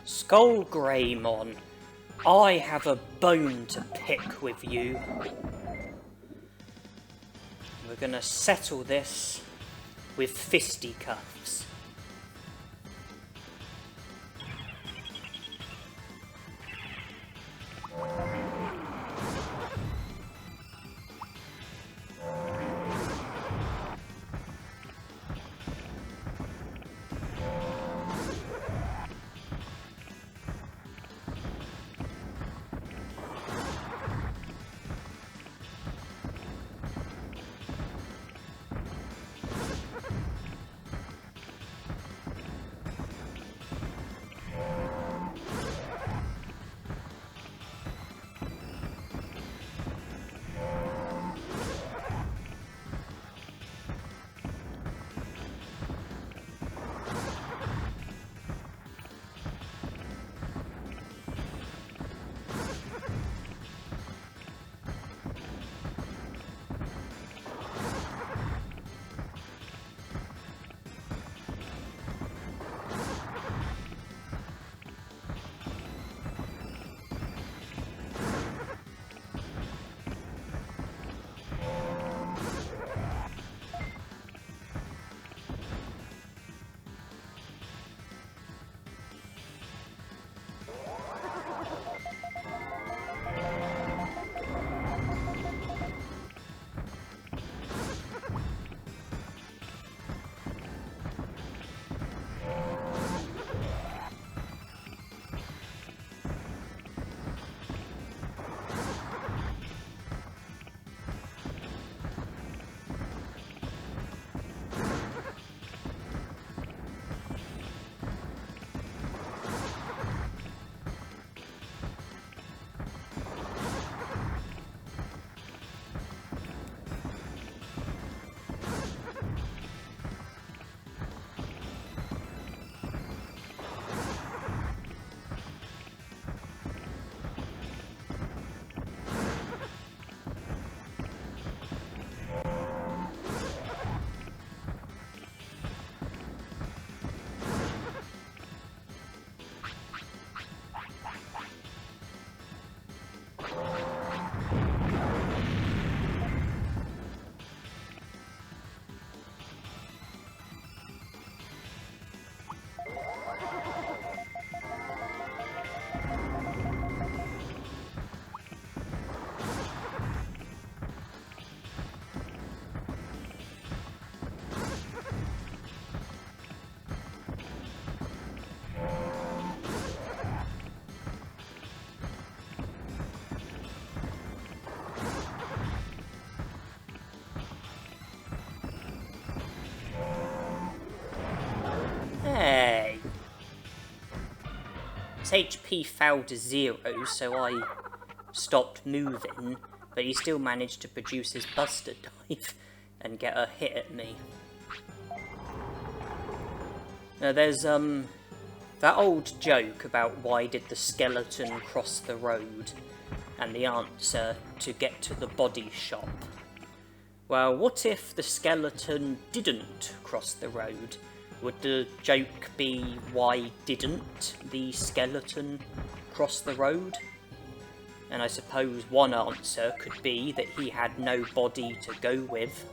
Skullgreymon, I have a bone to pick with you. We're gonna settle this with fisticuffs. Hey! His HP fell to 0, so I stopped moving, but he still managed to produce his Buster Dive and get a hit at me. Now there's that old joke about why did the skeleton cross the road, and the answer, to get to the body shop. Well, what if the skeleton didn't cross the road? Would the joke be, why didn't the skeleton cross the road? And I suppose one answer could be that he had no body to go with.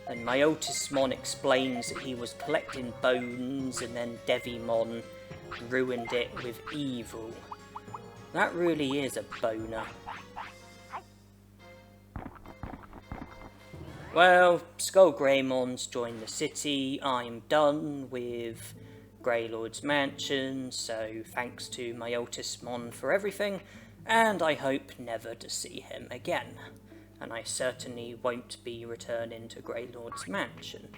And Myotismon explains that he was collecting bones and then Devimon ruined it with evil. That really is a boner. Well, Skullgreymon's joined the city. I'm done with Greylord's mansion, so thanks to Myotismon for everything, and I hope never to see him again. And I certainly won't be returning to Greylord's mansion.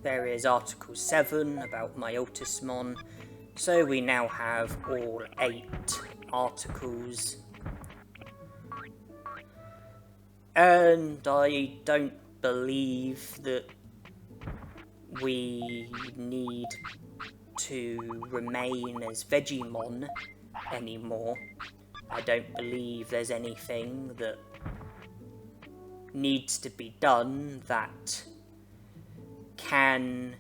There is Article 7 about Myotismon. So we now have all 8 articles. And I don't believe that we need to remain as Vegemon anymore. I don't believe there's anything that needs to be done that can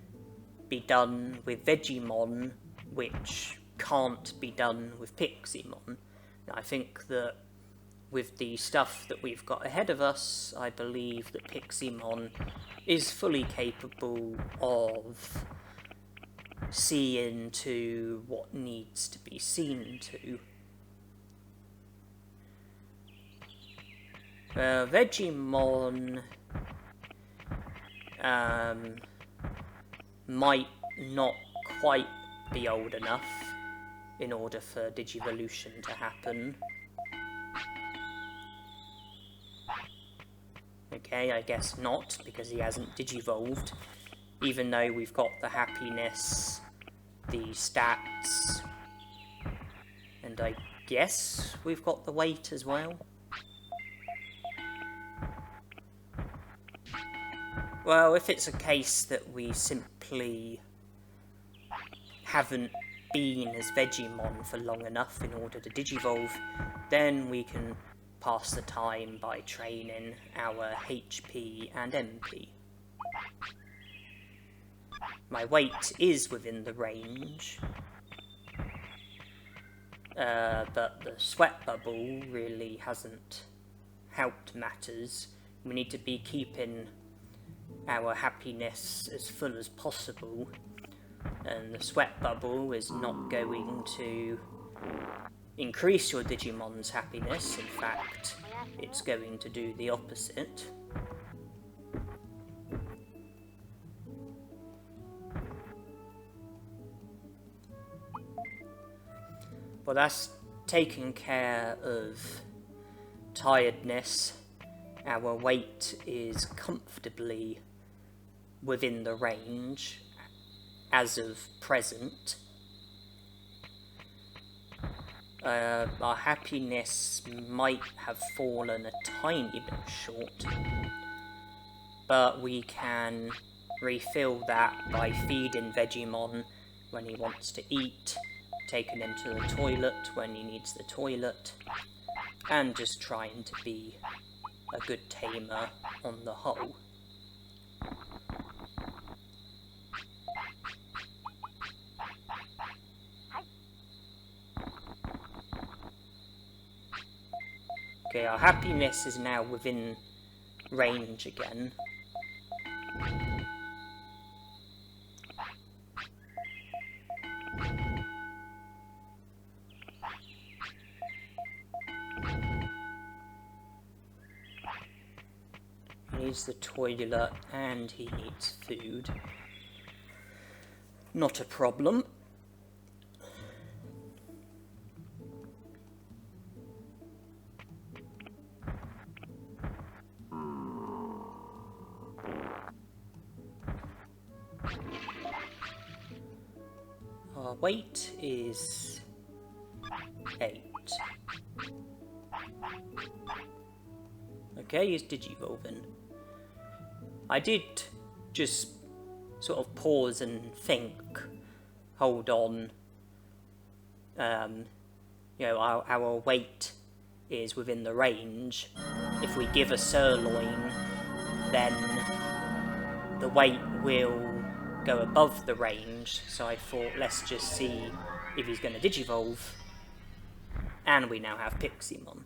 be done with Digimon, which can't be done with Piximon. I think that with the stuff that we've got ahead of us, I believe that Piximon is fully capable of seeing to what needs to be seen to. Digimon might not quite be old enough in order for Digivolution to happen. Okay, I guess not, because he hasn't Digivolved, even though we've got the happiness, the stats, and I guess we've got the weight as well. Well, if it's a case that we simply haven't been as Digimon for long enough in order to Digivolve, then we can pass the time by training our HP and MP. My weight is within the range, but the sweat bubble really hasn't helped matters. We need to be keeping our happiness as full as possible, and the sweat bubble is not going to increase your Digimon's happiness. In fact, it's going to do the opposite. Well, that's taking care of tiredness. Our weight is comfortably within the range as of present. Our happiness might have fallen a tiny bit short, but we can refill that by feeding Digimon when he wants to eat, taking him to the toilet when he needs the toilet, and just trying to be a good tamer on the whole. Okay, our happiness is now within range again. He needs the toilet and he needs food. Not a problem. Our weight is 8. Okay, he's Digivolving. I did just sort of pause and think, hold on, you know, our weight is within the range. If we give a sirloin, then the weight will go above the range, so I thought, let's just see if he's going to Digivolve, and we now have Piximon.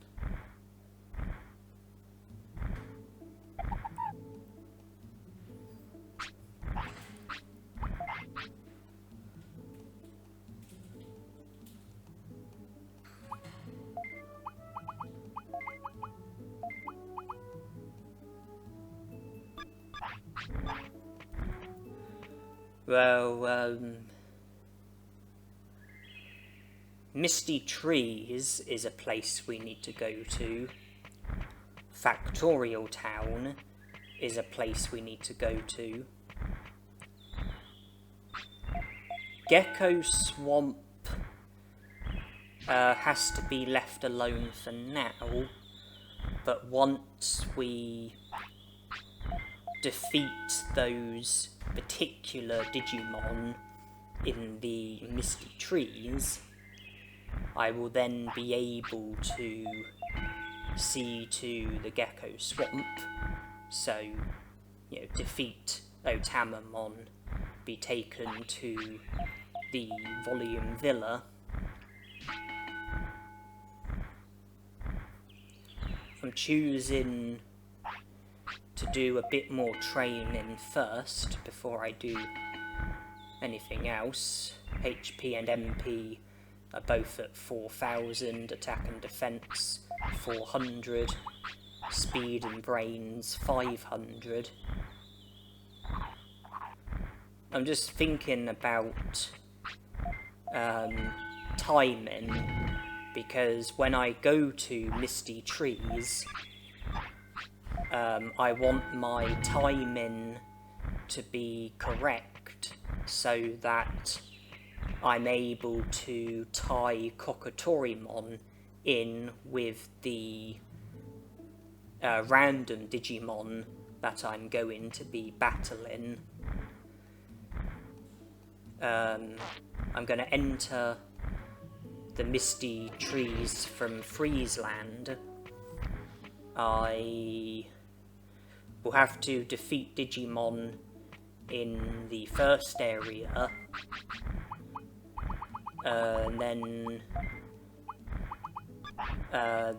Well, Misty Trees is a place we need to go to. Factorial Town is a place we need to go to. Gecko Swamp has to be left alone for now, but once we defeat those particular Digimon in the Misty Trees, I will then be able to see to the Gecko Swamp, So, you know, defeat Otamamon, be taken to the Volume Villa. I'm choosing to do a bit more training first before I do anything else. HP and MP are both at 4,000, attack and defense 400, speed and brains 500. I'm just thinking about timing, because when I go to Misty Trees, I want my timing to be correct so that I'm able to tie Kokatorimon in with the random Digimon that I'm going to be battling. I'm going to enter the Misty Trees from Friesland. I will have to defeat Digimon in the first area, and then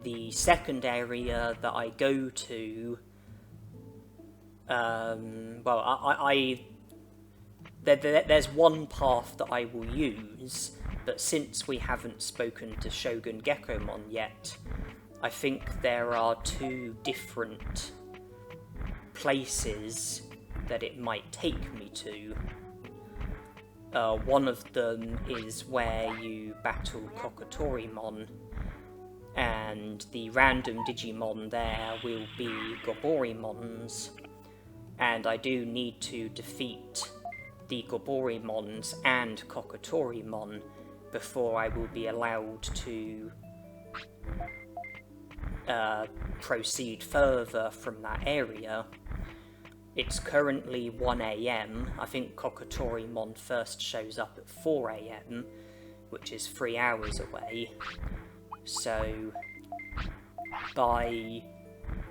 the second area that I go to, there's one path that I will use, but since we haven't spoken to Shogun Gekomon yet, I think there are two different places that it might take me to. One of them is where you battle Kokatorimon, and the random Digimon there will be Goborimons, and I do need to defeat the Goborimons and Kokatorimon before I will be allowed to proceed further from that area. It's currently 1 AM. I think Kokatorimon first shows up at 4 AM, which is 3 hours away. So, by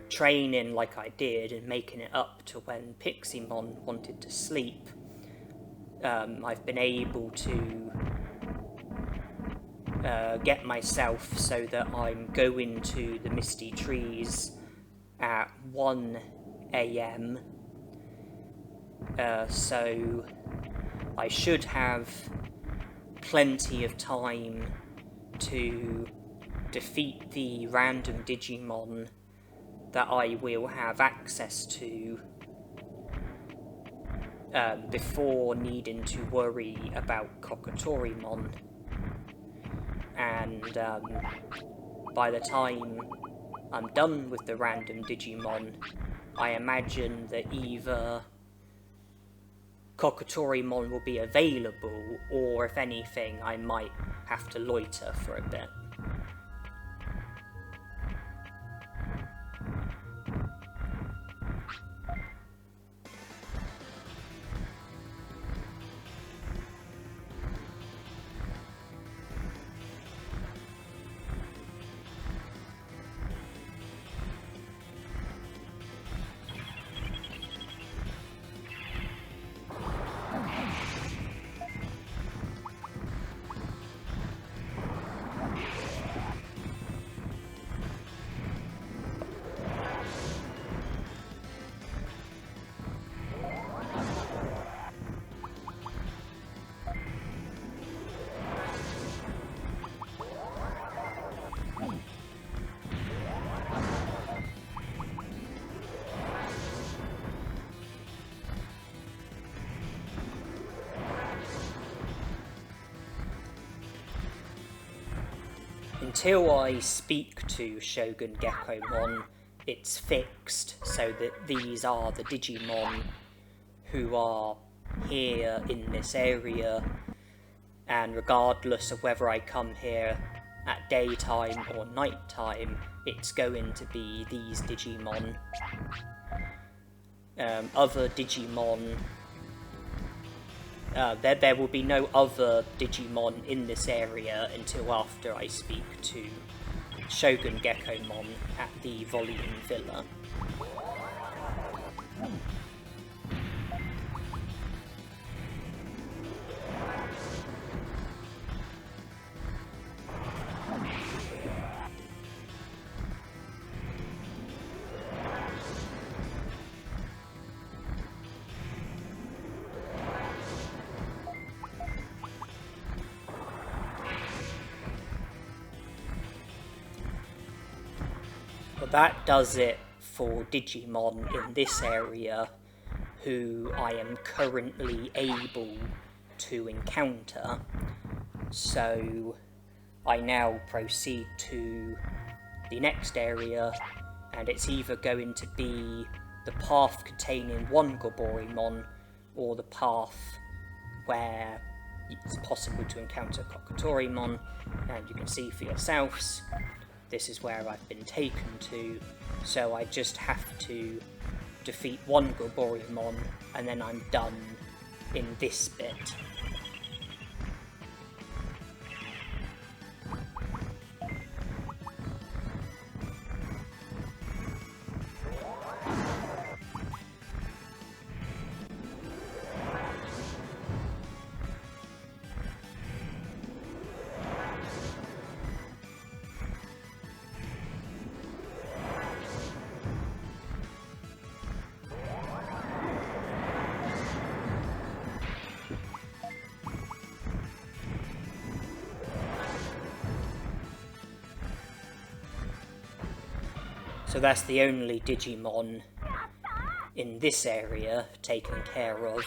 training like I did and making it up to when Piximon wanted to sleep, I've been able to get myself so that I'm going to the Misty Trees at 1 AM. So I should have plenty of time to defeat the random Digimon that I will have access to before needing to worry about Kokatorimon. And by the time I'm done with the random Digimon, I imagine that either Kokatorimon will be available, or if anything, I might have to loiter for a bit. Until I speak to Shogun Gekomon, it's fixed so that these are the Digimon who are here in this area, and regardless of whether I come here at daytime or nighttime, it's going to be these Digimon. Other Digimon... there will be no other Digimon in this area until after I speak to Shogun Gekomon at the Volume Villa. But that does it for Digimon in this area who I am currently able to encounter. So I now proceed to the next area, and it's either going to be the path containing one Goborimon or the path where it's possible to encounter Kokotorimon, and you can see for yourselves this is where I've been taken to, so I just have to defeat one Goborimon and then I'm done in this bit. So that's the only Digimon in this area taken care of,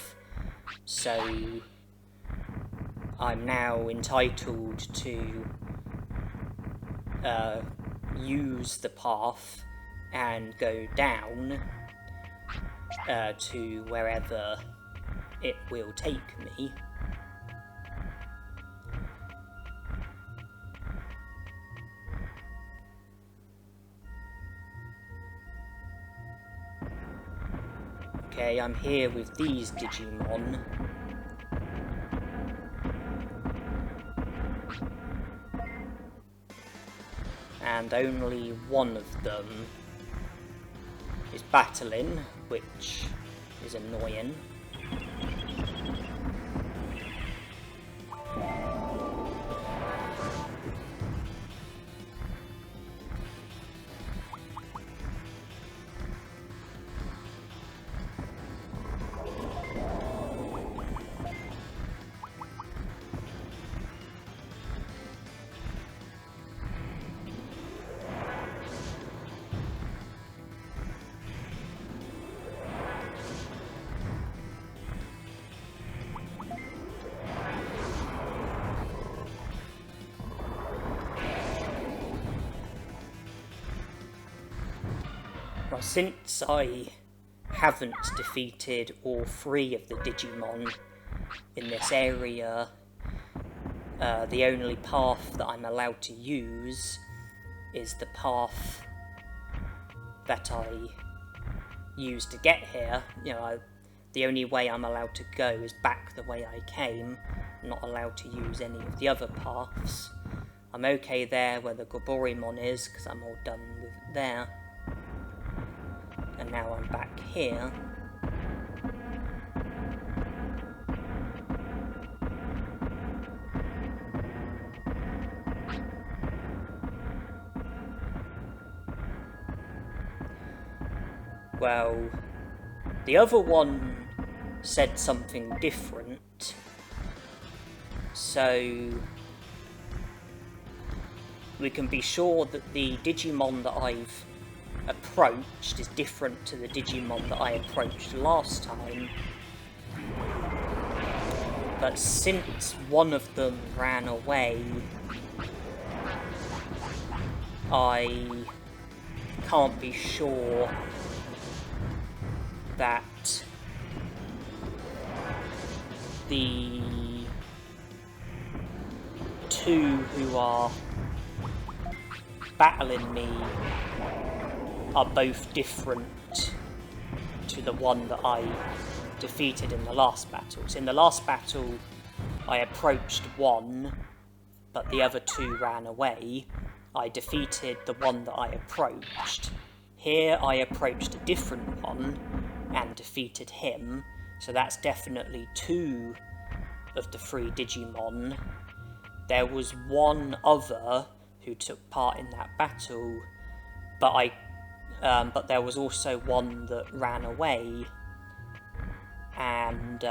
so I'm now entitled to use the path and go down to wherever it will take me. Okay, I'm here with these Digimon. And only one of them is battling, which is annoying. Well, since I haven't defeated all three of the Digimon in this area, the only path that I'm allowed to use is the path that I used to get here. You know, the only way I'm allowed to go is back the way I came. I'm not allowed to use any of the other paths. I'm okay there where the Goborimon is, because I'm all done with there. And now I'm back here. Well, the other one said something different, so we can be sure that the Digimon that I've approached is different to the Digimon that I approached last time. But since one of them ran away, I can't be sure that the two who are battling me are both different to the one that I defeated in the last battle. So in the last battle, I approached one, but the other two ran away. I defeated the one that I approached. Here I approached a different one, and defeated him, so that's definitely 2 of the 3 Digimon. There was one other who took part in that battle, but there was also one that ran away, and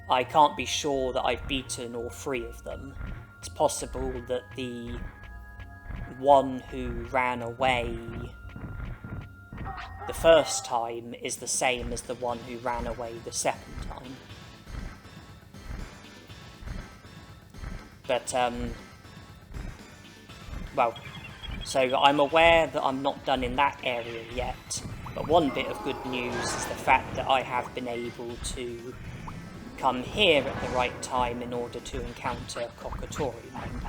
I can't be sure that I've beaten all 3 of them. It's possible that the one who ran away the first time is the same as the one who ran away the second time. But, well, so I'm aware that I'm not done in that area yet, but one bit of good news is the fact that I have been able to come here at the right time in order to encounter Kokotorimon.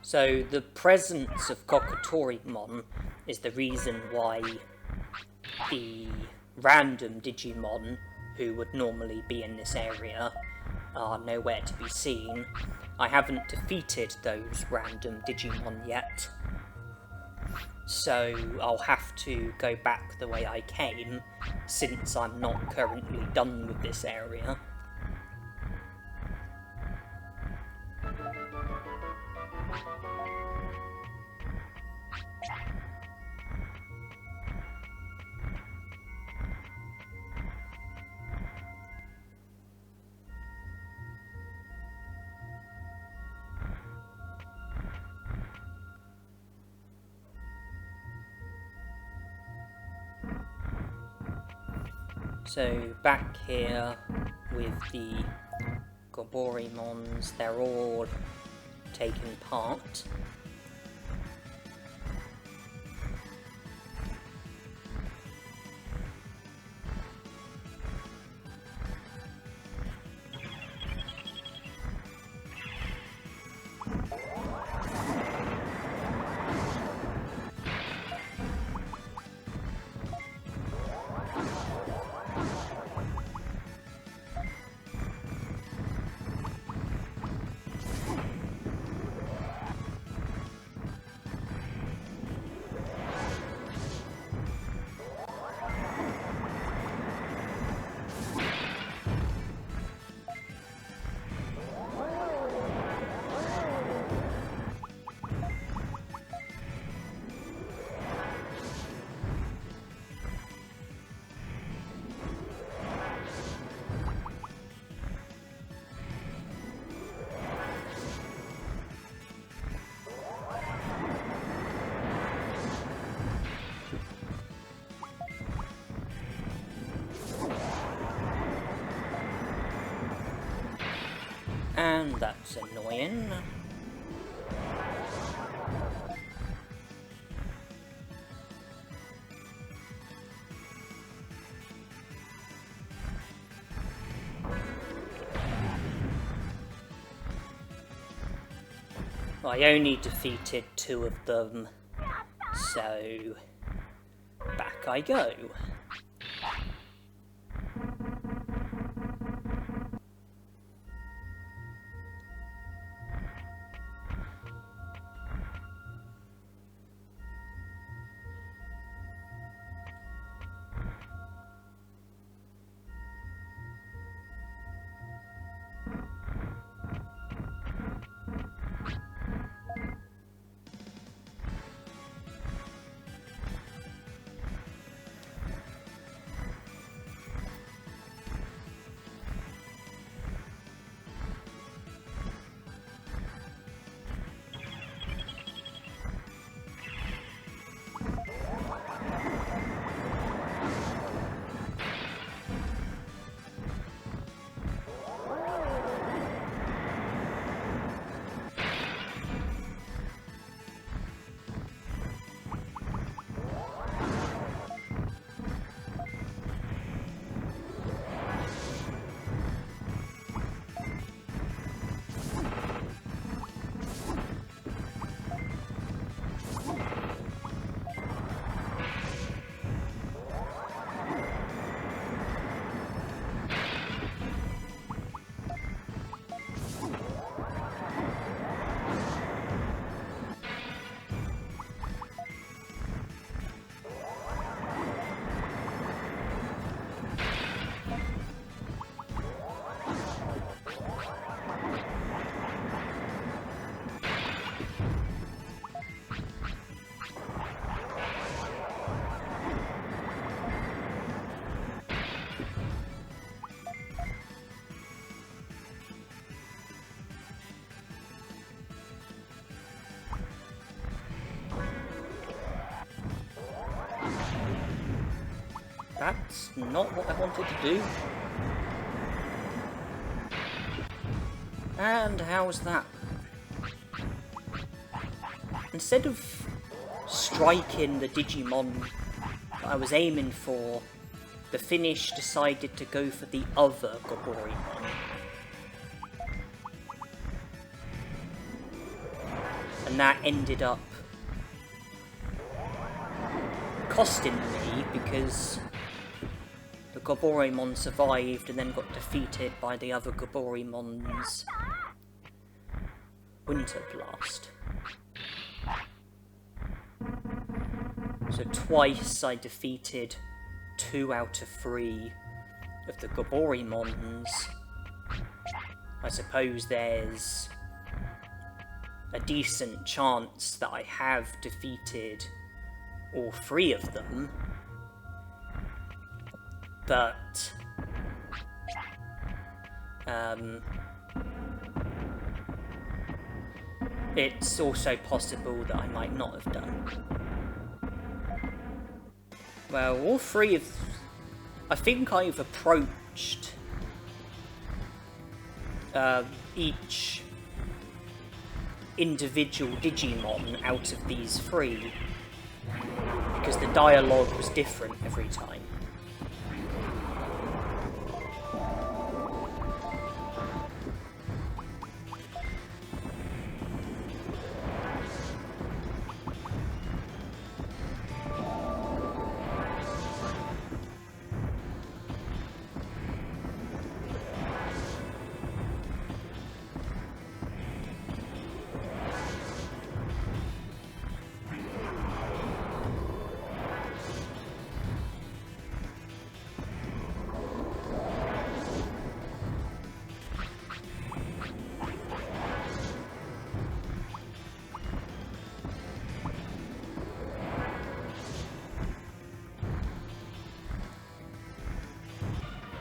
So the presence of Kokotorimon is the reason why the random Digimon who would normally be in this area are nowhere to be seen. I haven't defeated those random Digimon yet, so I'll have to go back the way I came, since I'm not currently done with this area. So back here with the Goborimons, they're all taking part. And that's annoying. Well, I only defeated 2 of them, so back I go. That's not what I wanted to do. And how's that? Instead of striking the Digimon that I was aiming for, the finish decided to go for the other Goborymon. And that ended up costing me, because the Goborymon survived and then got defeated by the other Goborymon's Winter Blast. So twice I defeated 2 out of 3 of the Goborymons. I suppose there's a decent chance that I have defeated all 3 of them, but it's also possible that I might not have done. Well, all 3 of... I think I've approached each individual Digimon out of these 3, because the dialogue was different every time.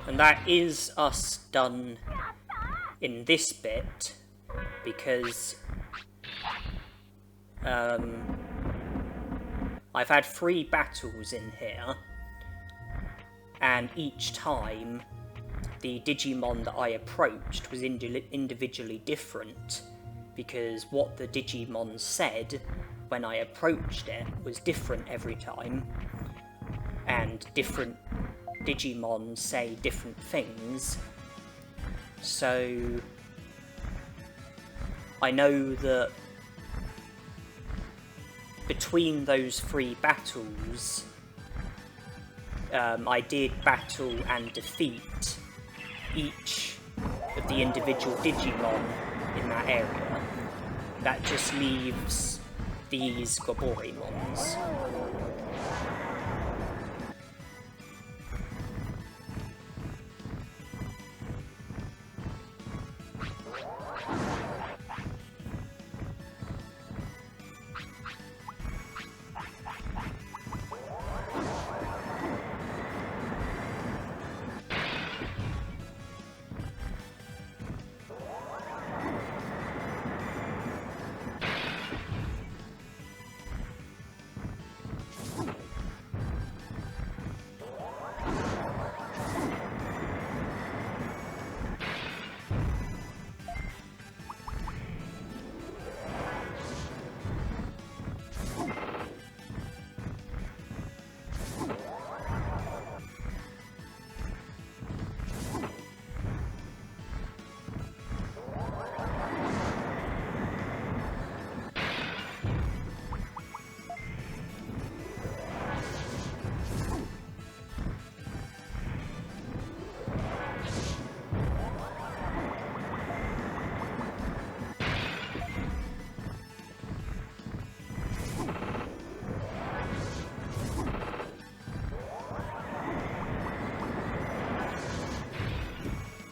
And that is us done in this bit, because I've had 3 battles in here, and each time the Digimon that I approached was individually different, because what the Digimon said when I approached it was different every time, and different Digimon say different things. So I know that between those 3 battles I did battle and defeat each of the individual Digimon in that area. That just leaves these Goborymons.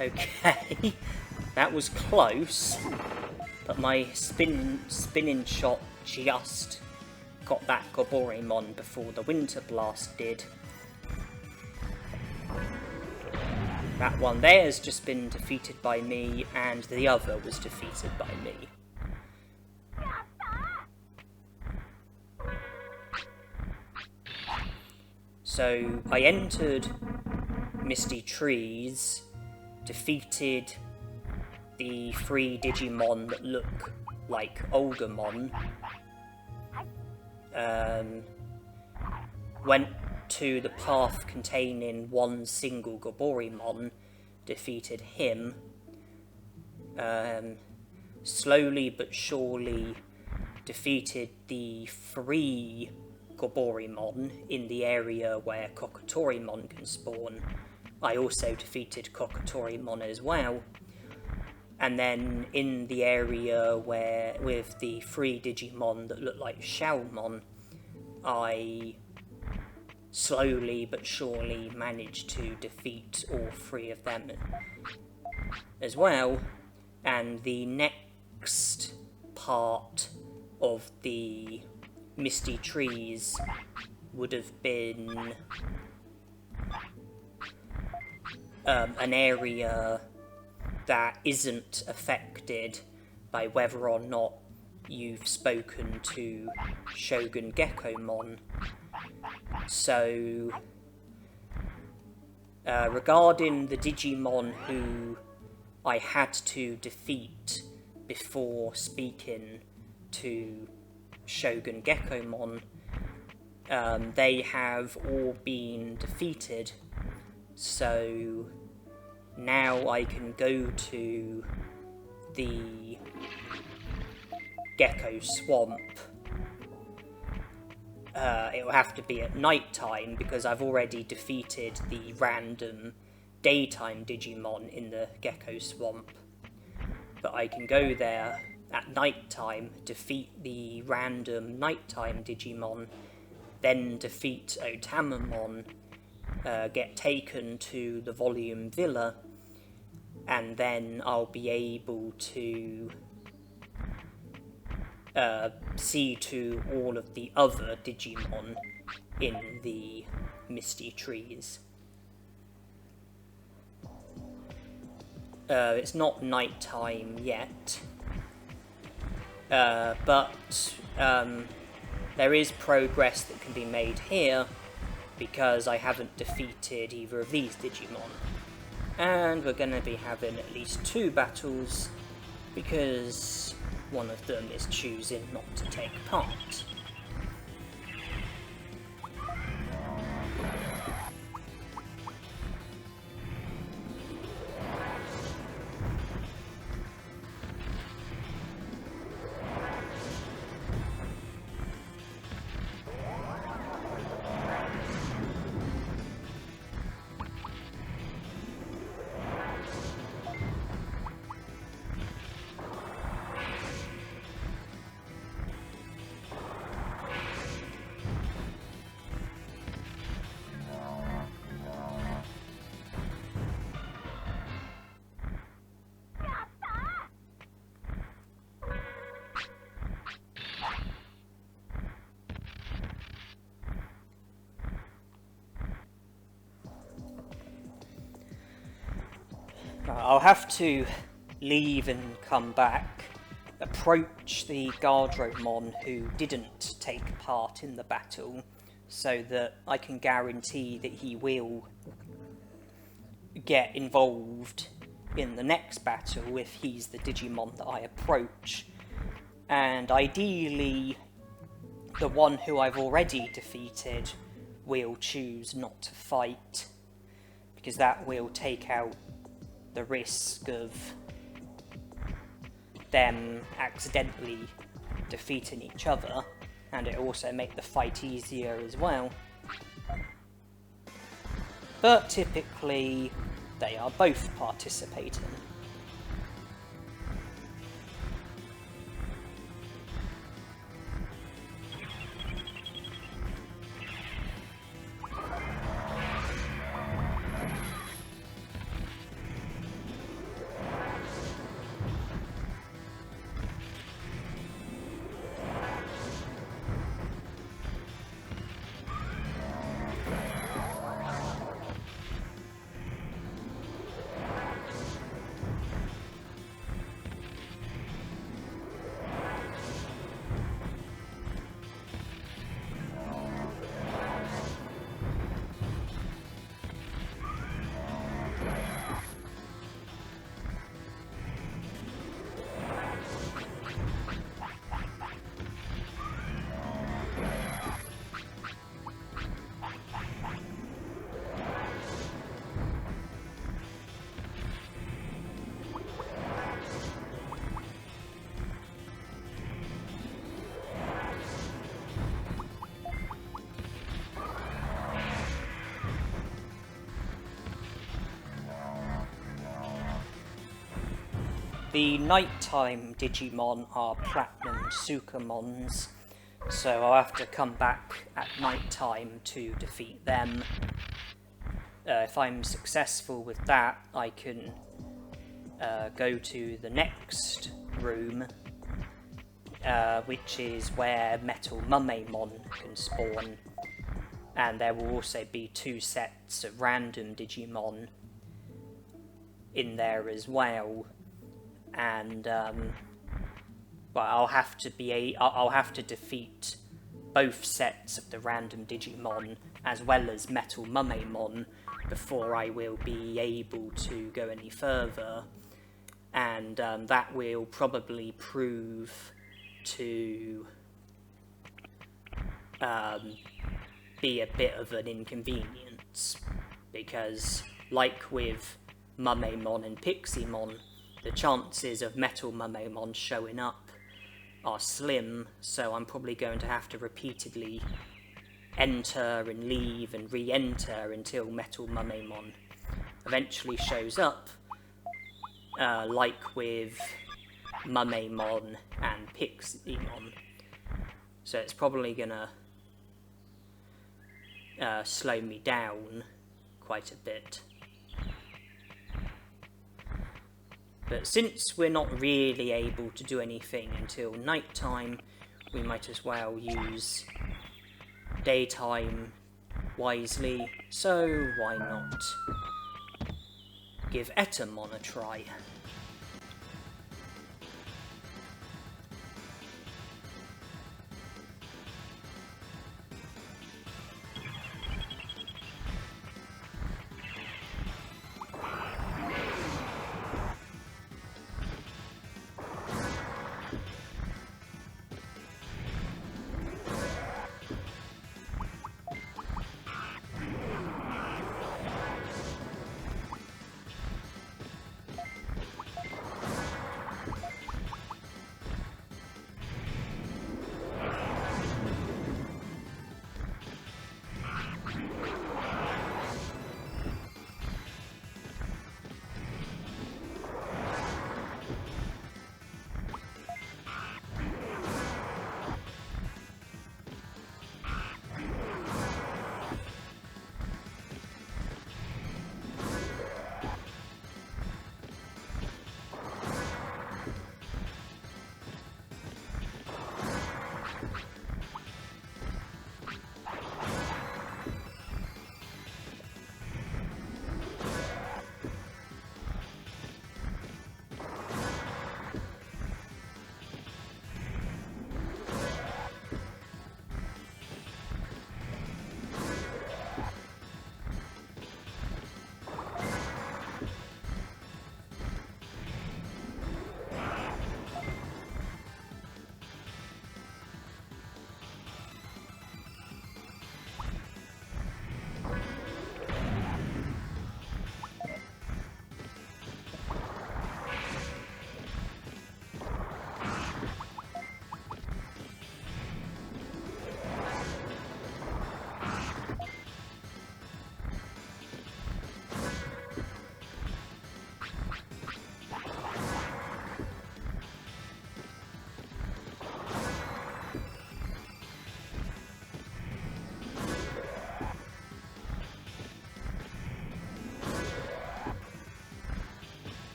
Okay, that was close, but my spinning shot just got that Goborymon before the Winter Blast did. That one there has just been defeated by me, and the other was defeated by me. So I entered Misty Trees, defeated the 3 Digimon that look like Olgamon, went to the path containing one single Goborymon, defeated him, slowly but surely defeated the 3 Goborymon in the area where Kokotorymon can spawn. I also defeated Kokotorymon as well. And then in the area where, with the 3 Digimon that look like Xiaomon, I slowly but surely managed to defeat all 3 of them as well. And the next part of the Misty Trees would have been an area that isn't affected by whether or not you've spoken to Shogun Gekomon. So, regarding the Digimon who I had to defeat before speaking to Shogun Gekomon, they have all been defeated. So now I can go to the Gecko Swamp. It'll have to be at night time because I've already defeated the random daytime Digimon in the Gecko Swamp. But I can go there at night time, defeat the random nighttime Digimon, then defeat Otamamon, get taken to the Volume Villa, and then I'll be able to see to all of the other Digimon in the Misty Trees. It's not night time yet, but there is progress that can be made here because I haven't defeated either of these Digimon. And we're going to be having at least 2 battles because one of them is choosing not to take part. I'll have to leave and come back, approach the Guardromon who didn't take part in the battle, so that I can guarantee that he will get involved in the next battle if he's the Digimon that I approach. And ideally, the one who I've already defeated will choose not to fight, because that will take out the risk of them accidentally defeating each other, and it also make the fight easier as well. But typically they are both participating. The nighttime Digimon are Platinum Sukamons, so I'll have to come back at nighttime to defeat them. If I'm successful with that, I can go to the next room, which is where Metal Mumemon can spawn, and there will also be 2 sets of random Digimon in there as well. And well, I'll have to defeat both sets of the random Digimon as well as Metal Mumemon before I will be able to go any further, and that will probably prove to be a bit of an inconvenience, because like with Mumemon and Piximon, the chances of Metal Mumemon showing up are slim, so I'm probably going to have to repeatedly enter and leave and re-enter until Metal Mumemon eventually shows up, like with Mumemon and Piximon. So it's probably gonna slow me down quite a bit. But since we're not really able to do anything until nighttime, we might as well use daytime wisely, so why not give Etamon a try.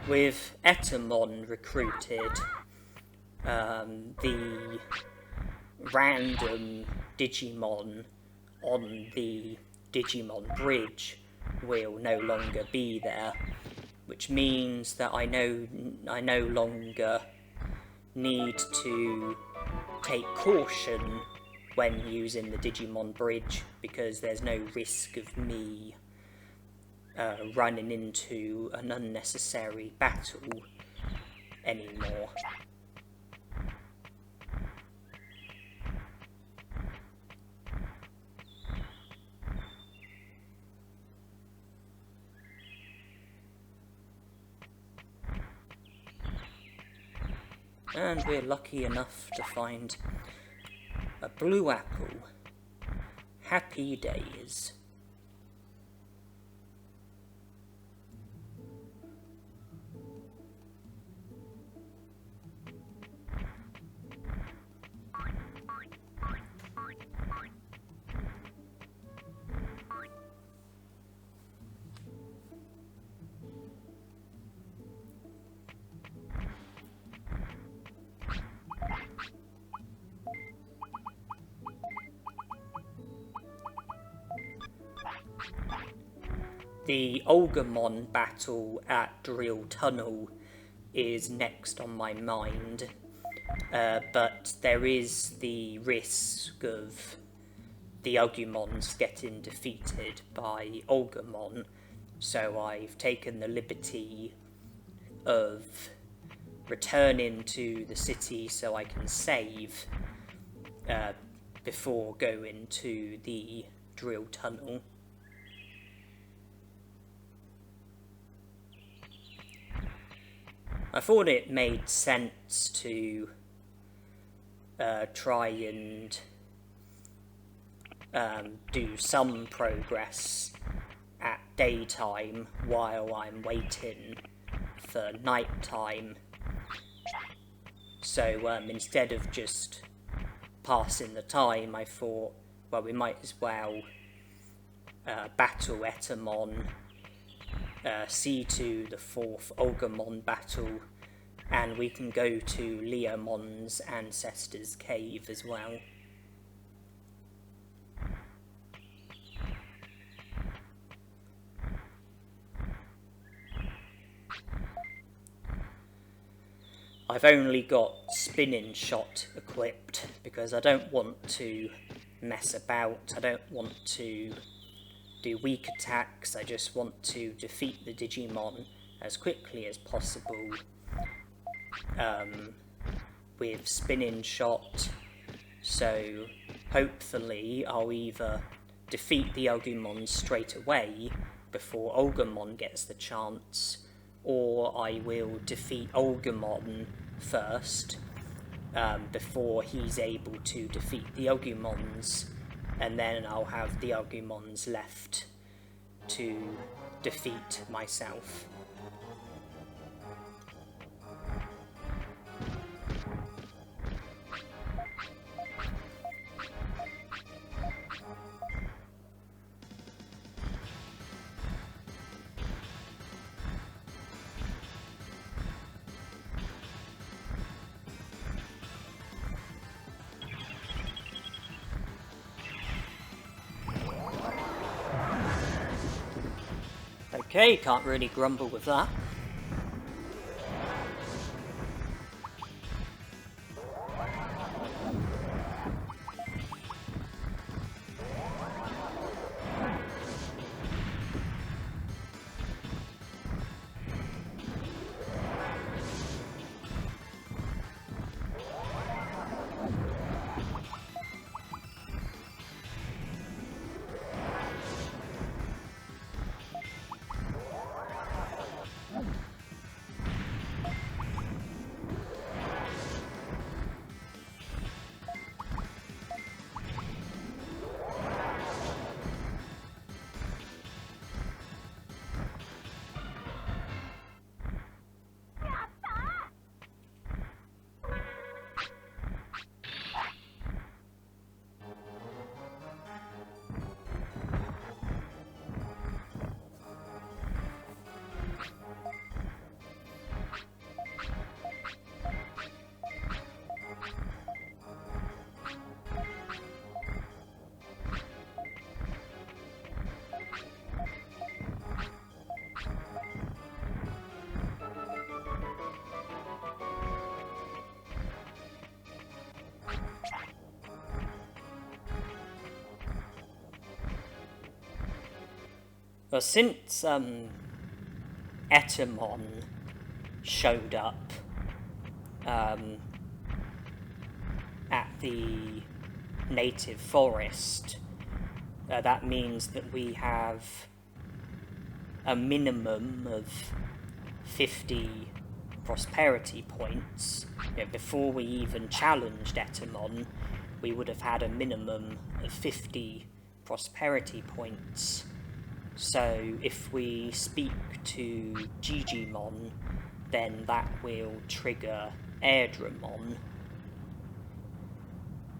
with Etamon recruited, the random Digimon on the Digimon Bridge will no longer be there, which means that I no longer need to take caution when using the Digimon Bridge, because there's no risk of me running into an unnecessary battle anymore. And we're lucky enough to find a blue apple. Happy days. The Olgamon battle at Drill Tunnel is next on my mind, but there is the risk of the Agumons getting defeated by Olgamon, so I've taken the liberty of returning to the city so I can save before going to the Drill Tunnel. I thought it made sense to try and do some progress at daytime while I'm waiting for nighttime. So instead of just passing the time, I thought, well, we might as well battle Etamon, see to the 4th Olgamon battle, and we can go to Leomon's ancestors' cave as well. I've only got spinning shot equipped because I don't want to mess about. I don't want to do weak attacks. I just want to defeat the Digimon as quickly as possible with spinning shot. So hopefully I'll either defeat the Agumon straight away before Olgamon gets the chance, or I will defeat Olgamon first before he's able to defeat the Agumons, and then I'll have the Agumons left to defeat myself. Okay, can't really grumble with that. Well, since Etamon showed up at the native forest, that means that we have a minimum of 50 prosperity points. Before we even challenged Etamon, we would have had a minimum of 50 prosperity points. So if we speak to Digimon, then that will trigger Airdramon,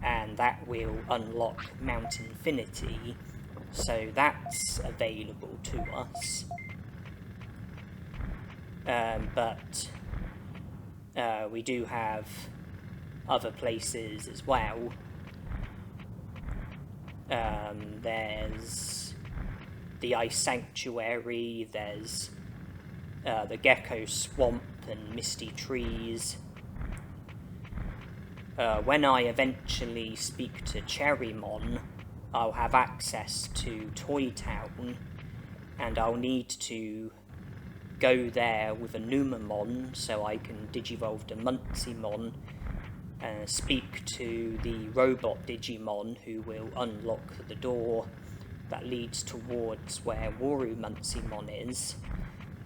and that will unlock Mount Infinity, so that's available to us. But we do have other places as well. There's the Ice Sanctuary, there's the Gecko Swamp and Misty Trees. When I eventually speak to Cherrymon, I'll have access to Toy Town, and I'll need to go there with a Numamon so I can digivolve to Muncymon, speak to the robot Digimon who will unlock the door that leads towards where Waru Muncymon is.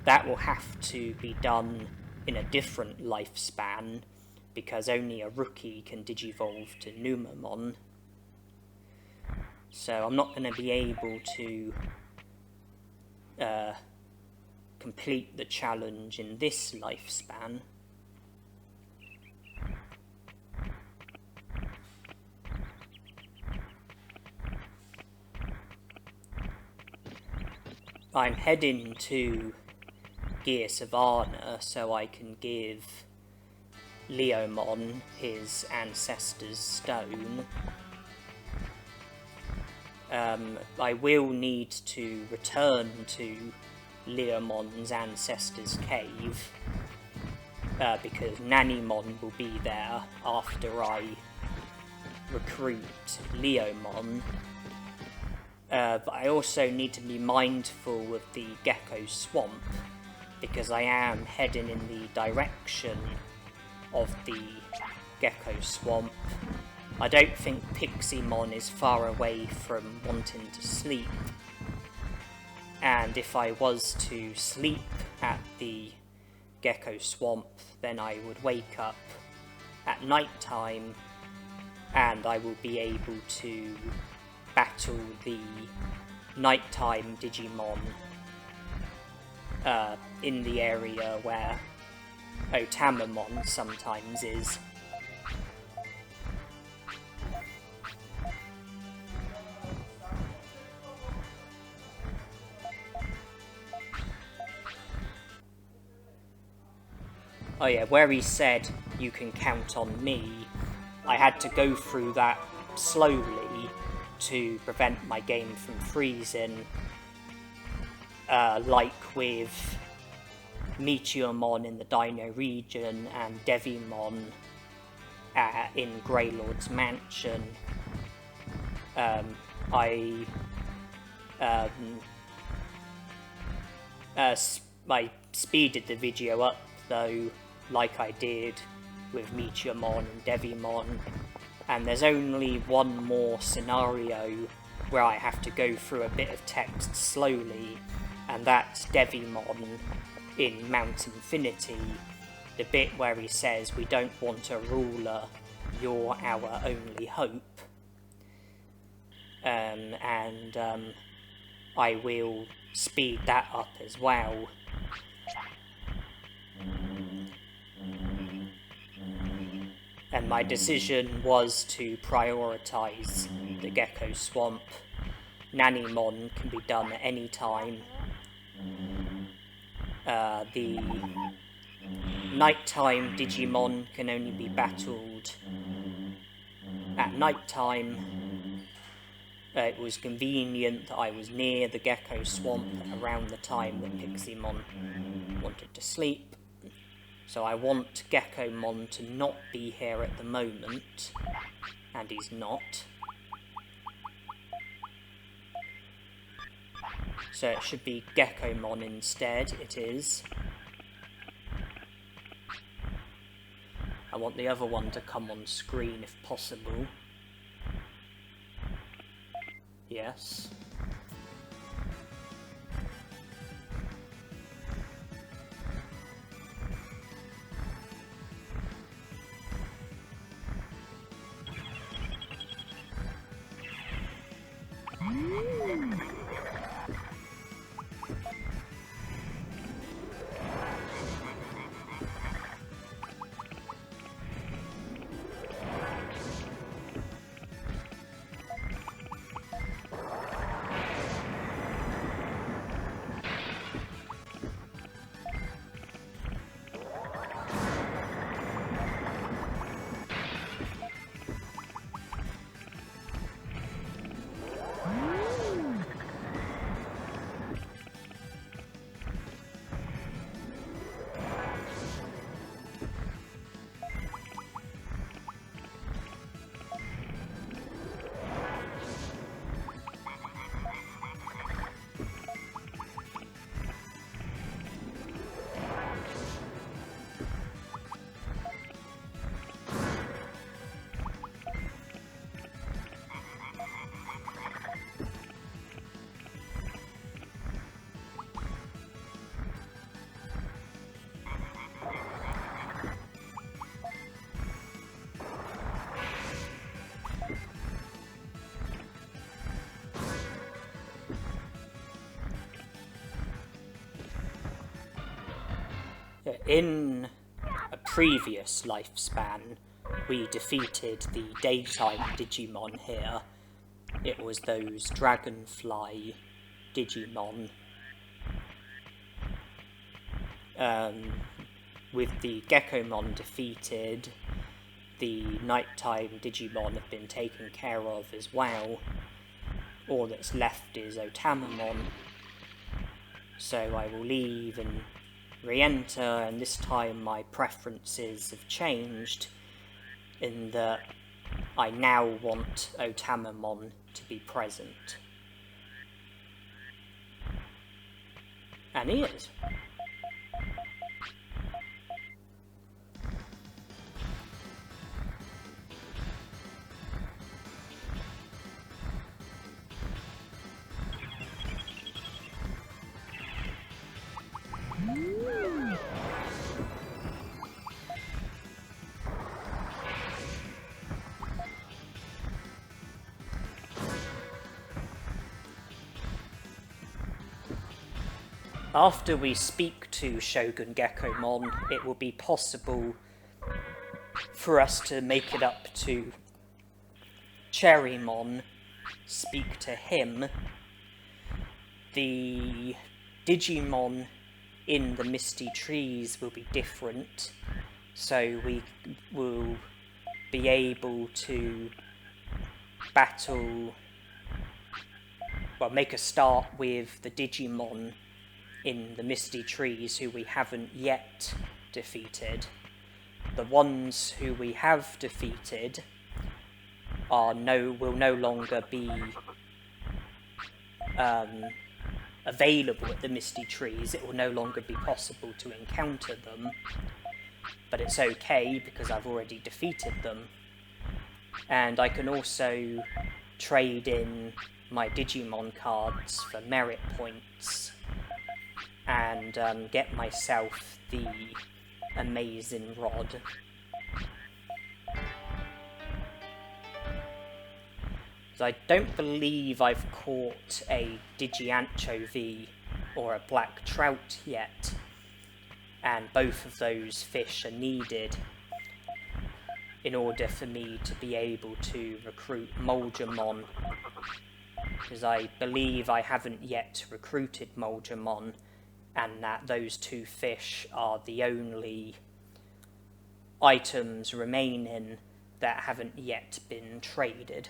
That will have to be done in a different lifespan, because only a rookie can digivolve to Numamon. So I'm not going to be able to complete the challenge in this lifespan. I'm heading to Gear Savannah so I can give Leomon his Ancestor's Stone. I will need to return to Leomon's Ancestor's Cave, because Nannymon will be there after I recruit Leomon. But I also need to be mindful of the Gecko Swamp, because I am heading in the direction of the Gecko Swamp. I don't think Piximon is far away from wanting to sleep, and if I was to sleep at the Gecko Swamp, then I would wake up at night time, and I will be able to battle the nighttime Digimon in the area where Otamamon sometimes is. Oh yeah, where he said, "You can count on me," I had to go through that slowly to prevent my game from freezing, like with Meteormon in the Dino region and Devimon in Greylord's Mansion. I speeded the video up though, like I did with Meteormon and Devimon, and there's only one more scenario where I have to go through a bit of text slowly, and that's Devimon in Mount Infinity, the bit where he says, "We don't want a ruler, you're our only hope." I will speed that up as well. And my decision was to prioritise the Gecko Swamp. Nannymon can be done at any time. The nighttime Digimon can only be battled at nighttime. It was convenient that I was near the Gecko Swamp around the time that Piximon wanted to sleep. So I want Geckomon to not be here at the moment, and he's not. So it should be Gekomon instead, it is. I want the other one to come on screen if possible. Yes. In a previous lifespan, we defeated the daytime Digimon here. It was those dragonfly Digimon. With the Gekomon defeated, the nighttime Digimon have been taken care of as well. All that's left is Otamamon. So I will leave and re-enter, and this time my preferences have changed in that I now want Otamamon to be present. And he is. After we speak to Shogun Gekomon, it will be possible for us to make it up to Cherrymon, speak to him. The Digimon in the Misty Trees will be different, so we will be able to battle, well, make a start with the Digimon in the Misty Trees who we haven't yet defeated. The ones who we have defeated will no longer be available at the Misty Trees. It will no longer be possible to encounter them, but it's okay because I've already defeated them. And I can also trade in my Digimon cards for merit points and get myself the amazing rod. So I don't believe I've caught a Digianchovy or a black trout yet, and both of those fish are needed in order for me to be able to recruit Moldramon, because I believe I haven't yet recruited Moldramon, and that those two fish are the only items remaining that haven't yet been traded.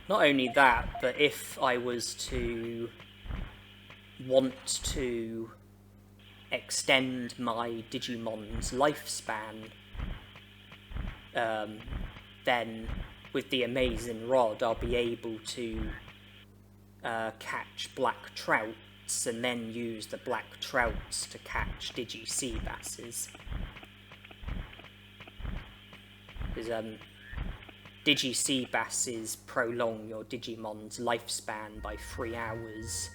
Not only that, but if I was to want to extend my Digimon's lifespan, then with the amazing rod I'll be able to catch black trouts and then use the black trouts to catch Digi sea basses. Because Digi sea basses prolong your Digimon's lifespan by 3 hours.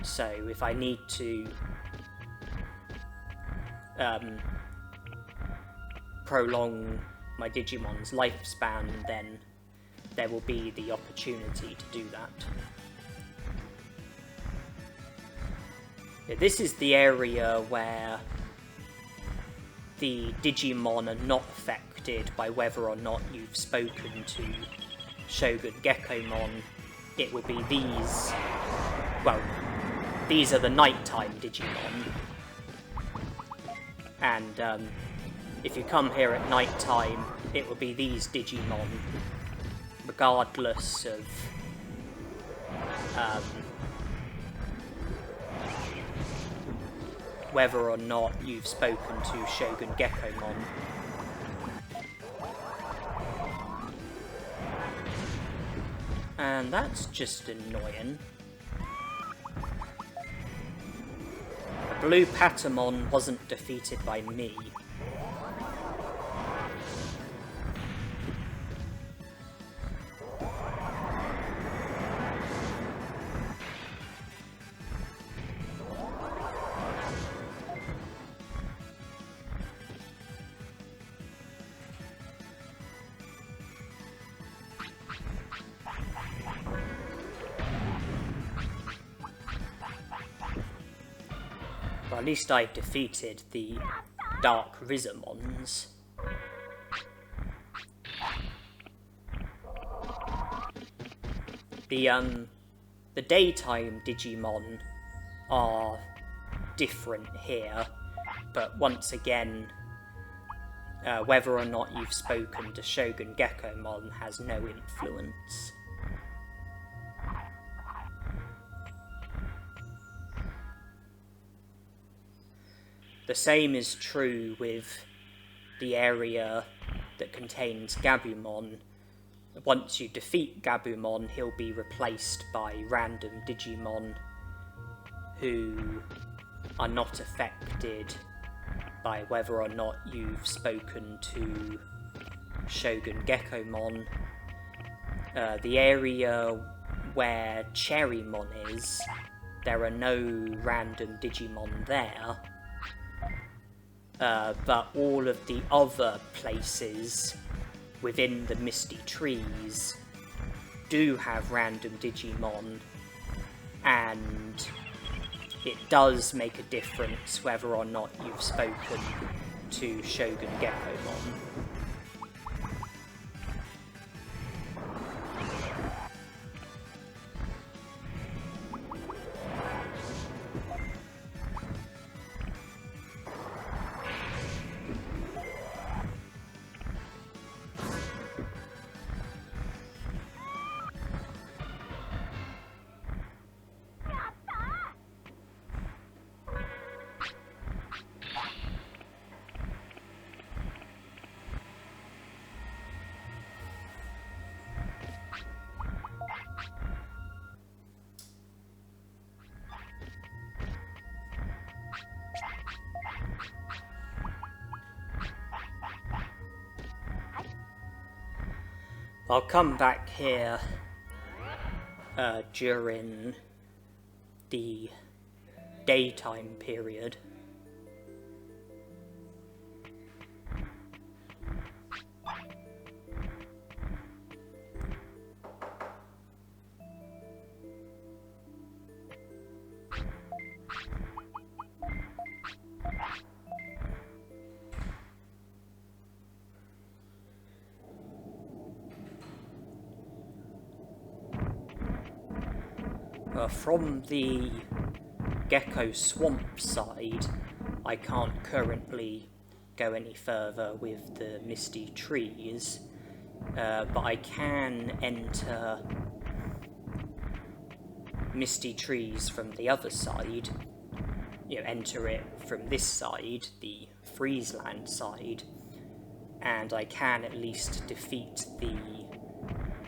So if I need to prolong my Digimon's lifespan, then there will be the opportunity to do that. Yeah, this is the area where the Digimon are not affected by whether or not you've spoken to Shogun Gekomon. It would be these... well, these are the nighttime Digimon. And if you come here at nighttime, it will be these Digimon, regardless of whether or not you've spoken to Shogun Gekomon. And that's just annoying. The blue Patamon wasn't defeated by me. Well, at least I've defeated the Dark Rizamons. The daytime Digimon are different here, but once again, whether or not you've spoken to Shogun Gekomon has no influence. The same is true with the area that contains Gabumon. Once you defeat Gabumon, he'll be replaced by random Digimon who are not affected by whether or not you've spoken to Shogun Gekomon. The area where Cherrymon is, there are no random Digimon there. But all of the other places within the Misty Trees do have random Digimon, and it does make a difference whether or not you've spoken to Shogun Gekomon. I'll come back here during the daytime period. From the Gecko Swamp side, I can't currently go any further with the Misty Trees, but I can enter Misty Trees from the other side enter it from this side, the Friesland side, and I can at least defeat the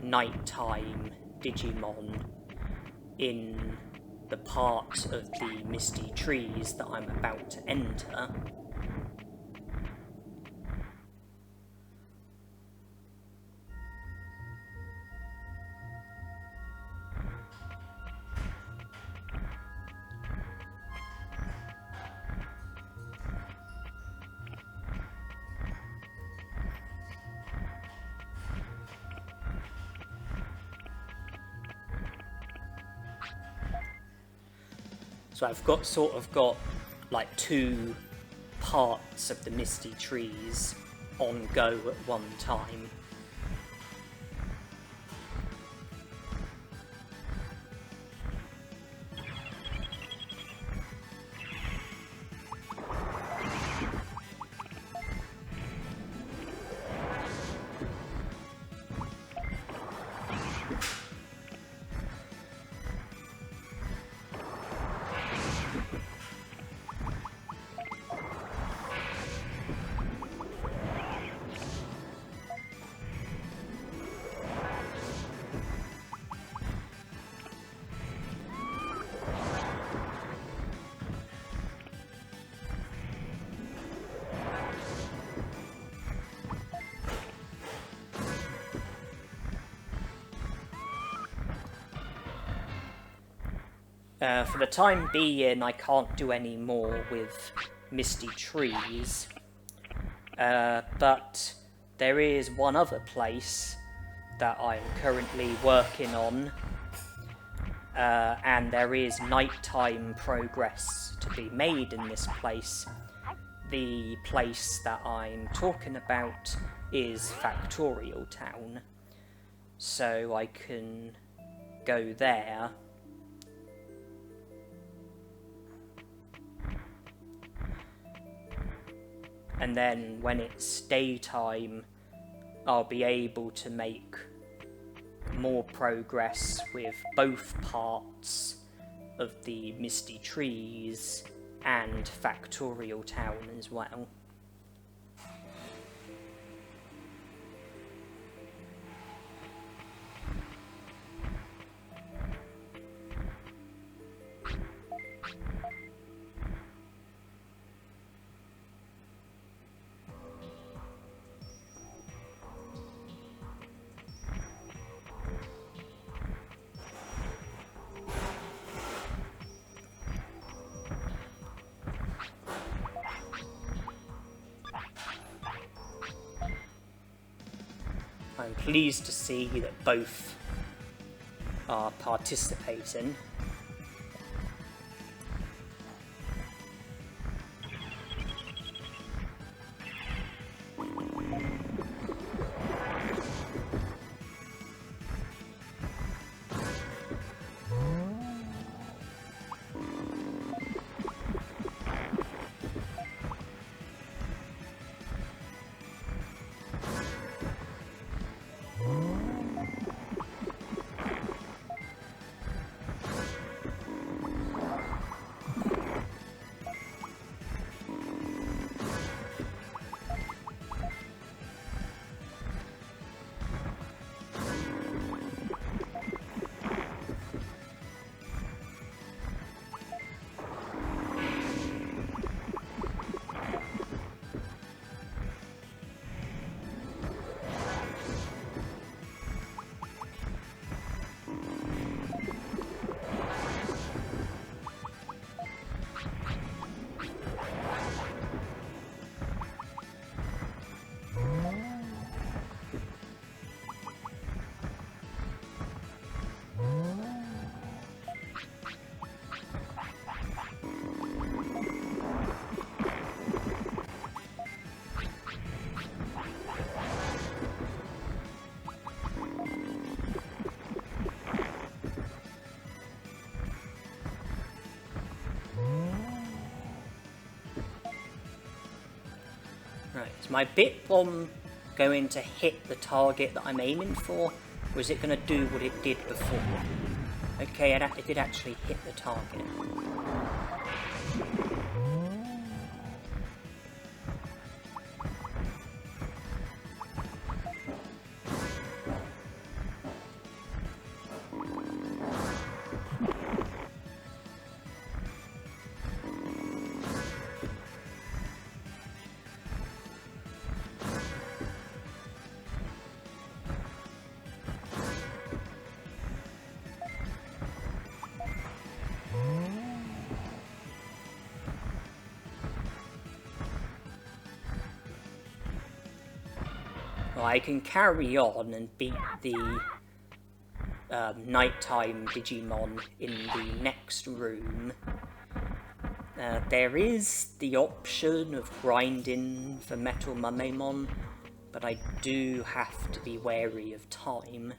nighttime Digimon in the part of the misty trees that I'm about to enter. So I've sort of got like two parts of the misty trees on go at one time. For the time being, I can't do any more with misty trees, but there is one other place that I'm currently working on, and there is nighttime progress to be made in this place. The place that I'm talking about is Factorial Town, so I can go there. And then when it's daytime, I'll be able to make more progress with both parts of the Misty Trees and Factorial Town as well. I'm pleased to see that both are participating. Right, is my bit bomb going to hit the target that I'm aiming for, or is it going to do what it did before? Okay, it did actually hit the target. Well, I can carry on and beat the nighttime Digimon in the next room. There is the option of grinding for Metal Mumemon, but I do have to be wary of time.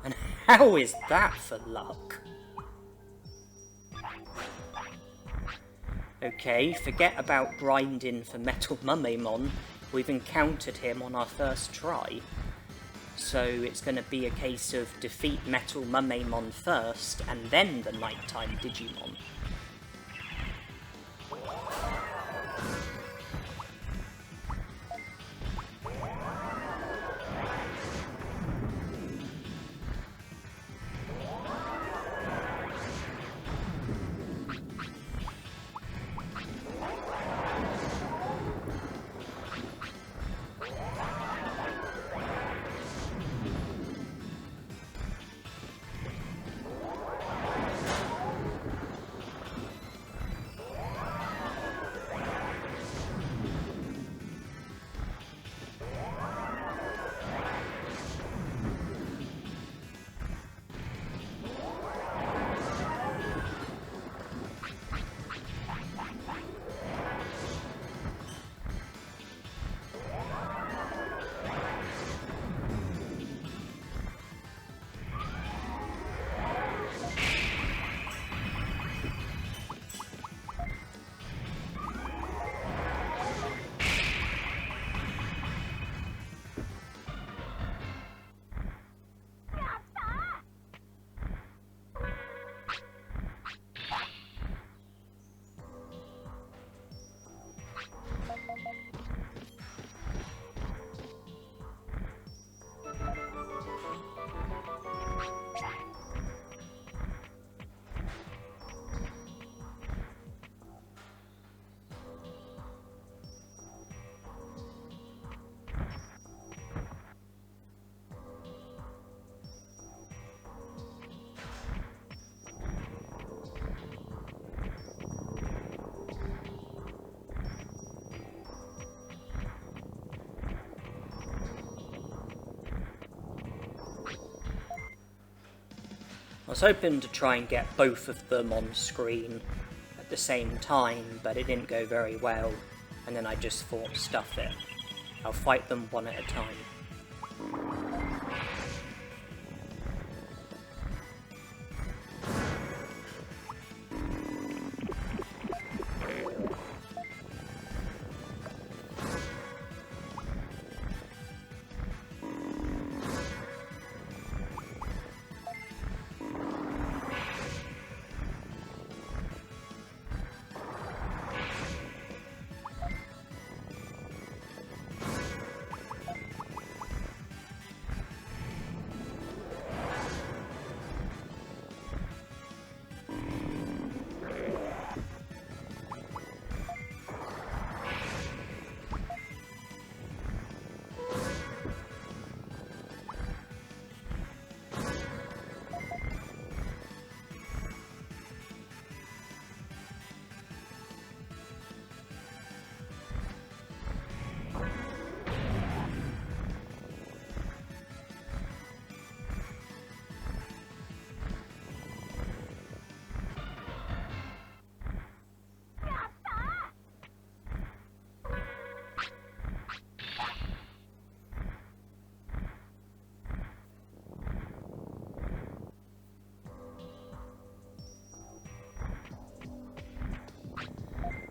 And how is that for luck? Okay, forget about grinding for Metal Mumemon. We've encountered him on our first try. So it's going to be a case of defeat Metal Mumemon first, and then the nighttime Digimon. I was hoping to try and get both of them on screen at the same time, but it didn't go very well, and then I just thought, stuff it. I'll fight them one at a time.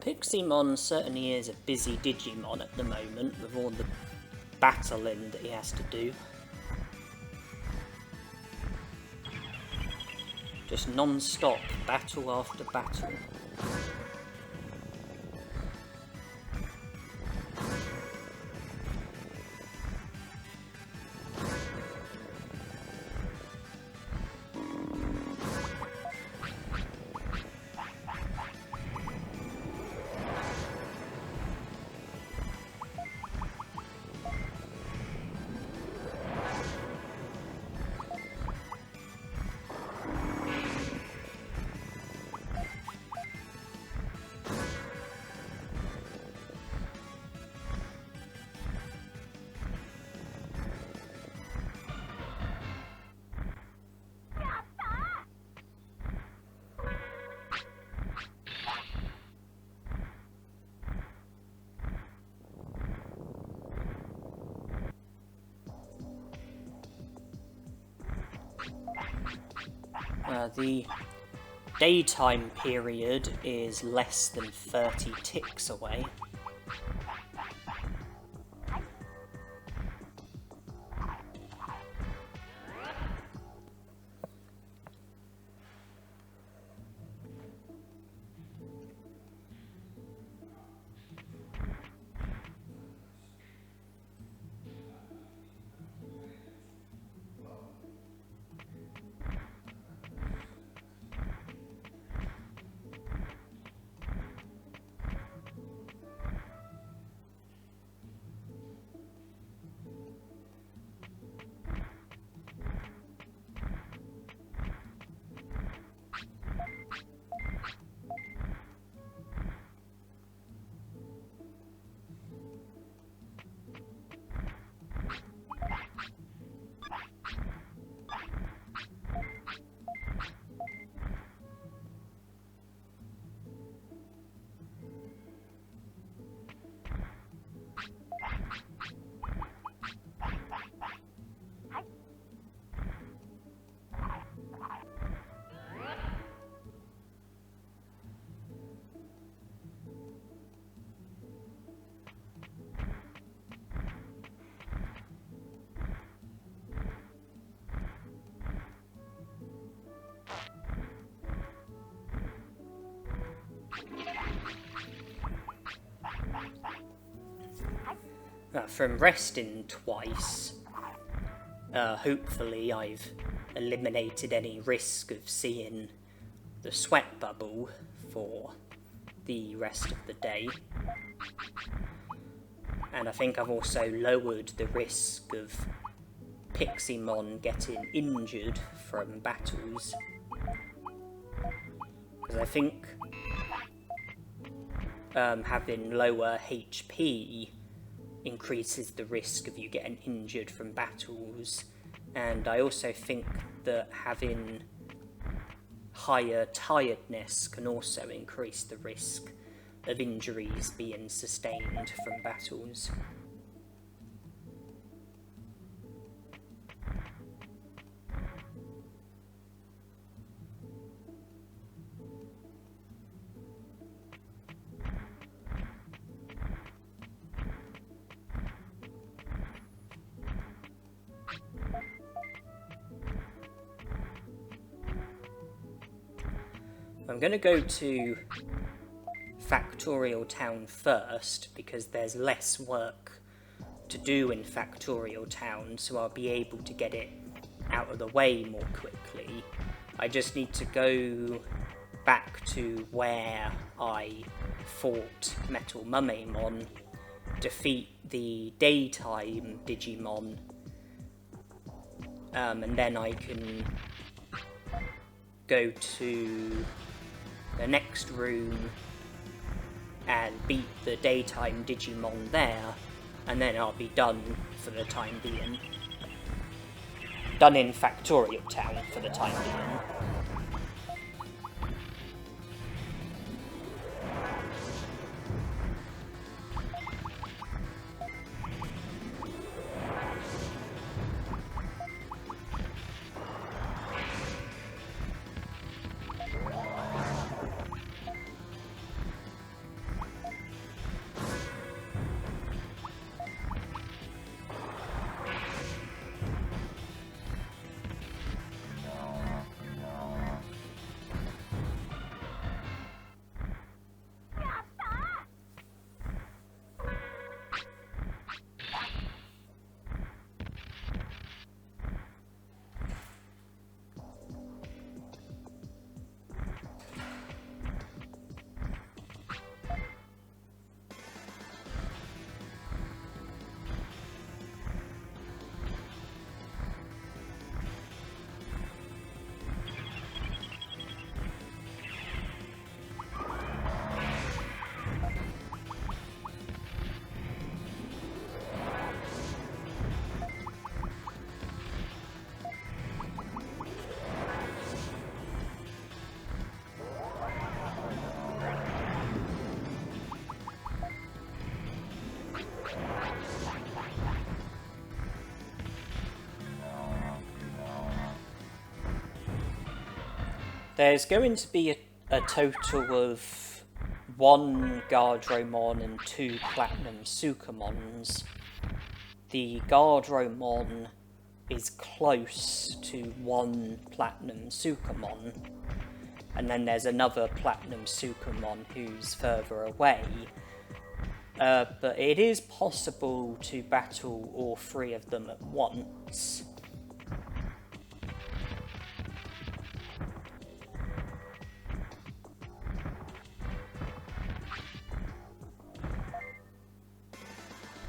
Piximon certainly is a busy Digimon at the moment, with all the battling that he has to do. Just non-stop, battle after battle. The daytime period is less than 30 ticks away. From resting twice, hopefully I've eliminated any risk of seeing the sweat bubble for the rest of the day. And I think I've also lowered the risk of Piximon getting injured from battles. Because I think having lower HP increases the risk of you getting injured from battles, and I also think that having higher tiredness can also increase the risk of injuries being sustained from battles. I'm going to go to Factorial Town first, because there's less work to do in Factorial Town, so I'll be able to get it out of the way more quickly. I just need to go back to where I fought Metal Mummemon, defeat the daytime Digimon, and then I can go to the next room and beat the daytime Digimon there, and then I'll be done for the time being. Done in Factorial Town for the time being. There's going to be a total of 1 Guardromon and 2 Platinum Sukamons. The Guardromon is close to 1 Platinum Sukamon, and then there's another Platinum Sukamon who's further away. But it is possible to battle all 3 of them at once.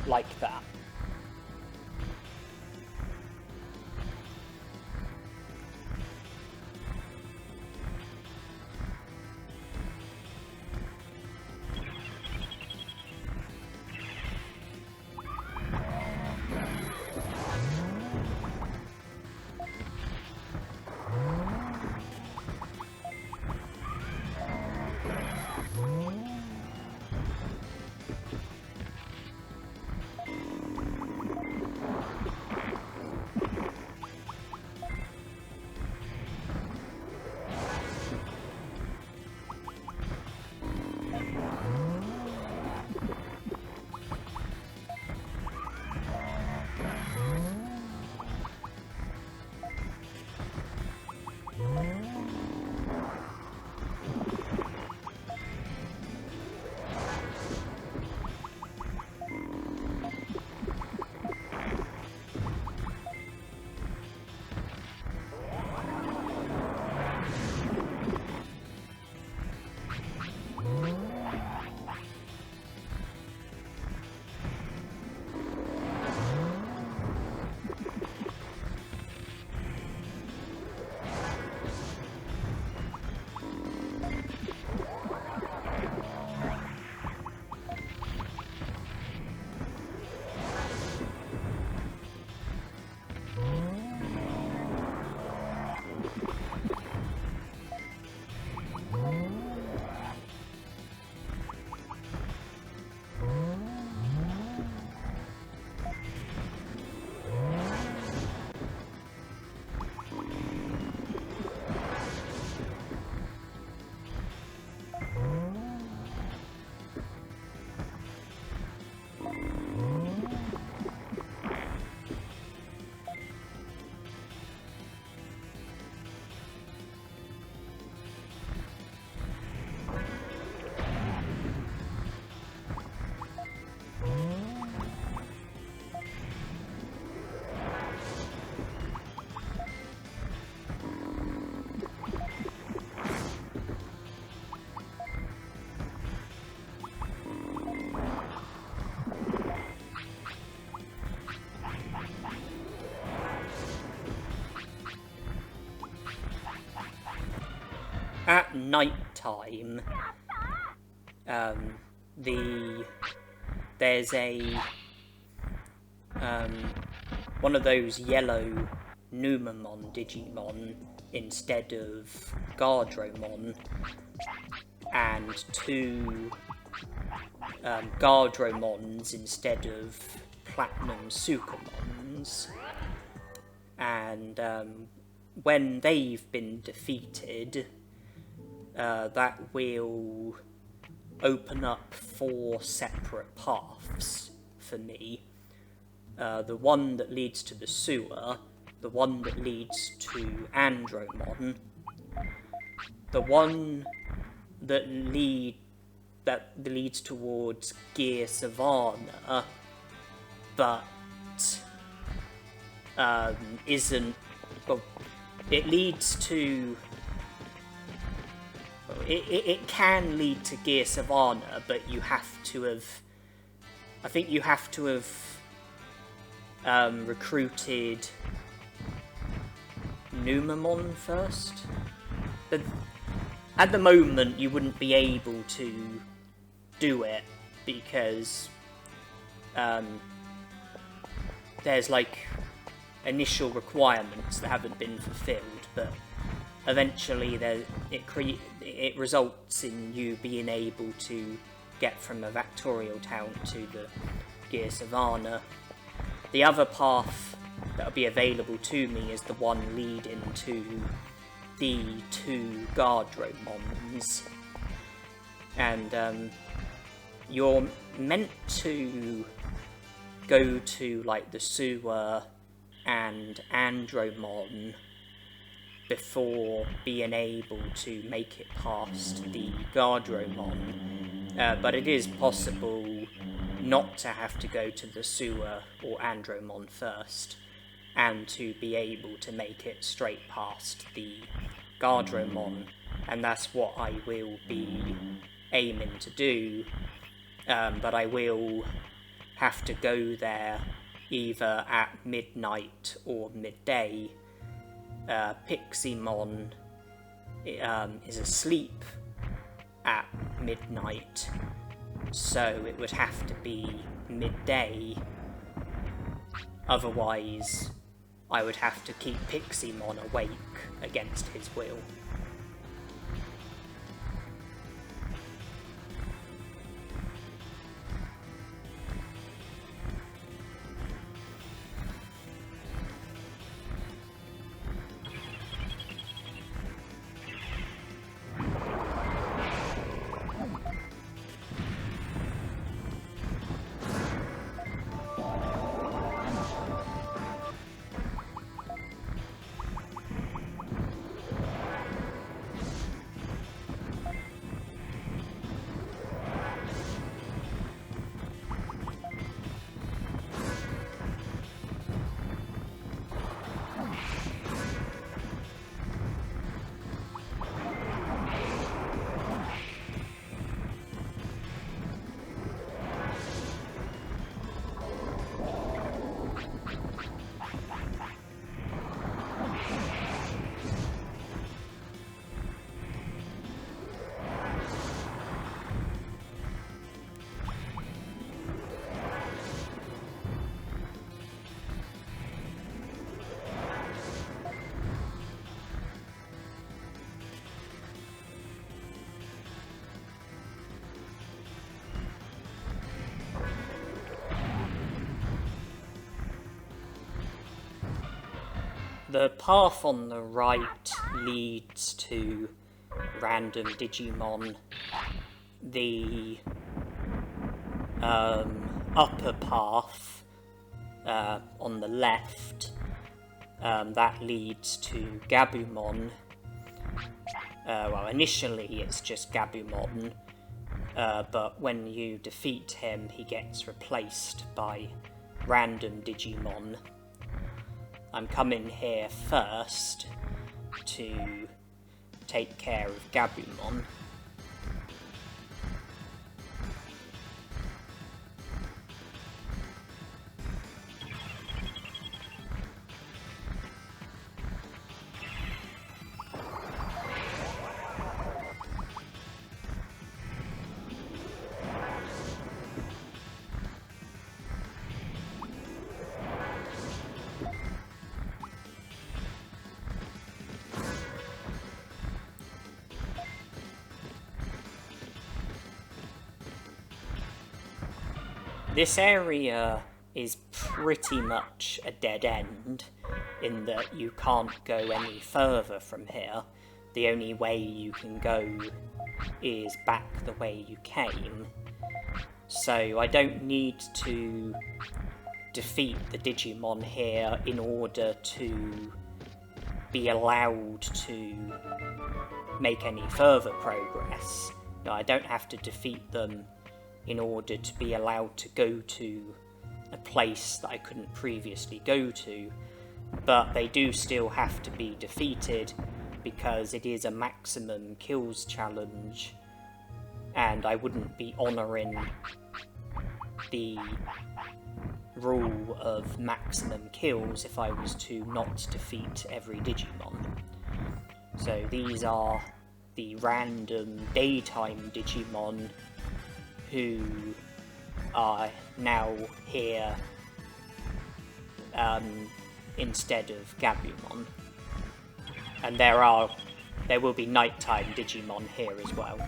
Like that. At night time, there's a one of those yellow Numamon Digimon instead of Guardromon, and 2 Guardromons instead of Platinum Sukamons, and when they've been defeated, that will open up 4 separate paths for me. The one that leads to the sewer, the one that leads to Andromon, the one that leads towards Gear Savannah, but isn't. Well, it leads to. It can lead to Gear Savannah, but you have to have. I think you have to have recruited Numamon first. But at the moment, you wouldn't be able to do it because there's like initial requirements that haven't been fulfilled, but eventually it results in you being able to get from a Vectorial Town to the Gear Savannah. The other path that will be available to me is the one leading to the 2 Guardromons, and you're meant to go to like the sewer and Andromon before being able to make it past the Guardromon, but it is possible not to have to go to the sewer or Andromon first, and to be able to make it straight past the Guardromon, and that's what I will be aiming to do, but I will have to go there either at midnight or midday. Piximon is asleep at midnight, so it would have to be midday. Otherwise, I would have to keep Piximon awake against his will. The path on the right leads to random Digimon. The upper path on the left, that leads to Gabumon. Well, initially it's just Gabumon, but when you defeat him, he gets replaced by random Digimon. I'm coming here first to take care of Gabumon. This area is pretty much a dead end, in that you can't go any further from here. The only way you can go is back the way you came. So I don't need to defeat the Digimon here in order to be allowed to make any further progress. No, I don't have to defeat them in order to be allowed to go to a place that I couldn't previously go to, but they do still have to be defeated because it is a maximum kills challenge, and I wouldn't be honouring the rule of maximum kills if I was to not defeat every Digimon. So these are the random daytime Digimon who are now here instead of Gabumon. And there will be nighttime Digimon here as well.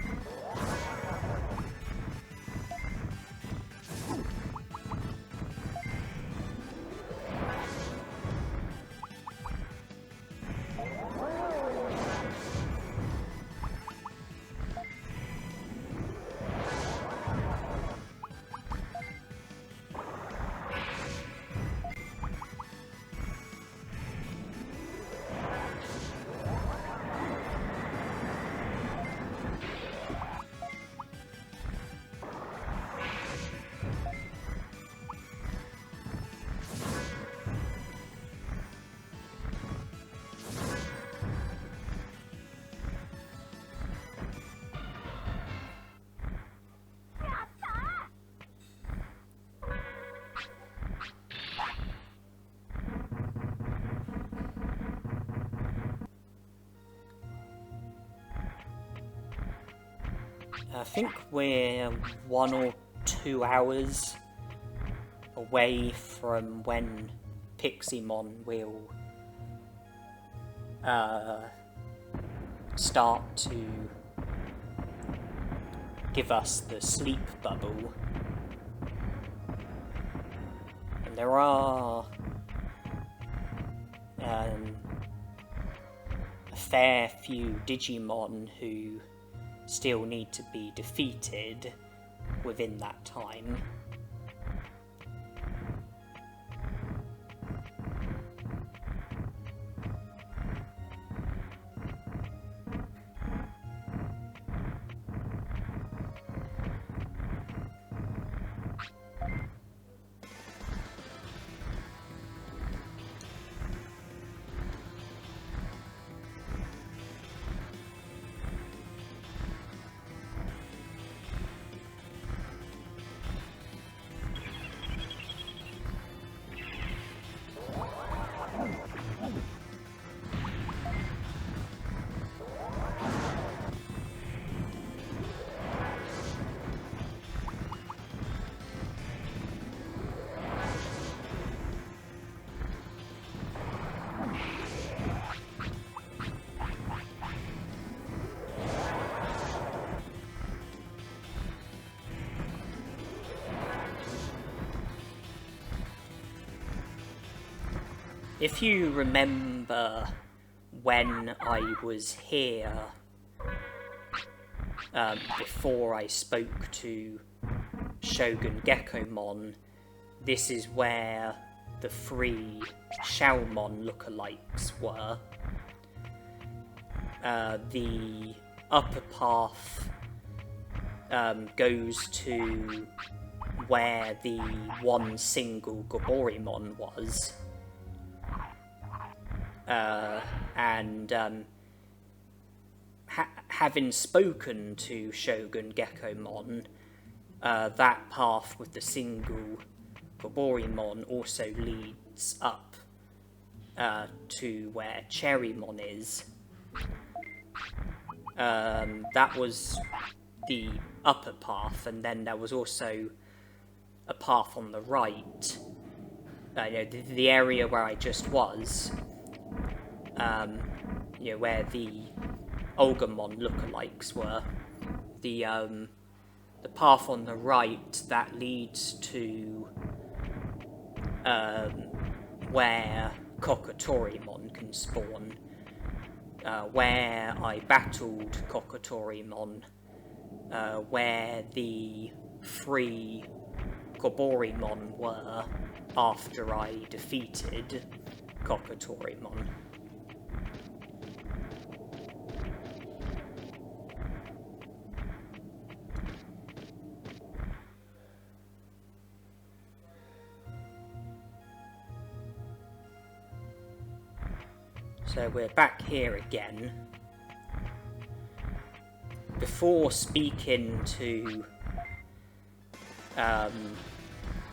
I think we're 1 or 2 hours away from when Piximon will start to give us the sleep bubble. And there are a fair few Digimon who still need to be defeated within that time. If you remember when I was here, before I spoke to Shogun Gekomon, this is where the 3 Xiaomon lookalikes were. The upper path goes to where the 1 single Goborimon was. Having spoken to Shogun Gekomon, that path with the single Goborimon also leads up to where Cherrymon is. That was the upper path, and then there was also a path on the right, the area where I just was, where the Olgamon lookalikes were. The path on the right that leads to where Kokatorimon can spawn, where I battled Kokatorimon, where the 3 Goborimon were after I defeated Kokatorimon. So we're back here again. Before speaking to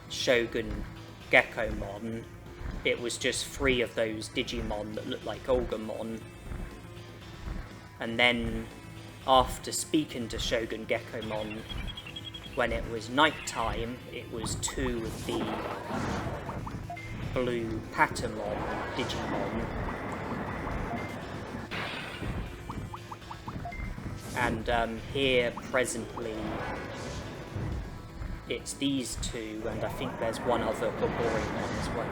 Shogun Gekomon, it was just 3 of those Digimon that looked like Olgamon. And then, after speaking to Shogun Gekomon, when it was nighttime, it was 2 of the blue Patamon Digimon. And here, presently, it's these 2, and I think there's 1 other Goborimon as well.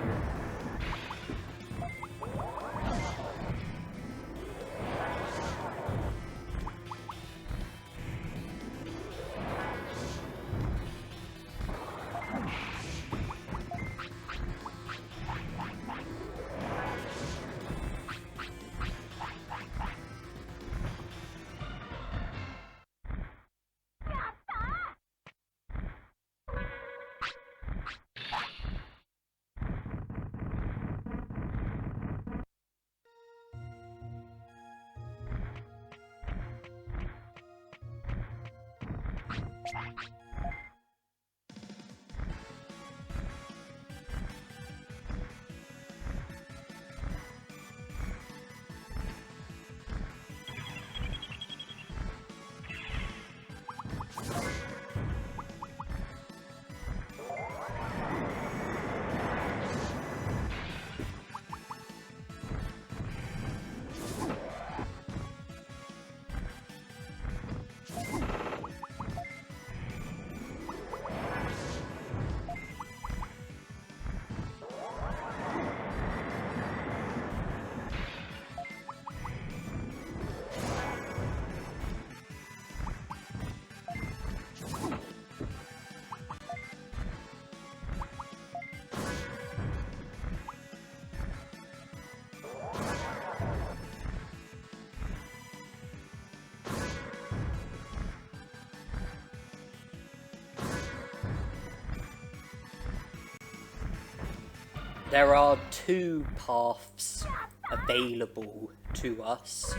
There are two paths available to us.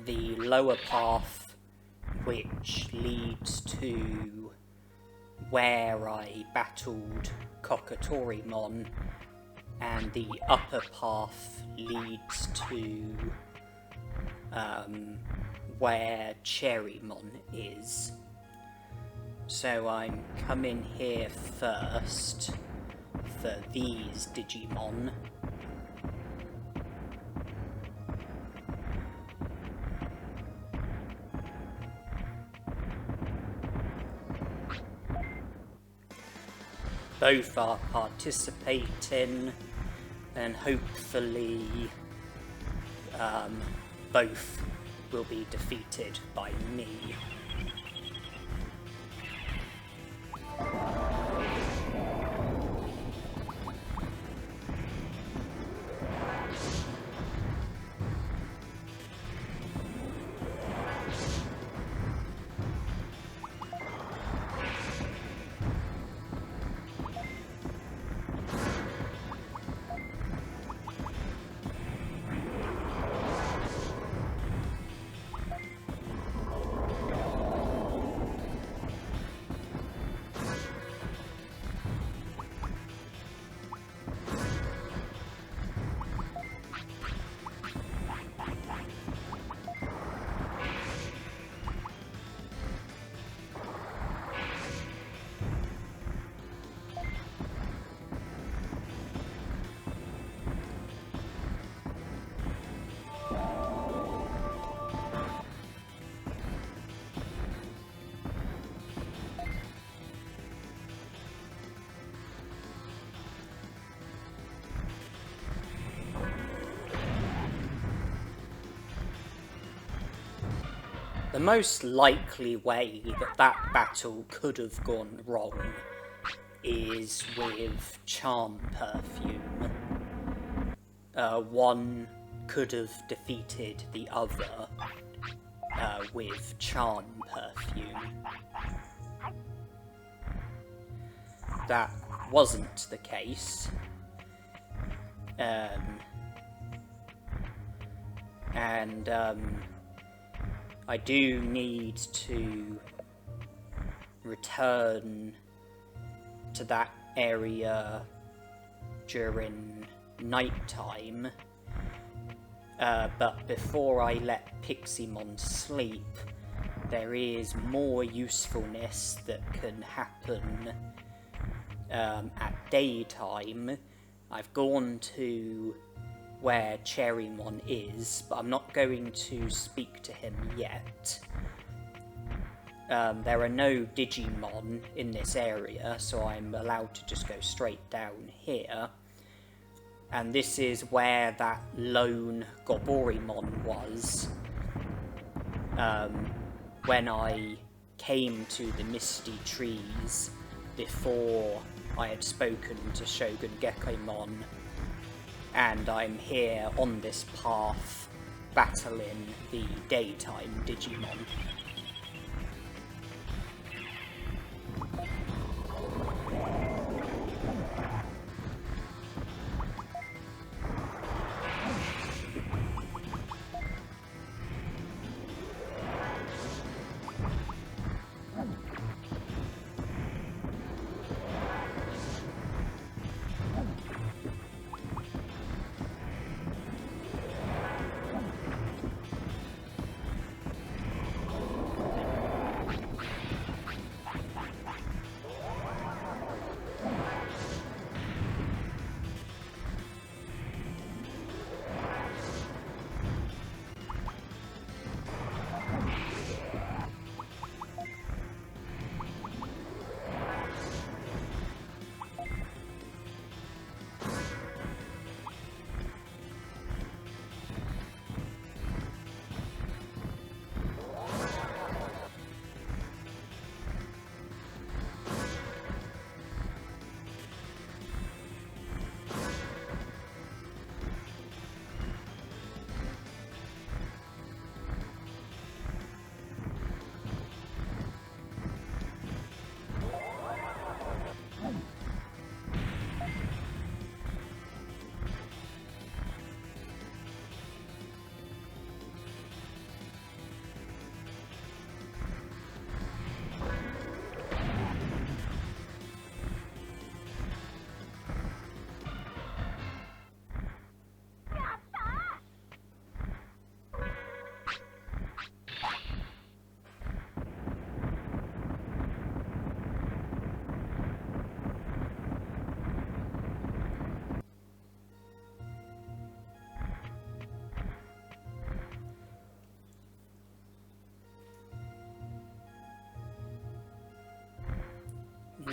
The lower path, which leads to where I battled Kokatorimon, and the upper path leads to where Cherrymon is. So I'm coming here first for these Digimon. Both are participating, and hopefully both will be defeated by me. The most likely way that that battle could have gone wrong is with Charm Perfume. One could have defeated the other with Charm Perfume. That wasn't the case. I do need to return to that area during nighttime, but before I let Piximon sleep, there is more usefulness that can happen at daytime. I've gone to where Cherrymon is, but I'm not going to speak to him yet. There are no Digimon in this area, so I'm allowed to just go straight down here. And this is where that lone Goborimon was when I came to the Misty Trees before I had spoken to Shogun Gekomon. And I'm here on this path battling the daytime Digimon.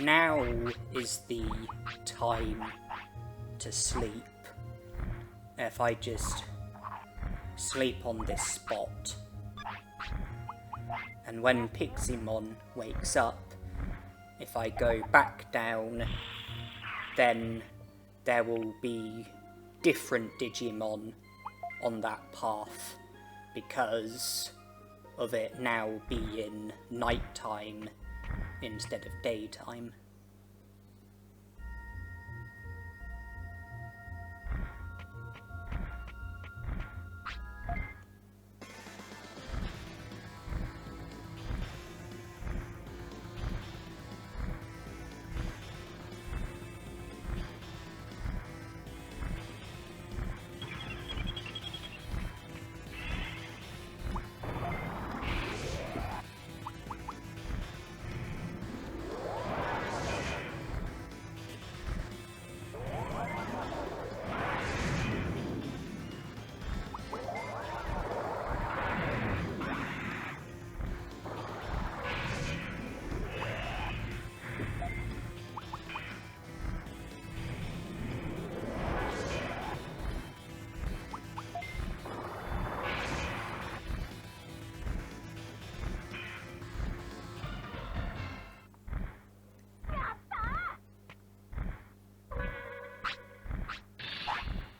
now is the time to sleep. If I just sleep on this spot, and when Piximon wakes up, if I go back down, then there will be different Digimon on that path because of it now being nighttime instead of daytime.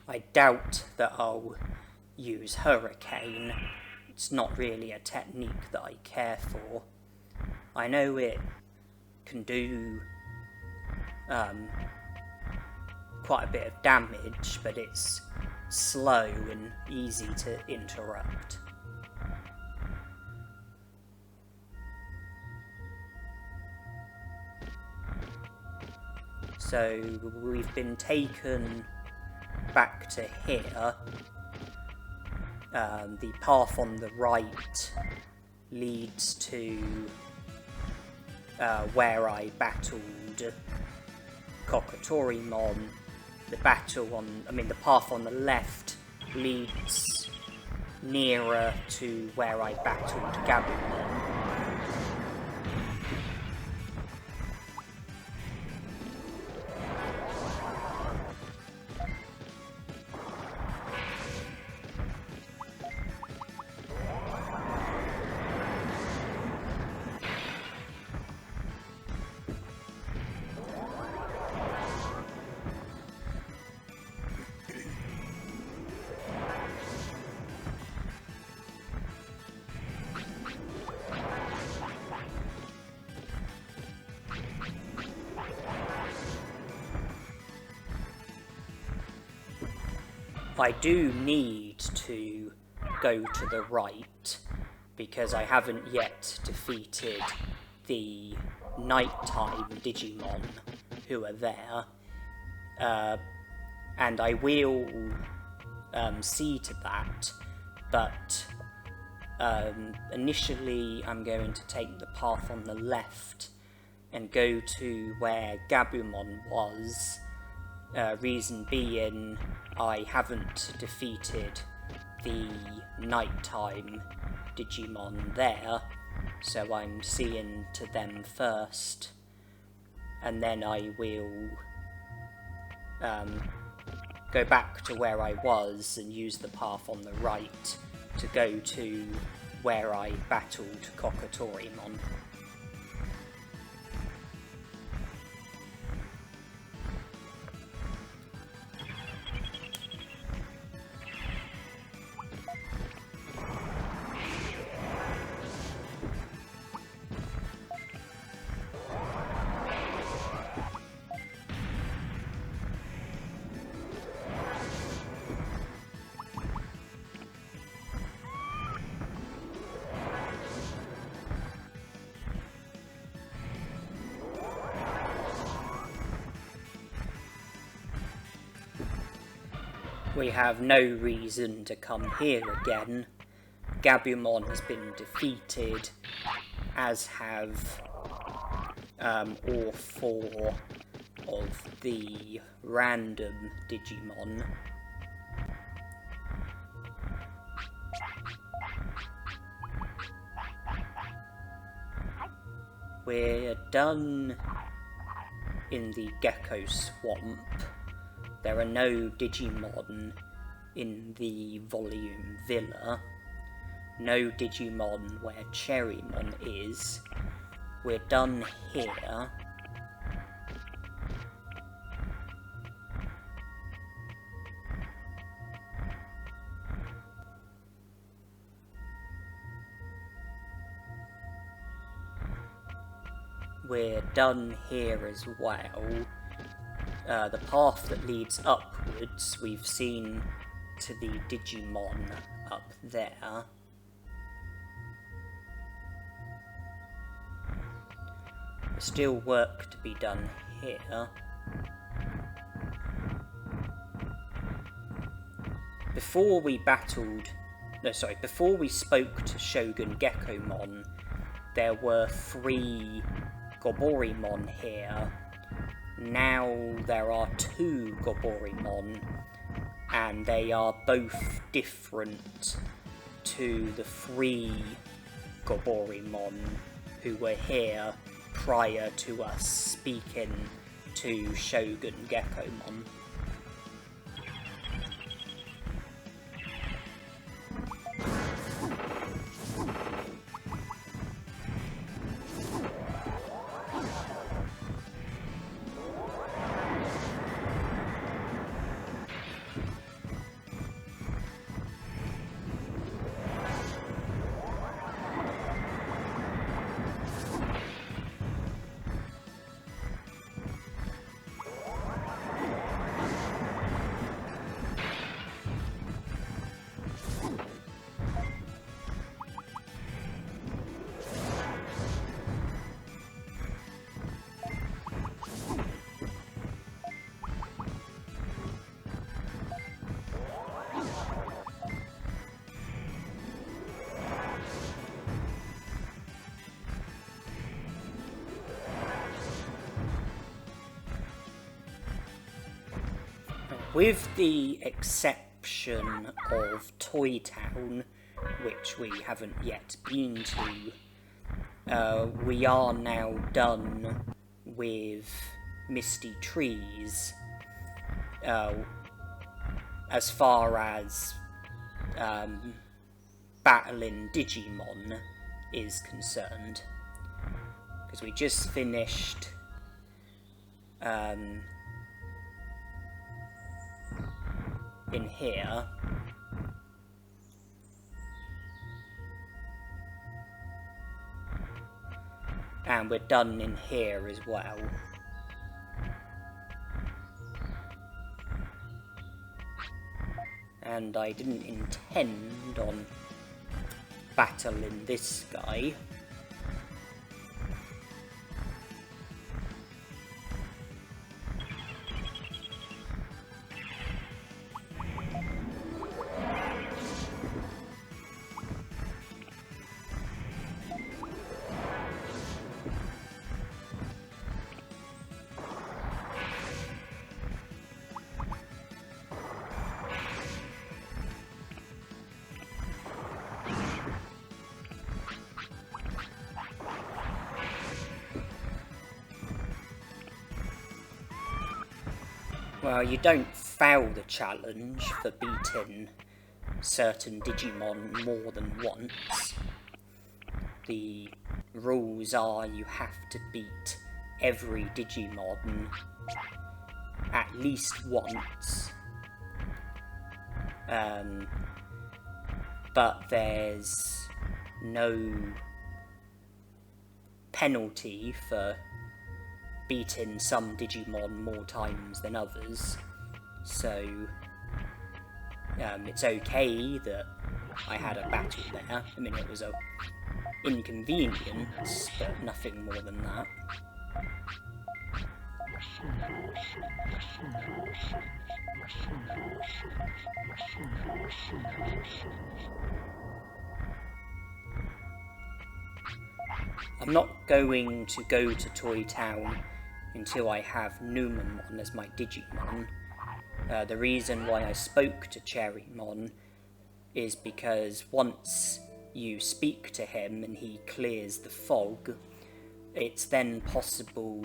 I doubt that I'll use Hurricane. It's not really a technique that I care for. I know it can do quite a bit of damage, but it's slow and easy to interrupt. So we've been taken back to here. The path on the right leads to where I battled Kokatorimon. The path on the left leads nearer to where I battled Gabumon. I do need to go to the right because I haven't yet defeated the nighttime Digimon who are there, and I will see to that, but initially I'm going to take the path on the left and go to where Gabumon was. Reason being, I haven't defeated the nighttime Digimon there, so I'm seeing to them first, and then I will go back to where I was and use the path on the right to go to where I battled Kokatorimon. We have no reason to come here again. Gabumon has been defeated, as have all four of the random Digimon. We're done in the Gecko Swamp. There are no Digimon in the Volume Villa. No Digimon where Cherrymon is. We're done here. We're done here as well. The path that leads upwards, we've seen to the Digimon up there. There's still work to be done here. Before we spoke to Shogun Geckomon, there were 3 Goborimon here. Now there are 2 Goborimon, and they are both different to the 3 Goborimon who were here prior to us speaking to Shogun Geckomon. With the exception of Toy Town, which we haven't yet been to, we are now done with Misty Trees, as far as battling Digimon is concerned. Because we just finished in here. And we're done in here as well. And I didn't intend on battling this guy. Well, you don't fail the challenge for beating certain Digimon more than once. The rules are you have to beat every Digimon at least once. But there's no penalty for beating some Digimon more times than others, so it's okay that I had a battle there. I mean, it was a inconvenience, but nothing more than that. I'm not going to go to Toy Town until I have Numamon as my Digimon. The reason why I spoke to Cherrymon is because once you speak to him and he clears the fog, it's then possible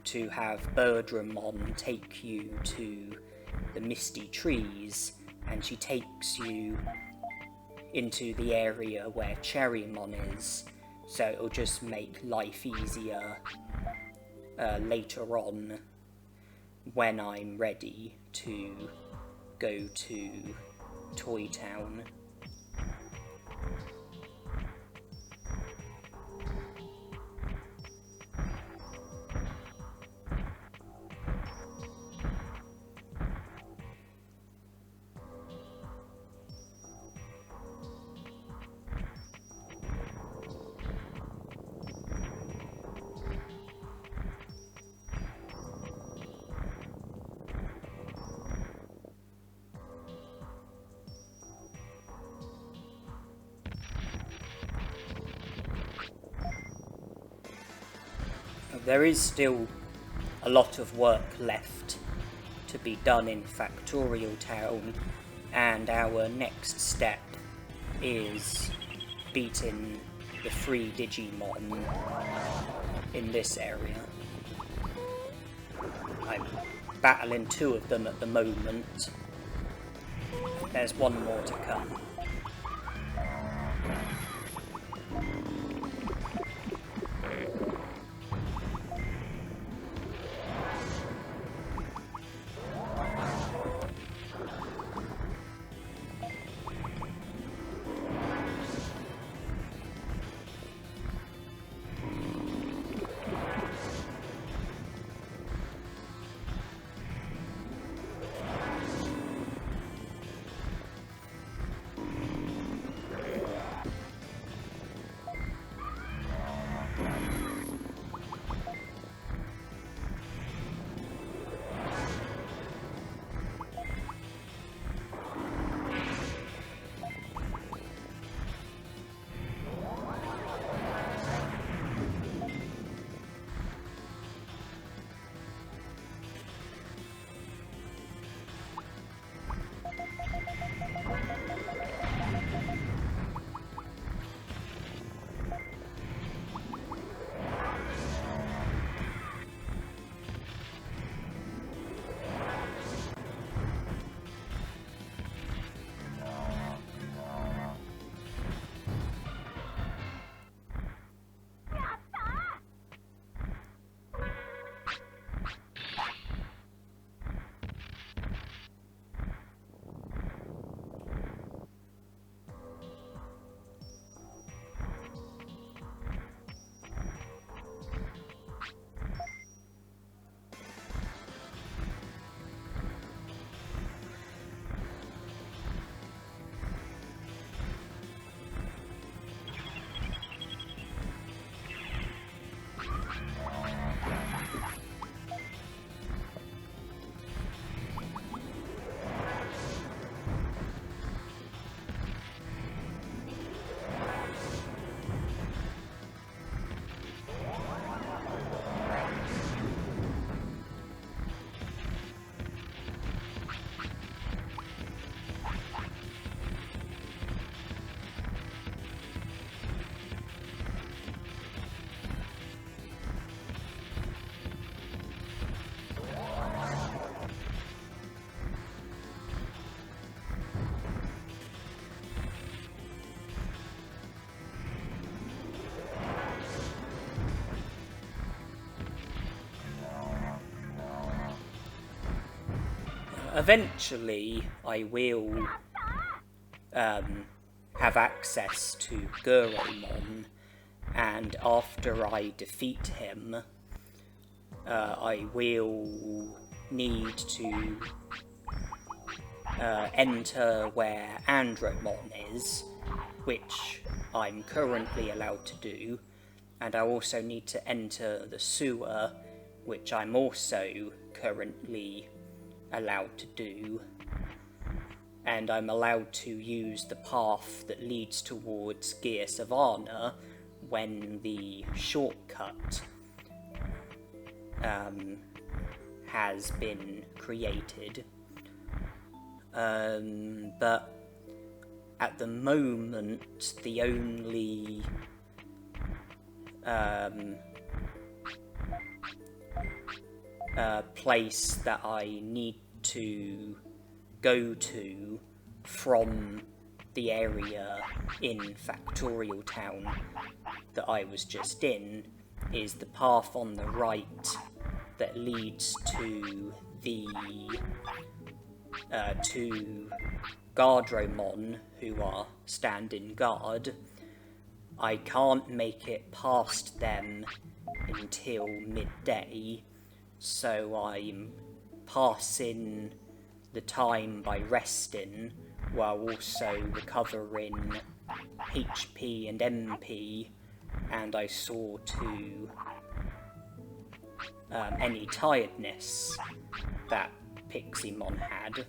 to have Birdramon take you to the Misty Trees, and she takes you into the area where Cherrymon is, so it'll just make life easier later on when I'm ready to go to Toy Town. There is still a lot of work left to be done in Factorial Town, and our next step is beating the 3 Digimon in this area. I'm battling 2 of them at the moment. There's 1 more to come. Eventually, I will have access to Guromon, and after I defeat him, I will need to enter where Andromon is, which I'm currently allowed to do, and I also need to enter the sewer, which I'm also currently allowed to do, and I'm allowed to use the path that leads towards Gear Savannah when the shortcut has been created. But at the moment, the only place that I need to go to from the area in Factorial Town that I was just in is the path on the right that leads to the two Guardromon who are standing guard. I can't make it past them until midday, so I'm passing the time by resting while also recovering HP and MP, and I saw to any tiredness that Piximon had.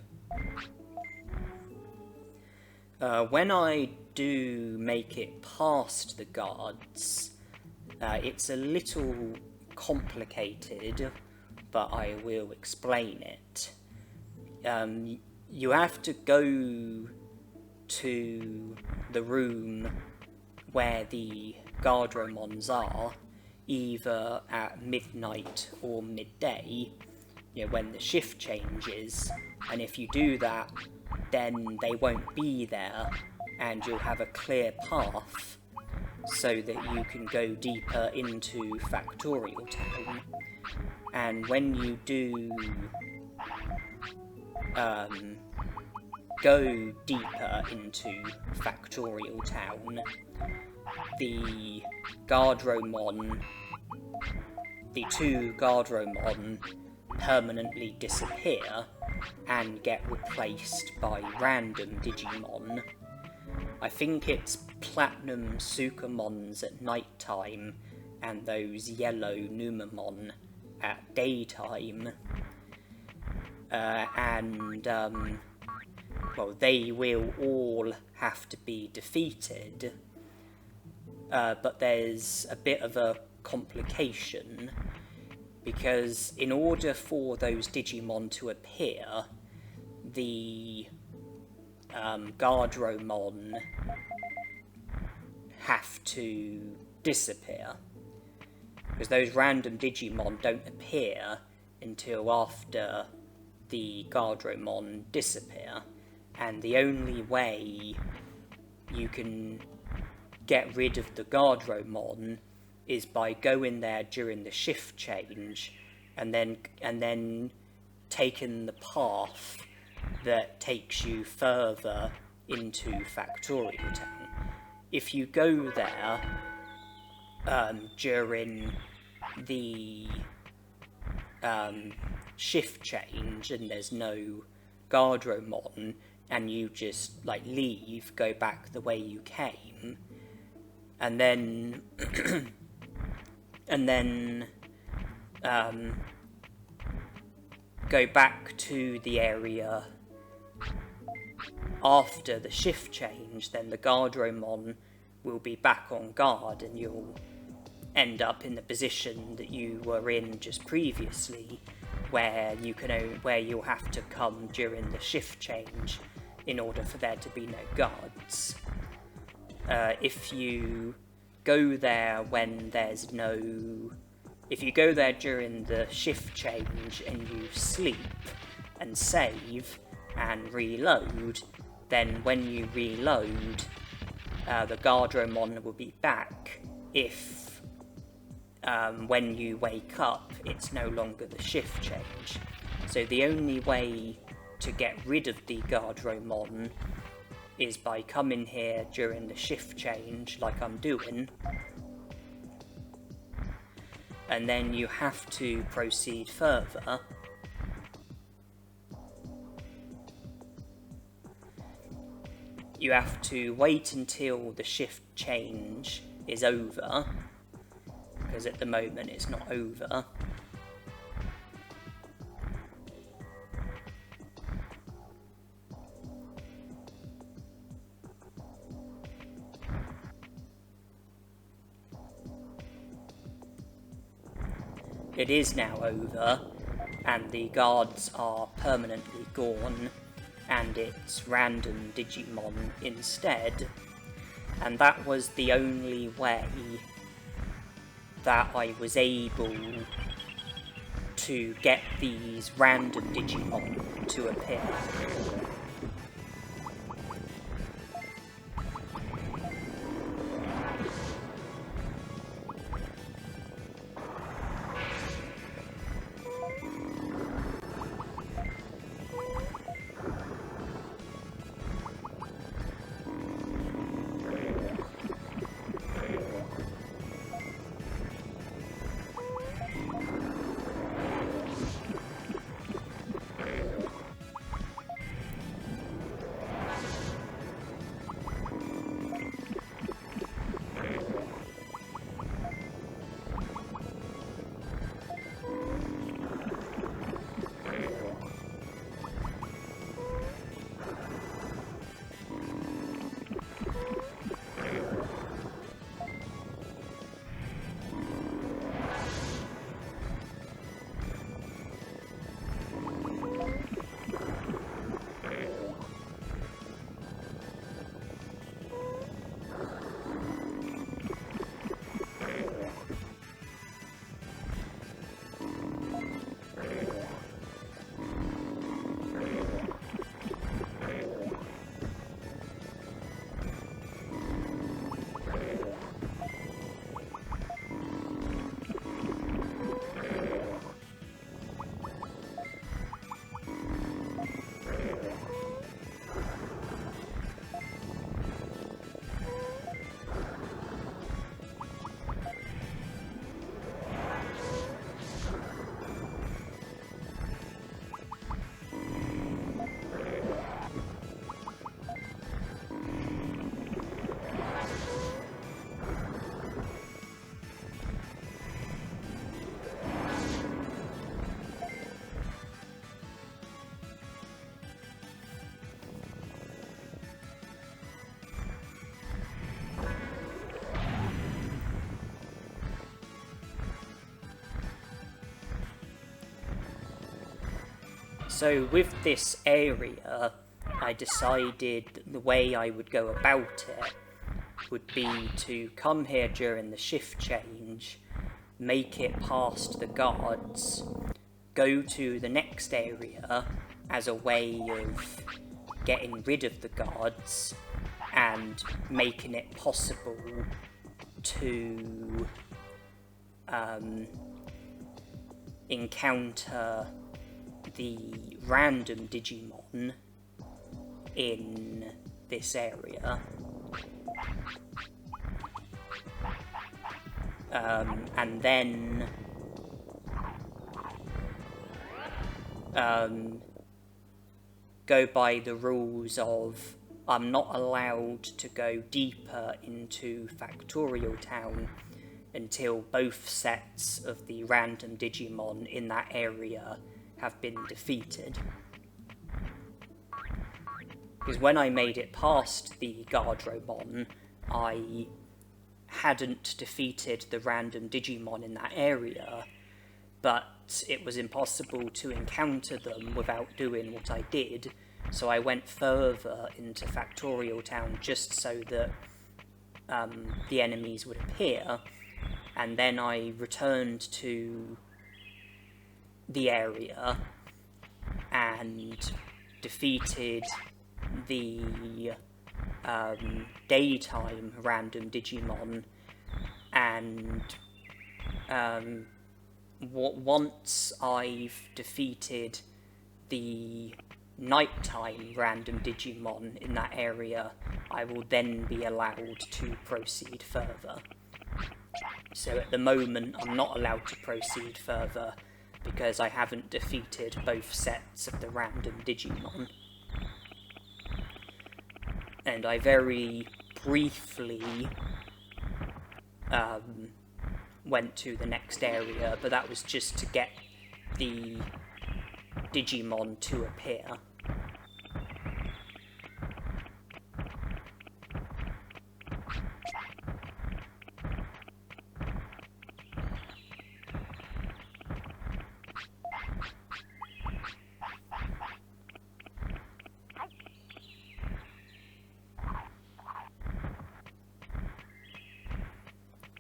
When I do make it past the guards, it's a little complicated, but I will explain it. You have to go to the room where the Guardromons are, either at midnight or midday, when the shift changes, and if you do that, then they won't be there, and you'll have a clear path so that you can go deeper into Factorial Town. And when you do go deeper into Factorial Town, the two Guardromon permanently disappear and get replaced by random Digimon. I think it's Platinum Sukamons at night time and those yellow Numamon at daytime. Well, they will all have to be defeated, but there's a bit of a complication, because in order for those Digimon to appear, the Guardromon have to disappear, because those random Digimon don't appear until after the Guardromon disappear, and the only way you can get rid of the Guardromon is by going there during the shift change and then taking the path that takes you further into Factorial Town. If you go there during the shift change and there's no Guardromon, and you just leave, go back the way you came, and then go back to the area after the shift change, then the Guardromon will be back on guard and you'll end up in the position that you were in just previously, where you'll have to come during the shift change in order for there to be no guards. If you go there if you go there during the shift change and you sleep and save and reload, then when you reload, the Guardromon will be back if when you wake up it's no longer the shift change. So the only way to get rid of the Guardromon is by coming here during the shift change, like I'm doing, and then you have to proceed further. You have to wait until the shift change is over, because at the moment it's not over. It is now over, and the guards are permanently gone, and it's random Digimon instead. And that was the only way that I was able to get these random Digimon to appear. So with this area, I decided the way I would go about it would be to come here during the shift change, make it past the guards, go to the next area as a way of getting rid of the guards and making it possible to encounter the random Digimon in this area, and then go by the rules of I'm not allowed to go deeper into Factorial Town until both sets of the random Digimon in that area have been defeated. Because when I made it past the Guardromon, I hadn't defeated the random Digimon in that area, but it was impossible to encounter them without doing what I did, so I went further into Factorial Town just so that the enemies would appear, and then I returned to the area and defeated the daytime random Digimon, and once I've defeated the nighttime random Digimon in that area, I will then be allowed to proceed further. So at the moment I'm not allowed to proceed further because I haven't defeated both sets of the random Digimon. And I very briefly went to the next area, but that was just to get the Digimon to appear.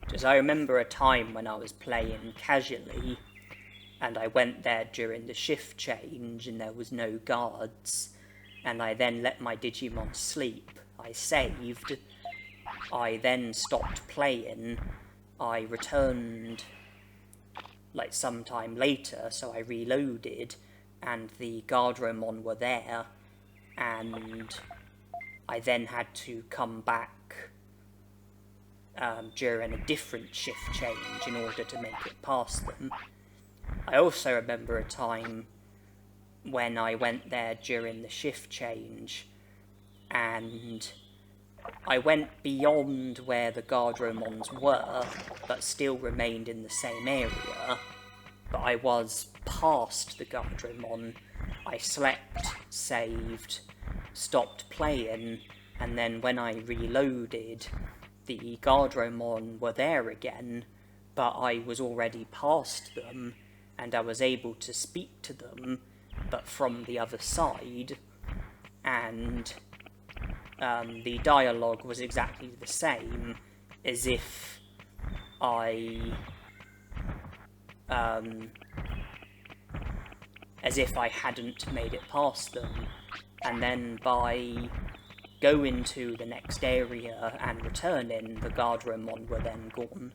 Because I remember a time when I was playing casually, and I went there during the shift change and there was no guards, and I then let my Digimon sleep. I saved, I then stopped playing, I returned like sometime later, so I reloaded and the Guardromon were there, and I then had to come back during a different shift change in order to make it past them. I also remember a time when I went there during the shift change and I went beyond where the Guardromons were, but still remained in the same area, but I was past the Guardromon. I slept, saved, stopped playing, and then when I reloaded, the Guardromon were there again, but I was already past them, and I was able to speak to them, but from the other side, and the dialogue was exactly the same, as if I hadn't made it past them, and then by going to the next area and returning, the Guardromon were then gone.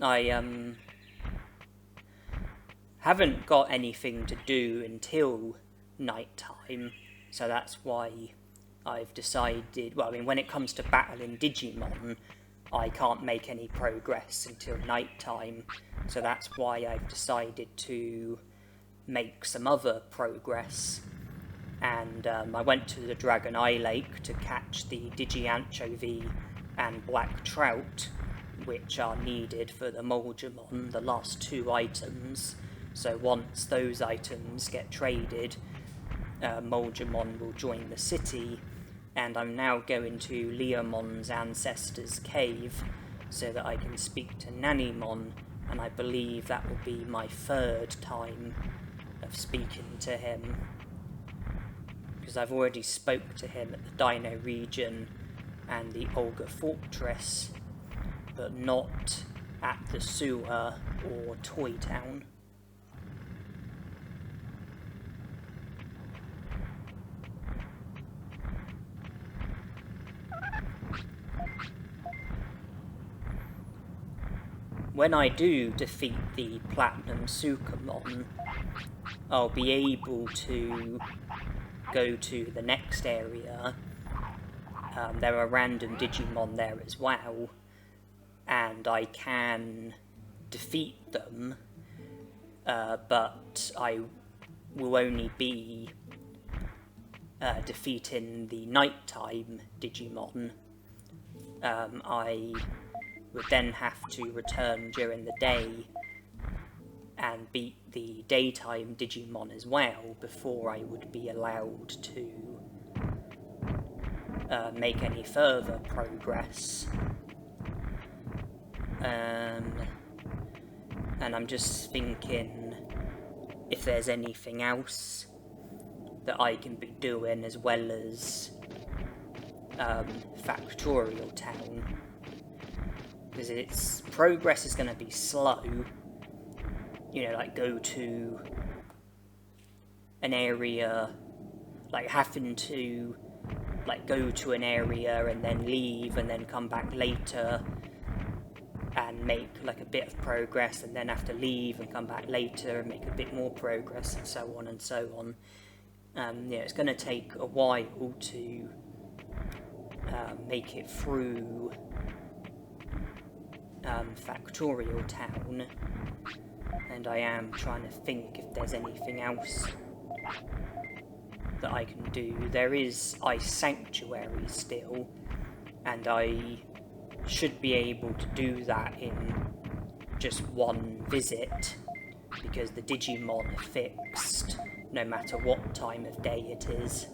I haven't got anything to do until night time, so that's why I've decided, well, I mean, when it comes to battling Digimon, I can't make any progress until night time, so that's why I've decided to make some other progress. And I went to the Dragon Eye Lake to catch the Digi-Anchovy and Black Trout, which are needed for the Moldramon, the last two items. So once those items get traded, Moldramon will join the city, and I'm now going to Leomon's ancestor's cave so that I can speak to Nanimon, and I believe that will be my third time of speaking to him, because I've already spoke to him at the Dino region and the Olga Fortress, but not at the sewer or Toy Town. When I do defeat the Platinum Sukamon, I'll be able to go to the next area. There are random Digimon there as well, and I can defeat them, but I will only be defeating the nighttime Digimon. I would then have to return during the day and beat the daytime Digimon as well before I would be allowed to make any further progress. And I'm just thinking if there's anything else that I can be doing as well as Factorial Town, because its progress is going to be slow. You know, like go to an area, like having to like go to an area and then leave and then come back later and make like a bit of progress, and then have to leave and come back later and make a bit more progress, and so on and so on. Yeah, it's going to take a while to make it through Factorial Town, and I am trying to think if there's anything else that I can do. There is Ice Sanctuary still, and I should be able to do that in just one visit, because the Digimon are fixed no matter what time of day it is.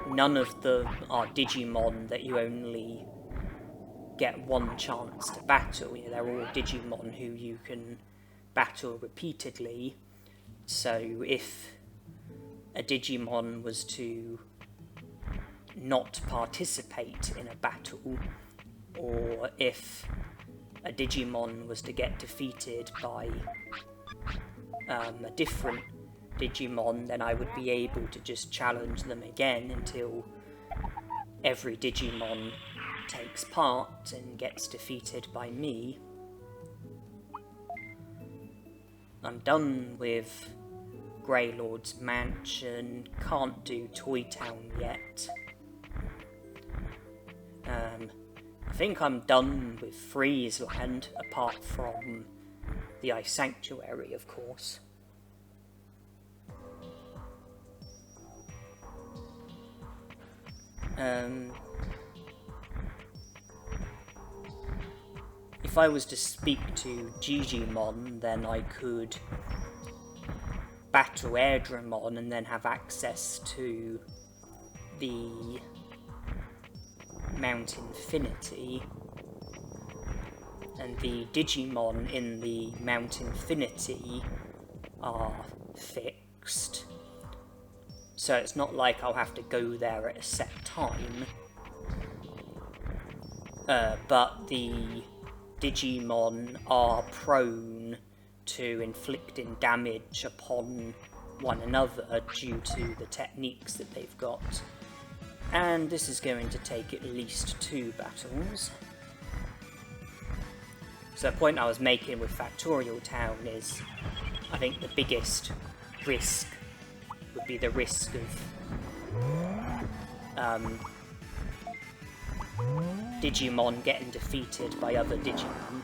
None of them are Digimon that you only get one chance to battle. You know, they're all Digimon who you can battle repeatedly, So if a Digimon was to not participate in a battle, or if a Digimon was to get defeated by a different Digimon, then I would be able to just challenge them again until every Digimon takes part and gets defeated by me. I'm done with Greylord's Mansion, can't do Toy Town yet. I think I'm done with Friesland, apart from the Ice Sanctuary, of course. If I was to speak to Digimon, then I could battle Airdramon and then have access to the Mount Infinity. And the Digimon in the Mount Infinity are fixed. So it's not like I'll have to go there at a set time. But the Digimon are prone to inflicting damage upon one another due to the techniques that they've got. And this is going to take at least 2 battles. So the point I was making with Factorial Town is, I think the biggest risk would be the risk of Digimon getting defeated by other Digimon.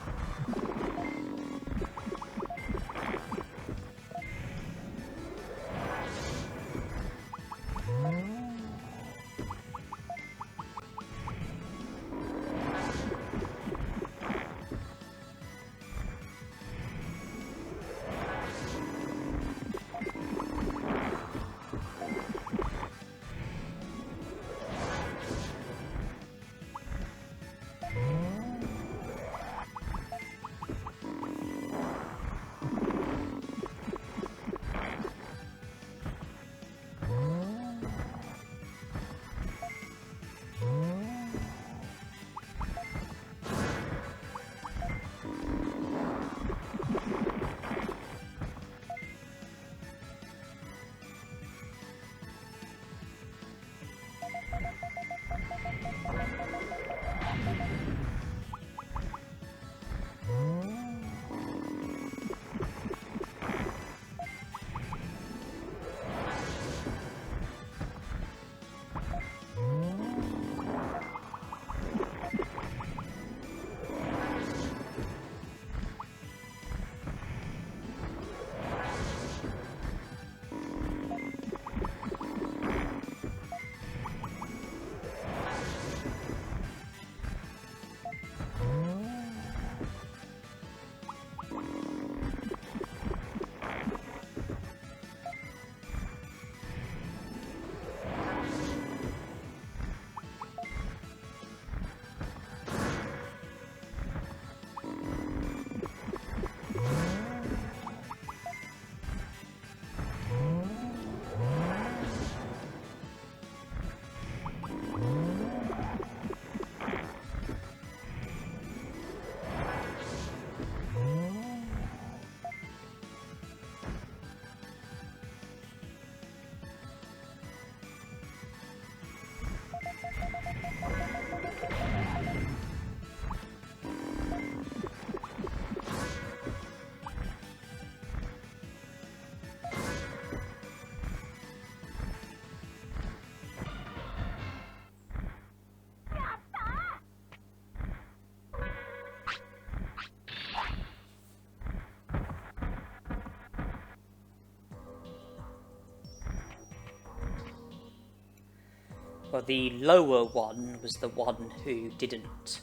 Well, the lower one was the one who didn't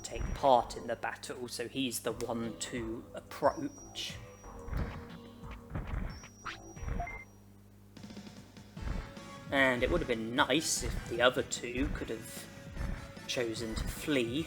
take part in the battle, so he's the one to approach. And it would have been nice if the other two could have chosen to flee.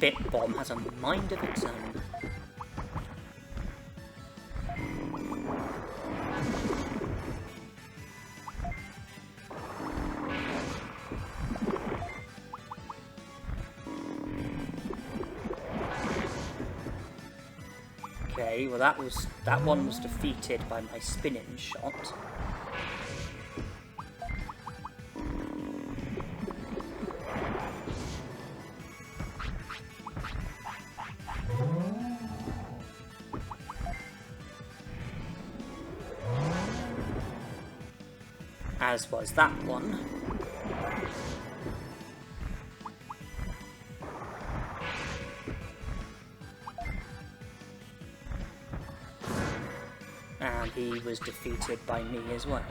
bit bomb has a mind of its own. Okay, well that one was defeated by my spinning shot. As was that one. And he was defeated by me as well.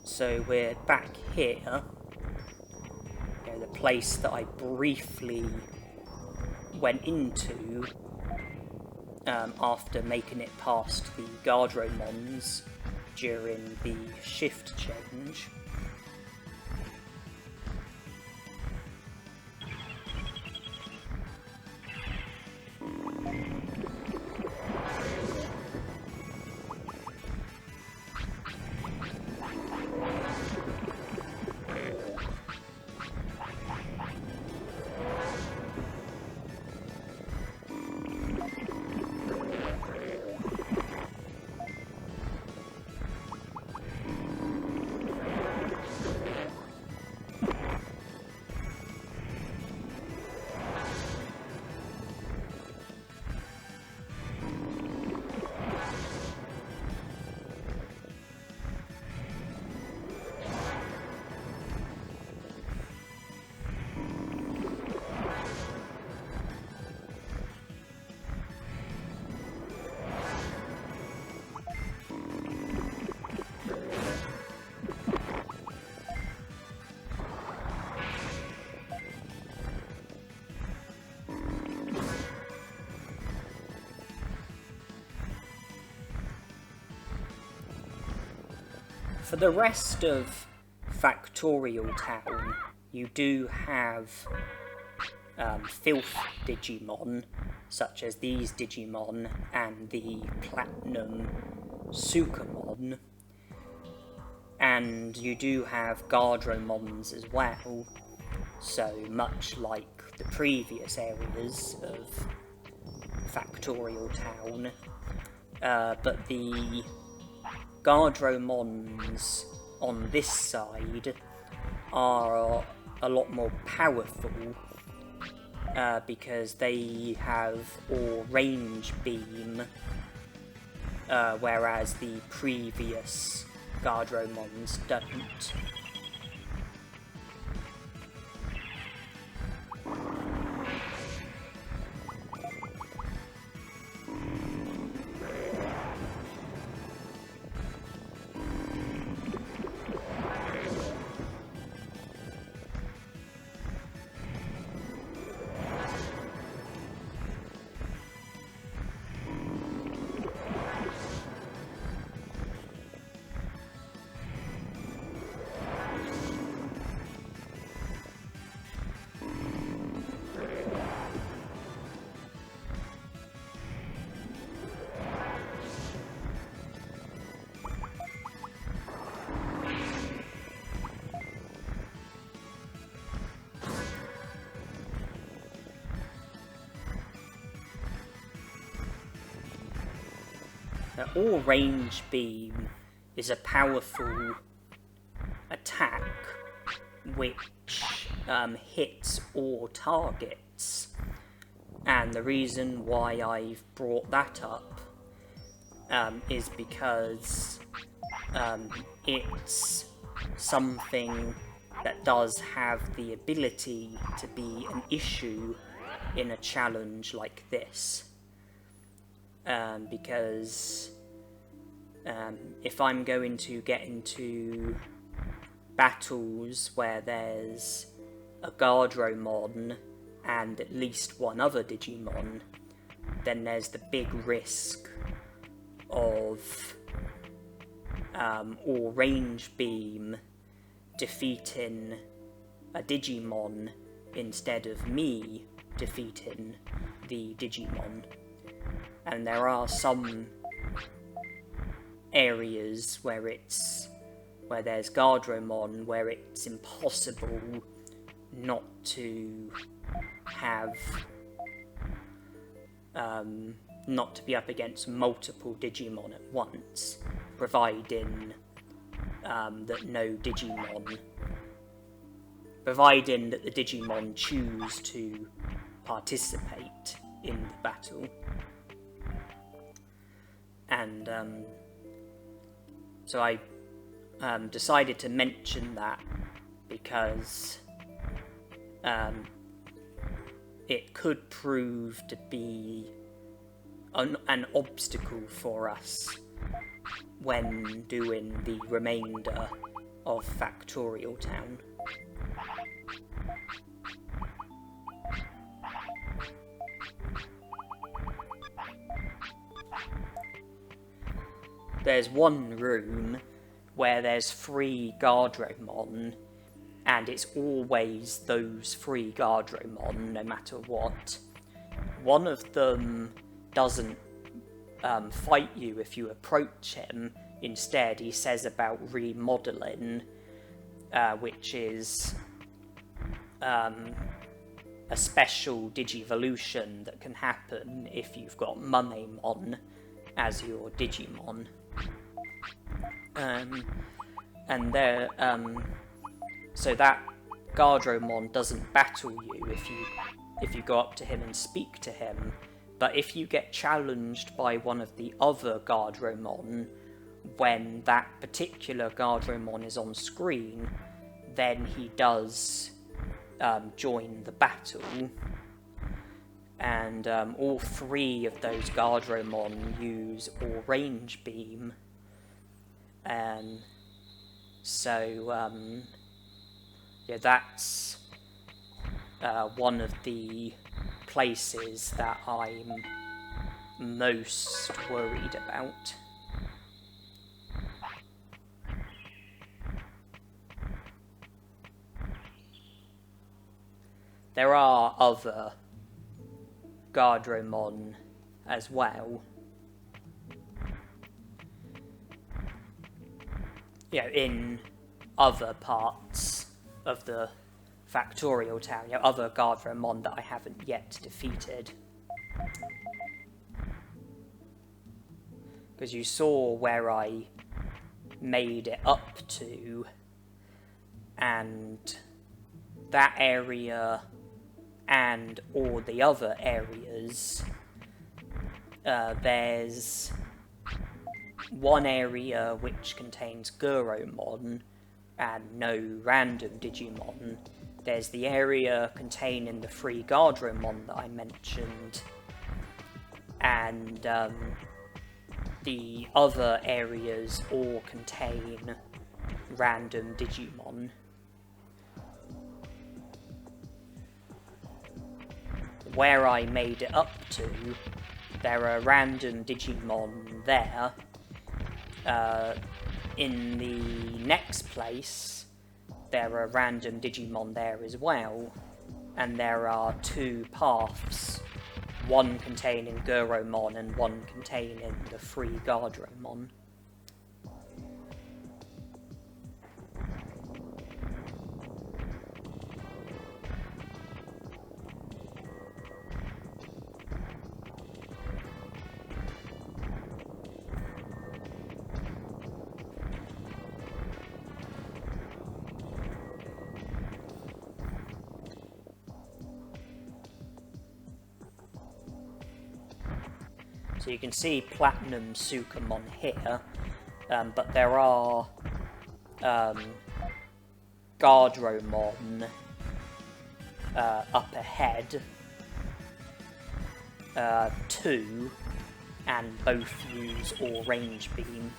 So we're back here, the place that I briefly went into after making it past the Guardromons during the shift change. For the rest of Factorial Town, you do have filth Digimon, such as these Digimon and the Platinum Sukamon, and you do have Guardromons as well, so much like the previous areas of Factorial Town, but the Guardromons on this side are a lot more powerful because they have all range beam, whereas the previous Guardromons don't. All range beam is a powerful attack which hits all targets, and the reason why I've brought that up is because it's something that does have the ability to be an issue in a challenge like this. Because if I'm going to get into battles where there's a Guardromon and at least one other Digimon, then there's the big risk of or range beam defeating a Digimon instead of me defeating the Digimon. And there are some areas where there's Guardromon where it's impossible not to have not to be up against multiple Digimon at once, providing that the Digimon choose to participate in the battle. And so I decided to mention that because it could prove to be an obstacle for us when doing the remainder of Factorial Town. There's one room where there's 3 Guardromon, and it's always those 3 Guardromon, no matter what. One of them doesn't fight you if you approach him. Instead, he says about remodeling, which is a special Digivolution that can happen if you've got Mummemon as your Digimon. So that Guardromon doesn't battle you if you go up to him and speak to him, but if you get challenged by one of the other Guardromon when that particular Guardromon is on screen, then he does join the battle. And all 3 of those Guardromon use Range Beam. Yeah, that's one of the places that I'm most worried about. There are other Guardromon as well. In other parts of the Factorial Town, other Guardromon that I haven't yet defeated. Because you saw where I made it up to, and that area and all the other areas, there's one area which contains Guromon and no random Digimon. There's the area containing the 3 Guardromon that I mentioned, and the other areas all contain random Digimon. Where I made it up to, there are random Digimon there. In the next place, there are random Digimon there as well, and there are 2 paths, one containing Guromon and one containing the 3 Guardromon. So you can see Platinum Sukamon here, but there are Guardromon up ahead, 2, and both use Range Beam.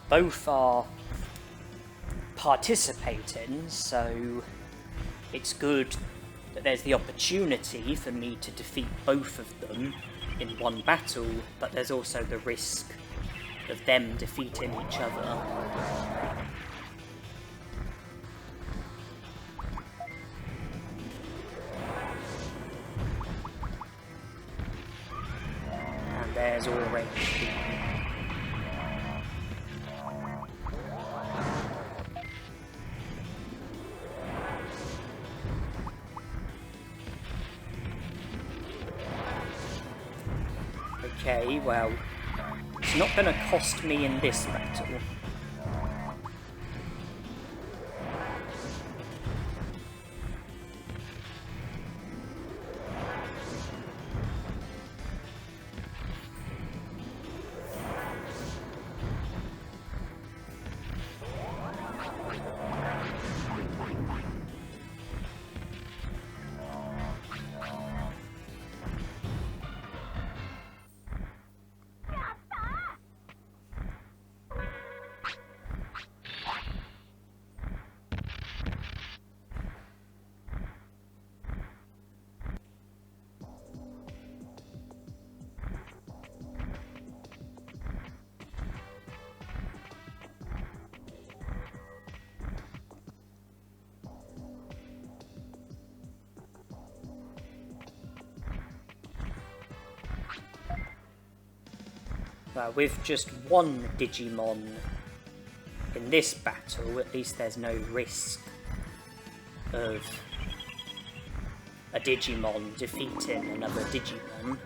Both are participating, so it's good that there's the opportunity for me to defeat both of them in one battle, but there's also the risk of them defeating each other. And there's already... Okay, well, it's not going to cost me in this battle. With just one Digimon in this battle, at least there's no risk of a Digimon defeating another Digimon.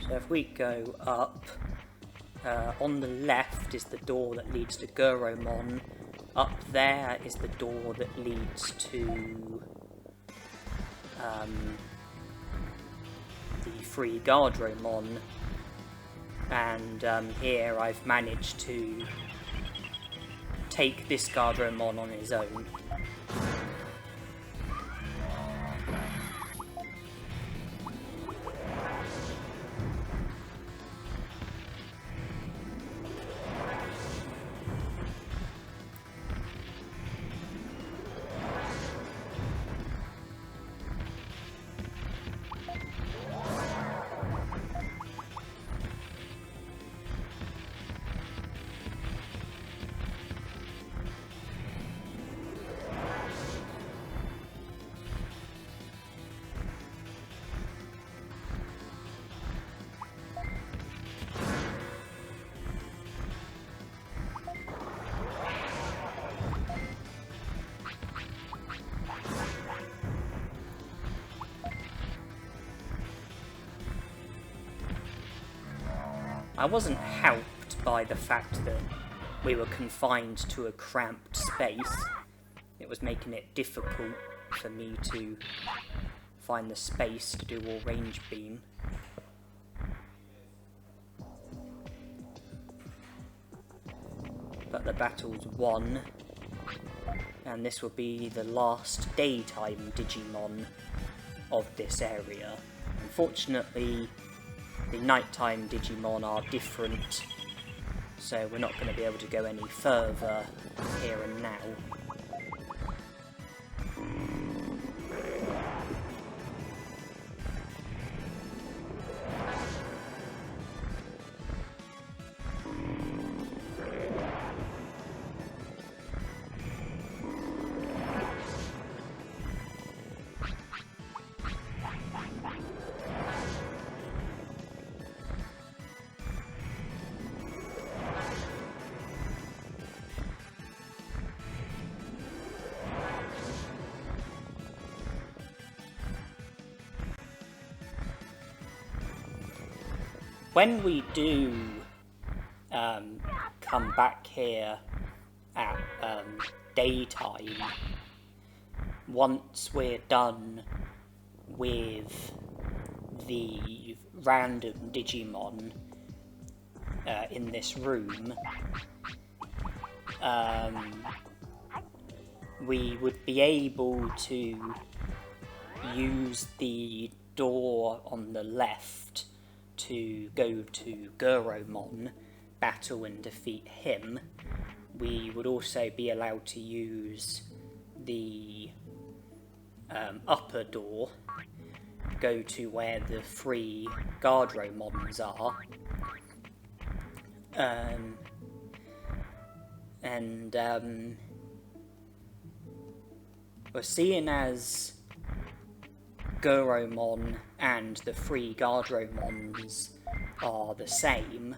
So if we go up, on the left is the door that leads to Guromon. Up there is the door that leads to the free Guardromon. And here I've managed to take this Guardromon on his own. I wasn't helped by the fact that we were confined to a cramped space. It was making it difficult for me to find the space to do all range beam. But the battle's won, and this will be the last daytime Digimon of this area. Unfortunately, the nighttime Digimon are different, so we're not going to be able to go any further here and now. when we do come back here at daytime, once we're done with the random Digimon in this room, we would be able to use the door on the left to go to Guromon, battle and defeat him. We would also be allowed to use the upper door, go to where the 3 Guardromons are, well, seeing as Guromon and the 3 Guardromons are the same,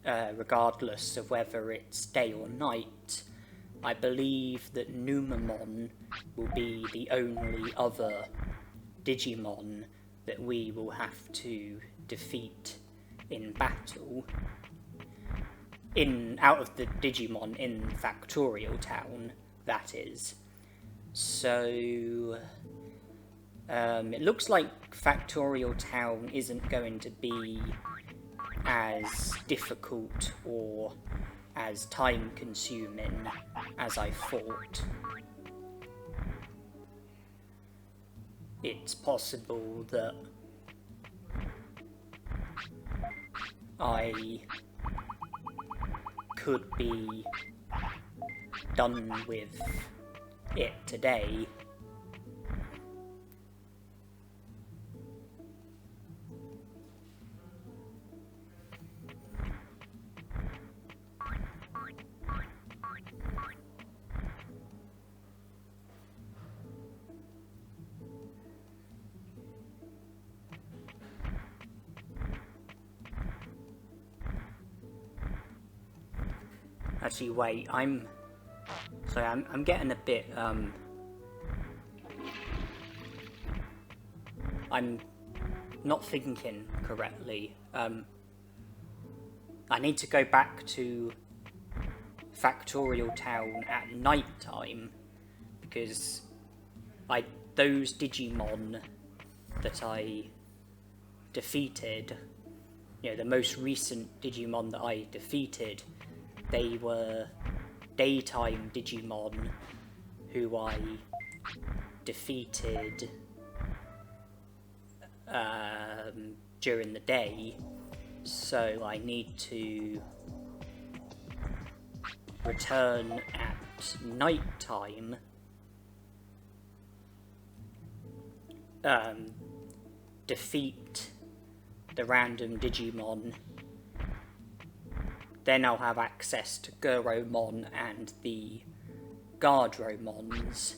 regardless of whether it's day or night, I believe that Numamon will be the only other Digimon that we will have to defeat in battle. Out of the Digimon in Factorial Town, that is. So it looks like Factorial Town isn't going to be as difficult or as time-consuming as I thought. It's possible that I could be done with it today. Actually, wait, I'm getting a bit, I'm not thinking correctly. I need to go back to Factorial Town at night time, because those Digimon that I defeated, you know, the most recent Digimon that I defeated, they were daytime Digimon who I defeated during the day, so I need to return at night time, defeat the random Digimon. Then I'll have access to Guromon and the Guardromons.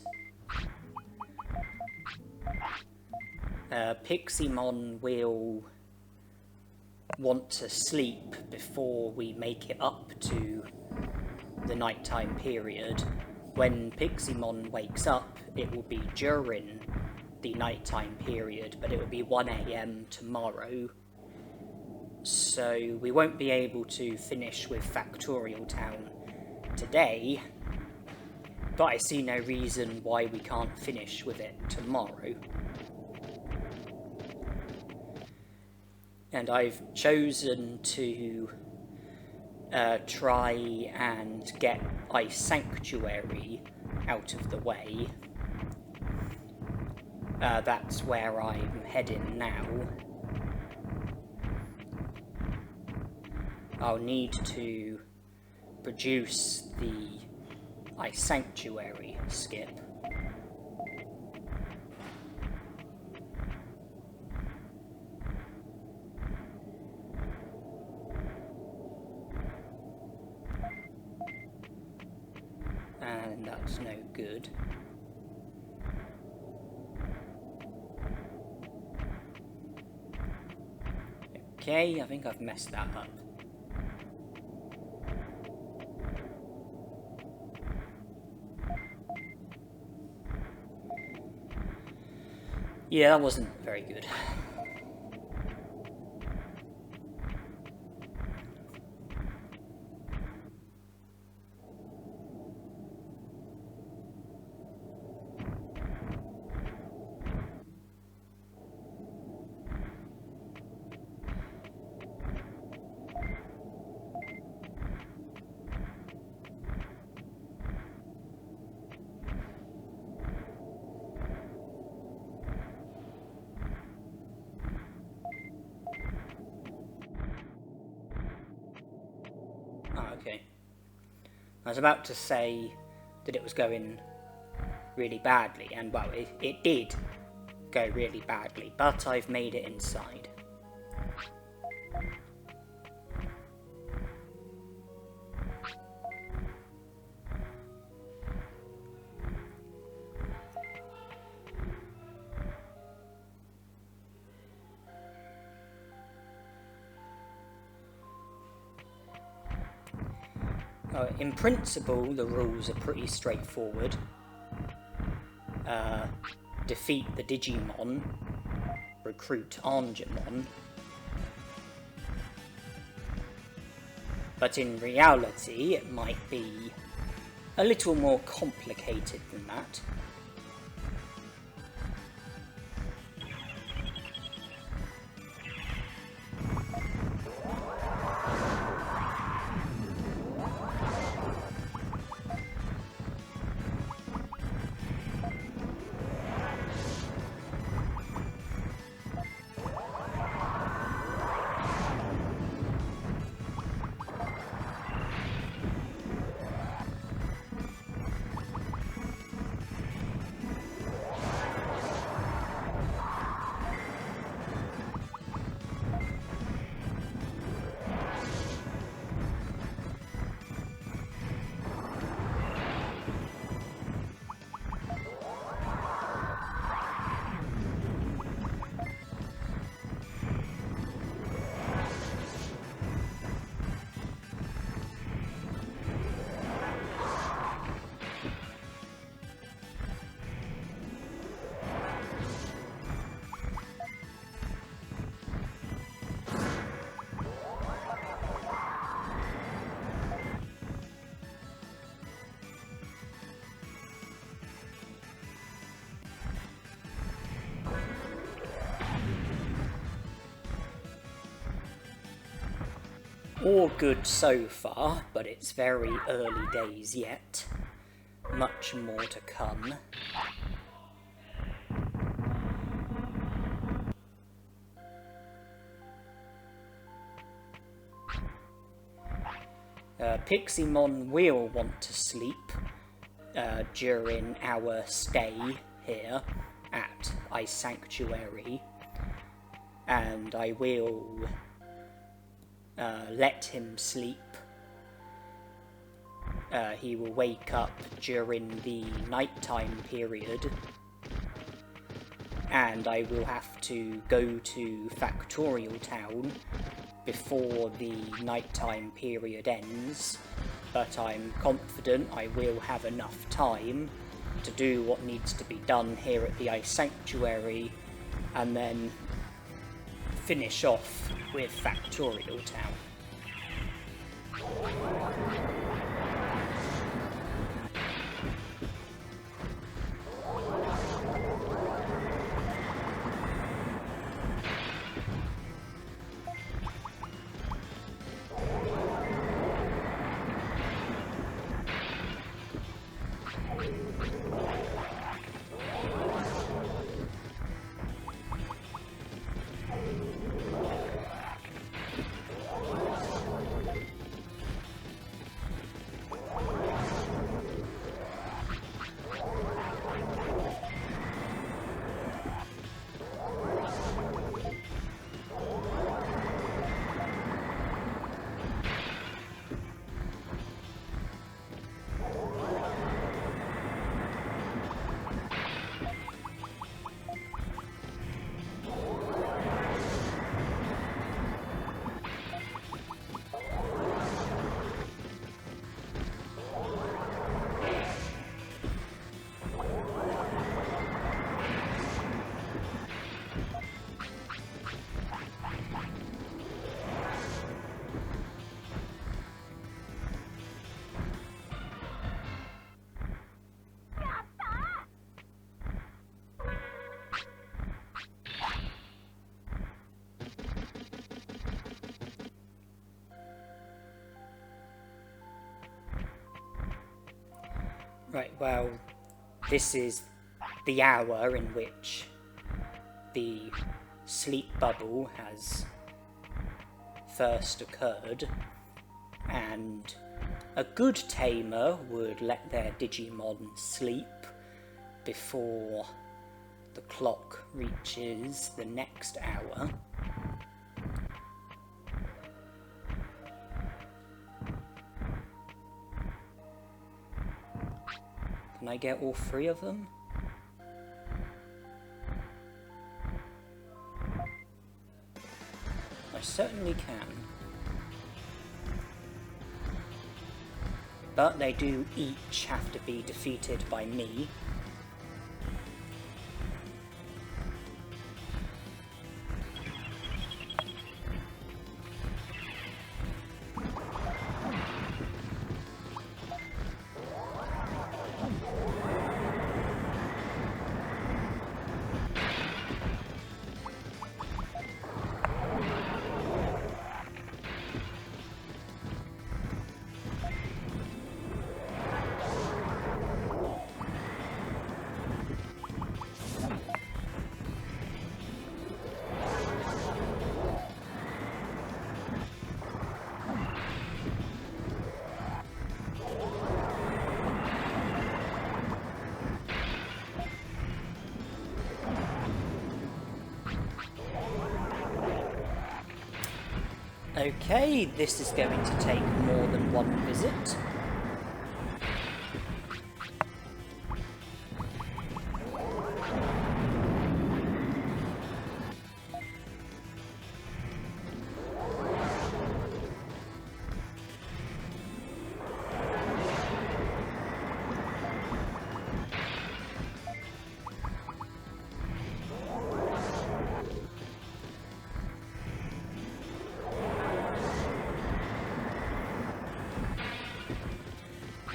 Piximon will want to sleep before we make it up to the nighttime period. When Piximon wakes up, it will be during the nighttime period, but it will be 1 AM tomorrow. So we won't be able to finish with Factorial Town today, but I see no reason why we can't finish with it tomorrow. And I've chosen to try and get Ice Sanctuary out of the way. That's where I'm heading now. I'll need to produce the Ice Sanctuary skip. And that's no good. Okay, I think I've messed that up. Yeah, that wasn't very good. Okay. I was about to say that it was going really badly, and well, it did go really badly, but I've made it inside. In principle, the rules are pretty straightforward. Defeat the Digimon, recruit Angemon. But in reality, it might be a little more complicated than that. All good so far, but it's very early days yet. Much more to come. Piximon will want to sleep during our stay here at Ice Sanctuary, and I will let him sleep. He will wake up during the nighttime period, and I will have to go to Factorial Town before the nighttime period ends, but I'm confident I will have enough time to do what needs to be done here at the Ice Sanctuary, and then finish off with Factorial Town. Right, well, this is the hour in which the sleep bubble has first occurred, and A good tamer would let their Digimon sleep before the clock reaches the next hour. Can I get all 3 of them? I certainly can. But they do each have to be defeated by me. Okay, this is going to take more than one visit.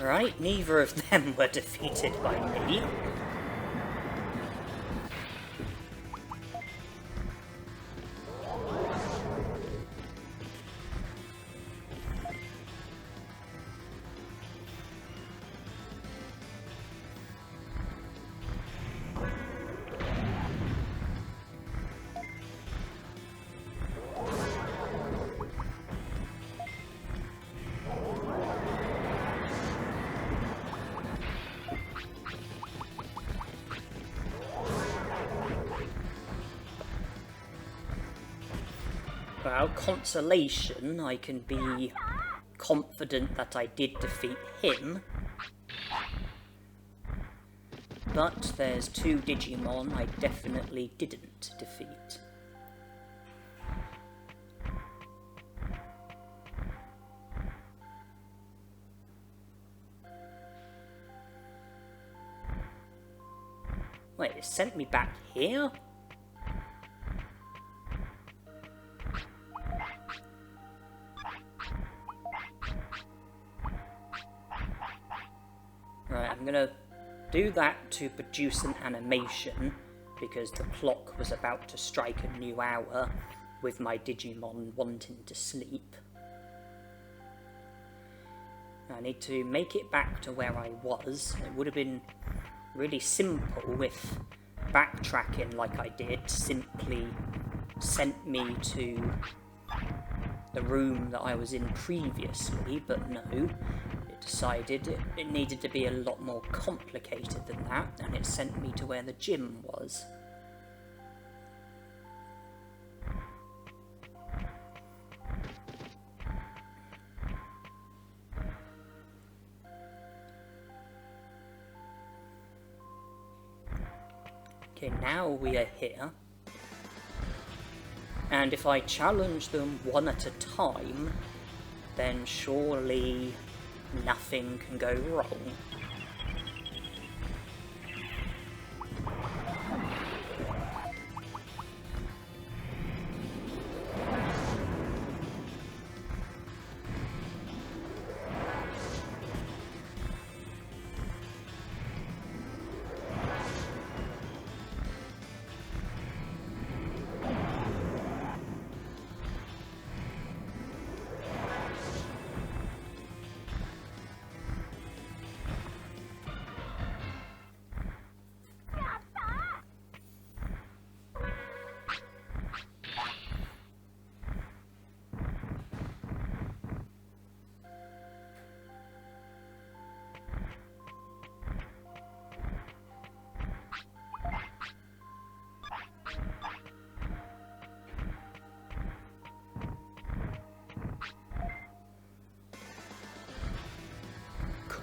Right, neither of them were defeated by me. Well, consolation, I can be confident that I did defeat him. But there's 2 Digimon I definitely didn't defeat. Wait, it sent me back here? Right, I'm gonna do that to produce an animation, because the clock was about to strike a new hour with my Digimon wanting to sleep. I need to make it back to where I was. It would have been really simple if backtracking like I did simply sent me to the room that I was in previously, but no. Decided it needed to be a lot more complicated than that, and it sent me to where the gym was. Okay, now we are here. And if I challenge them one at a time, then surely nothing can go wrong.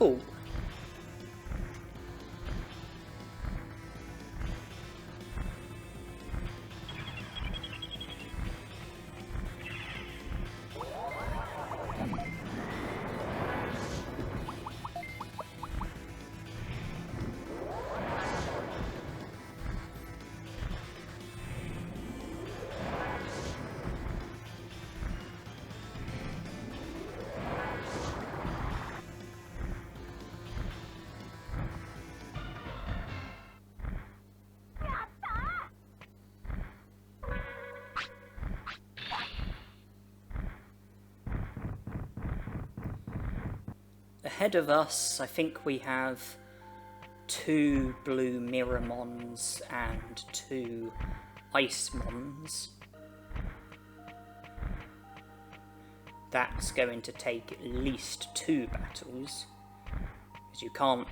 Cool. Ahead of us, I think we have 2 blue Miramons and 2 Icemons. That's going to take at least 2 battles, because you can't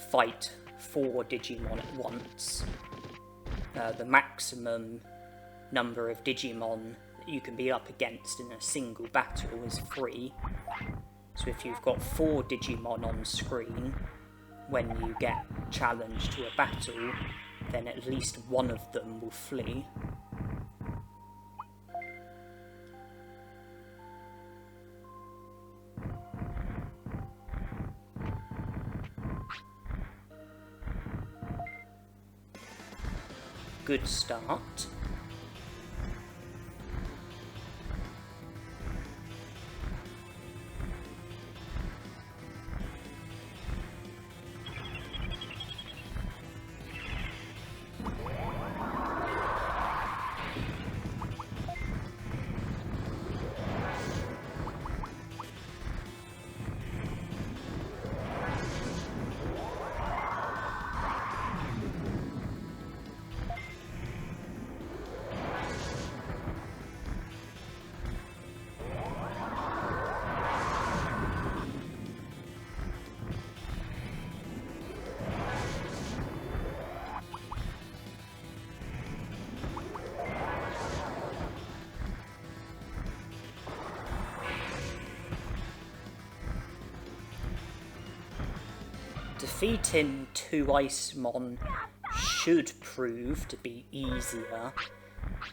fight 4 Digimon at once. The maximum number of Digimon that you can be up against in a single battle is 3. So if you've got 4 Digimon on screen, when you get challenged to a battle, then at least one of them will flee. Good start. Defeating 2 Icemon should prove to be easier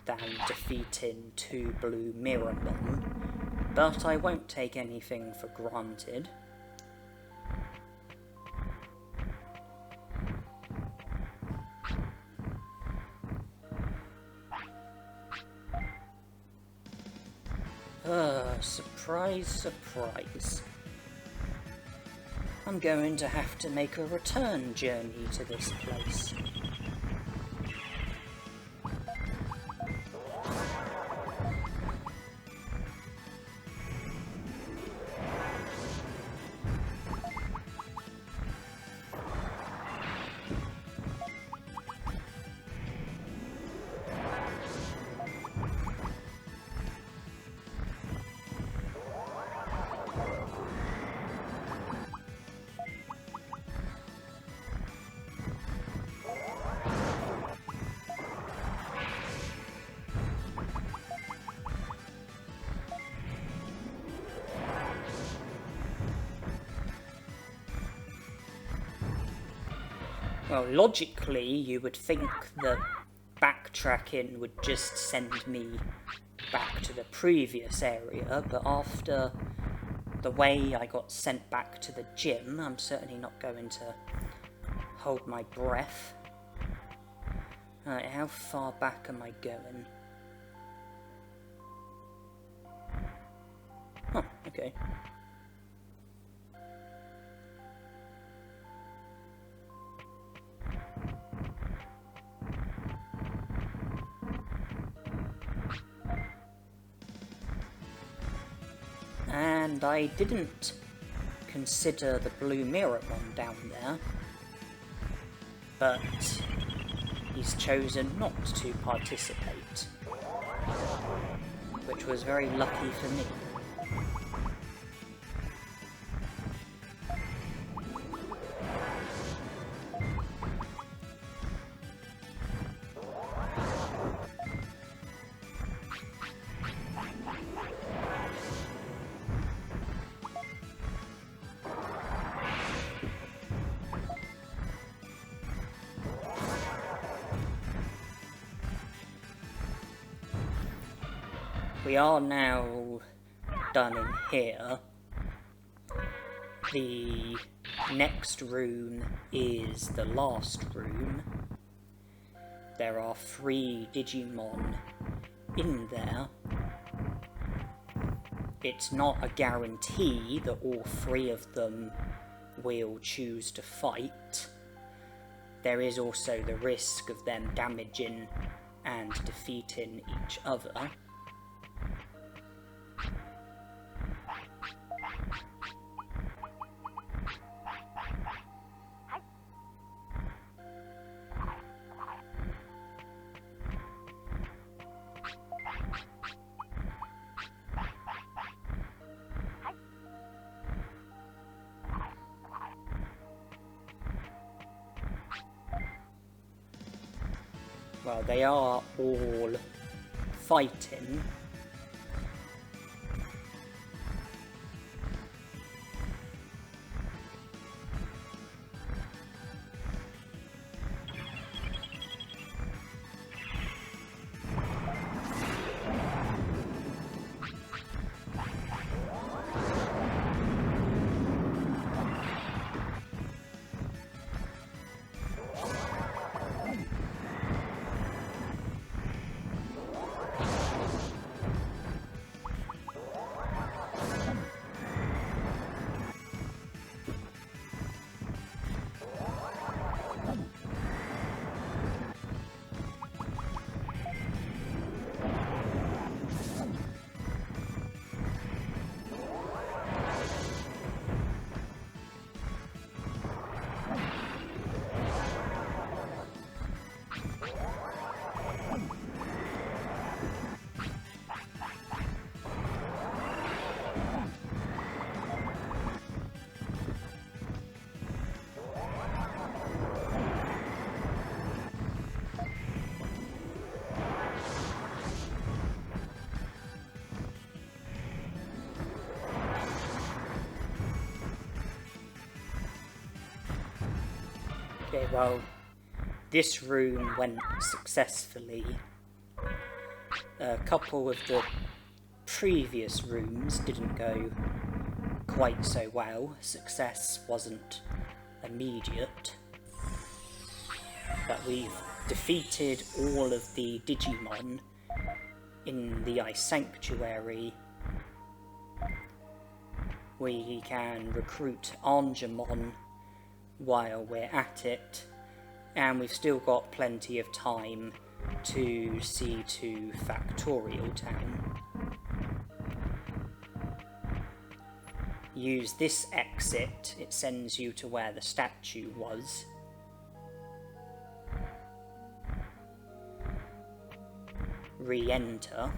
than defeating 2 blue Miramon, but I won't take anything for granted. Surprise, surprise. I'm going to have to make a return journey to this place. Well, logically, you would think that backtracking would just send me back to the previous area, but after the way I got sent back to the gym, I'm certainly not going to hold my breath. Alright, how far back am I going? Huh, okay. And I didn't consider the blue Miramon down there, but he's chosen not to participate, which was very lucky for me. we are now done in here. The next room is the last room. There are 3 Digimon in there. It's not a guarantee that all 3 of them will choose to fight. There is also the risk of them damaging and defeating each other. Well, they are all fighting. Okay, well, this room went successfully. A couple of the previous rooms didn't go quite so well. Success wasn't immediate. But we've defeated all of the Digimon in the Ice Sanctuary. We can recruit Angemon while we're at it, and we've still got plenty of time to see to Factorial Town. Use this exit, it sends you to where the statue was. Re-enter.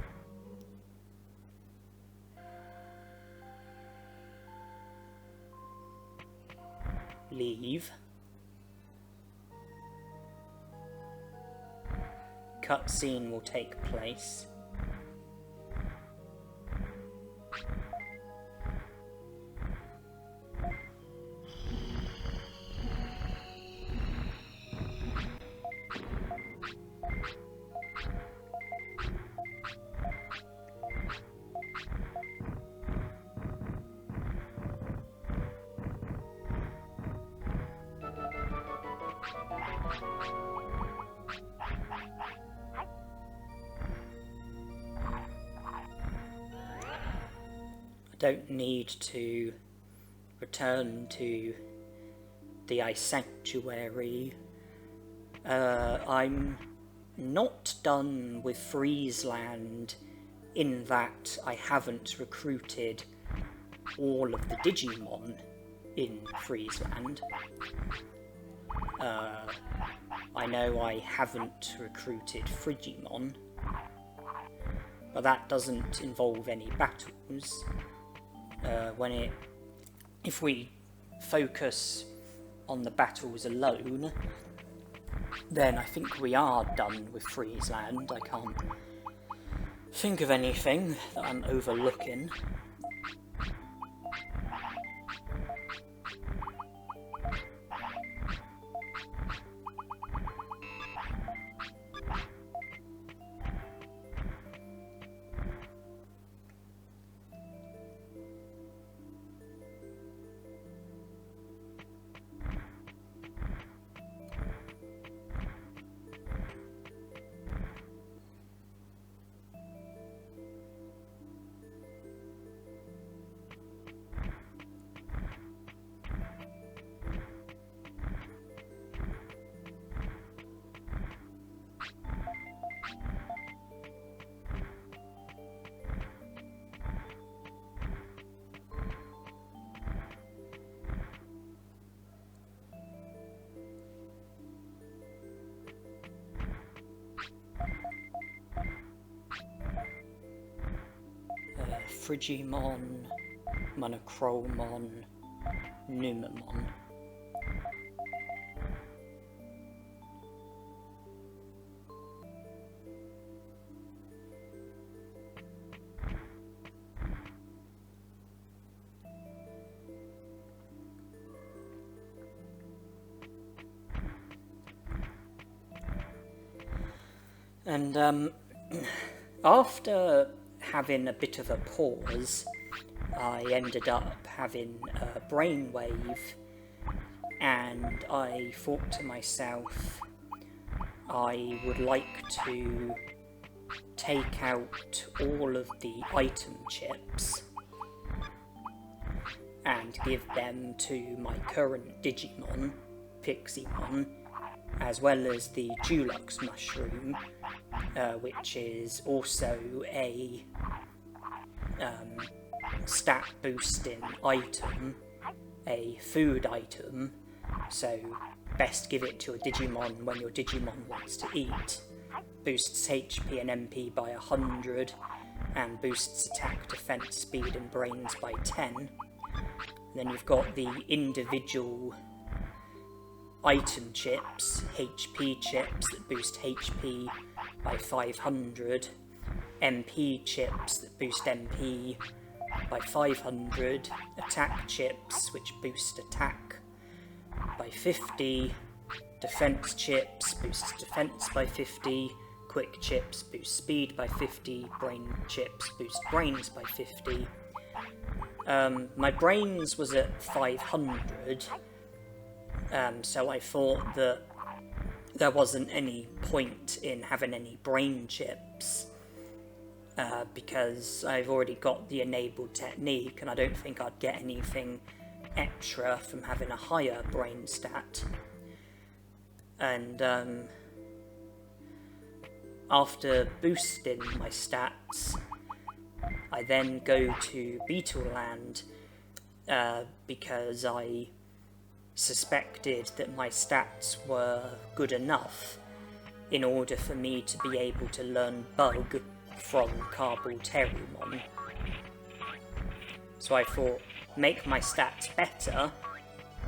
Leave. Cutscene will take place. Don't need to return to the Ice Sanctuary. I'm not done with Friesland in that I haven't recruited all of the Digimon in Friesland. I know I haven't recruited Frigimon, but that doesn't involve any battles. If we focus on the battles alone, then I think we are done with Friesland. I can't think of anything that I'm overlooking. Frigimon, Monochromon, Numamon. And after having a bit of a pause, I ended up having a brainwave, and I thought to myself, I would like to take out all of the item chips and give them to my current Digimon, Piximon, as well as the Dulux mushroom, which is also a stat boosting item, a food item, so best give it to a Digimon when your Digimon wants to eat. Boosts HP and MP by 100, and boosts attack, defense, speed and brains by 10. Then you've got the individual item chips, HP chips that boost HP by 500, MP chips that boost MP by 500, attack chips which boost attack by 50, defense chips boosts defense by 50, quick chips boost speed by 50, brain chips boost brains by 50. My brains was at 500, so I thought that there wasn't any point in having any brain chips, because I've already got the enabled technique and I don't think I'd get anything extra from having a higher brain stat. And after boosting my stats, I then go to Beetleland because I suspected that my stats were good enough in order for me to be able to learn Bug from Carbalterumon. So I thought, make my stats better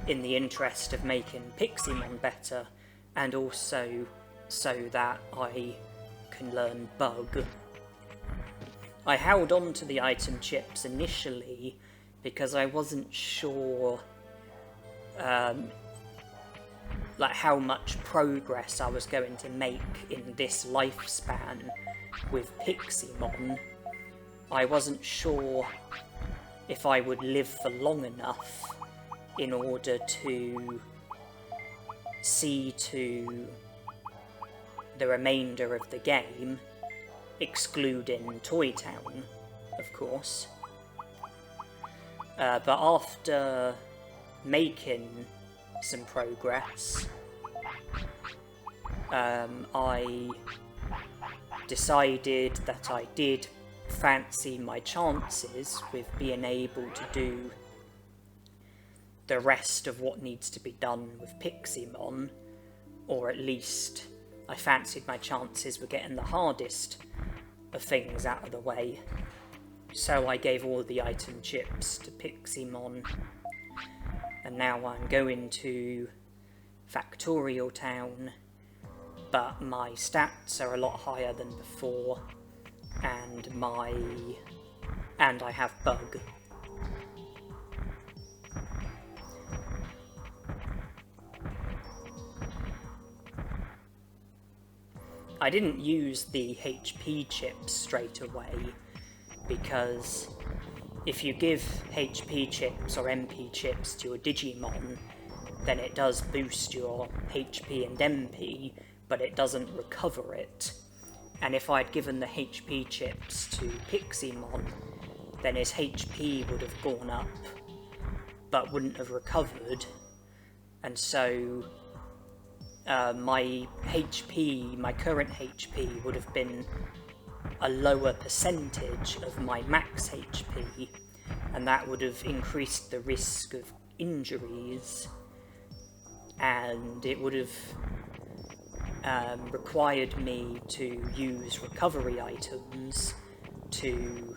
in the interest of making Piximon better, and also so that I can learn Bug. I held on to the item chips initially because I wasn't sure like how much progress I was going to make in this lifespan with Piximon. I wasn't sure if I would live for long enough in order to see to the remainder of the game, excluding Toy Town, of course. But after making some progress, I decided that I did fancy my chances with being able to do the rest of what needs to be done with Piximon, or at least I fancied my chances with getting the hardest of things out of the way. So I gave all the item chips to Piximon, and now I'm going to Factorial Town, but my stats are a lot higher than before, and I have Bug. I didn't use the HP chips straight away, because if you give HP chips or MP chips to your Digimon, then it does boost your HP and MP, but it doesn't recover it. And if I'd given the HP chips to Piximon, then his HP would have gone up, but wouldn't have recovered, and so my current HP would have been a lower percentage of my max HP, and that would have increased the risk of injuries, and it would have required me to use recovery items to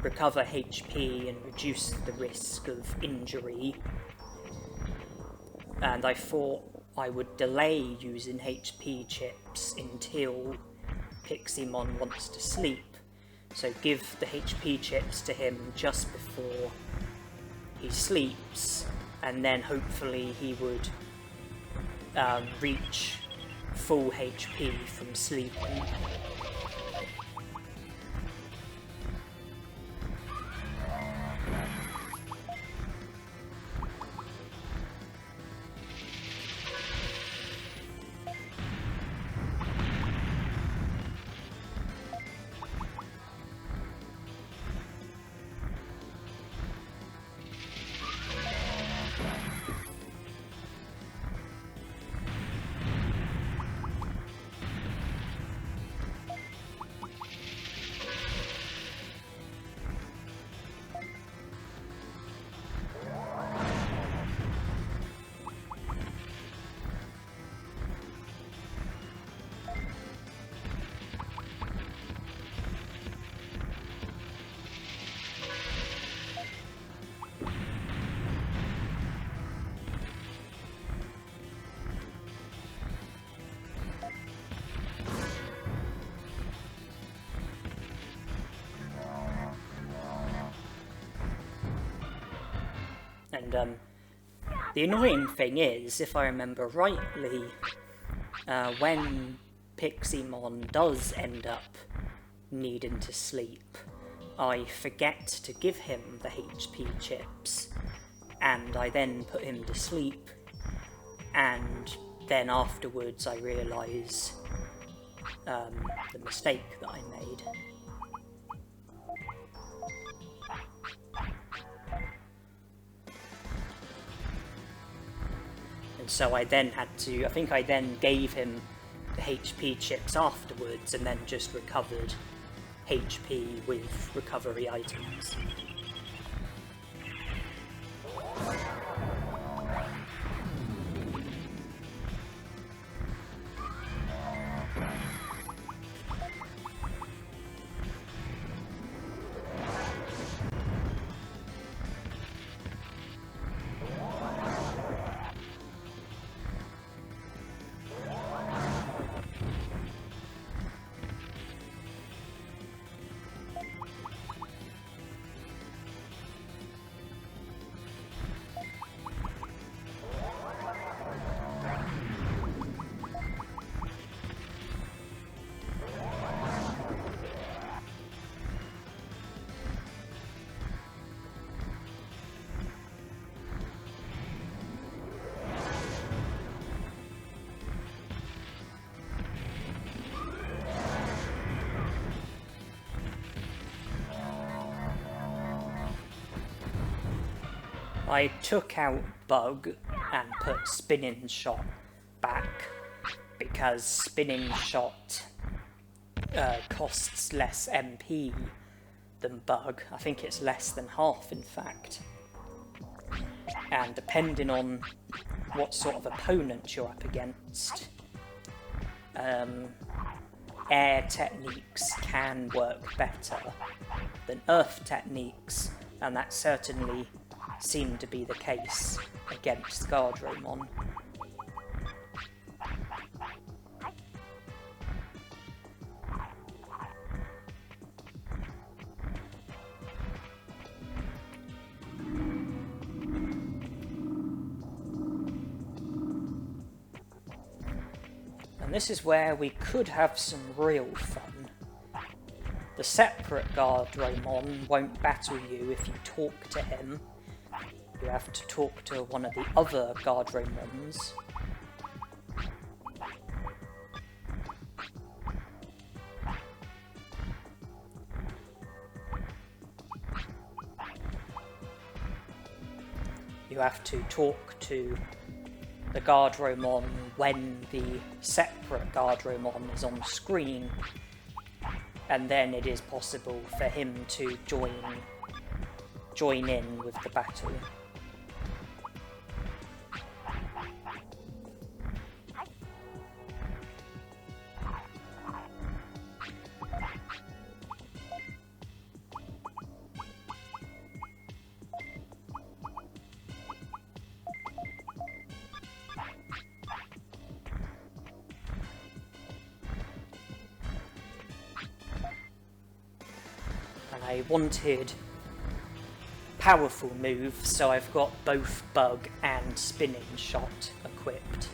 recover HP and reduce the risk of injury. And I thought I would delay using HP chips until Piximon wants to sleep. So give the HP chips to him just before he sleeps, and then hopefully he would reach full HP from sleeping. And the annoying thing is, if I remember rightly, when Piximon does end up needing to sleep, I forget to give him the HP chips, and I then put him to sleep, and then afterwards I realise the mistake that I made. And so I then had to, I think I then gave him the HP chips afterwards and then just recovered HP with recovery items. I took out Bug and put Spinning Shot back because Spinning Shot costs less MP than Bug. I think it's less than half, in fact. And depending on what sort of opponent you're up against, air techniques can work better than earth techniques, and that certainly seemed to be the case against Guardromon. And this is where we could have some real fun. The separate Guardromon won't battle you if you talk to him. You have to talk to one of the other Guardromons. You have to talk to the Guardromon when the separate Guardromon is on screen, and then it is possible for him to join in with the battle. I wanted powerful moves, so I've got both Bug and Spinning Shot equipped.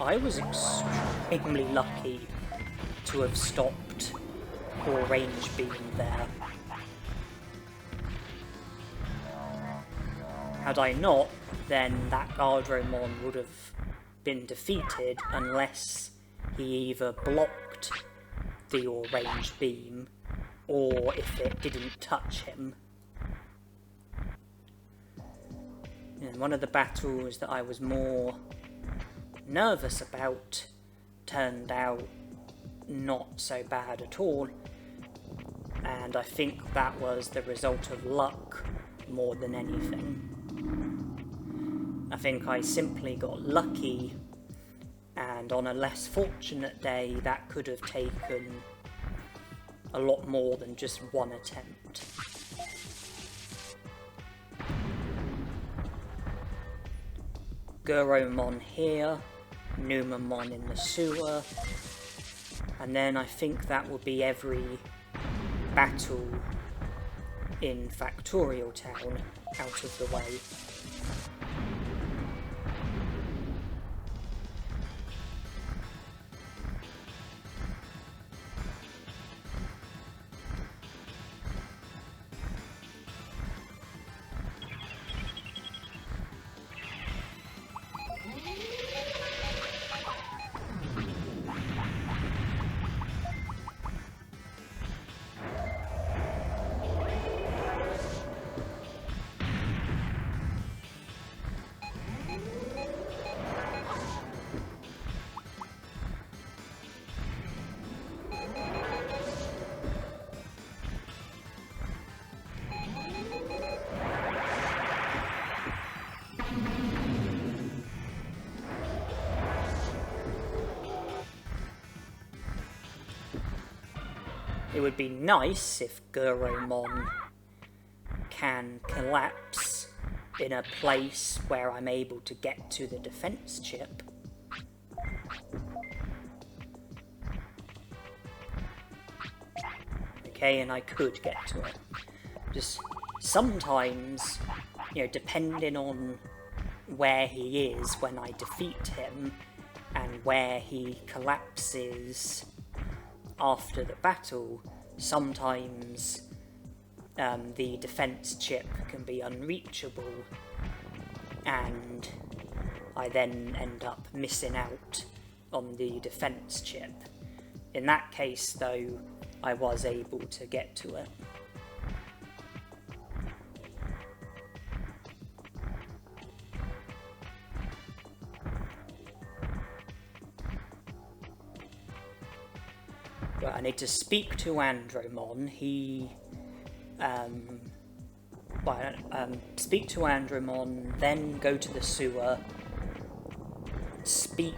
I was extremely lucky to have stopped or range beam there. Had I not, then that Guardromon would have been defeated unless he either blocked the range beam or if it didn't touch him. And one of the battles that I was more nervous about turned out not so bad at all, and I think that was the result of luck more than anything. I think I simply got lucky, and on a less fortunate day that could have taken a lot more than just one attempt. Guromon here, Numamon in the sewer, and then I think that will be every battle in Factorial Town out of the way. It would be nice if Guromon can collapse in a place where I'm able to get to the defense chip. Okay, and I could get to it. Just sometimes, depending on where he is when I defeat him and where he collapses after the battle, sometimes the defense chip can be unreachable, and I then end up missing out on the defense chip. In that case, though, I was able to get to it. But I need to speak to Andromon. Speak to Andromon, then go to the sewer, speak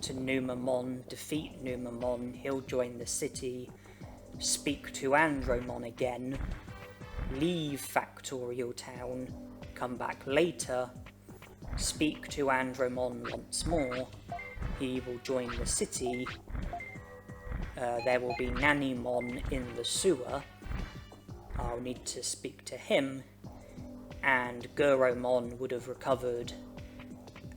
to Numamon, defeat Numamon, he'll join the city, speak to Andromon again, leave Factorial Town, come back later, speak to Andromon once more, he will join the city. There will be Nanimon in the sewer. I'll need to speak to him, and Guromon would have recovered,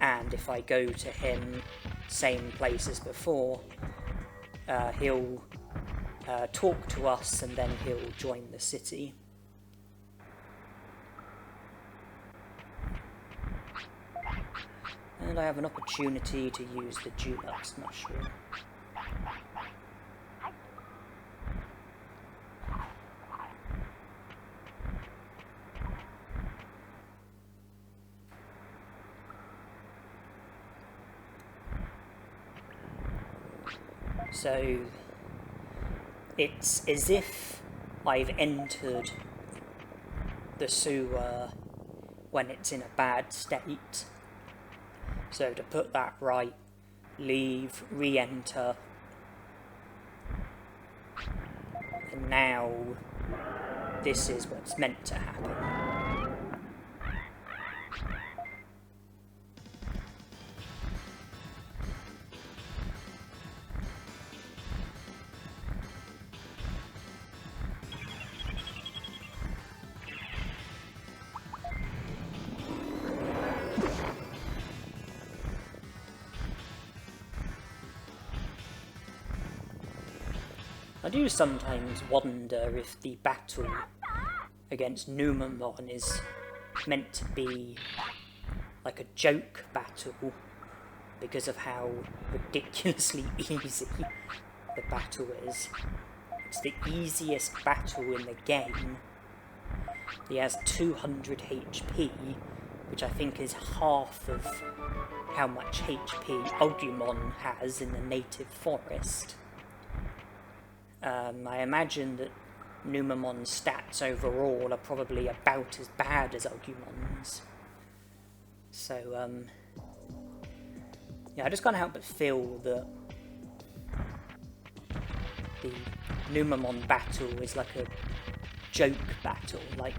and if I go to him, same place as before, he'll talk to us and then he'll join the city. And I have an opportunity to use the Dulux mushroom. So it's as if I've entered the sewer when it's in a bad state. So to put that right, leave, re-enter, and now this is what's meant to happen. I do sometimes wonder if the battle against Numamon is meant to be like a joke battle because of how ridiculously easy the battle is. It's the easiest battle in the game. He has 200 HP, which I think is half of how much HP Ogumon has in the native forest. I imagine that Numamon's stats overall are probably about as bad as Ogumon's. So, yeah, I just can't help but feel that the Numamon battle is like a joke battle, like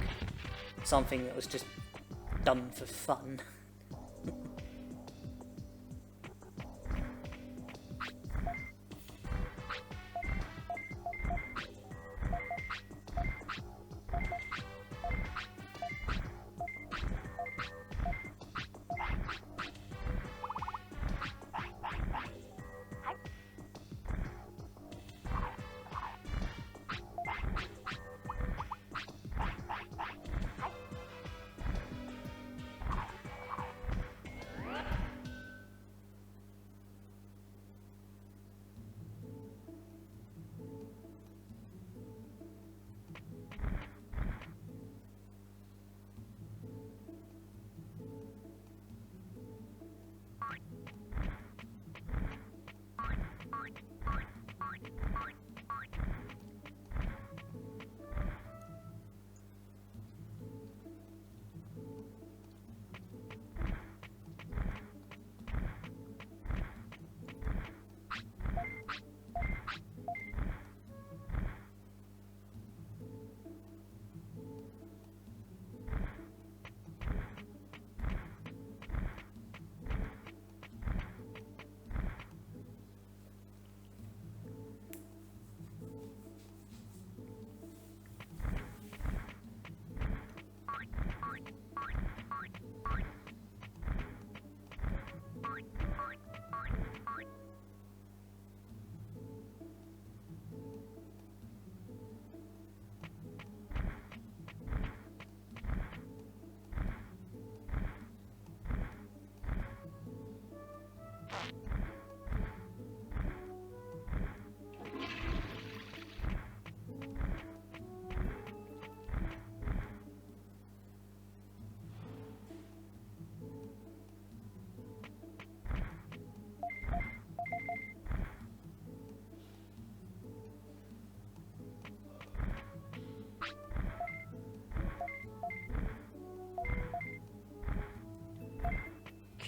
something that was just done for fun.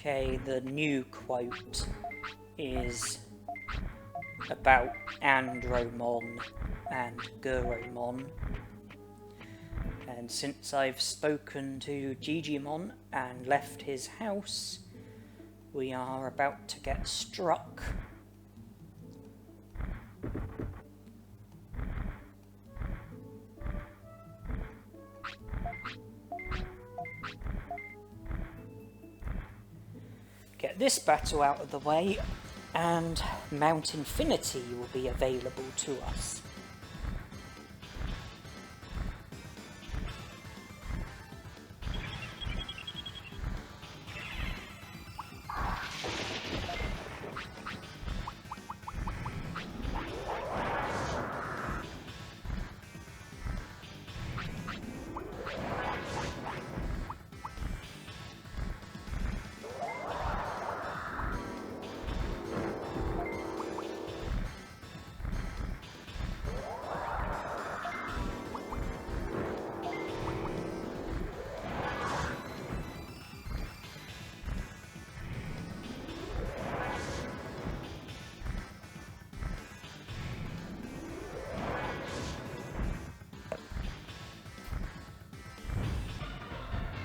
Okay, the new quote is about Andromon and Guromon. And since I've spoken to Digimon and left his house, we are about to get struck. Get this battle out of the way, and Mount Infinity will be available to us.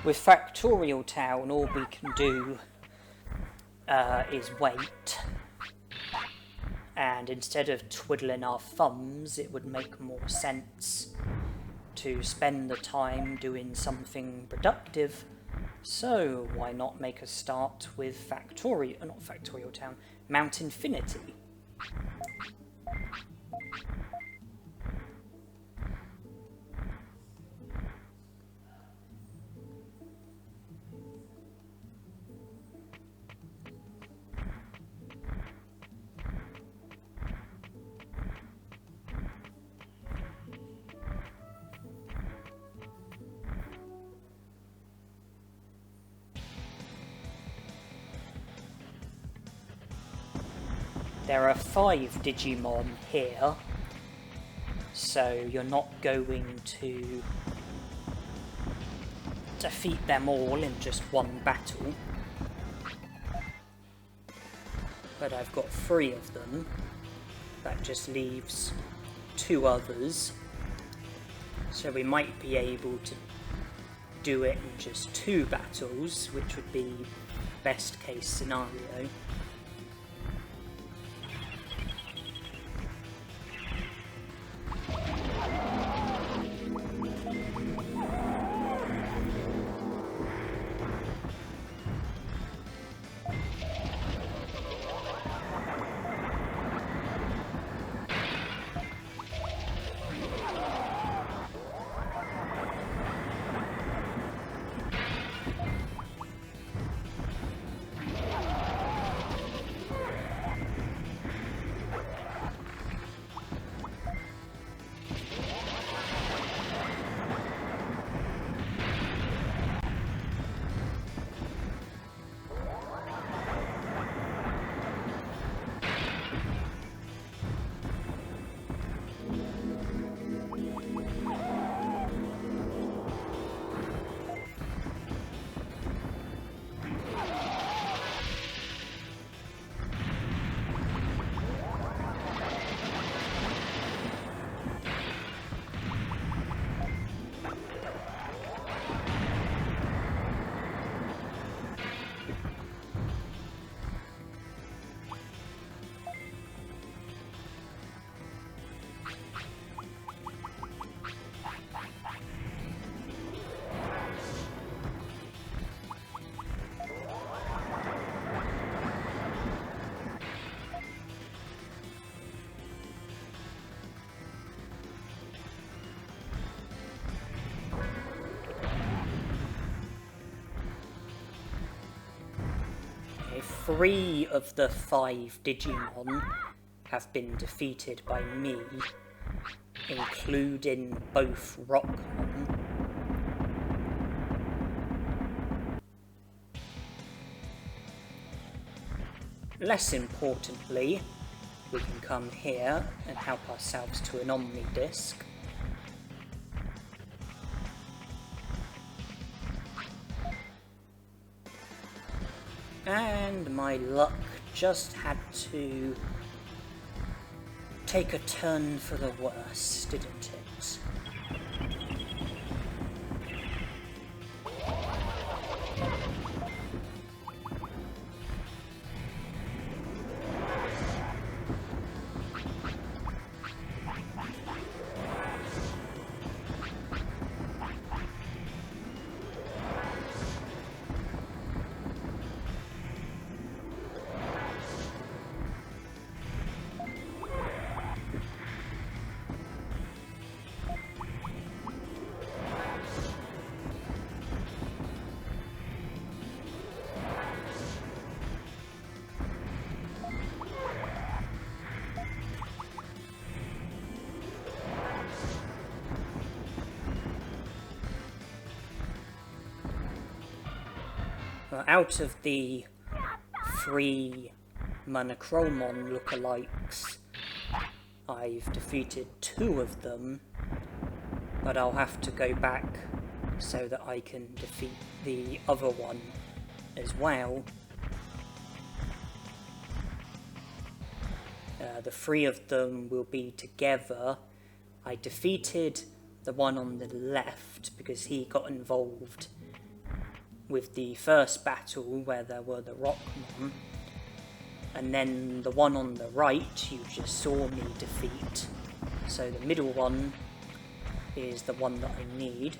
With Factorial Town, all we can do is wait. And instead of twiddling our thumbs, it would make more sense to spend the time doing something productive. So why not make a start with not Factorial Town, Mount Infinity? There are 5 Digimon here, so you're not going to defeat them all in just one battle. But I've got 3 of them. That just leaves 2 others. So we might be able to do it in just 2 battles, which would be best case scenario. Okay, 3 of the 5 Digimon have been defeated by me, including both Rockmon. Less importantly, we can come here and help ourselves to an Omnidisc. And my luck just had to take a turn for the worse, didn't it? Out of the 3 Monochromon lookalikes, I've defeated 2 of them, but I'll have to go back so that I can defeat the other one as well. The 3 of them will be together. I defeated the one on the left because he got involved with the first battle where there were the Rockmon, and then the one on the right you just saw me defeat. So the middle one is the one that I need.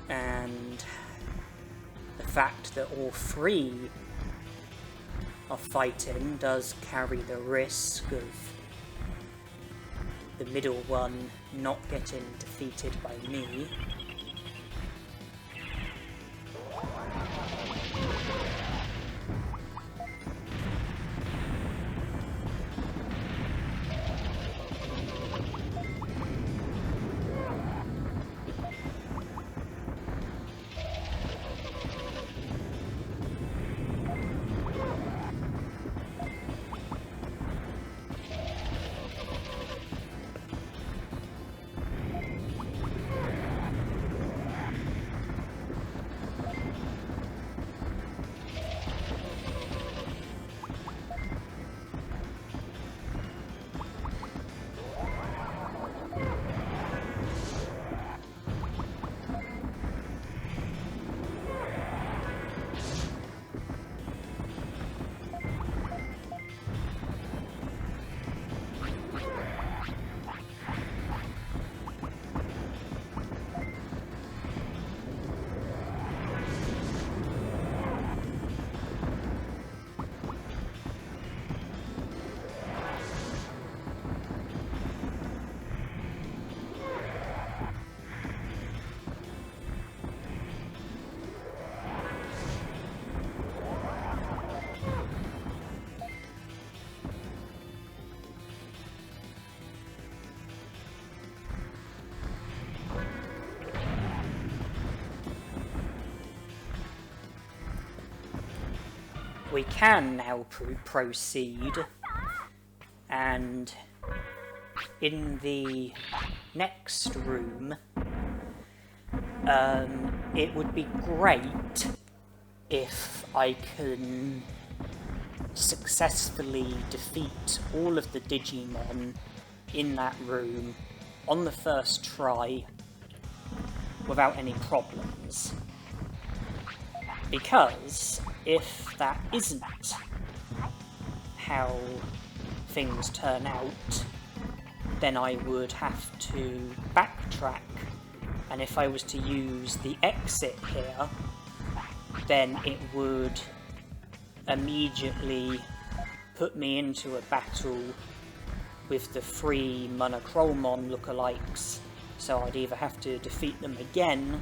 And the fact that all three are fighting does carry the risk of the middle one not getting defeated by me. We can now proceed, and in the next room, it would be great if I can successfully defeat all of the Digimon in that room on the first try without any problems. Because if that isn't how things turn out, then I would have to backtrack, and if I was to use the exit here, then it would immediately put me into a battle with the three Monochromon lookalikes, so I'd either have to defeat them again,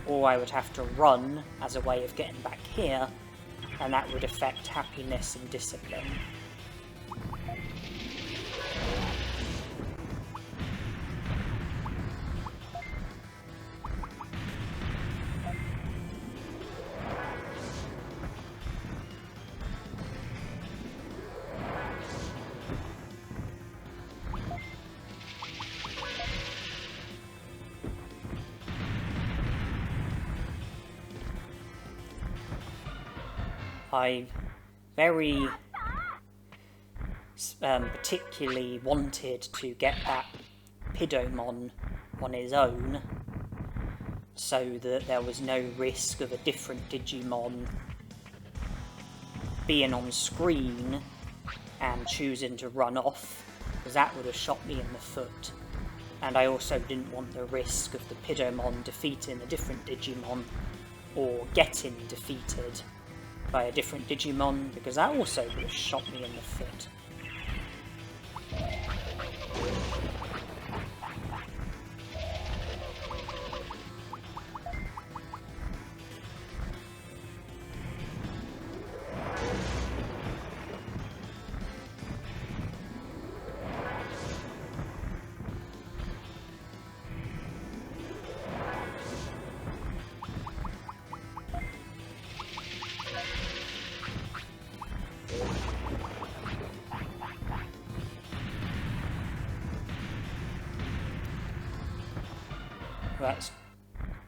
or I would have to run as a way of getting back here, and that would affect happiness and discipline. I very particularly wanted to get that Pidomon on his own, so that there was no risk of a different Digimon being on screen and choosing to run off, because that would have shot me in the foot. And I also didn't want the risk of the Pidomon defeating a different Digimon, or getting defeated by a different Digimon, because that also would have shot me in the foot. That's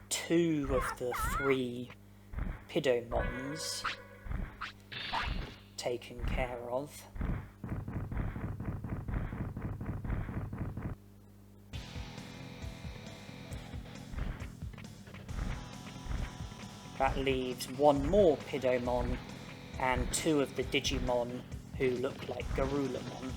2 of the 3 Pidomons taken care of. That leaves one more Pidomon and two of the Digimon who look like Garulamon.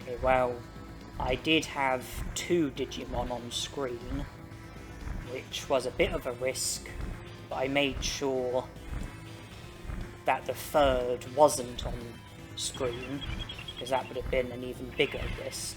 Okay, well, I did have two Digimon on screen, which was a bit of a risk, but I made sure that the third wasn't on screen, because that would have been an even bigger risk.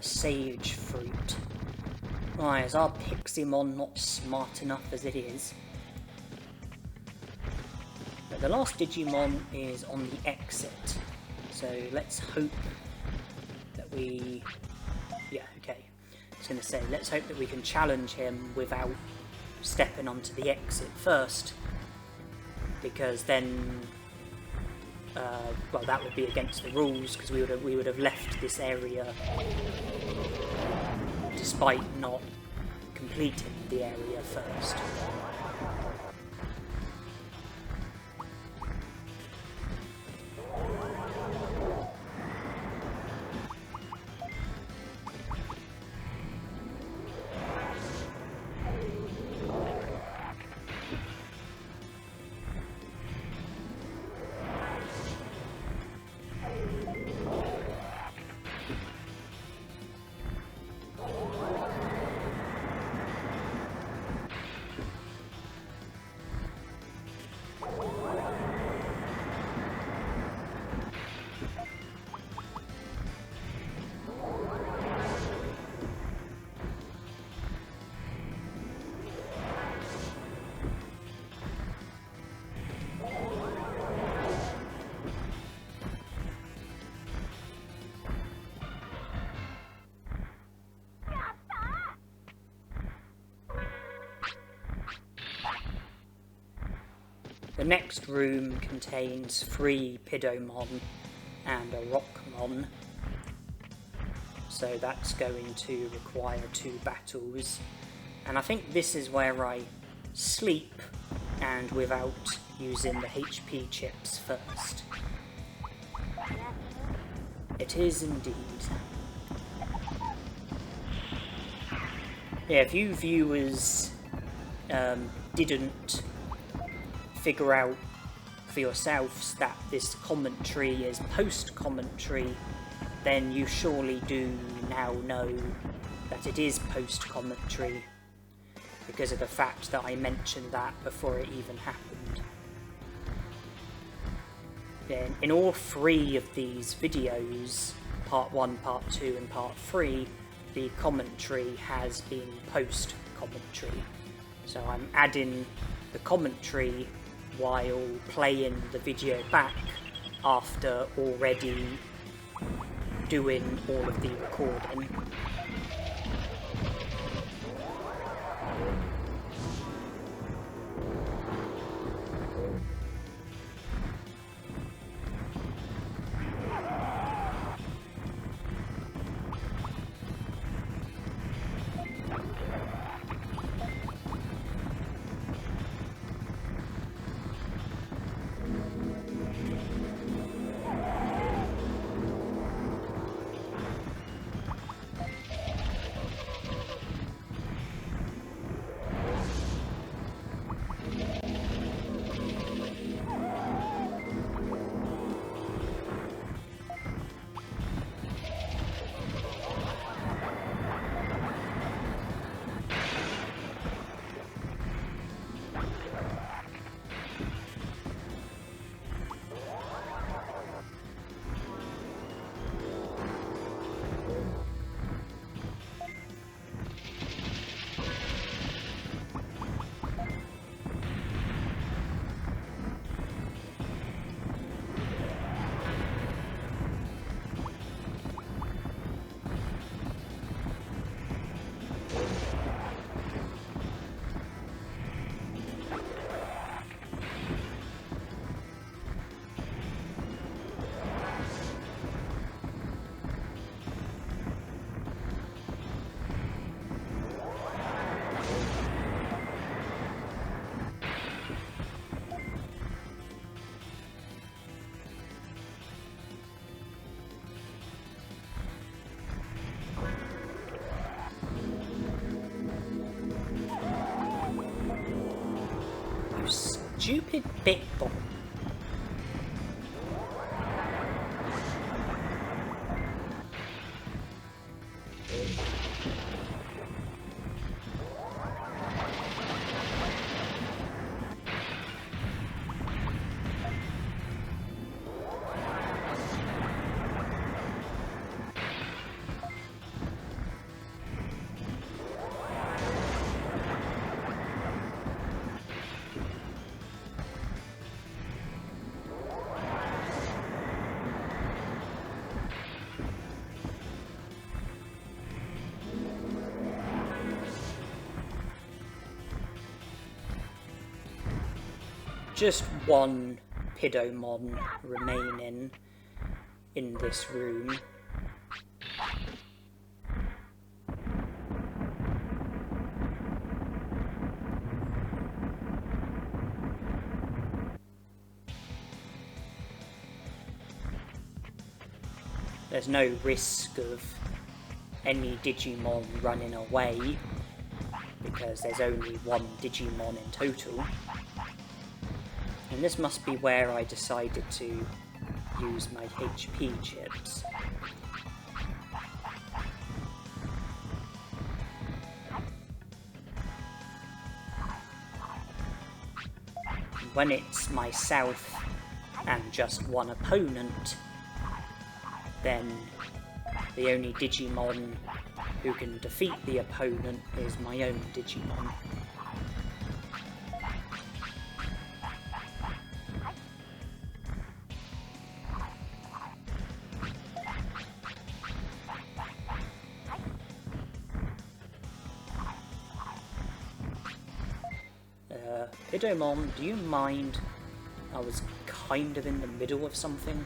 Sage fruit. Why, is our Piximon not smart enough as it is? But the last Digimon is on the exit, so let's hope that we... Yeah, okay. I was going to say, let's hope that we can challenge him without stepping onto the exit first, because then... well, that would be against the rules, because we would have left this area despite not completing the area first. The next room contains 3 Pidomon and a Rockmon, so that's going to require 2 battles. And I think this is where I sleep, and without using the HP chips first. It is indeed. Yeah, if you viewers didn't figure out for yourselves that this commentary is post-commentary, then you surely do now know that it is post-commentary, because of the fact that I mentioned that before it even happened. In all 3 of these videos, part 1, part 2 and part 3, the commentary has been post-commentary. So I'm adding the commentary while playing the video back after already doing all of the recording. Stupid bit bomb. Just one Pidomon remaining in this room. There's no risk of any Digimon running away because there's only one Digimon in total. And this must be where I decided to use my HP chips. When it's myself and just one opponent, then the only Digimon who can defeat the opponent is my own Digimon. Pidomon, do you mind? I was kind of in the middle of something.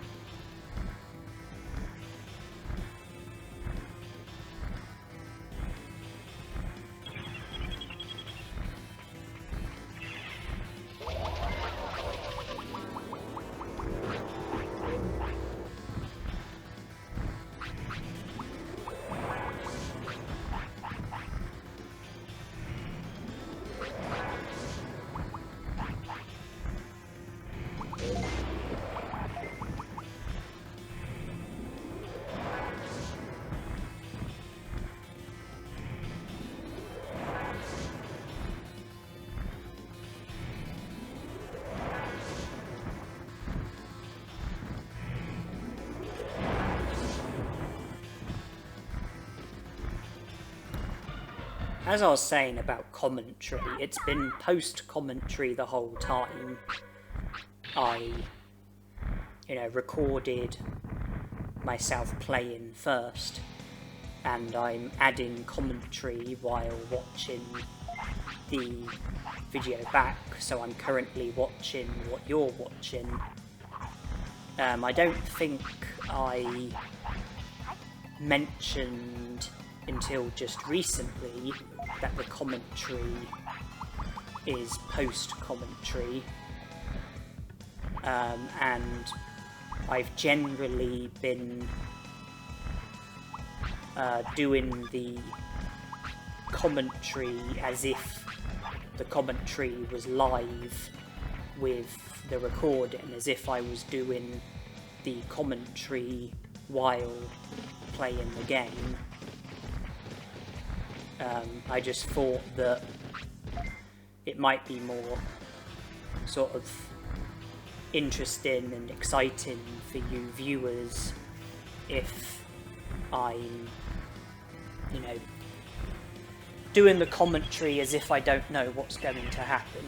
as I was saying about commentary, it's been post-commentary the whole time. I, recorded myself playing first, and I'm adding commentary while watching the video back, so I'm currently watching what you're watching. I don't think I mentioned until just recently that the commentary is post-commentary, and I've generally been doing the commentary as if the commentary was live with the recording, as if I was doing the commentary while playing the game. I just thought that it might be more sort of interesting and exciting for you viewers if I'm, doing the commentary as if I don't know what's going to happen.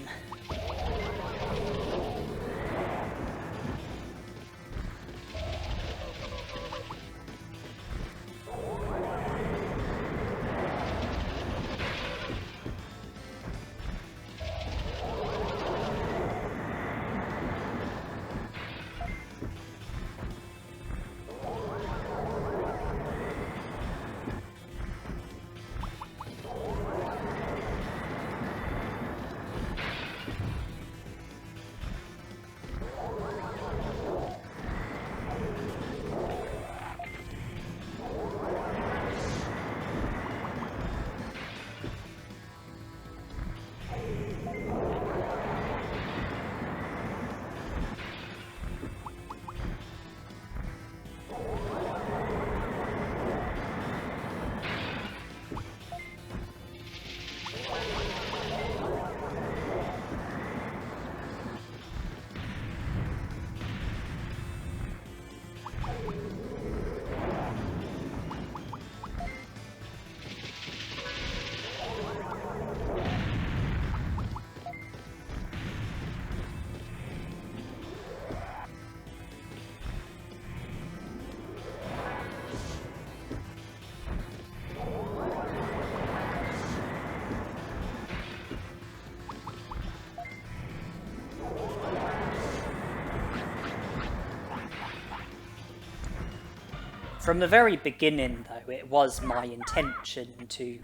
From the very beginning, though, it was my intention to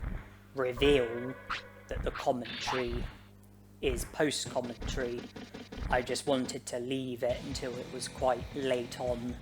reveal that the commentary is post-commentary. I just wanted to leave it until it was quite late on.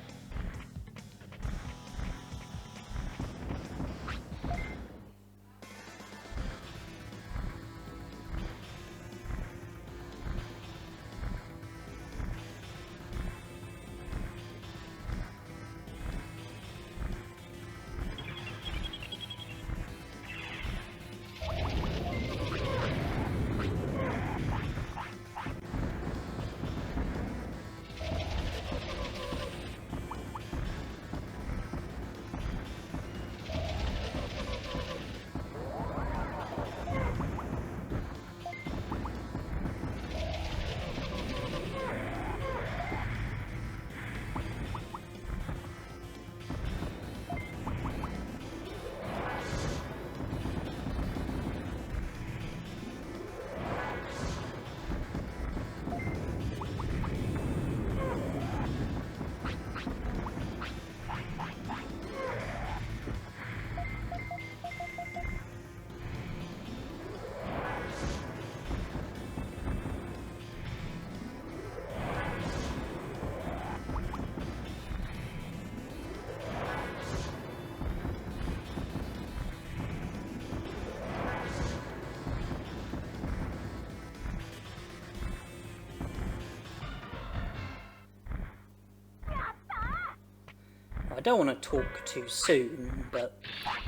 I don't want to talk too soon, but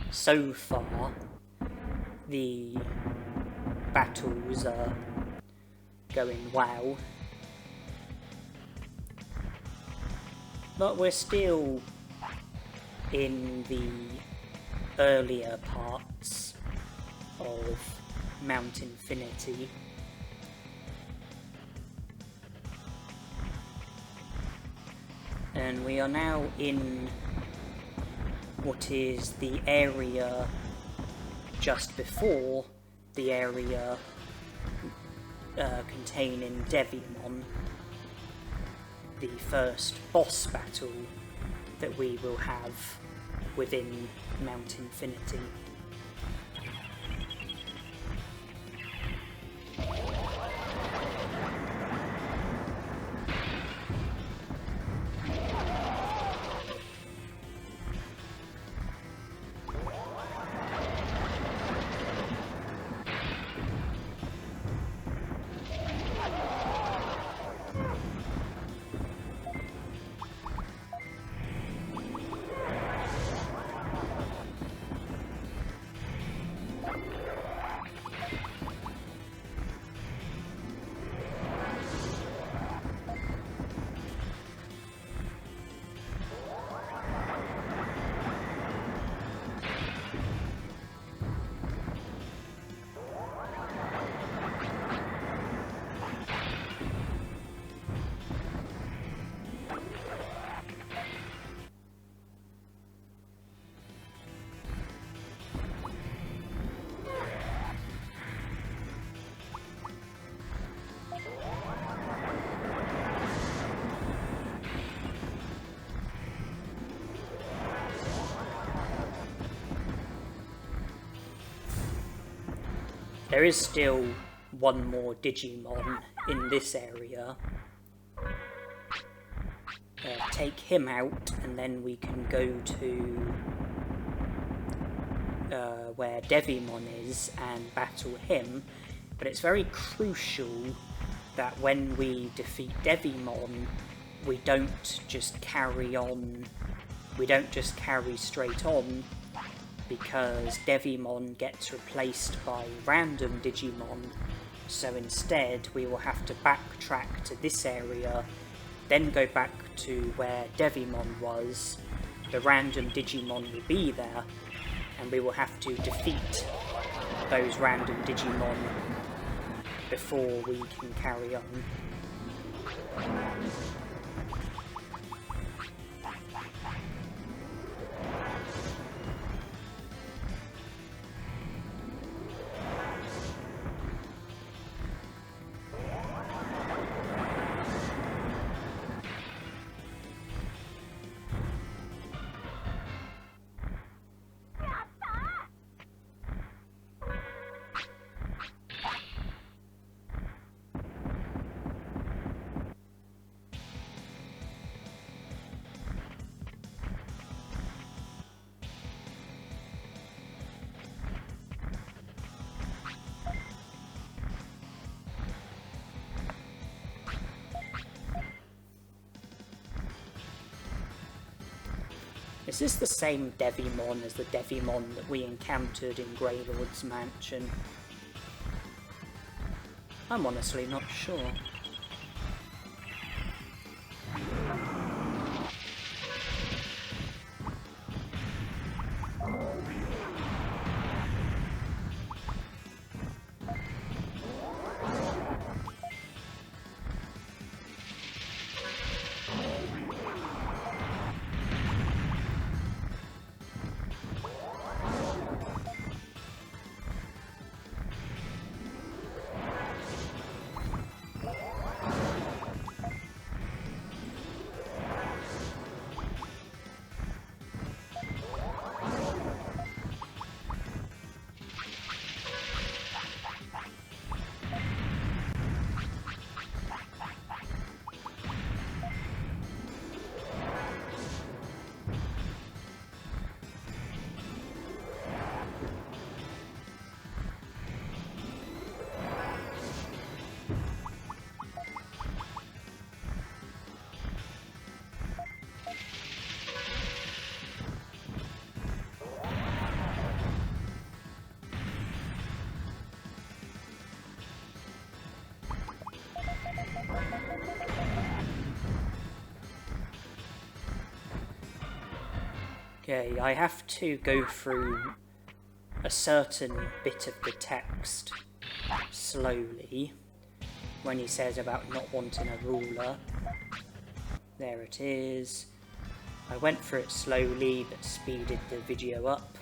so far the battles are going well. But we're still in the earlier parts of Mount Infinity. And we are now in what is the area just before the area containing Digimon, the first boss battle that we will have within Mount Infinity. There is still one more Digimon in this area. Take him out and then we can go to where Digimon is and battle him. But it's very crucial that when we defeat Digimon, we don't just carry on, we don't just carry straight on, because Digimon gets replaced by random Digimon, so instead we will have to backtrack to this area, then go back to where Digimon was, the random Digimon will be there, and we will have to defeat those random Digimon before we can carry on. Is this the same Digimon as the Digimon that we encountered in Greylord's mansion? I'm honestly not sure. Okay, I have to go through a certain bit of the text slowly when he says about not wanting a ruler. There it is. I went through it slowly but speeded the video up.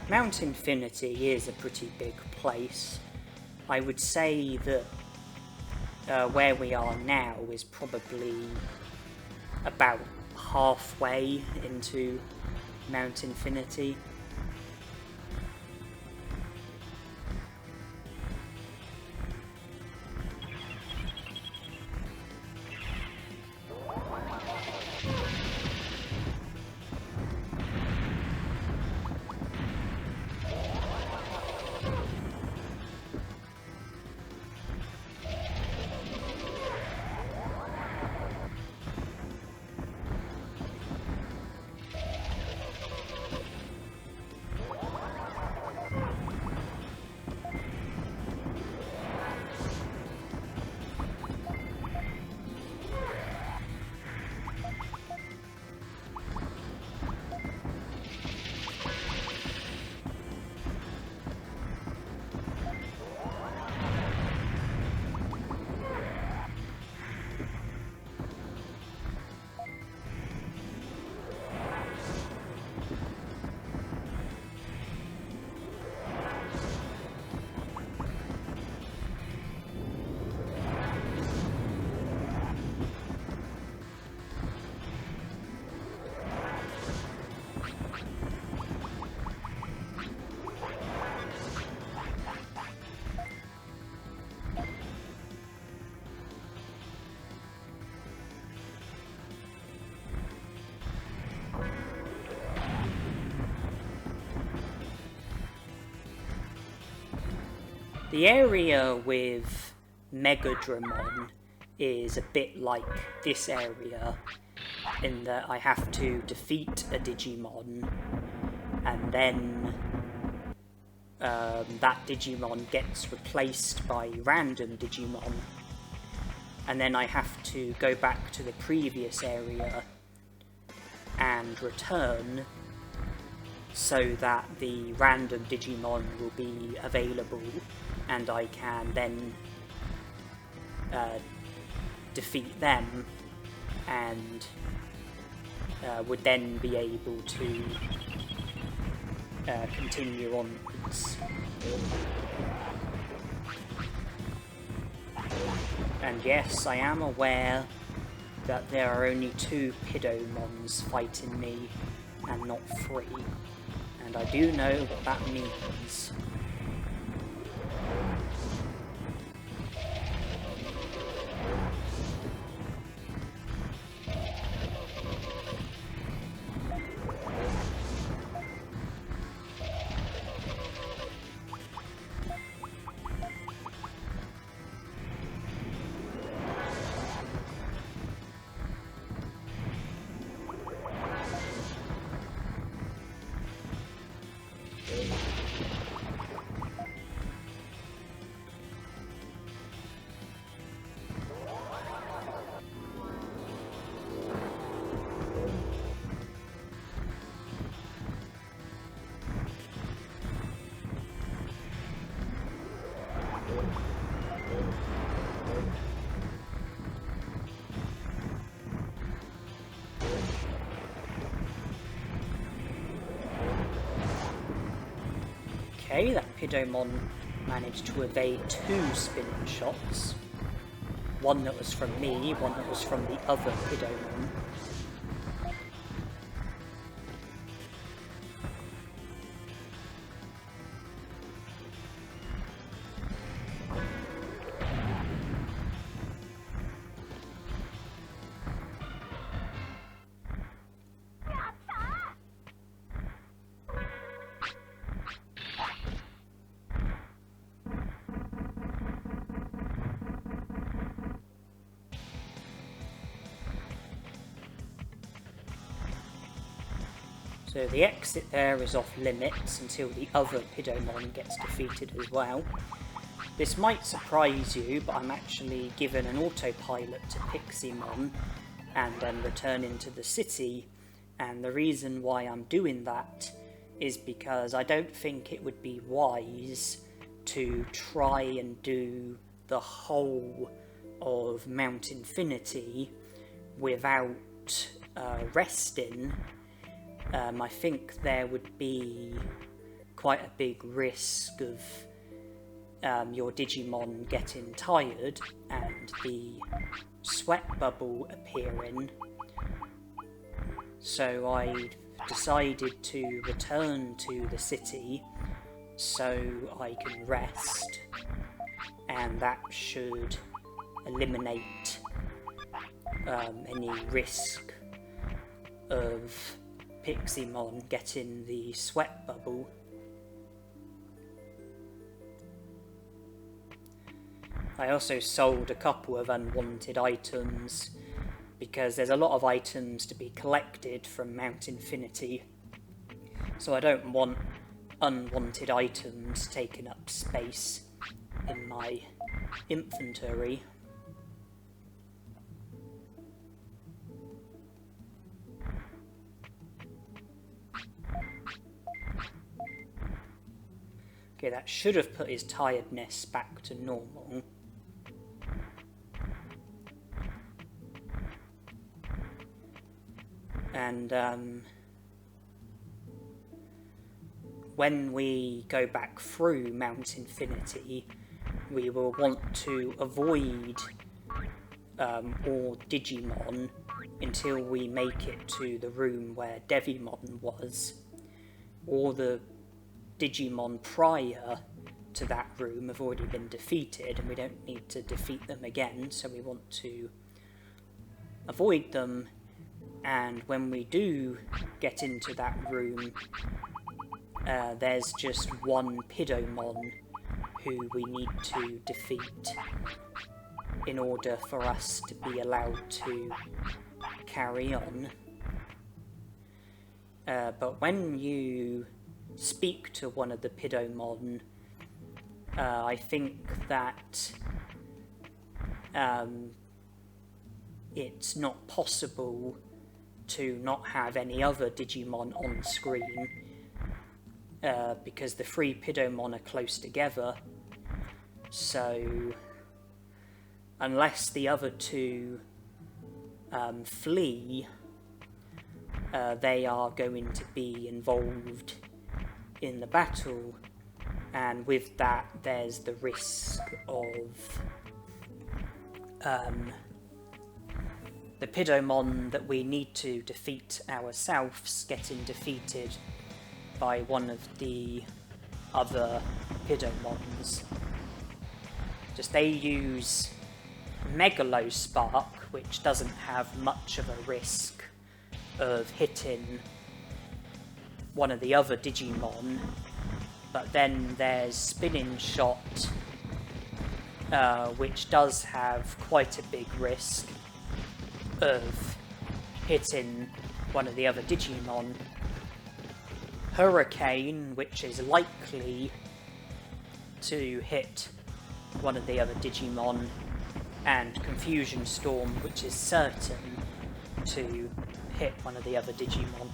Mount Infinity is a pretty big place. I would say that where we are now is probably about halfway into Mount Infinity. The area with Megadramon is a bit like this area in that I have to defeat a Digimon and then that Digimon gets replaced by random Digimon, and then I have to go back to the previous area and return so that the random Digimon will be available and I can then defeat them and would then be able to continue onwards. And yes, I am aware that there are only 2 Pidomons fighting me and not 3, and I do know what that means. Okay, that Pidomon managed to evade 2 spinning shots. One that was from me, one that was from the other Pidomon. So the exit there is off limits until the other Pidomon gets defeated as well. This might surprise you, but I'm actually given an autopilot to Piximon and then return into the city, and the reason why I'm doing that is because I don't think it would be wise to try and do the whole of Mount Infinity without resting. I think there would be quite a big risk of your Digimon getting tired and the sweat bubble appearing, so I decided to return to the city so I can rest, and that should eliminate any risk of Piximon getting the sweat bubble. I also sold a couple of unwanted items because there's a lot of items to be collected from Mount Infinity, so I don't want unwanted items taking up space in my inventory. Okay, that should have put his tiredness back to normal. And when we go back through Mount Infinity, we will want to avoid all Digimon until we make it to the room where Devimon was. All the Digimon prior to that room have already been defeated, and we don't need to defeat them again, so we want to avoid them. And when we do get into that room, there's just one Pidomon who we need to defeat in order for us to be allowed to carry on. But when you speak to one of the Pidomon, I think that it's not possible to not have any other Digimon on screen, because the three Pidomon are close together, so unless the other two flee, they are going to be involved in the battle, and with that there's the risk of the Pidomon that we need to defeat ourselves getting defeated by one of the other Pidomons. Just they use Megalospark, which doesn't have much of a risk of hitting one of the other Digimon, but then there's Spinning Shot, which does have quite a big risk of hitting one of the other Digimon. Hurricane, which is likely to hit one of the other Digimon, and Confusion Storm, which is certain to hit one of the other Digimon.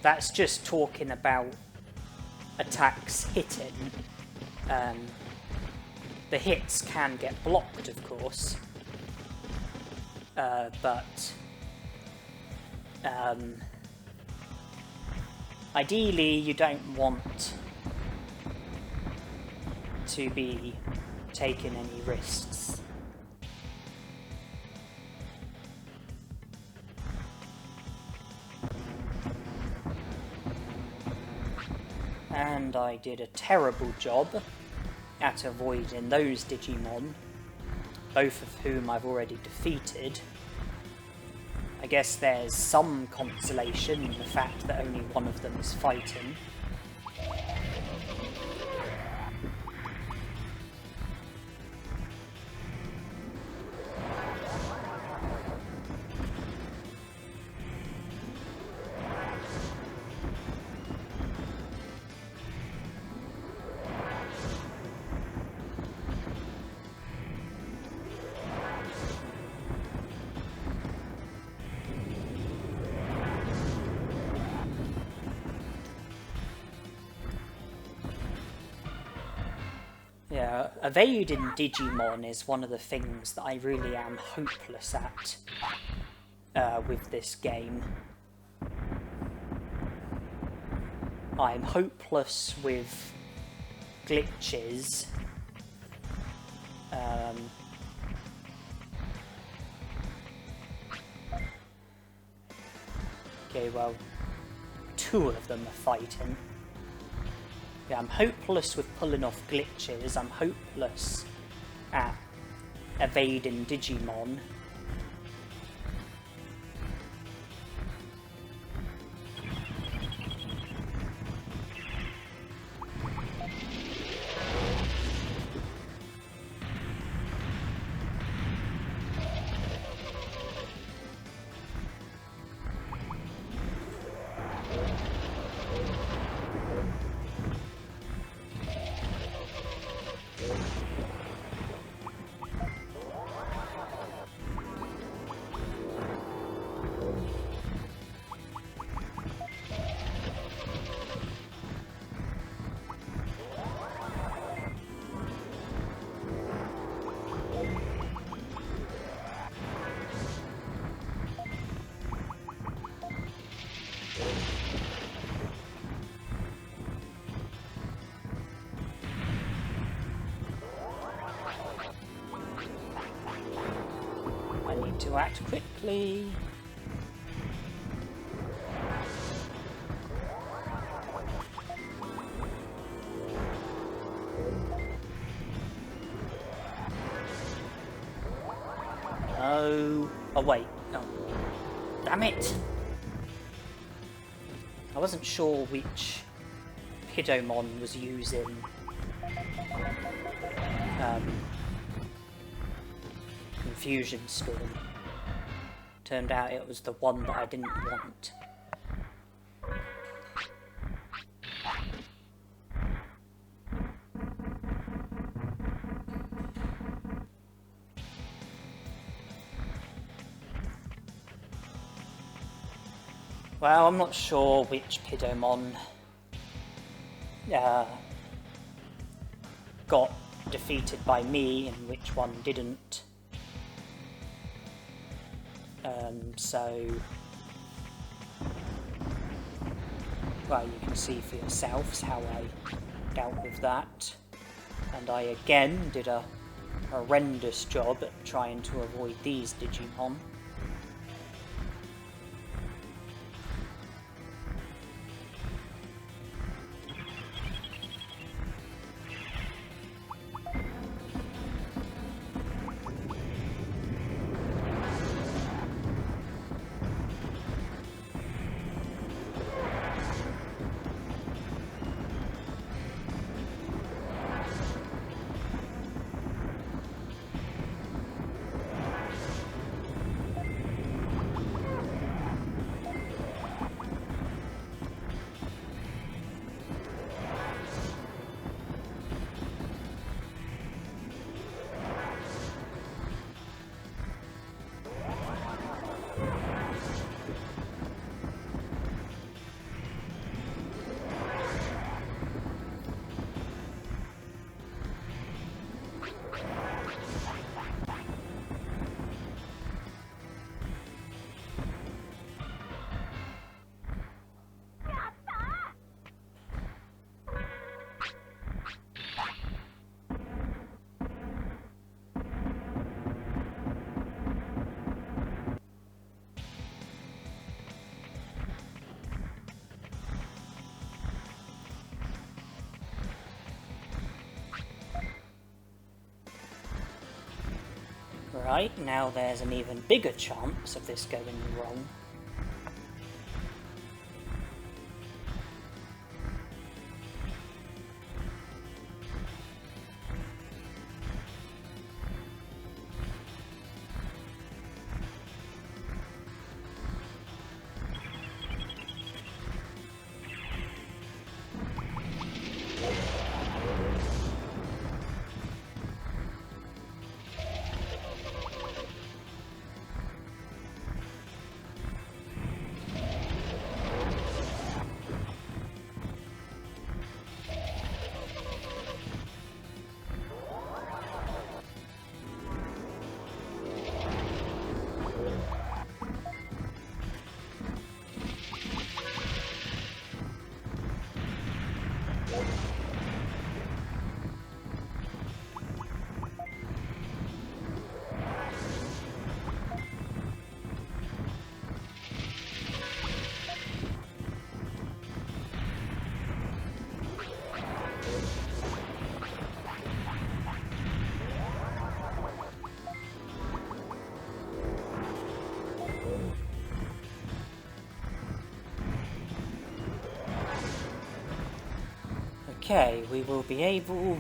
That's just talking about attacks hitting. The hits can get blocked, of course, but ideally you don't want to be taking any risks. And I did a terrible job at avoiding those Digimon, both of whom I've already defeated. I guess there's some consolation in the fact that only one of them is fighting. Yeah, evading Digimon is one of the things that I really am hopeless at with this game. I'm hopeless with glitches. Okay, well, 2 of them are fighting. Yeah, I'm hopeless with pulling off glitches. I'm hopeless at evading Digimon. To act quickly. Oh wait. Oh. Damn it. I wasn't sure which Pidomon was using Confusion Storm. Turned out it was the one that I didn't want. Well, I'm not sure which Pidomon got defeated by me and which one didn't. So, well, you can see for yourselves how I dealt with that. And I again did a horrendous job at trying to avoid these Digimon. Right, now there's an even bigger chance of this going wrong. Okay, we will be able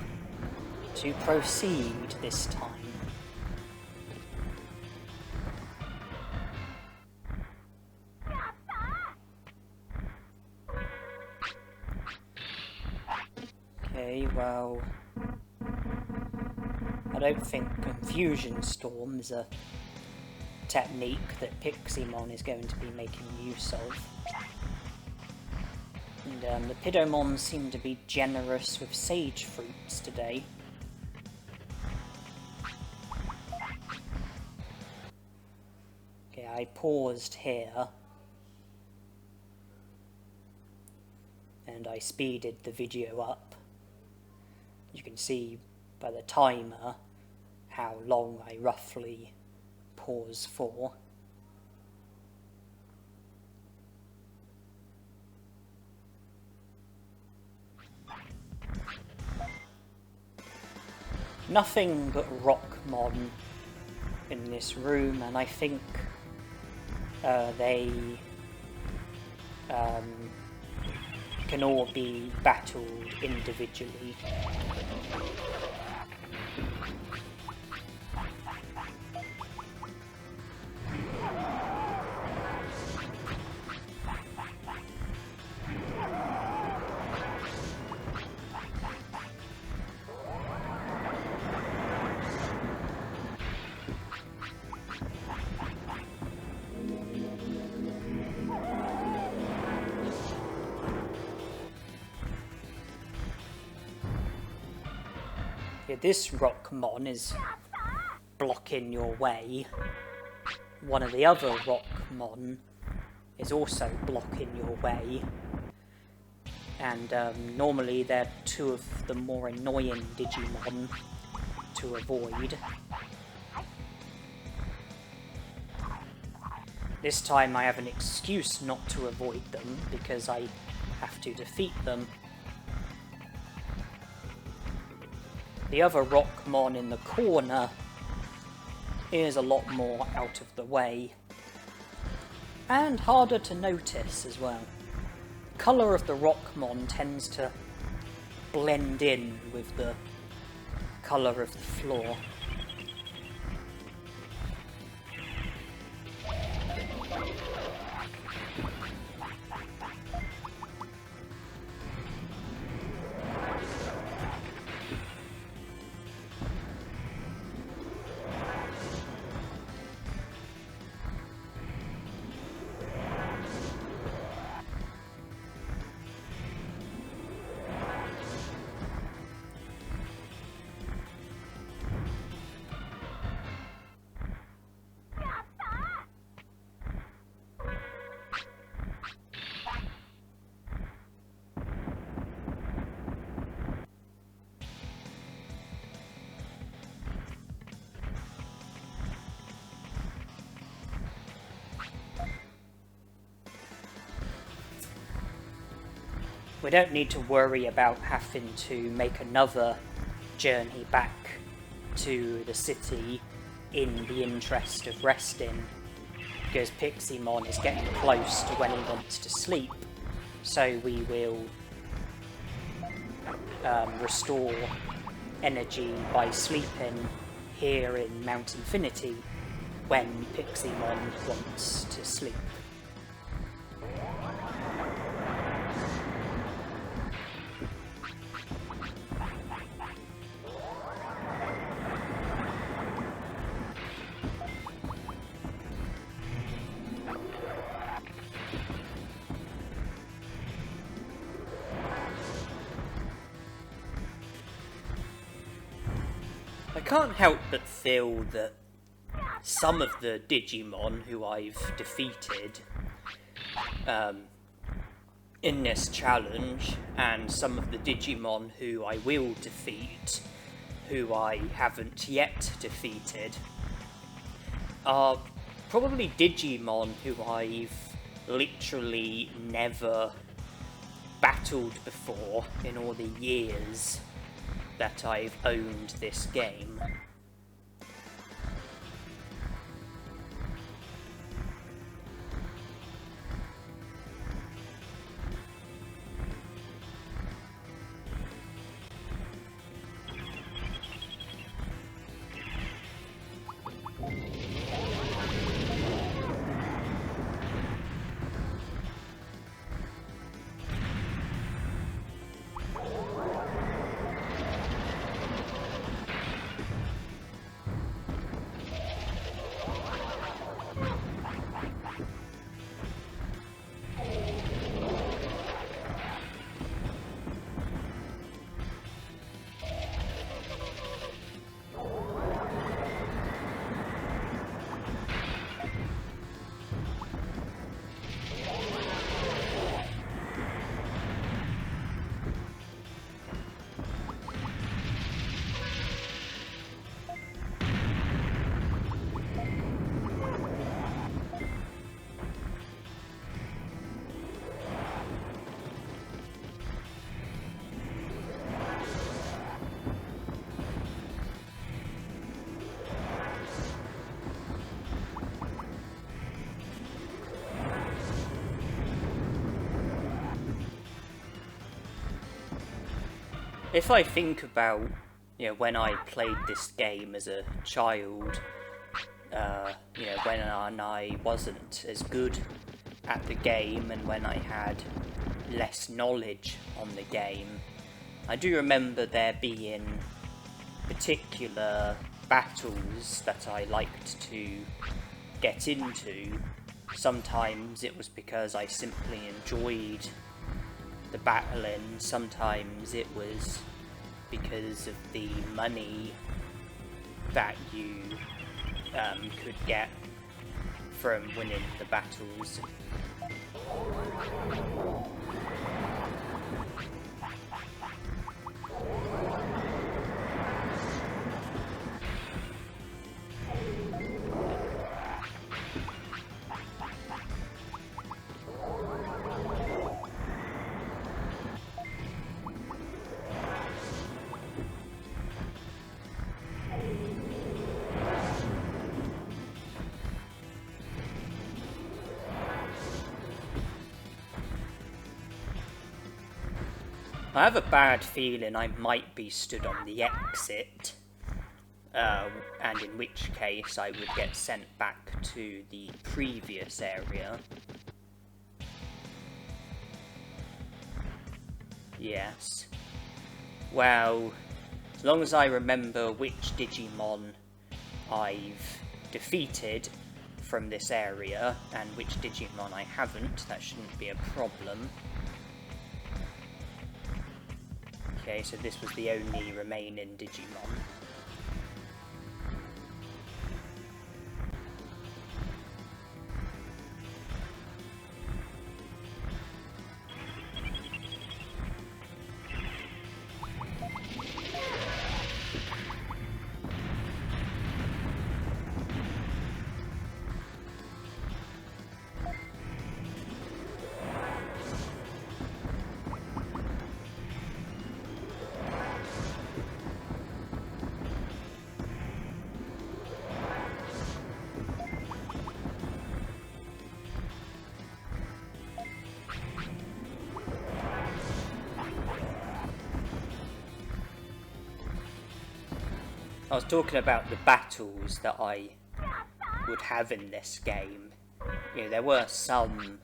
to proceed this time. Okay, well, I don't think Confusion Storm is a technique that Piximon is going to be making use of. And the Pidomon seem to be generous with sage fruits today. Okay, I paused here. And I speeded the video up. You can see by the timer how long I roughly pause for. Nothing but Rockmon in this room, and I think they can all be battled individually. Yeah, this Rockmon is blocking your way. One of the other Rockmon is also blocking your way. And normally they're two of the more annoying Digimon to avoid. This time I have an excuse not to avoid them because I have to defeat them. The other Rockmon in the corner is a lot more out of the way. And harder to notice as well. The colour of the Rockmon tends to blend in with the colour of the floor. We don't need to worry about having to make another journey back to the city in the interest of resting, because Piximon is getting close to when he wants to sleep, so we will restore energy by sleeping here in Mount Infinity when Piximon wants to sleep. I can't help but feel that some of the Digimon who I've defeated in this challenge, and some of the Digimon who I will defeat, who I haven't yet defeated, are probably Digimon who I've literally never battled before in all the years that I've owned this game. If I think about, when I played this game as a child, when I wasn't as good at the game and when I had less knowledge on the game, I do remember there being particular battles that I liked to get into. Sometimes it was because I simply enjoyed the battling, sometimes it was because of the money that you could get from winning the battles. I have a bad feeling I might be stood on the exit, and in which case I would get sent back to the previous area. Yes. Well, as long as I remember which Digimon I've defeated from this area, and which Digimon I haven't, that shouldn't be a problem. Okay, so this was the only remaining Digimon. I was talking about the battles that I would have in this game. There were some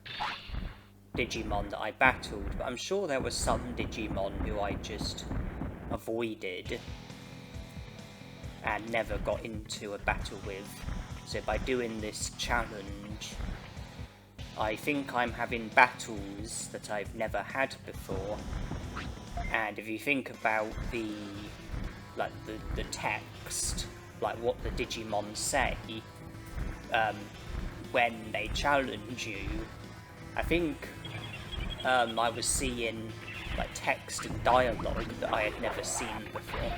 Digimon that I battled, but I'm sure there were some Digimon who I just avoided and never got into a battle with. So by doing this challenge, I think I'm having battles that I've never had before. And if you think about the text, like what the Digimon say when they challenge you, I think I was seeing like text and dialogue that I had never seen before.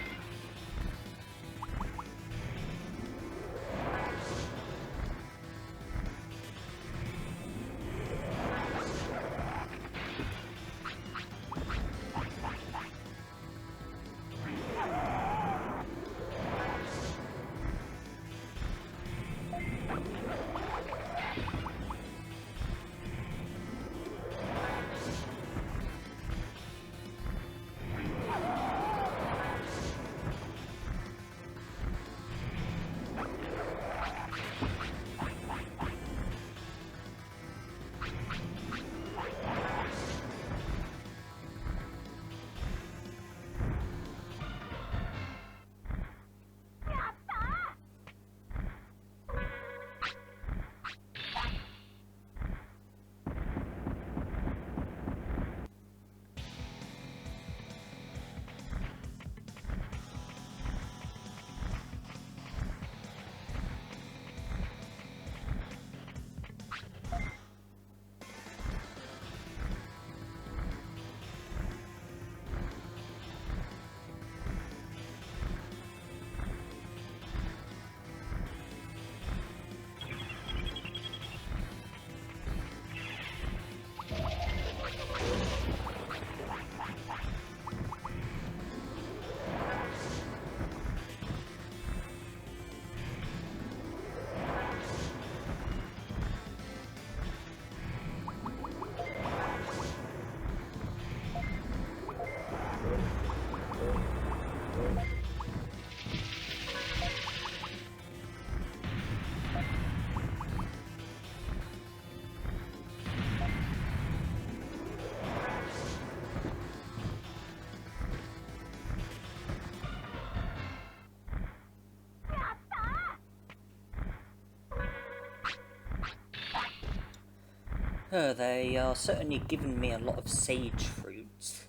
They are certainly giving me a lot of sage fruits.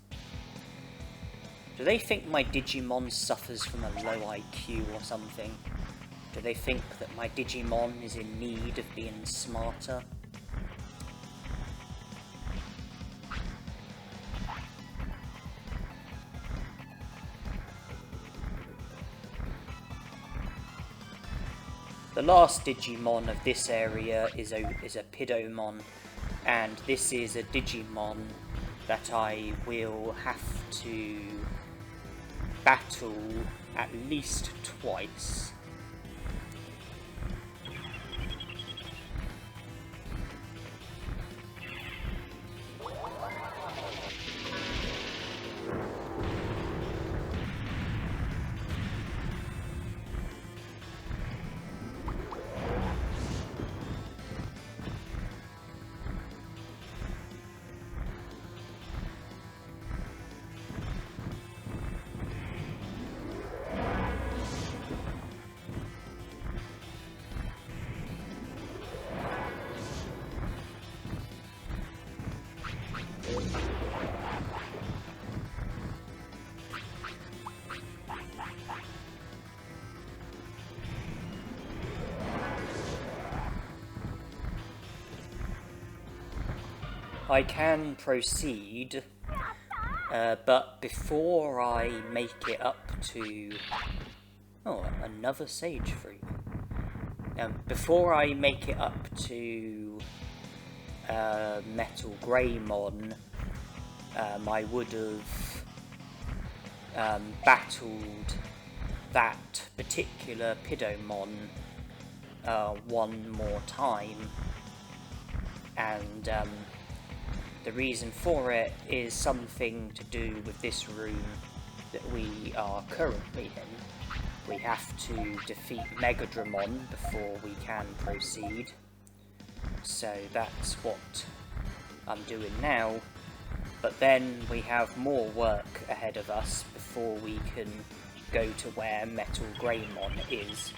Do they think my Digimon suffers from a low IQ or something? Do they think that my Digimon is in need of being smarter? The last Digimon of this area is a Pidomon, and this is a Digimon that I will have to battle at least twice. I can proceed, but before I make it up to... Oh, another sage fruit. Before I make it up to Metal Greymon, I would have battled that particular Pidomon one more time, and the reason for it is something to do with this room that we are currently in. We have to defeat Megadramon before we can proceed. So that's what I'm doing now. But then we have more work ahead of us before we can go to where Metal Greymon is.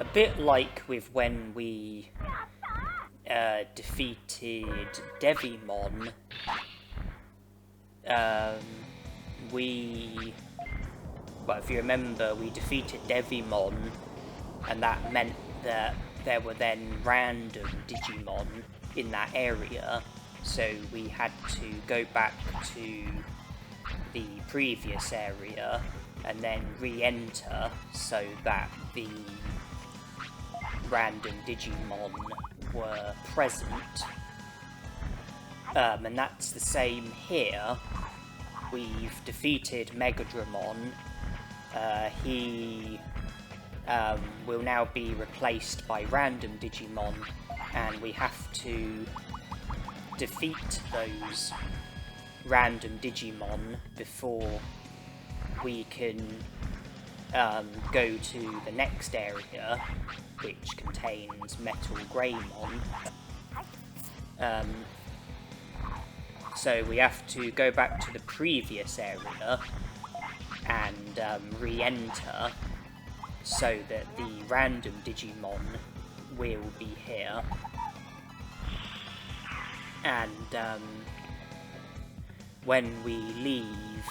A bit like with when we defeated Devimon, well, if you remember, we defeated Devimon, and that meant that there were then random Digimon in that area, so we had to go back to the previous area and then re-enter so that the random Digimon were present. And that's the same here. We've defeated Megadramon. He will now be replaced by random Digimon, and we have to defeat those random Digimon before we can go to the next area, which contains Metal Greymon. So we have to go back to the previous area and re-enter so that the random Digimon will be here. And when we leave,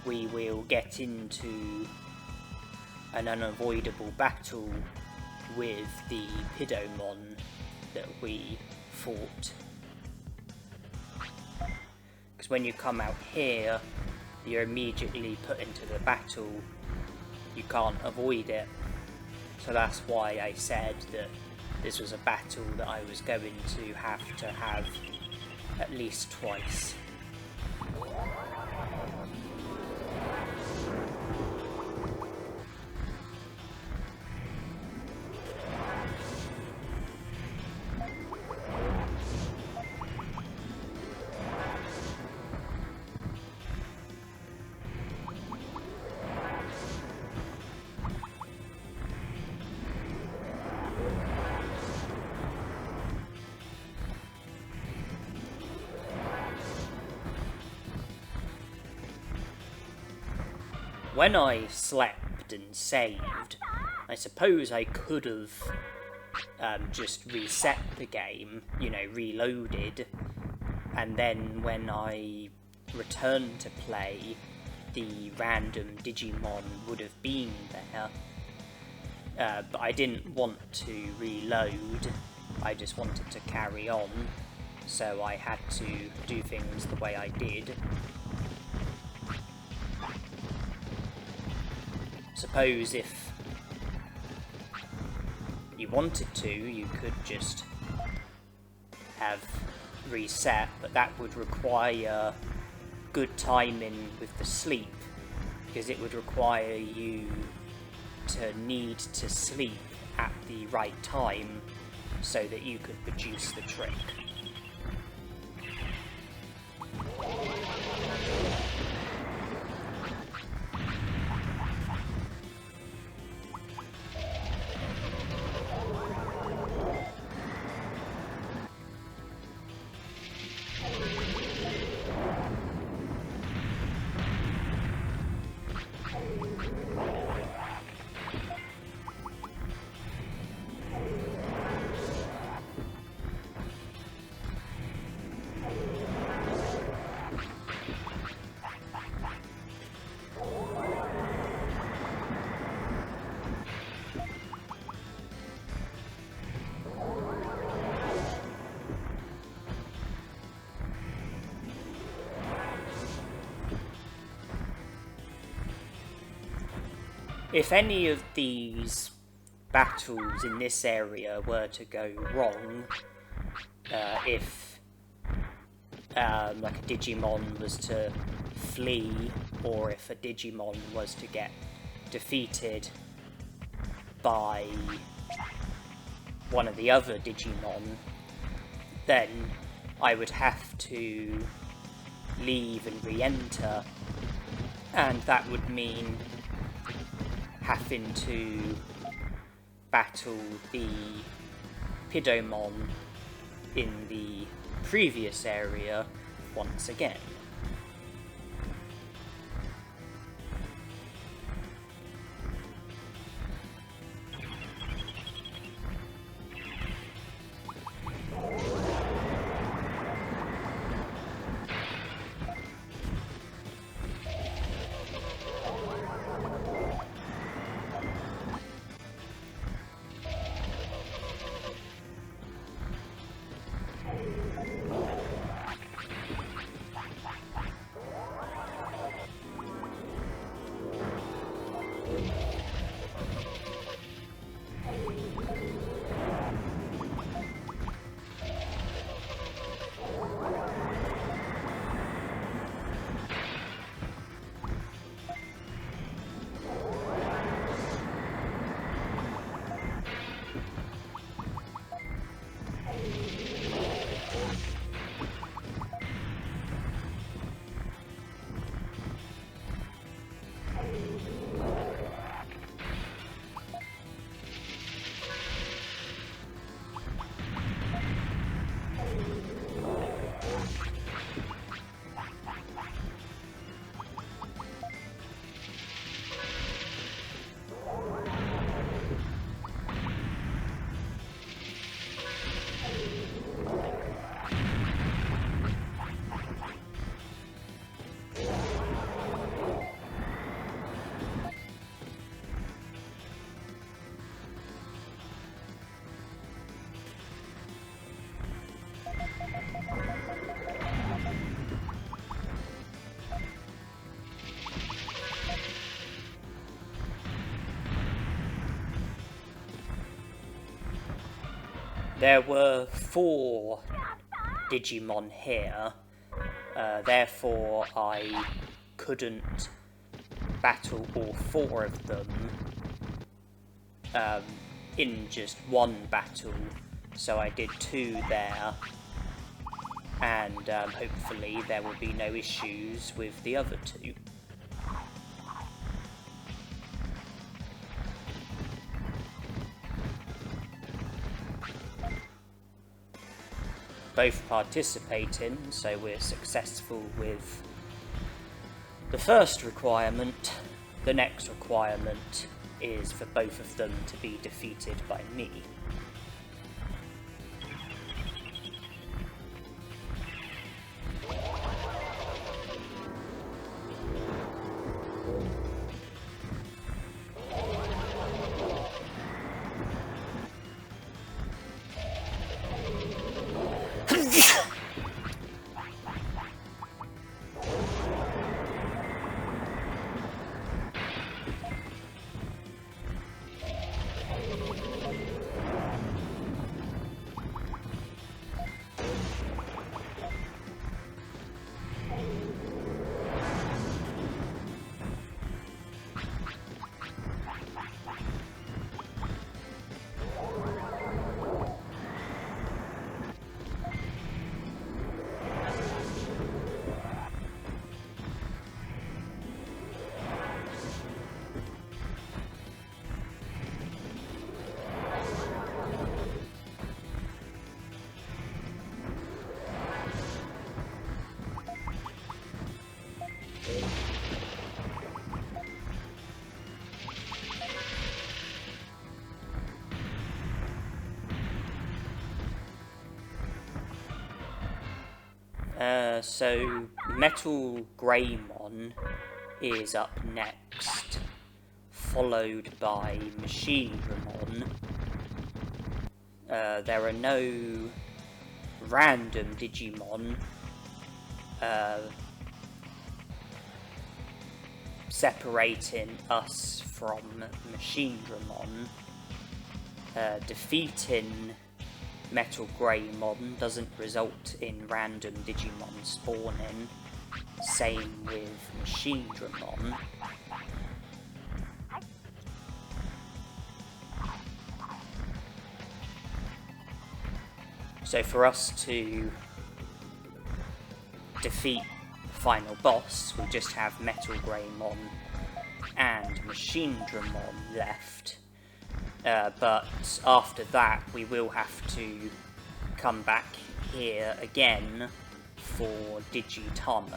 we will get into an unavoidable battle with the Pidomon that we fought. Because when you come out here, you're immediately put into the battle. You can't avoid it. So that's why I said that this was a battle that I was going to have at least twice. When I slept and saved, I suppose I could have just reset the game, you know, reloaded, and then when I returned to play, the random Digimon would have been there. But I didn't want to reload, I just wanted to carry on, so I had to do things the way I did. Suppose if you wanted to, you could just have reset, but that would require good timing with the sleep, because it would require you to need to sleep at the right time so that you could produce the trick. If any of these battles in this area were to go wrong, if like a Digimon was to flee, or if a Digimon was to get defeated by one of the other Digimon, then I would have to leave and re-enter, and that would mean having to battle the Pidomon in the previous area once again. There were 4 Digimon here, therefore I couldn't battle all 4 of them in just one battle, so I did 2 there, and hopefully there will be no issues with the other 2. Both participating, so we're successful with the first requirement. The next requirement is for both of them to be defeated by me. So Metal Greymon is up next, followed by Machine Dramon. There are no random Digimon separating us from Machine Dramon. Defeating Metal Greymon doesn't result in random Digimon spawning. Same with Machine Dramon. So for us to defeat the final boss, we just have Metal Greymon and Machine Dramon left. But after that, we will have to come back here again for Digitamon.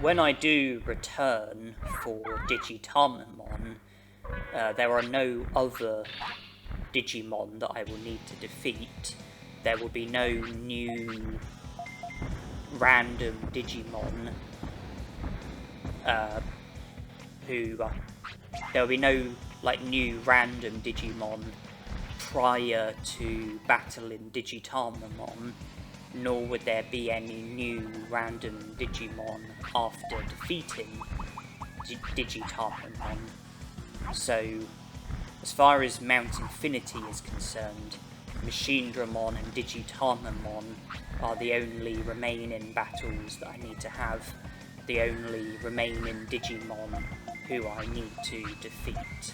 When I do return for Digitamon, there are no other Digimon that I will need to defeat. There will be no new random Digimon there will be no new random Digimon prior to battling Digitamamon, nor would there be any new random Digimon after defeating Digitamamon. So, as far as Mount Infinity is concerned, Machinedramon and Digitamamon are the only remaining battles that I need to have, the only remaining Digimon who I need to defeat.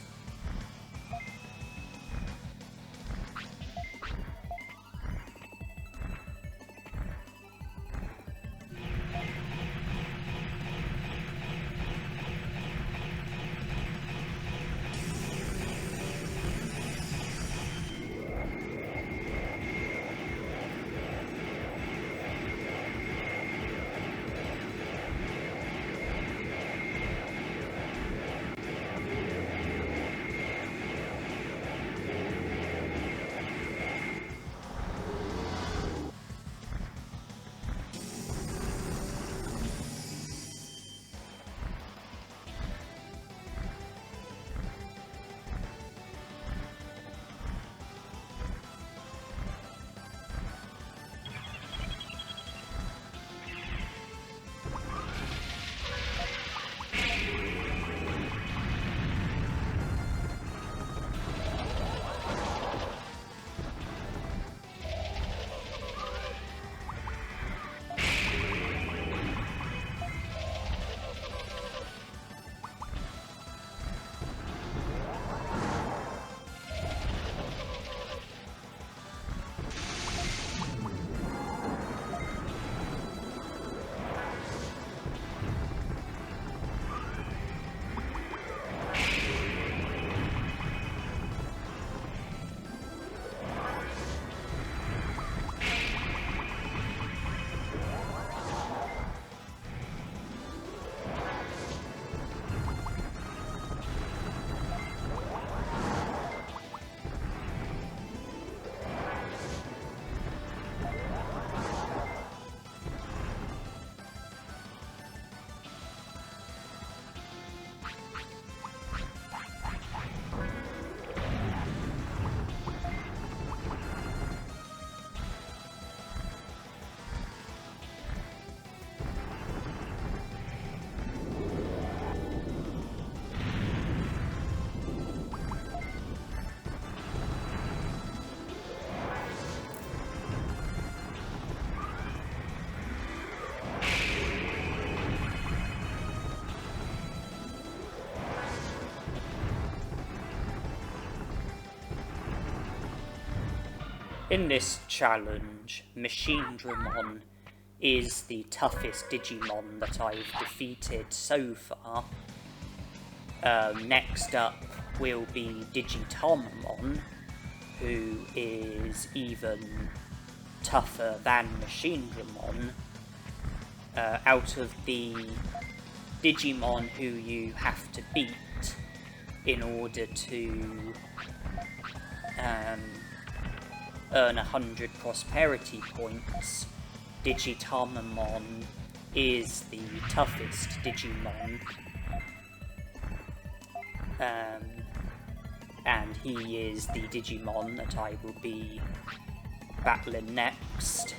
In this challenge, Machinedramon is the toughest Digimon that I've defeated so far. Next up will be Digitamamon, who is even tougher than Machinedramon. Out of the Digimon who you have to beat in order to earn 100 prosperity points, Digitamamon is the toughest Digimon, and he is the Digimon that I will be battling next.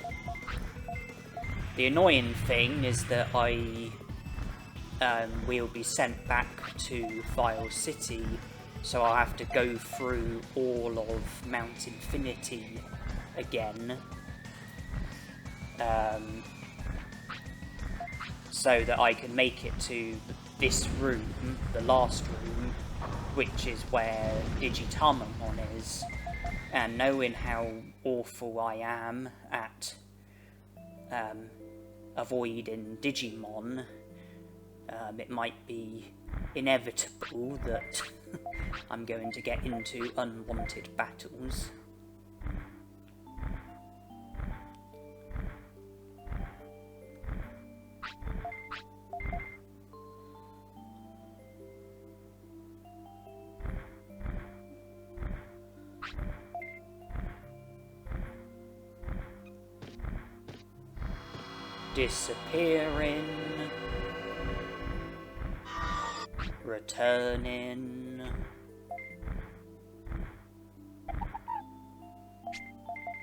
The annoying thing is that I will be sent back to Vile City, so I'll have to go through all of Mount Infinity again, so that I can make it to this room, the last room, which is where Digitamamon is. And knowing how awful I am at avoiding Digimon, it might be inevitable that I'm going to get into unwanted battles. Disappearing. Returning.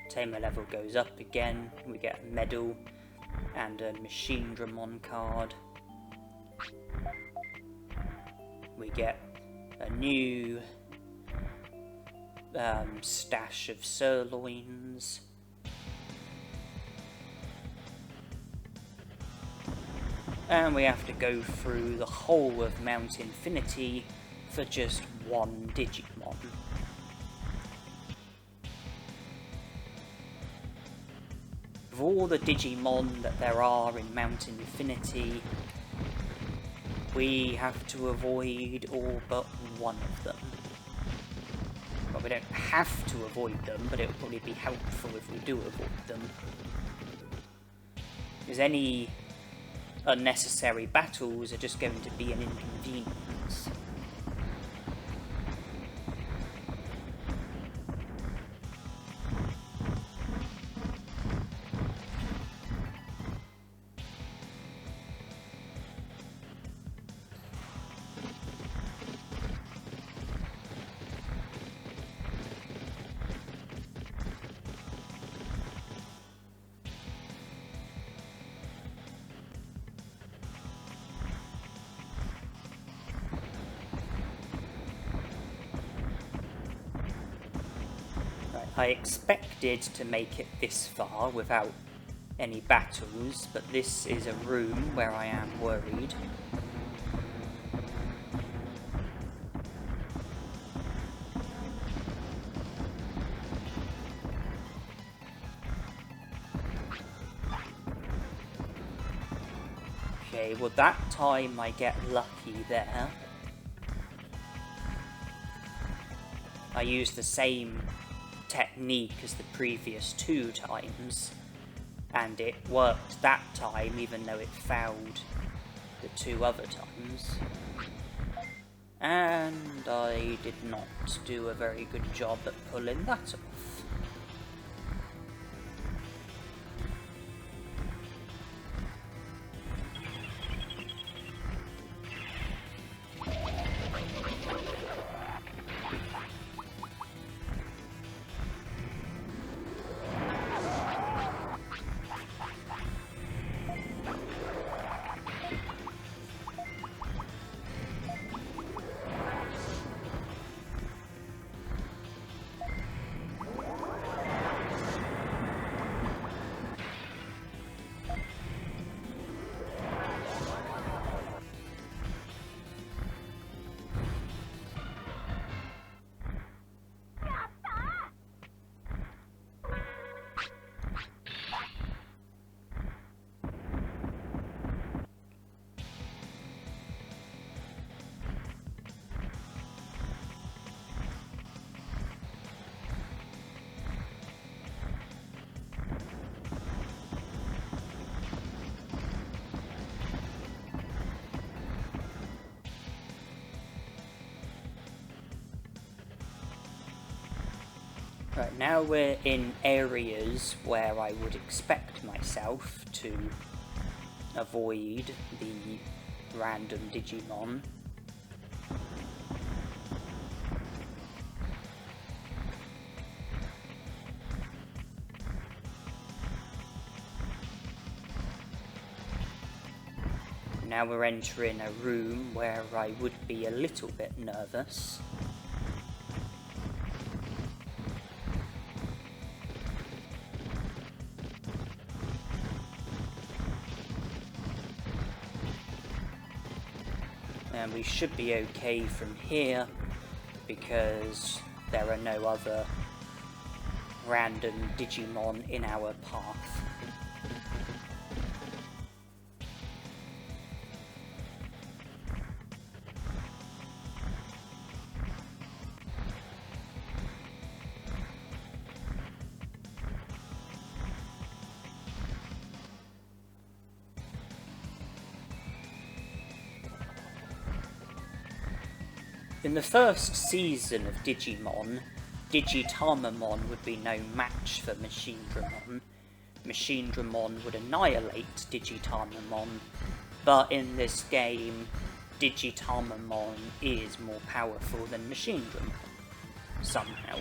Tamer level goes up again. We get a medal and a Machine Dramon card. We get a new stash of sirloins. And we have to go through the whole of Mount Infinity for just one Digimon. Of all the Digimon that there are in Mount Infinity, we have to avoid all but one of them. Well, we don't have to avoid them, but it will probably be helpful if we do avoid them. Because any unnecessary battles are just going to be an inconvenience. I expected to make it this far without any battles, but this is a room where I am worried. Okay, well that time I get lucky there. I used the same technique as the previous two times, and it worked that time even though it failed the two other times. And I did not do a very good job at pulling that off. Right, now we're in areas where I would expect myself to avoid the random Digimon. Now we're entering a room where I would be a little bit nervous. And we should be okay from here because there are no other random Digimon in our path. In the first season of Digimon, Digitamamon would be no match for Machine Dramon, Machinedramon would annihilate Digitamamon, but in this game, Digitamamon is more powerful than Machinedramon, somehow.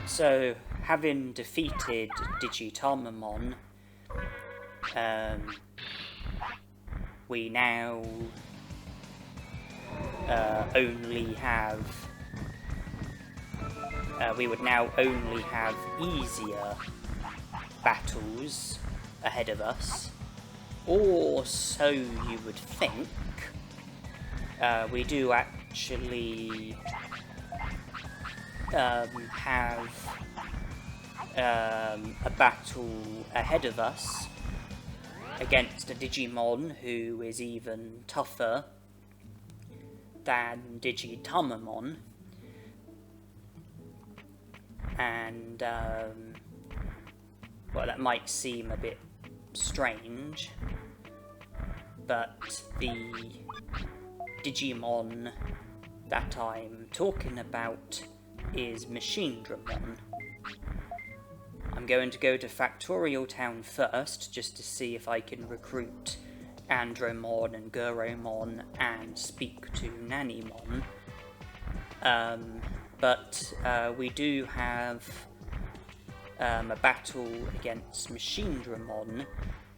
So, having defeated Digitamamon, we now only have... we would now only have easier battles ahead of us, or so you would think. We do actually have a battle ahead of us against a Digimon who is even tougher than Digitamamon, and well, that might seem a bit strange, but the Digimon that I'm talking about is Machinedramon. I'm going to go to Factorial Town first, just to see if I can recruit Andromon and Guromon and speak to Nanimon. But we do have a battle against Machinedramon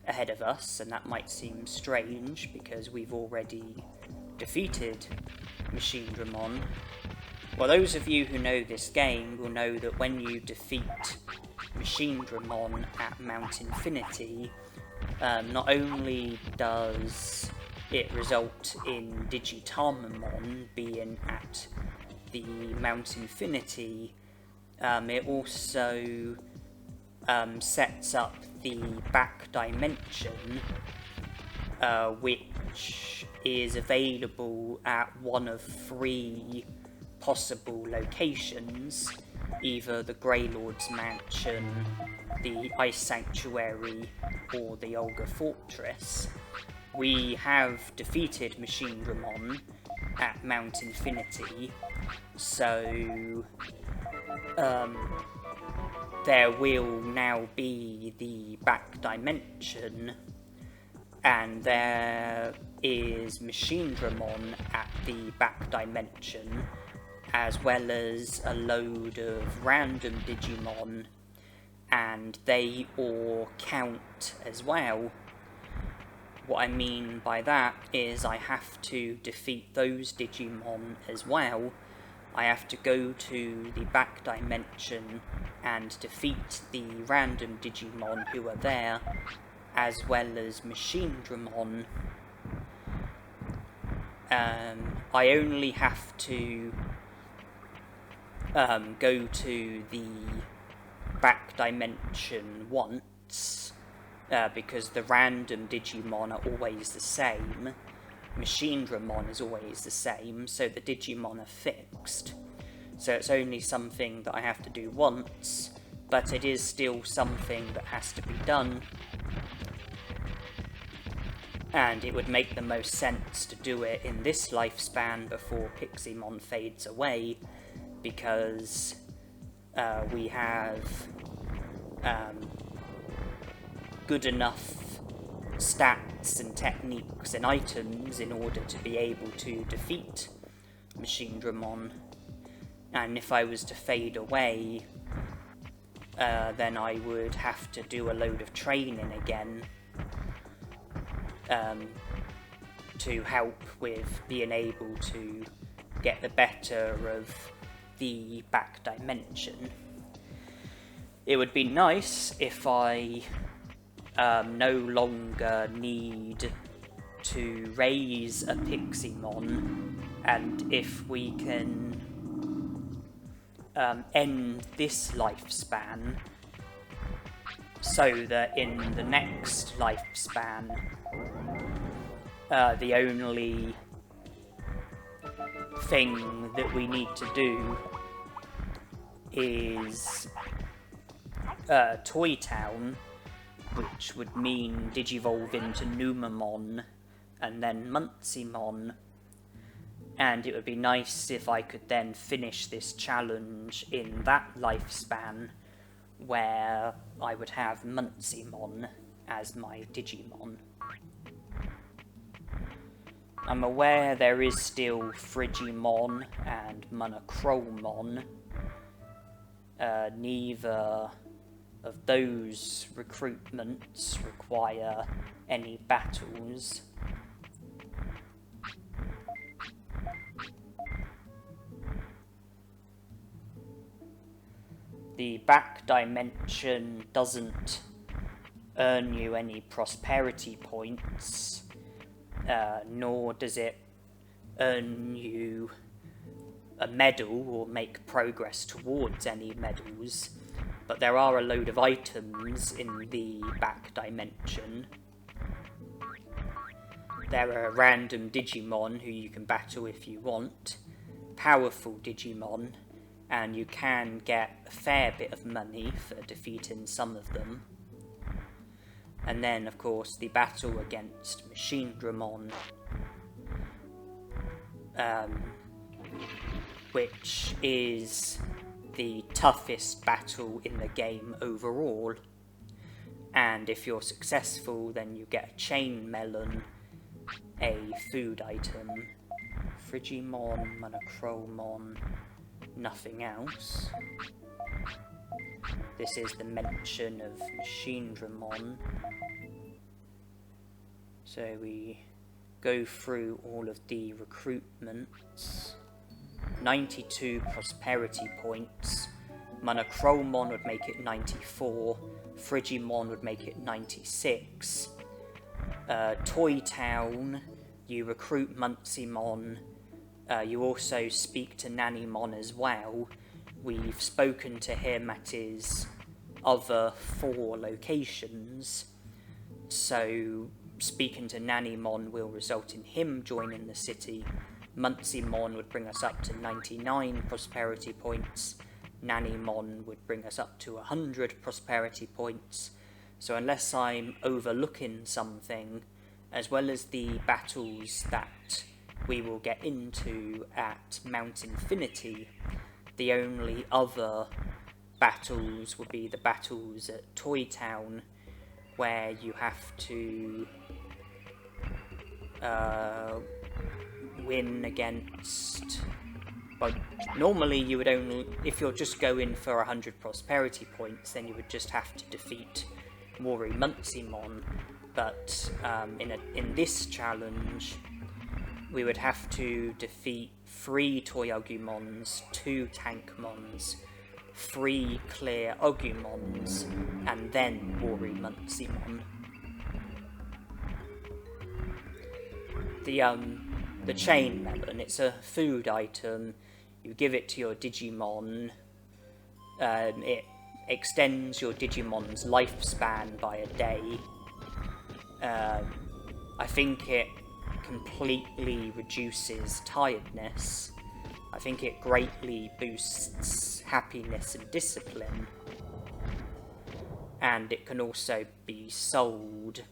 ahead of us, and that might seem strange because we've already defeated Machinedramon. Well, those of you who know this game will know that when you defeat Machinedramon at Mount Infinity, not only does it result in Digitamamon being at the Mount Infinity, it also sets up the back dimension, which is available at one of 3 possible locations, either the Grey Lord's Mansion, the Ice Sanctuary, or the Olga Fortress. We have defeated Machinedramon at Mount Infinity, so there will now be the back dimension, and there is Machinedramon at the back dimension, as well as a load of random Digimon, and they all count as well. What I mean by that is I have to defeat those Digimon as well. I have to go to the back dimension and defeat the random Digimon who are there, as well as Machinedramon. I only have to go to the back dimension once, because the random Digimon are always the same. Machinedramon is always the same, so the Digimon are fixed. So it's only something that I have to do once, but it is still something that has to be done, and it would make the most sense to do it in this lifespan before Piximon fades away, because we have good enough stats and techniques and items in order to be able to defeat Machinedramon. And if I was to fade away, then I would have to do a load of training again to help with being able to get the better of the back dimension. It would be nice if I no longer need to raise a Piximon, and if we can end this lifespan so that in the next lifespan the only thing that we need to do is Toy Town, which would mean Digivolve into Numamon and then Muncymon, and it would be nice if I could then finish this challenge in that lifespan where I would have Muncymon as my Digimon. I'm aware there is still Frigimon and Monochromon. Neither of those recruitments require any battles. The back dimension doesn't earn you any prosperity points, nor does it earn you a medal or make progress towards any medals, but there are a load of items in the back dimension. There are random Digimon who you can battle if you want, powerful Digimon, and you can get a fair bit of money for defeating some of them. And then, of course, the battle against Machinedramon, which is the toughest battle in the game overall. And if you're successful, then you get a chain melon, a food item, Frigimon, Monochromon, nothing else. This is the mention of Machinedramon. So we go through all of the recruitments. 92 prosperity points. Monochromon would make it 94. Frigimon would make it 96. Toy Town, you recruit Muncymon. You also speak to Nannymon as well. We've spoken to him at his other 4 locations, so speaking to Nannymon will result in him joining the city. Muncymon would bring us up to 99 prosperity points. Nannymon would bring us up to 100 prosperity points. So unless I'm overlooking something, as well as the battles that we will get into at Mount Infinity, the only other battles would be the battles at Toy Town, where you have to win against... Well, normally you would only... If you're just going for 100 prosperity points, then you would just have to defeat Mori Muncymon. But in this challenge, we would have to defeat 3 Toy Agumons, 2 Tankmons, 3 clear Agumons, and then Mori Muncymon. The chain melon, it's a food item. You give it to your Digimon. It extends your Digimon's lifespan by a day. I think it completely reduces tiredness. I think it greatly boosts happiness and discipline. and it can also be sold,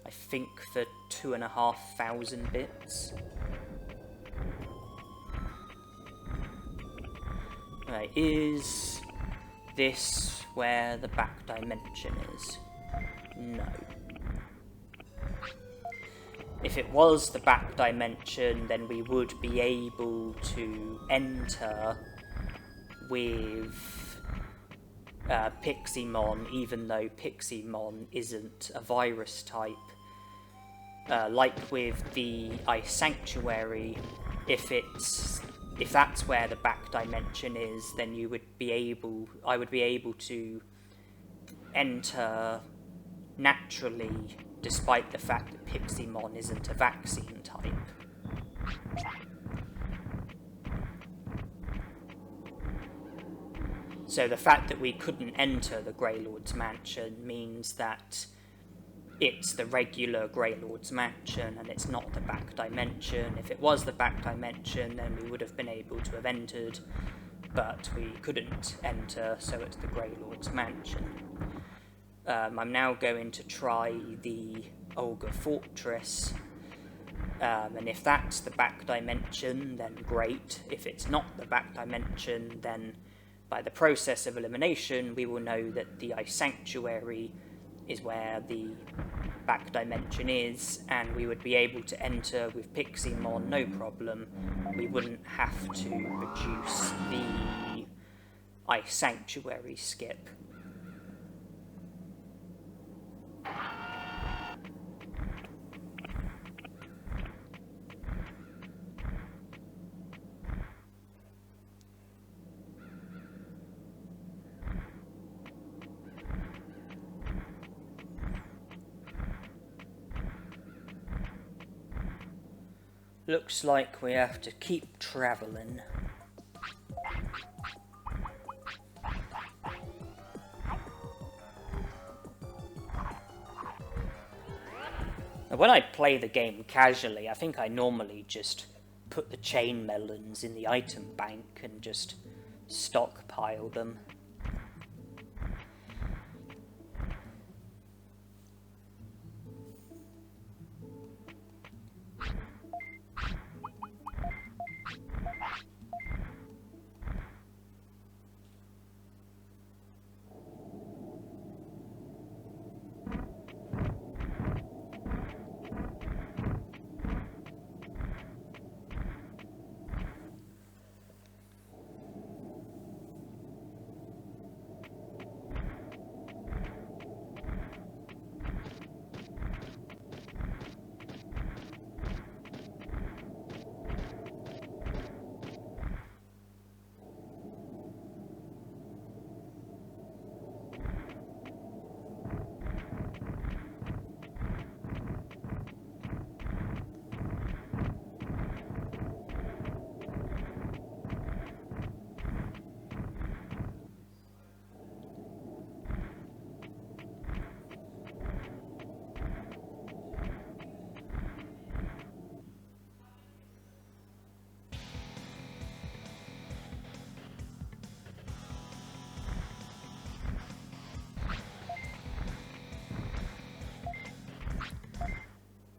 I think, for 2,500 bits. Right, is this where the back dimension is? No. If it was the back dimension, then we would be able to enter with Piximon, even though Piximon isn't a virus type. Like with the Ice Sanctuary, if that's where the back dimension is, then I would be able to enter naturally, despite the fact that Piximon isn't a vaccine type. So the fact that we couldn't enter the Greylord's Mansion means that it's the regular Greylord's Mansion and it's not the back dimension. If it was the back dimension, then we would have been able to have entered, but we couldn't enter, so it's the Greylord's Mansion. I'm now going to try the Olga Fortress, and if that's the back dimension, then great. If it's not the back dimension, then by the process of elimination, we will know that the Ice Sanctuary is where the back dimension is, and we would be able to enter with Piximon, no problem. We wouldn't have to reduce the Ice Sanctuary skip. Looks like we have to keep travelling. Now, when I play the game casually, I think I normally just put the chain melons in the item bank and just stockpile them.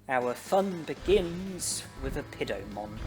Our fun begins with a Pidomon.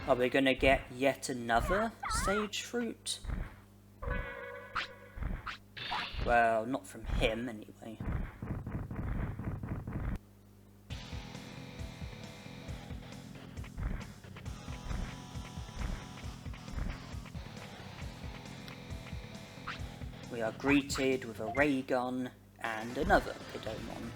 Are we going to get yet another sage fruit? Well, not from him, anyway. we are greeted with a ray gun and another Pidomon.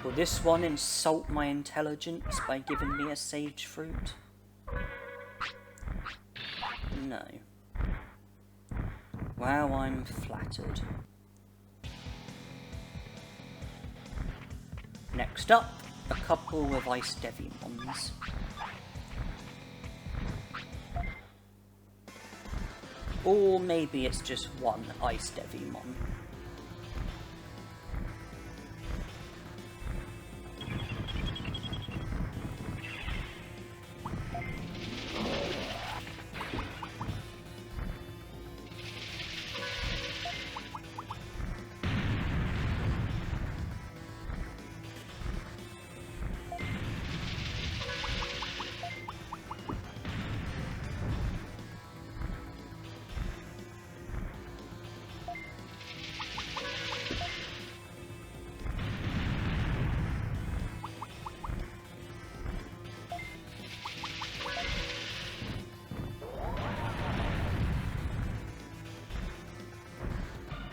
Will this one insult my intelligence by giving me a sage fruit? No. Well, I'm flattered. Next up, a couple of Ice Devimons. Or maybe it's just one Ice Devimon.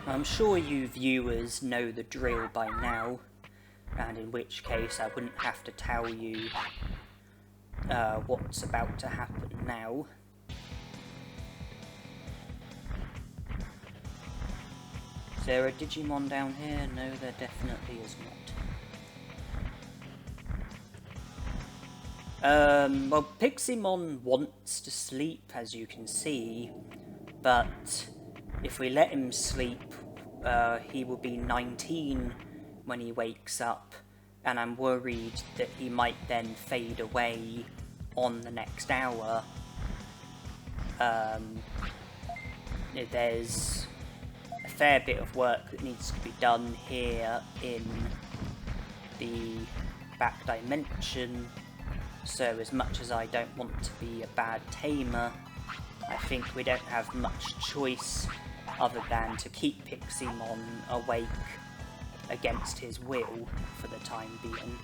I'm sure you viewers know the drill by now, and in which case I wouldn't have to tell you what's about to happen now. Is there a Digimon down here? No, there definitely is not. Well, Piximon wants to sleep, as you can see, but if we let him sleep, he will be 19 when he wakes up, and I'm worried that he might then fade away on the next hour. There's a fair bit of work that needs to be done here in the back dimension, so as much as I don't want to be a bad tamer, I think we don't have much choice other than to keep Piximon awake against his will for the time being.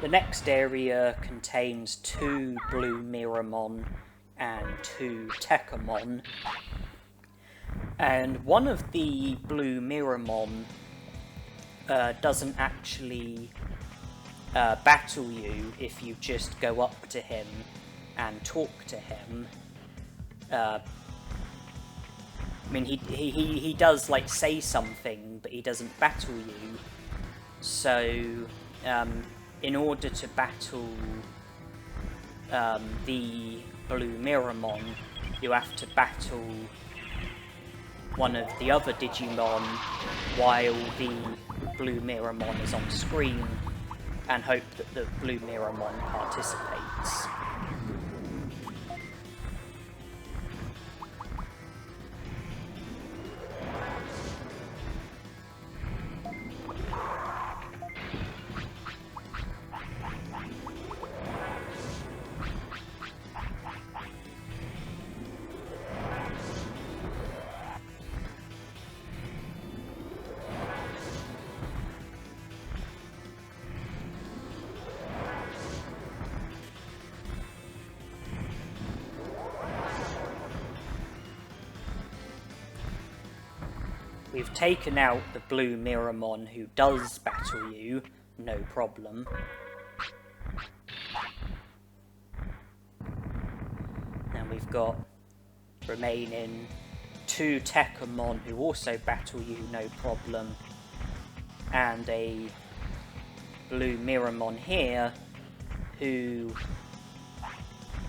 The next area contains 2 Blue Miramon and 2 Tekamon, and one of the Blue Miramon doesn't actually battle you if you just go up to him and talk to him. I mean, he does like say something, but he doesn't battle you. So in order to battle the Blue Miramon, you have to battle one of the other Digimon while the Blue Miramon is on screen, and hope that the Blue Miramon participates. We've taken out the blue Miramon who does battle you, no problem. And we've got remaining 2 Tekkamon who also battle you, no problem. And a blue Miramon here who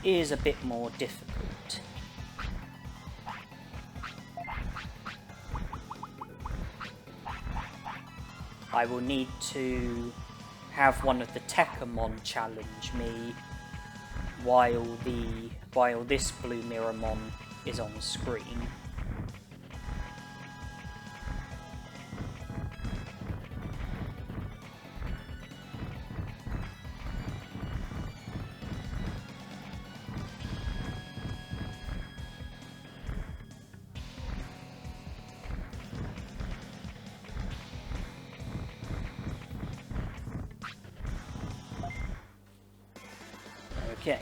is a bit more difficult. I will need to have one of the Tekkamon challenge me while this blue Miramon is on screen. Okay.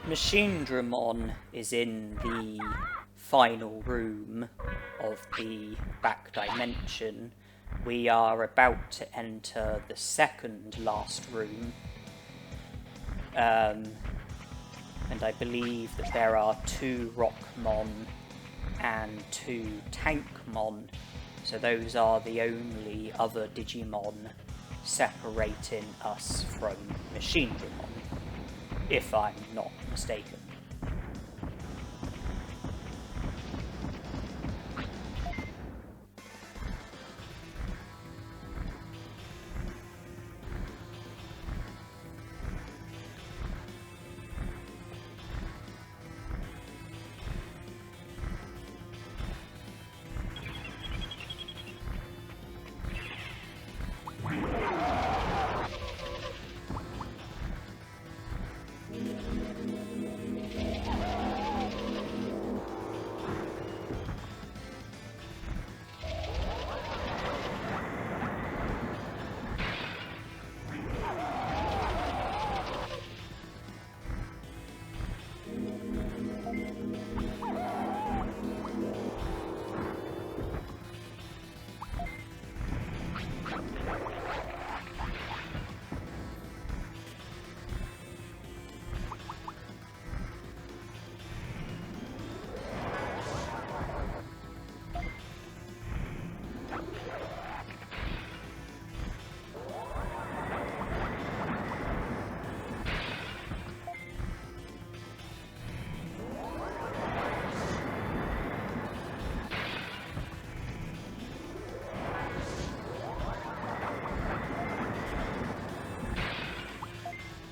Machinedramon is in the final room of the back dimension. We are about to enter the second last room. And I believe that there are 2 Rockmon and 2 Tankmon. So those are the only other Digimon separating us from Machinedramon. if I'm not mistaken.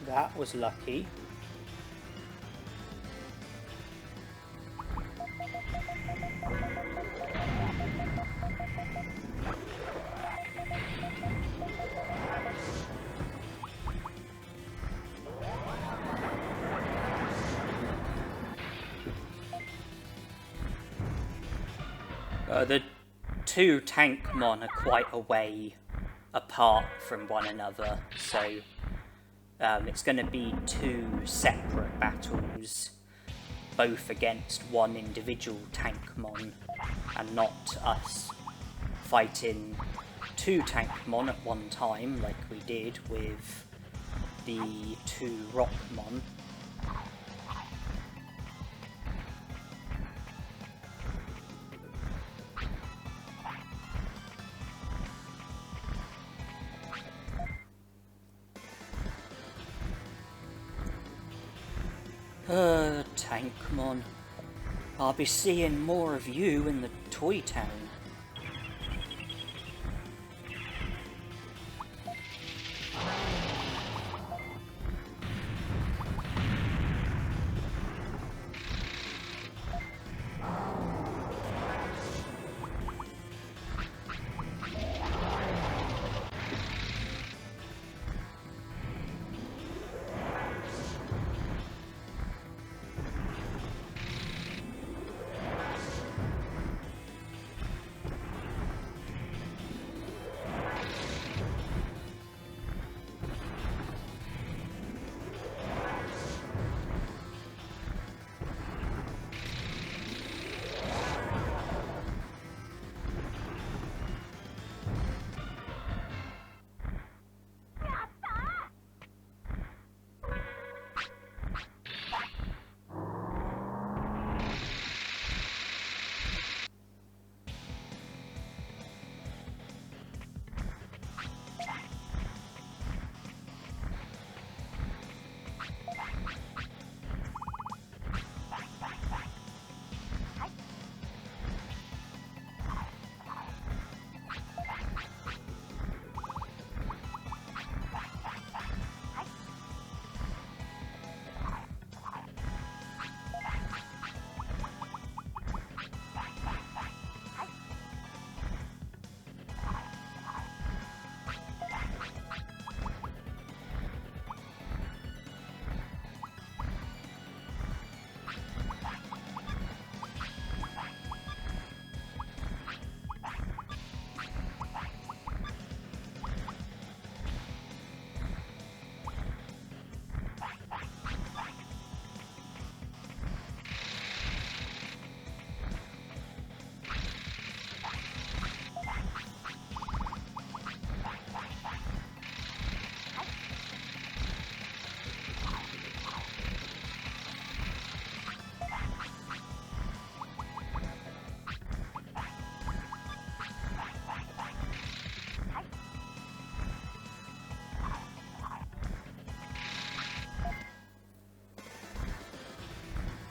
That was lucky. The two Tankmon are quite a way apart from one another, so it's going to be two separate battles, both against one individual Tankmon, and not us fighting two Tankmon at one time like we did with the two Rockmon. Tankmon. I'll be seeing more of you in the Toy Town.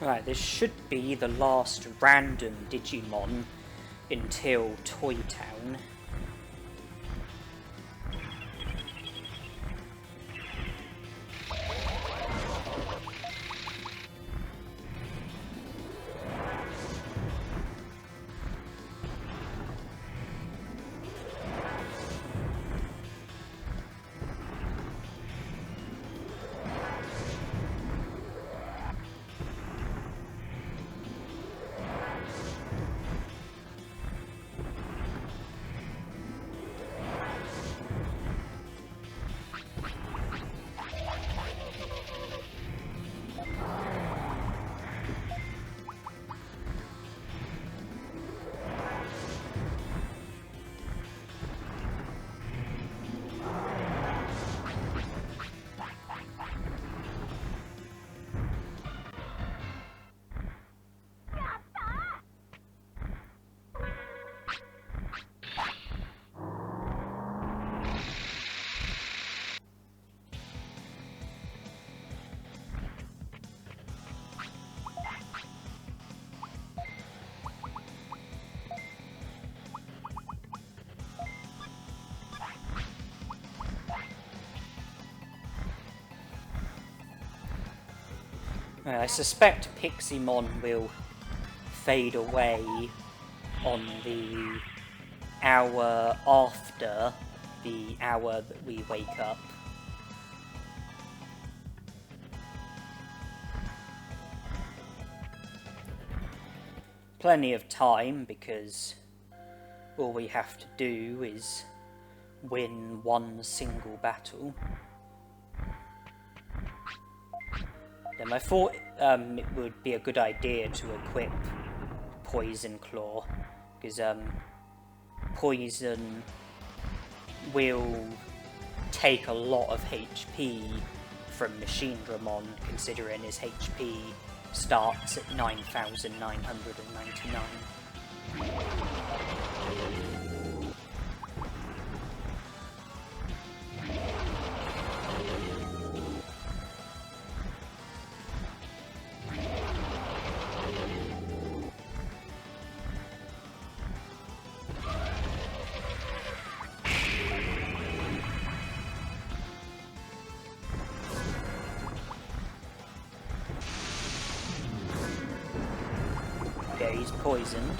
Right, this should be the last random Digimon until Toy Town. I suspect Piximon will fade away on the hour after the hour that we wake up. Plenty of time, because all we have to do is win one single battle. Then I thought it would be a good idea to equip Poison Claw, because Poison will take a lot of HP from Machine Dramon, considering his HP starts at 9,999. Okay, he's poisoned.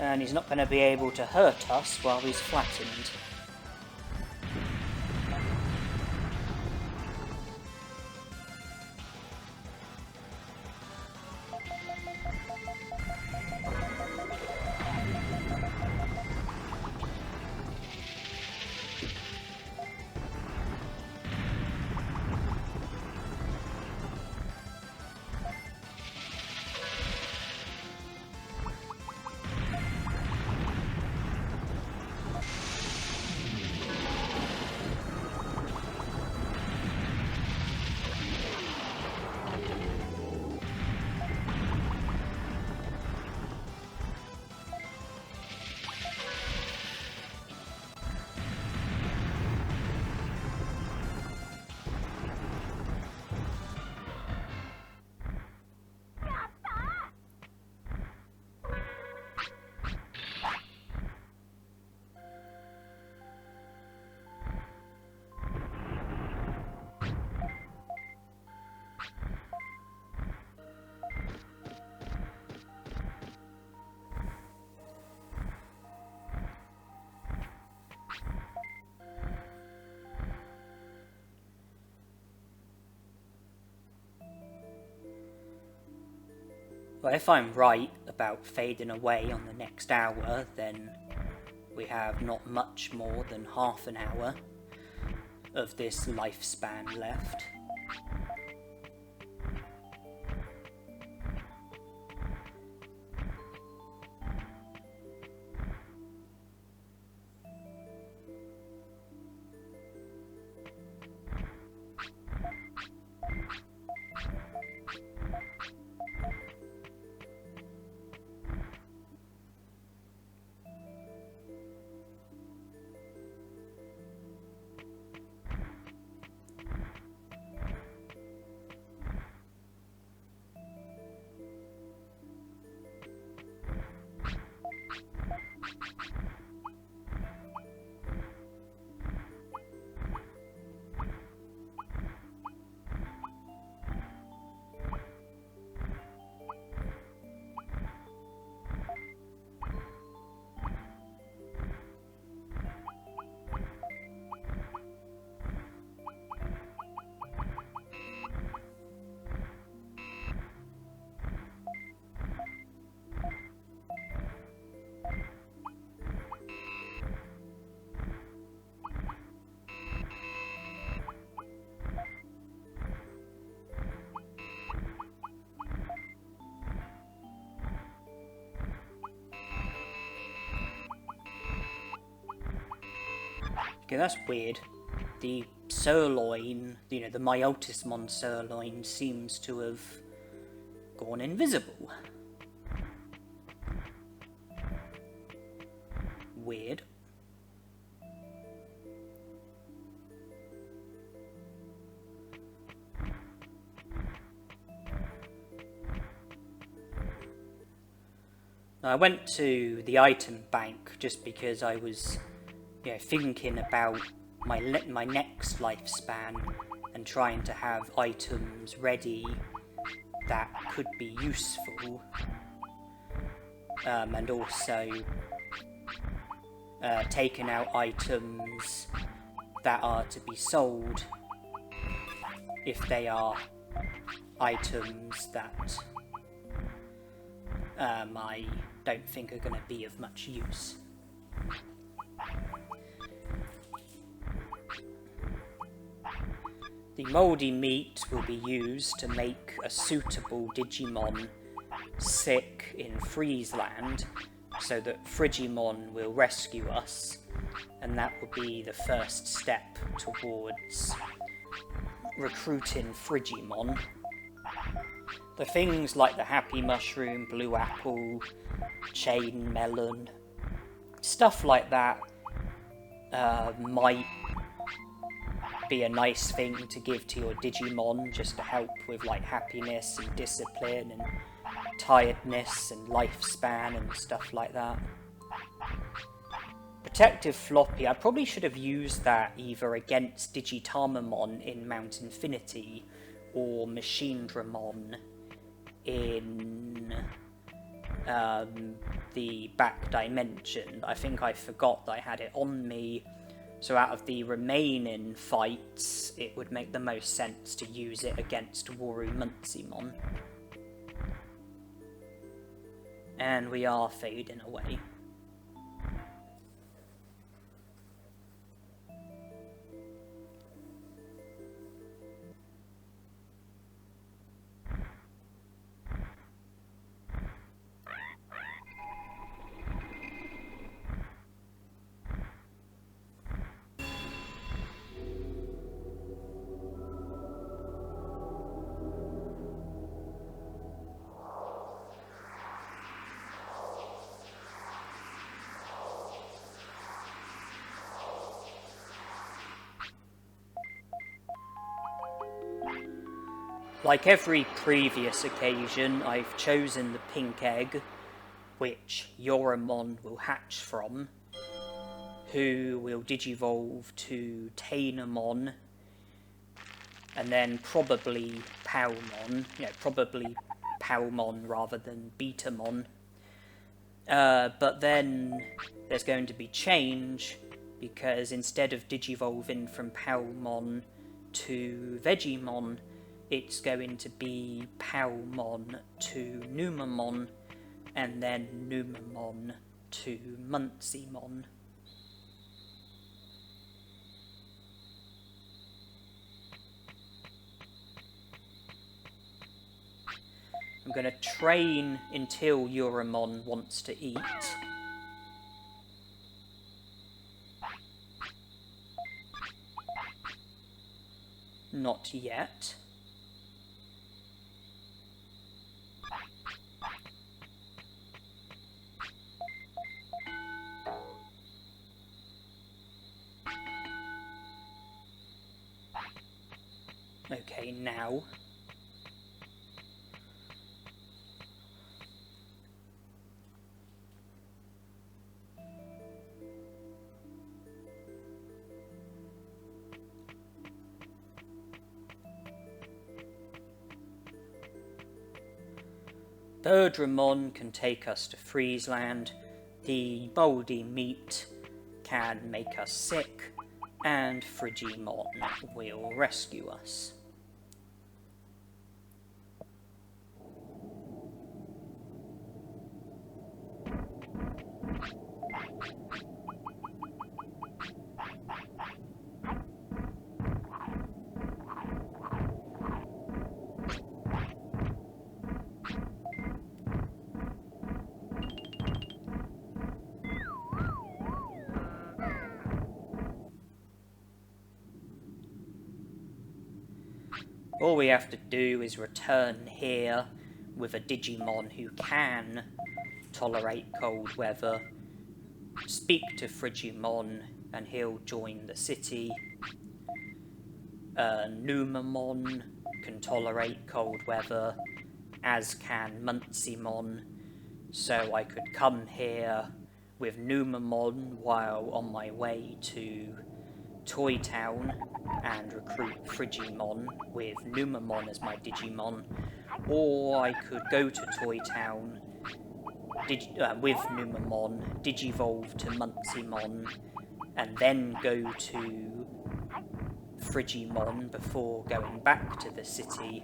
And he's not going to be able to hurt us while he's flattened. Well, if I'm right about fading away on the next hour, then we have not much more than half an hour of this lifespan left. Okay, that's weird. The sirloin, the Myotismon sirloin seems to have gone invisible. Weird. I went to the item bank just because I was, thinking about my next lifespan and trying to have items ready that could be useful, and also taking out items that are to be sold if they are items that I don't think are going to be of much use. The mouldy meat will be used to make a suitable Digimon sick in Freezeland, so that Frigimon will rescue us, and that will be the first step towards recruiting Frigimon. The things like the Happy Mushroom, Blue Apple, Chain Melon, stuff like that might be a nice thing to give to your Digimon just to help with like happiness and discipline and tiredness and lifespan and stuff like that. Protective Floppy, I probably should have used that either against Digitamamon in Mount Infinity or Machinedramon in the back dimension. I think I forgot that I had it on me, so out of the remaining fights it would make the most sense to use it against Waru Muncimon. And we are fading away. Like every previous occasion, I've chosen the pink egg, which Yoramon will hatch from, who will digivolve to Tainamon, and then probably Palmon, probably Palmon rather than Betamon. But then there's going to be change, because instead of digivolving from Palmon to Vegemon, it's going to be Palmon to Numamon, and then Numamon to Muncimon. I'm going to train until Yoramon wants to eat. Not yet. Okay, now. Birdramon can take us to Freezeland, the mouldy meat can make us sick, and Frigimon will rescue us. All we have to do is return here with a Digimon who can tolerate cold weather, speak to Frigimon and he'll join the city. Numamon can tolerate cold weather, as can Muncymon, so I could come here with Numamon while on my way to Toy Town and recruit Frigimon with Numamon as my Digimon, or I could go to Toy Town with Numamon, Digivolve to Muncymon, and then go to Frigimon before going back to the city.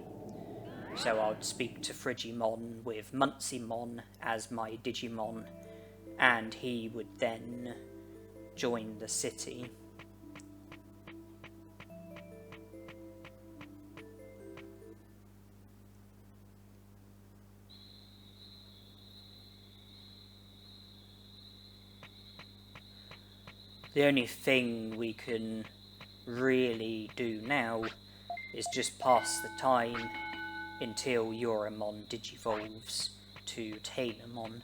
So I'd speak to Frigimon with Muncymon as my Digimon, and he would then join the city. The only thing we can really do now is just pass the time until Euramon digivolves to Tainamon.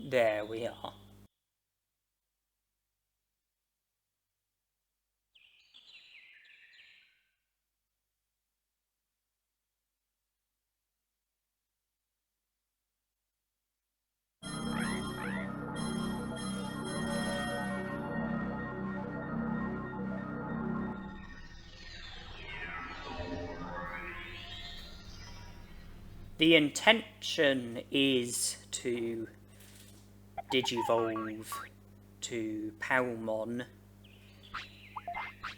There we are. The intention is to digivolve to Palmon.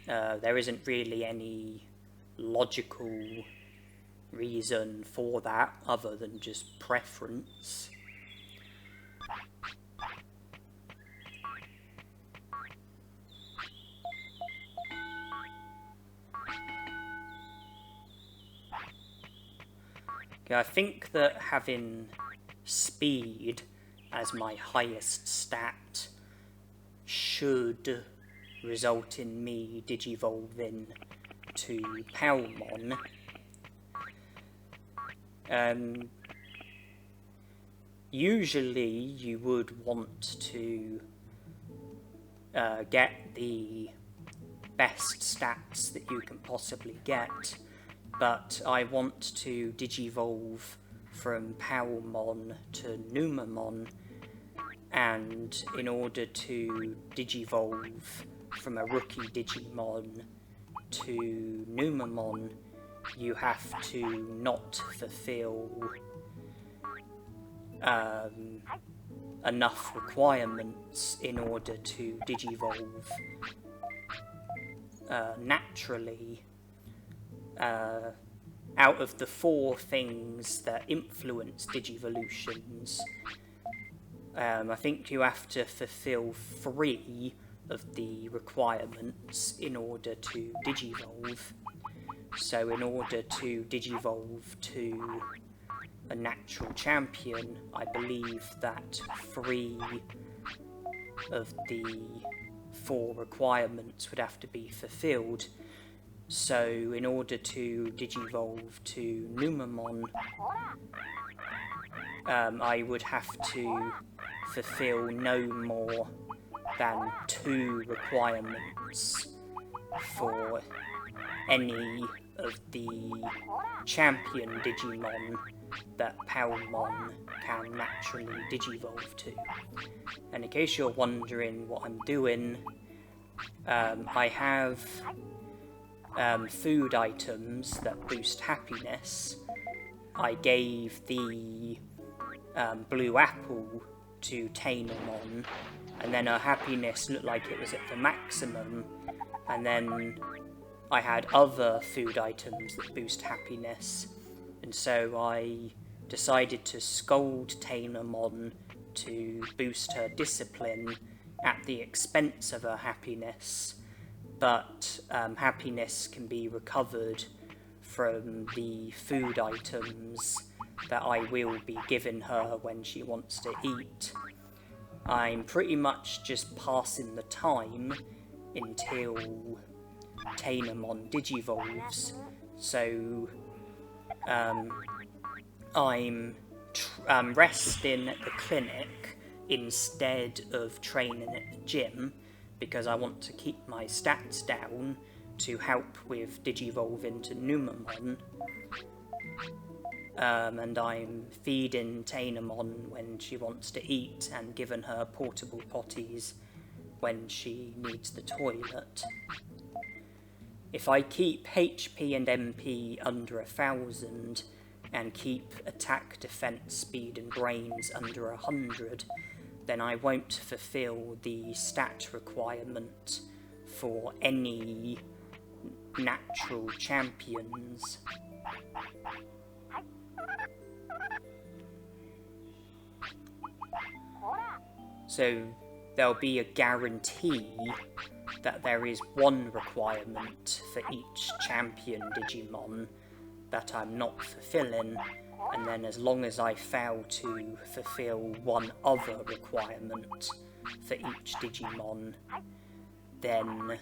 There isn't really any logical reason for that other than just preference. I think that having speed as my highest stat should result in me digivolving to Palmon. Usually you would want to get the best stats that you can possibly get, but I want to digivolve from Palmon to Numamon, and in order to digivolve from a rookie Digimon to Numamon, you have to not fulfill enough requirements in order to digivolve naturally. Out of the 4 things that influence digivolutions, I think you have to fulfill 3 of the requirements in order to digivolve. So in order to digivolve to a natural champion, I believe that 3 of the 4 requirements would have to be fulfilled. So in order to digivolve to Numamon, I would have to fulfill no more than 2 requirements for any of the champion Digimon that Palmon can naturally digivolve to. And in case you're wondering what I'm doing, I have food items that boost happiness. I gave the blue apple to Tainomon, and then her happiness looked like it was at the maximum, and then I had other food items that boost happiness, and so I decided to scold Tainomon to boost her discipline at the expense of her happiness, but happiness can be recovered from the food items that I will be giving her when she wants to eat. I'm pretty much just passing the time until Tainomon digivolves, so I'm resting at the clinic instead of training at the gym, because I want to keep my stats down to help with digivolving to Numamon. And I'm feeding Tainomon when she wants to eat and giving her portable potties when she needs the toilet. If I keep HP and MP under 1000 and keep attack, defense, speed and brains under 100, then I won't fulfill the stat requirement for any natural champions. So there'll be a guarantee that there is 1 requirement for each champion Digimon that I'm not fulfilling, and then as long as I fail to fulfill 1 other requirement for each Digimon, then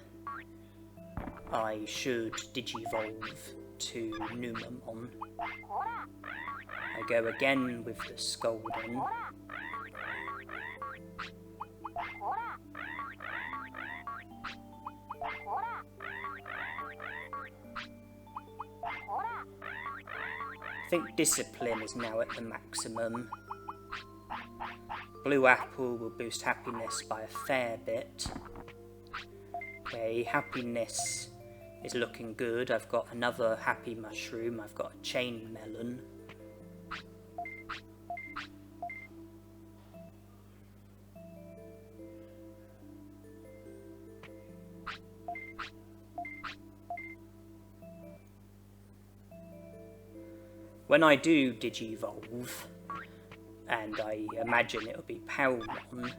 I should digivolve to Numamon. I go again with the scolding. I think discipline is now at the maximum. Blue apple will boost happiness by a fair bit. Okay, happiness is looking good. I've got another happy mushroom. I've got a chain melon. When I do digivolve, and I imagine it'll be Palmon,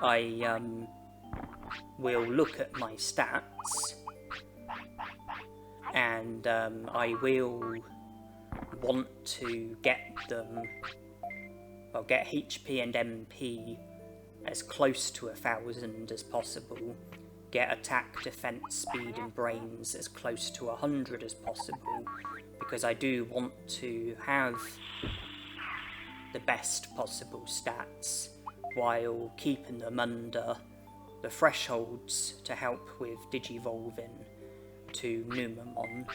I will look at my stats, and I will want to get them, well, get HP and MP as close to 1000 as possible, get attack, defense, speed and brains as close to 100 as possible, because I do want to have the best possible stats while keeping them under the thresholds to help with digivolving to Numamon.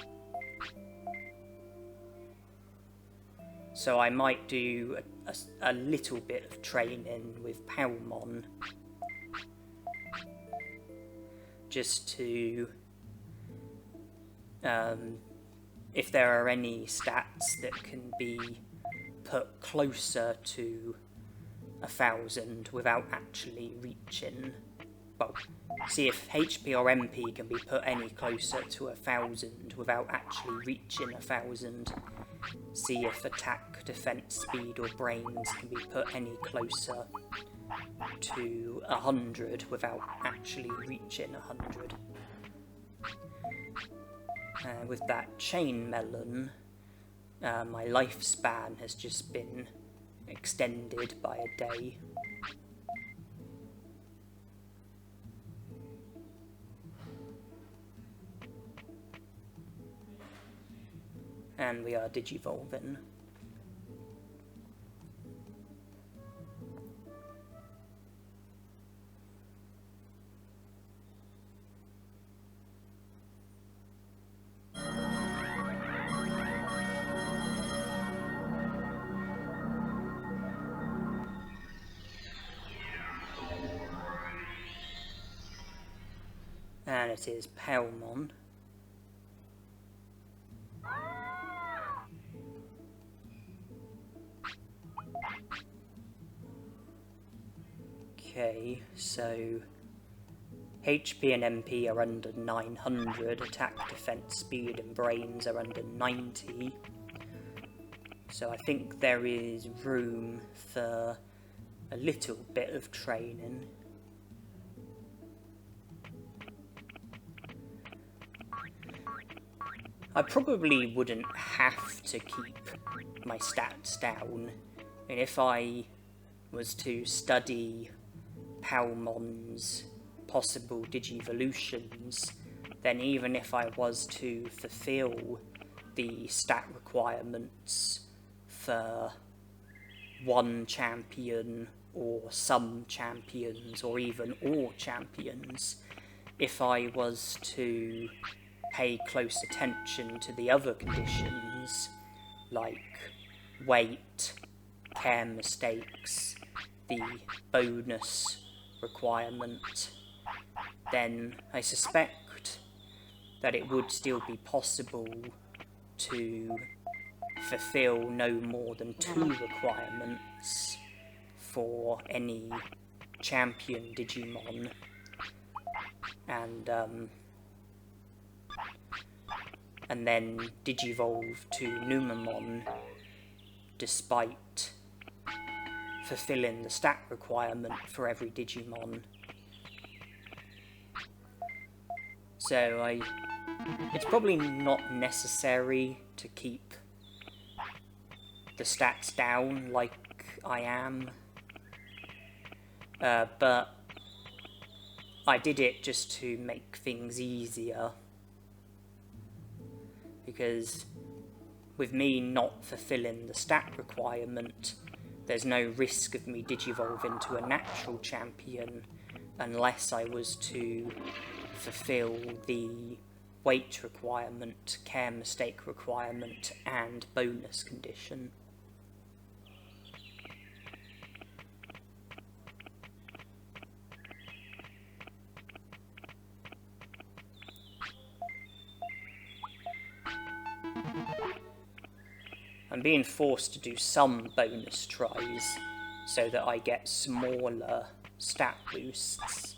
So I might do a little bit of training with Palmon, just to, if there are any stats that can be put closer to 1000 without actually reaching, well, see if HP or MP can be put any closer to 1000 without actually reaching 1000. See if attack, defense, speed or brains can be put any closer to 100 without actually reaching 100. With that chain melon, my lifespan has just been extended by a day. And we are digivolving. And it is Palmon. Okay, so HP and MP are under 900, attack, defense, speed and brains are under 90. So I think there is room for a little bit of training. I probably wouldn't have to keep my stats down, and if I was to study Palmon's possible digivolutions, then even if I was to fulfill the stat requirements for one champion or some champions or even all champions, if I was to pay close attention to the other conditions like weight, care mistakes, the bonus requirement, then I suspect that it would still be possible to fulfill no more than 2 requirements for any champion Digimon, and then digivolve to Numamon despite fulfilling the stat requirement for every Digimon. So it's probably not necessary to keep the stats down like I am, but I did it just to make things easier, because with me not fulfilling the stat requirement, there's no risk of me digivolving to a natural champion unless I was to fulfill the weight requirement, care mistake requirement, and bonus condition. I'm being forced to do some bonus tries so that I get smaller stat boosts.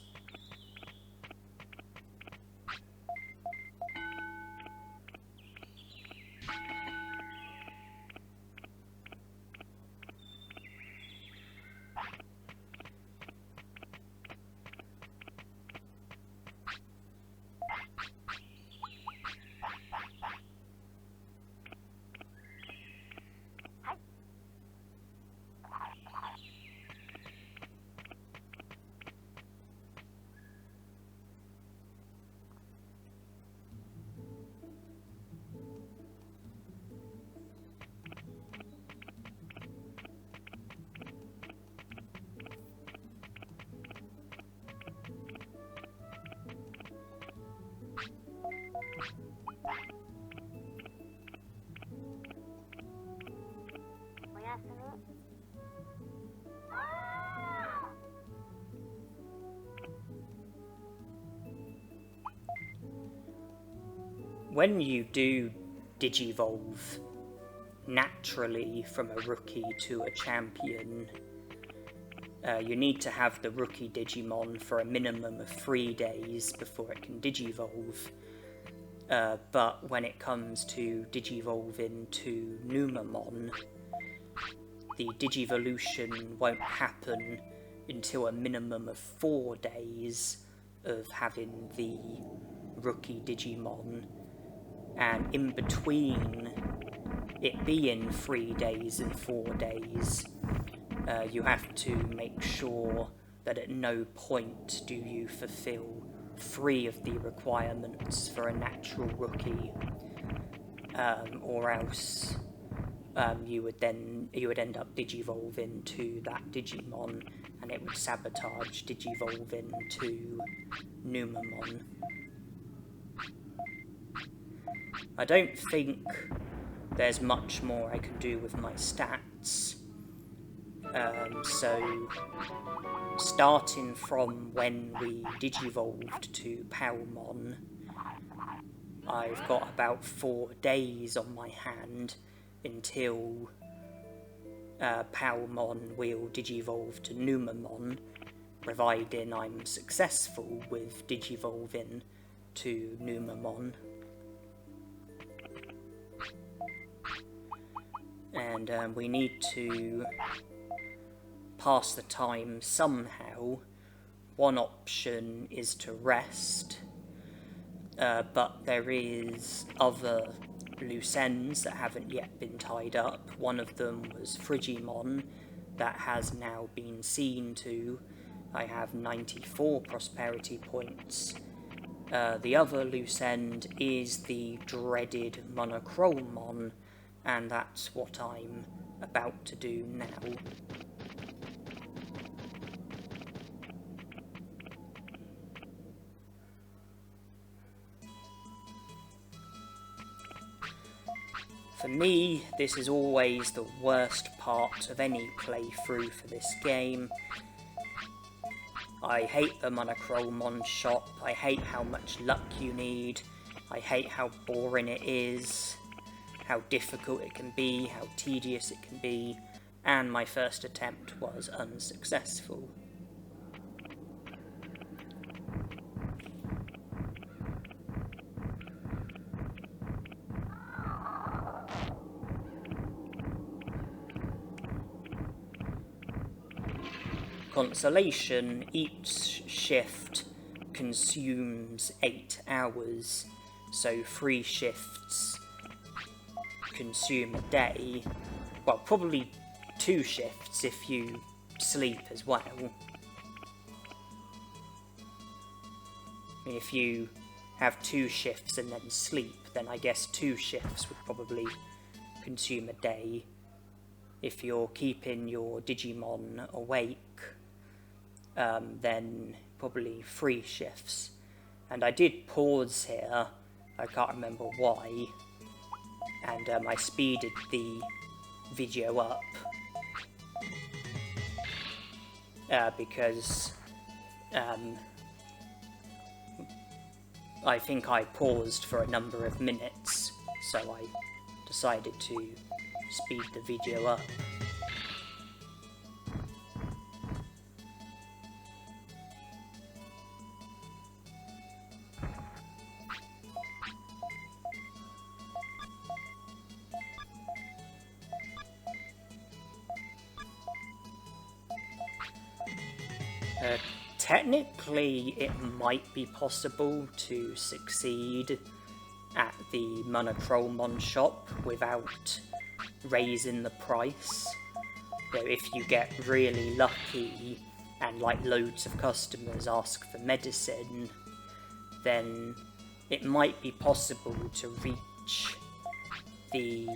When you do digivolve naturally from a rookie to a champion, you need to have the rookie Digimon for a minimum of 3 days before it can digivolve. But when it comes to digivolving to Numamon, the digivolution won't happen until a minimum of 4 days of having the rookie Digimon, and in between it being 3 days and 4 days, you have to make sure that at no point do you fulfill 3 of the requirements for a natural rookie. or else you would end up digivolving to that Digimon, and it would sabotage digivolving to Numamon. I don't think there's much more I can do with my stats. So, starting from when we digivolved to Palmon, I've got about 4 days on my hand until Palmon will digivolve to Numamon, providing I'm successful with digivolving to Numamon. And we need to pass the time somehow. One option is to rest, but there is other loose ends that haven't yet been tied up. One of them was Frigimon, that has now been seen to. I have 94 prosperity points. The other loose end is the dreaded Monochromon, and that's what I'm about to do now. For me, this is always the worst part of any playthrough for this game. I hate the Monochromon shop, I hate how much luck you need, I hate how boring it is, how difficult it can be, how tedious it can be, and my first attempt was unsuccessful. Consolation, each shift consumes 8 hours, so 3 shifts consume a day. Well, probably 2 shifts if you sleep as well. I mean, if you have 2 shifts and then sleep, then I guess 2 shifts would probably consume a day. If you're keeping your Digimon awake, then probably 3 shifts. And I did pause here, I can't remember why, and I speeded the video up because I think I paused for a number of minutes, so I decided to speed the video up. Technically, it might be possible to succeed at the Monochromon shop without raising the price. So if you get really lucky and like loads of customers ask for medicine, then it might be possible to reach the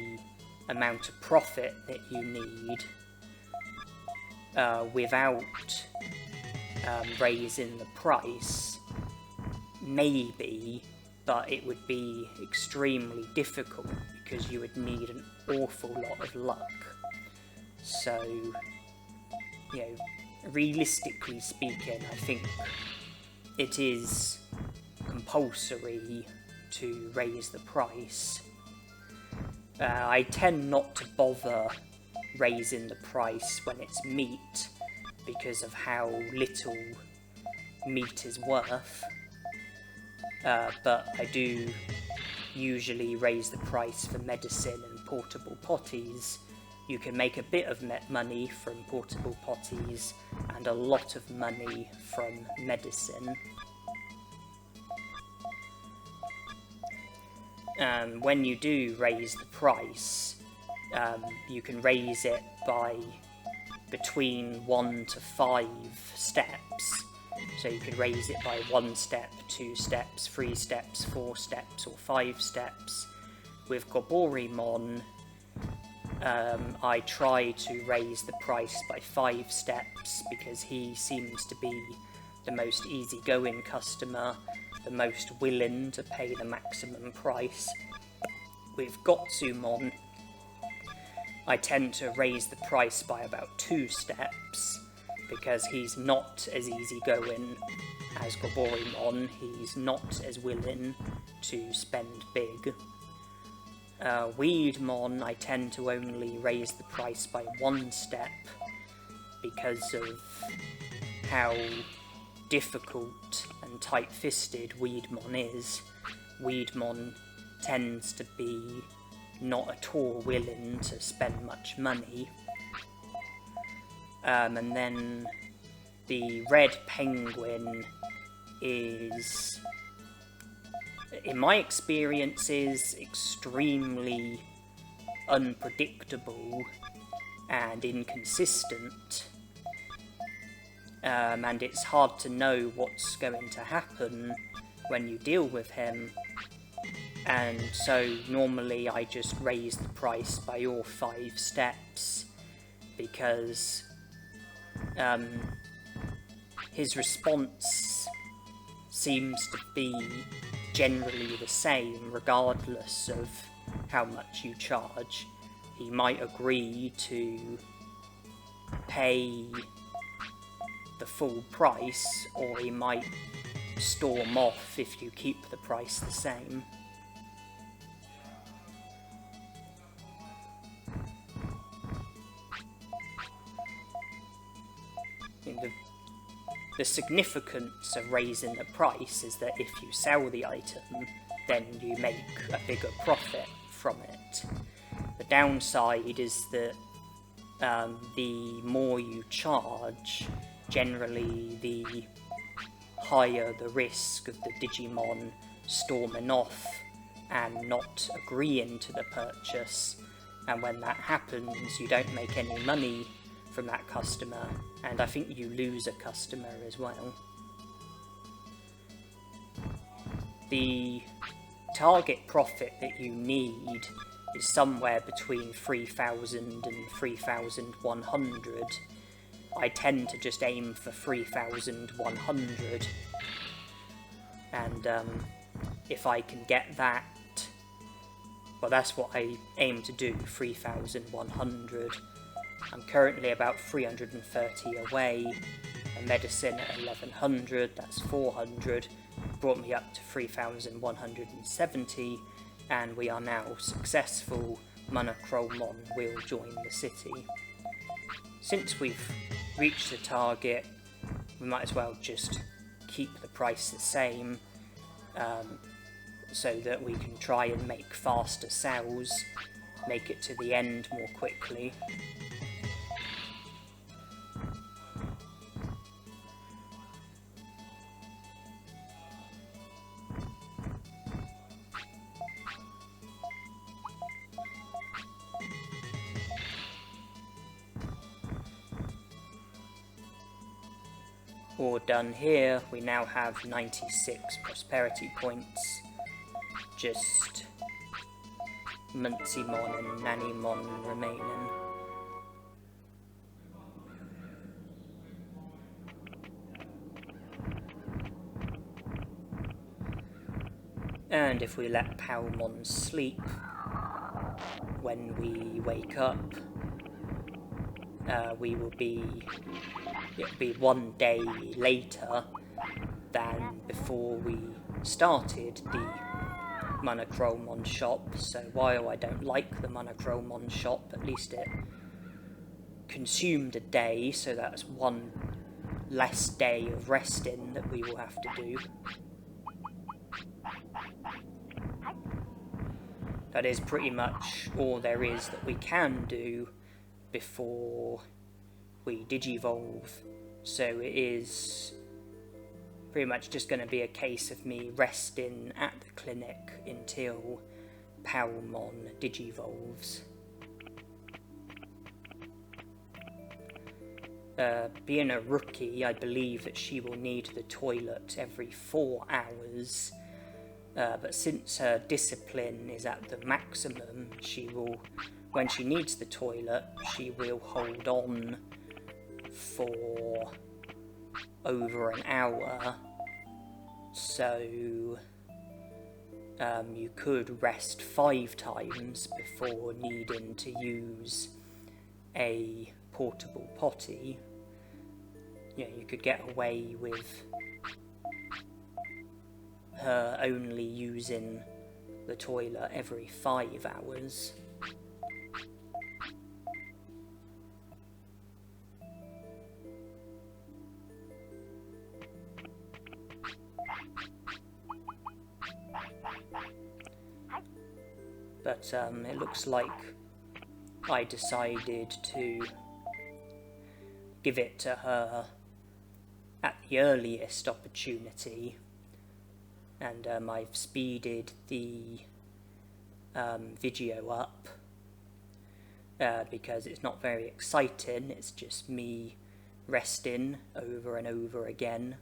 amount of profit that you need without raising the price. Maybe, but it would be extremely difficult because you would need an awful lot of luck. So, you know, realistically speaking, I think it is compulsory to raise the price. I tend not to bother raising the price when it's meat because of how little meat is worth, but I do usually raise the price for medicine and portable potties. You can make a bit of money from portable potties and a lot of money from medicine. When you do raise the price, you can raise it by between 1 to 5 steps. So you could raise it by 1 step, 2 steps, 3 steps, 4 steps, or 5 steps. With Goborimon, I try to raise the price by 5 steps because he seems to be the most easygoing customer, the most willing to pay the maximum price. With Gotsumon, I tend to raise the price by about 2 steps because he's not as easygoing as Goborimon, he's not as willing to spend big. Weedmon, I tend to only raise the price by 1 step because of how difficult and tight-fisted Weedmon is. Weedmon tends to be not at all willing to spend much money. And then the Red Penguin is, in my experience, is extremely unpredictable and inconsistent. And it's hard to know what's going to happen when you deal with him. And so normally I just raise the price by all 5 steps because his response seems to be generally the same regardless of how much you charge. He might agree to pay the full price, or he might storm off if you keep the price the same. The significance of raising the price is that if you sell the item, then you make a bigger profit from it. The downside is that the more you charge, generally the higher the risk of the Digimon storming off and not agreeing to the purchase, and when that happens you don't make any money from that customer, and I think you lose a customer as well. The target profit that you need is somewhere between 3,000 and 3,100. I tend to just aim for 3,100, and if I can get that, well, that's what I aim to do, 3,100. I'm currently about 330 away, a medicine at 1,100, that's 400, brought me up to 3,170, and we are now successful. Monochromon will join the city. Since we've reached the target, we might as well just keep the price the same, so that we can try and make faster sales, make it to the end more quickly. All done here, we now have 96 prosperity points, just Muncymon and Nannymon remaining. And if we let Palmon sleep, when we wake up, it'll be 1 day later than before we started the Monochromon shop. So while I don't like the Monochromon shop, at least it consumed a day, so that's 1 less day of resting that we will have to do. That is pretty much all there is that we can do before we digivolve, so it is pretty much just going to be a case of me resting at the clinic until Palmon digivolves. Being a rookie, I believe that she will need the toilet every 4 hours, but since her discipline is at the maximum, she will, when she needs the toilet, she will hold on for over an hour. So you could rest 5 times before needing to use a portable potty. You know, you could get away with her only using the toilet every 5 hours. But it looks like I decided to give it to her at the earliest opportunity, and I've speeded the video up because it's not very exciting. It's just me resting over and over again.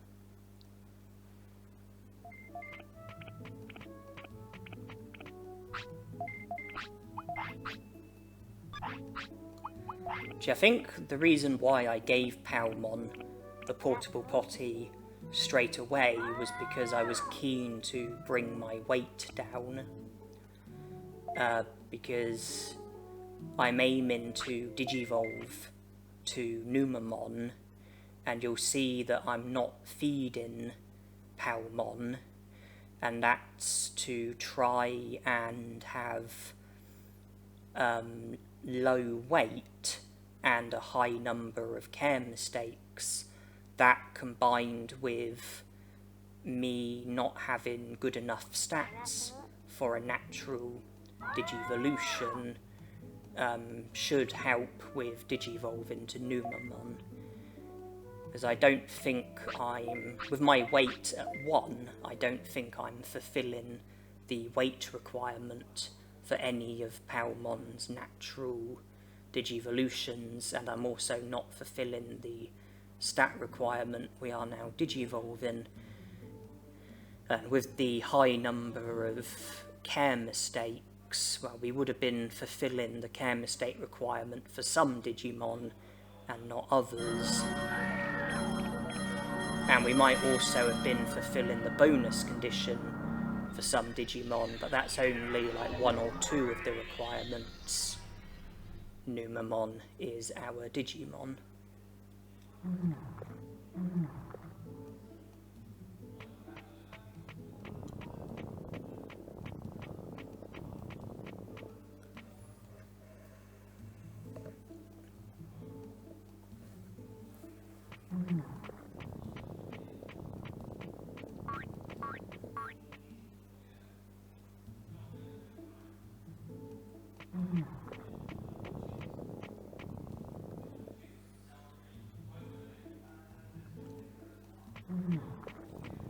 Which I think the reason why I gave Palmon the portable potty straight away was because I was keen to bring my weight down. Because I'm aiming to digivolve to Numamon, and you'll see that I'm not feeding Palmon, and that's to try and have low weight and a high number of care mistakes. That combined with me not having good enough stats for a natural Digivolution should help with digivolving to Numamon. Because I don't think with my weight at 1, I don't think I'm fulfilling the weight requirement for any of Palmon's natural Digivolutions, and I'm also not fulfilling the stat requirement we are now digivolving. And with the high number of care mistakes, well, we would have been fulfilling the care mistake requirement for some Digimon and not others. And we might also have been fulfilling the bonus condition for some Digimon, but that's only like 1 or 2 of the requirements. Numamon is our Digimon.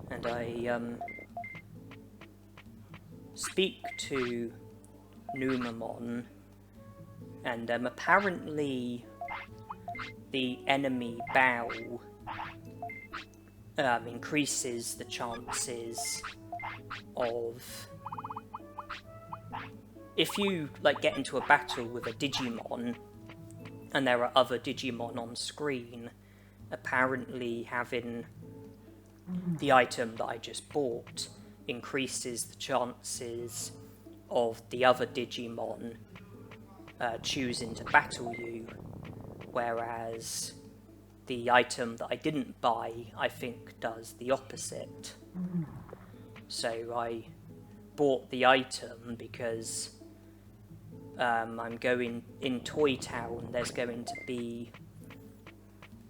And I speak to Numamon, and apparently the enemy bow increases the chances of, if you like get into a battle with a Digimon and there are other Digimon on screen, apparently having the item that I just bought increases the chances of the other Digimon choosing to battle you, whereas the item that I didn't buy, I think, does the opposite. So I bought the item because I'm going in Toy Town. There's going to be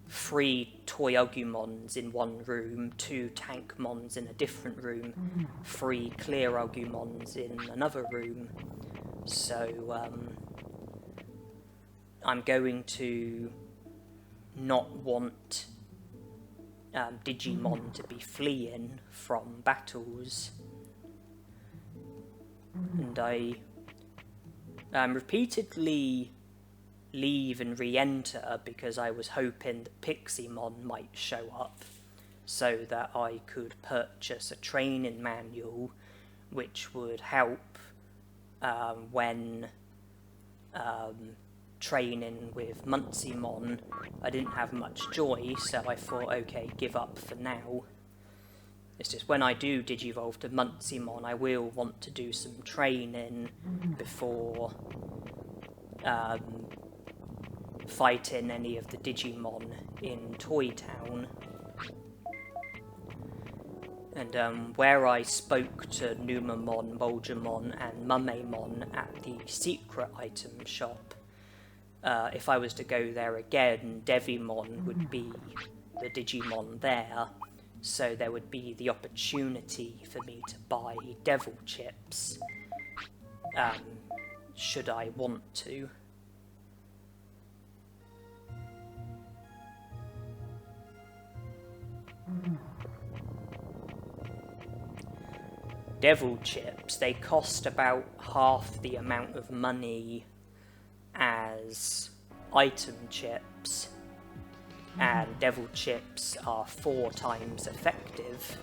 3 Toy Agumons in one room, 2 Tankmons in a different room, 3 Clear Agumons in another room. So I'm going to not want Digimon to be fleeing from battles. And I repeatedly leave and re-enter because I was hoping that Piximon might show up so that I could purchase a training manual which would help when training with Muncymon. I didn't have much joy, so I thought, okay, give up for now. It's just when I do digivolve to Muncymon, I will want to do some training before fighting any of the Digimon in Toy Town. And where I spoke to Numamon, Moldramon and Mumemon at the secret item shop, if I was to go there again, Devimon would be the Digimon there, so there would be the opportunity for me to buy Devil Chips, should I want to. Devil Chips, they cost about half the amount of money as item chips, and Devil Chips are 4 times effective,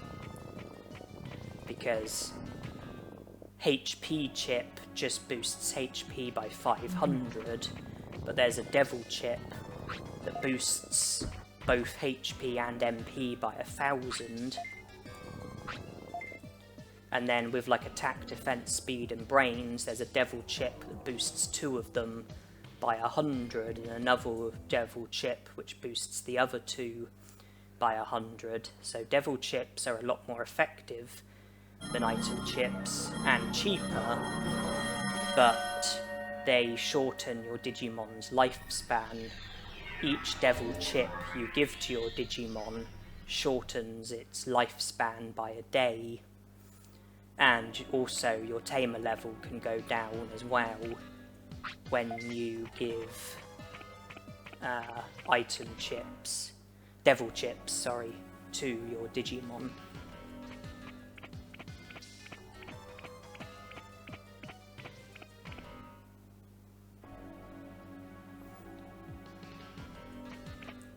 because HP Chip just boosts HP by 500, but there's a Devil Chip that boosts both HP and MP by 1000. And then with like attack, defense, speed and brains, there's a Devil Chip that boosts 2 of them by 100, and another Devil Chip which boosts the other 2 by 100. So Devil Chips are a lot more effective than item chips and cheaper, but they shorten your Digimon's lifespan. Each Devil Chip you give to your Digimon shortens its lifespan by a day. And also your tamer level can go down as well when you give item chips, Devil Chips, sorry, to your Digimon.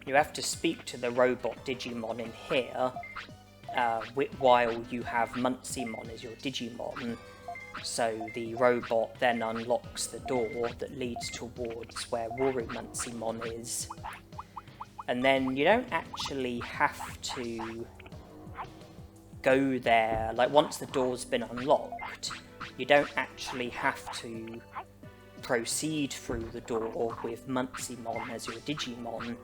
You have to speak to the robot Digimon in here while you have Muncymon as your Digimon, so the robot then unlocks the door that leads towards where Muncymon is. And then you don't actually have to go there, like once the door's been unlocked, you don't actually have to proceed through the door with Muncymon as your Digimon.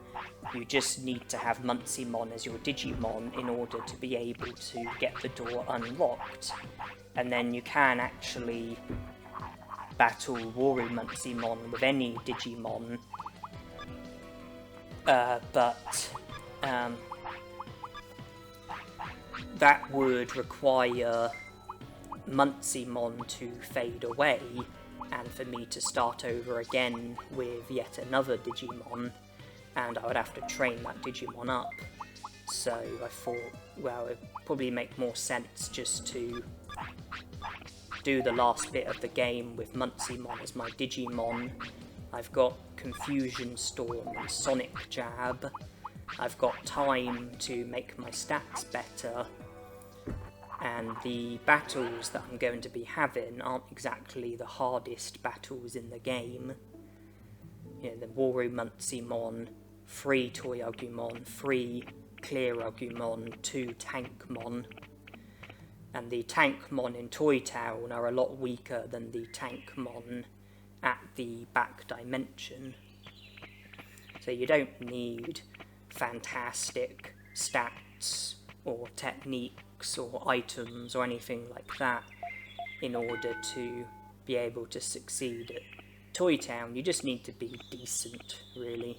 You just need to have Muncymon as your Digimon in order to be able to get the door unlocked. And then you can actually battle Muncymon with any Digimon, but that would require Muncymon to fade away, and for me to start over again with yet another Digimon, and I would have to train that Digimon up. So I thought, well, it'd probably make more sense just to do the last bit of the game with Muncymon as my Digimon. I've got Confusion Storm and Sonic Jab. I've got time to make my stats better, and the battles that I'm going to be having aren't exactly the hardest battles in the game. You know, the Muncymon, 3 Toy Agumon, 3 Clear Agumon, 2 Tankmon. And the Tankmon in Toy Town are a lot weaker than the Tankmon at the back dimension. So you don't need fantastic stats or techniques or items or anything like that in order to be able to succeed at Toy Town. You just need to be decent, really.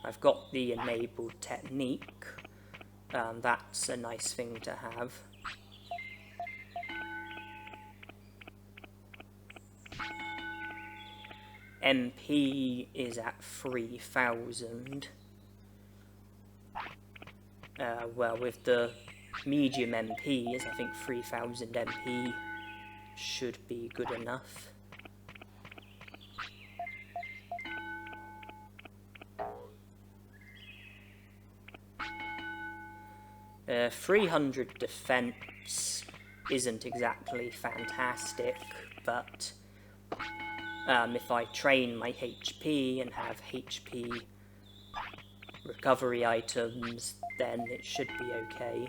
I've got the enabled technique. That's a nice thing to have. MP is at 3000. Well, with the medium MPs, I think 3000 MP should be good enough. 300 defense isn't exactly fantastic, but if I train my HP and have HP recovery items, then it should be okay.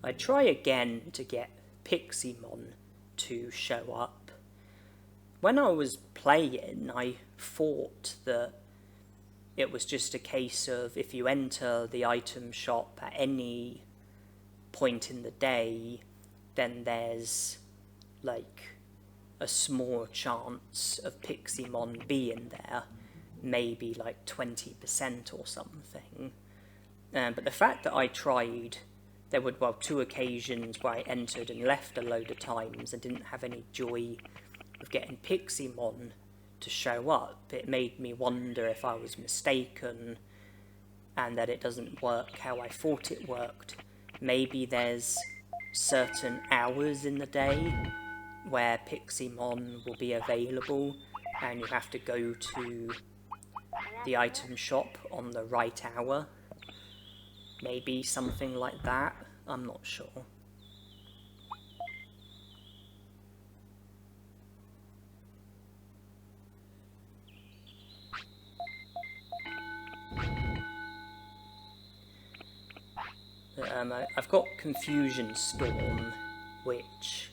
I try again to get Piximon to show up. When I was playing, I thought that it was just a case of if you enter the item shop at any point in the day, then there's like a small chance of Piximon being there, maybe like 20% or something. But the fact that I tried, there were, well, 2 occasions where I entered and left a load of times and didn't have any joy of getting Piximon to show up. It made me wonder if I was mistaken and that it doesn't work how I thought it worked. Maybe there's certain hours in the day where Piximon will be available and you have to go to the item shop on the right hour. Maybe something like that, I'm not sure. I've got Confusion Storm, which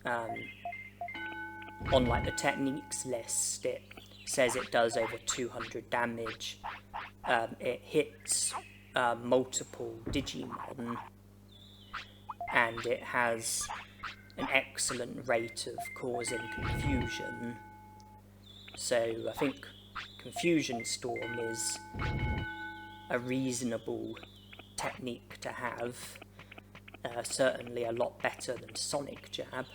on like the techniques list it says it does over 200 damage. It hits multiple Digimon, and it has an excellent rate of causing confusion. So I think Confusion Storm is a reasonable technique to have. Certainly a lot better than Sonic Jab.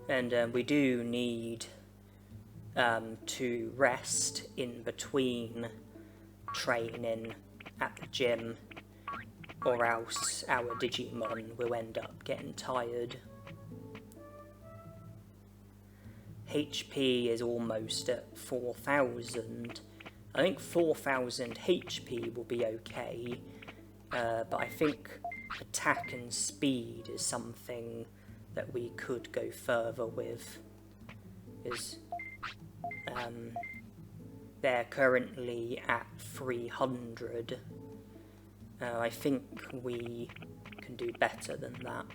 And we do need to rest in between training at the gym, or else our Digimon will end up getting tired. HP is almost at 4,000. I think 4,000 HP will be okay, but I think attack and speed is something that we could go further with, because they're currently at 300. I think we can do better than that.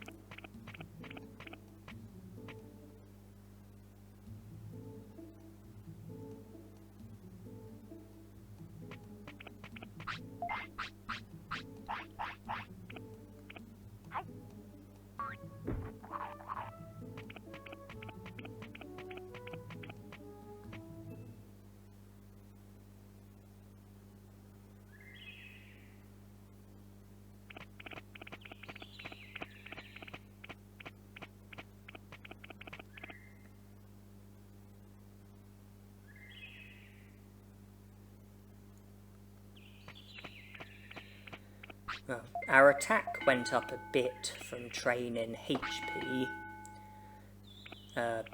Well, our attack went up a bit from training HP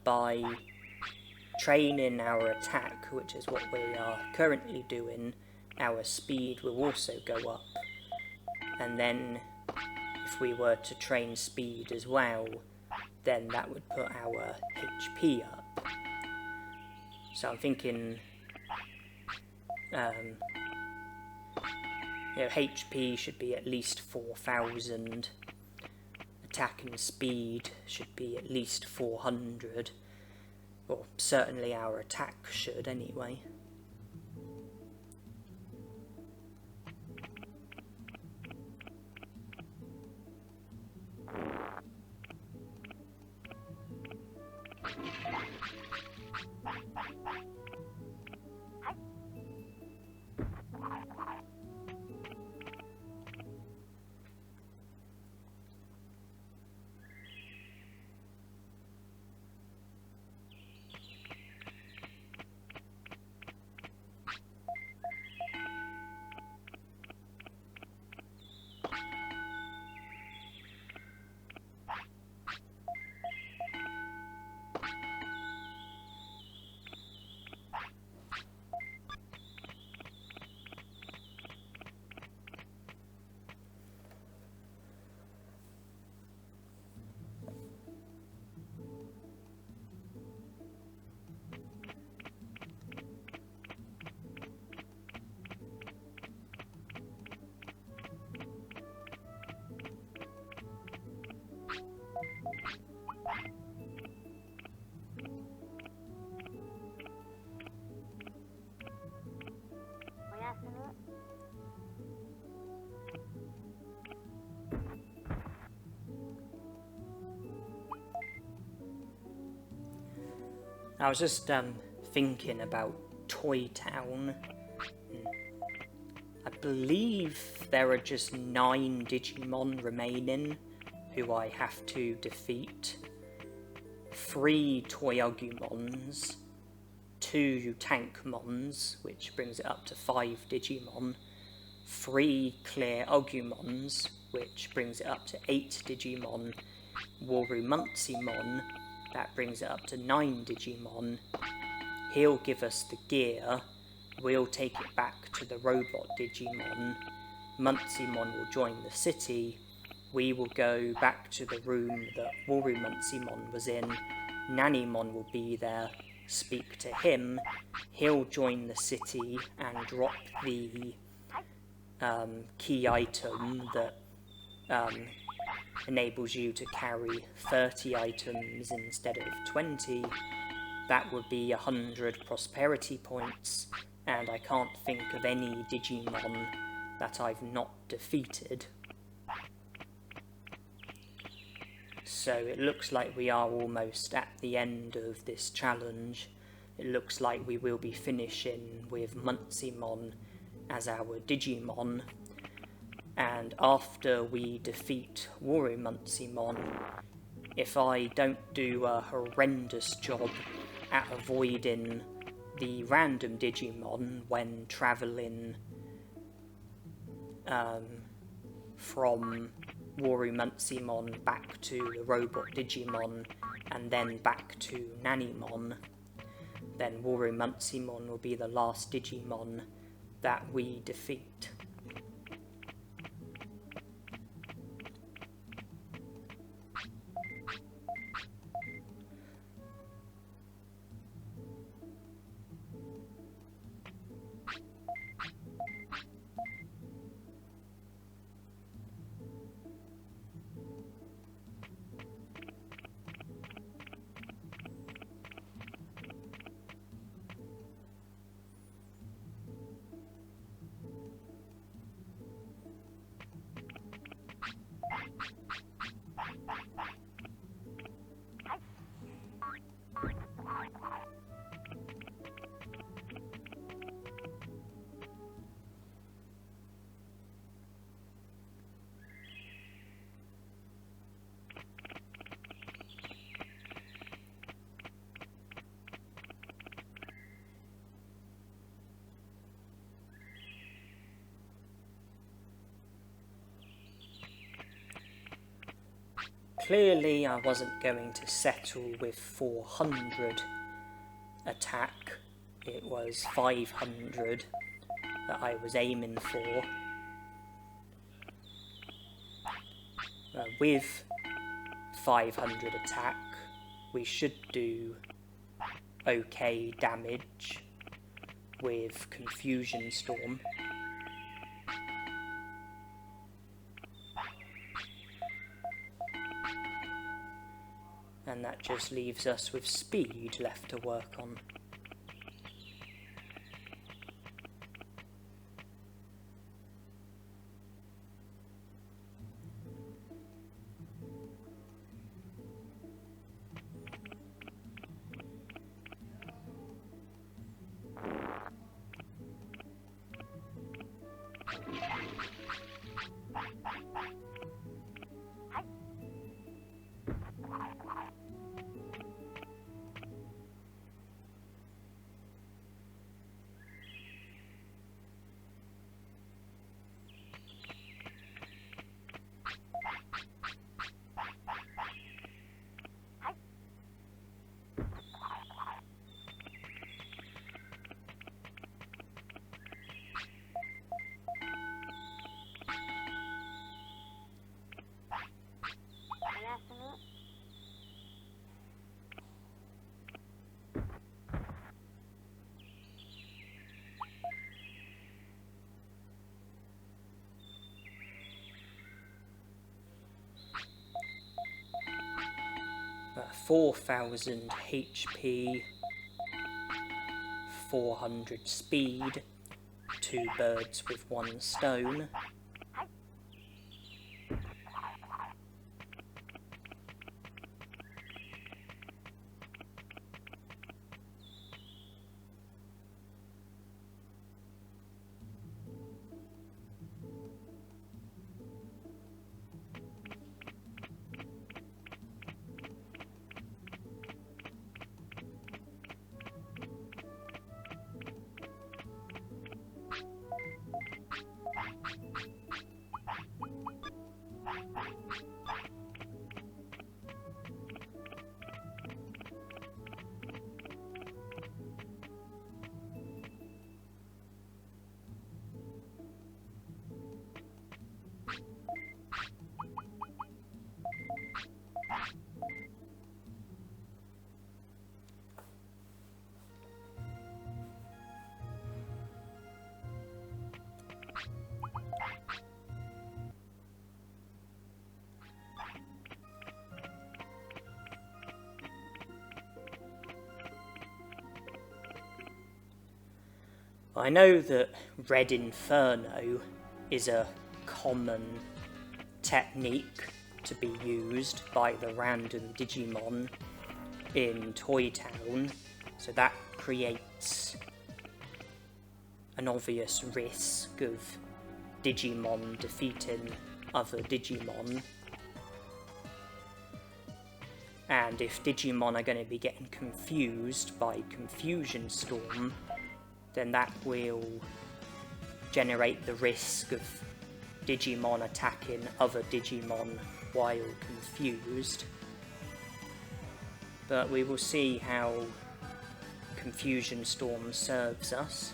by training our attack, which is what we are currently doing, our speed will also go up. And then if we were to train speed as well, then that would put our HP up. So I'm thinking HP should be at least 4,000. Attack and speed should be at least 400. Or certainly our attack should anyway. I was just thinking about Toy Town. I believe there are just 9 Digimon remaining who I have to defeat. 3 Toyagumons, 2 Tankmons, which brings it up to 5 Digimon, 3 Clear Agumons, which brings it up to 8 Digimon, Worumunsimon, that brings it up to 9 Digimon. He'll give us the gear, we'll take it back to the robot Digimon, Muncimon will join the city, we will go back to the room that Worumunsimon was in, Nanimon will be there, speak to him, he'll join the city and drop the key item that enables you to carry 30 items instead of 20. That would be 100 prosperity points, and I can't think of any Digimon that I've not defeated. So it looks like we are almost at the end of this challenge. It looks like we will be finishing with Muncimon as our Digimon. And after we defeat Worumunsimon, if I don't do a horrendous job at avoiding the random Digimon when travelling from Worumunsimon back to the robot Digimon and then back to Nanimon, then Worumunsimon will be the last Digimon that we defeat. Clearly I wasn't going to settle with 400 attack, it was 500 that I was aiming for. With 500 attack, we should do okay damage with Confusion Storm. And that just leaves us with speed left to work on. Uh, 4,000 HP, 400 speed, 2 birds with 1 stone. I know that Red Inferno is a common technique to be used by the random Digimon in Toy Town, so that creates an obvious risk of Digimon defeating other Digimon. And if Digimon are going to be getting confused by Confusion Storm, then that will generate the risk of Digimon attacking other Digimon while confused. But we will see how Confusion Storm serves us.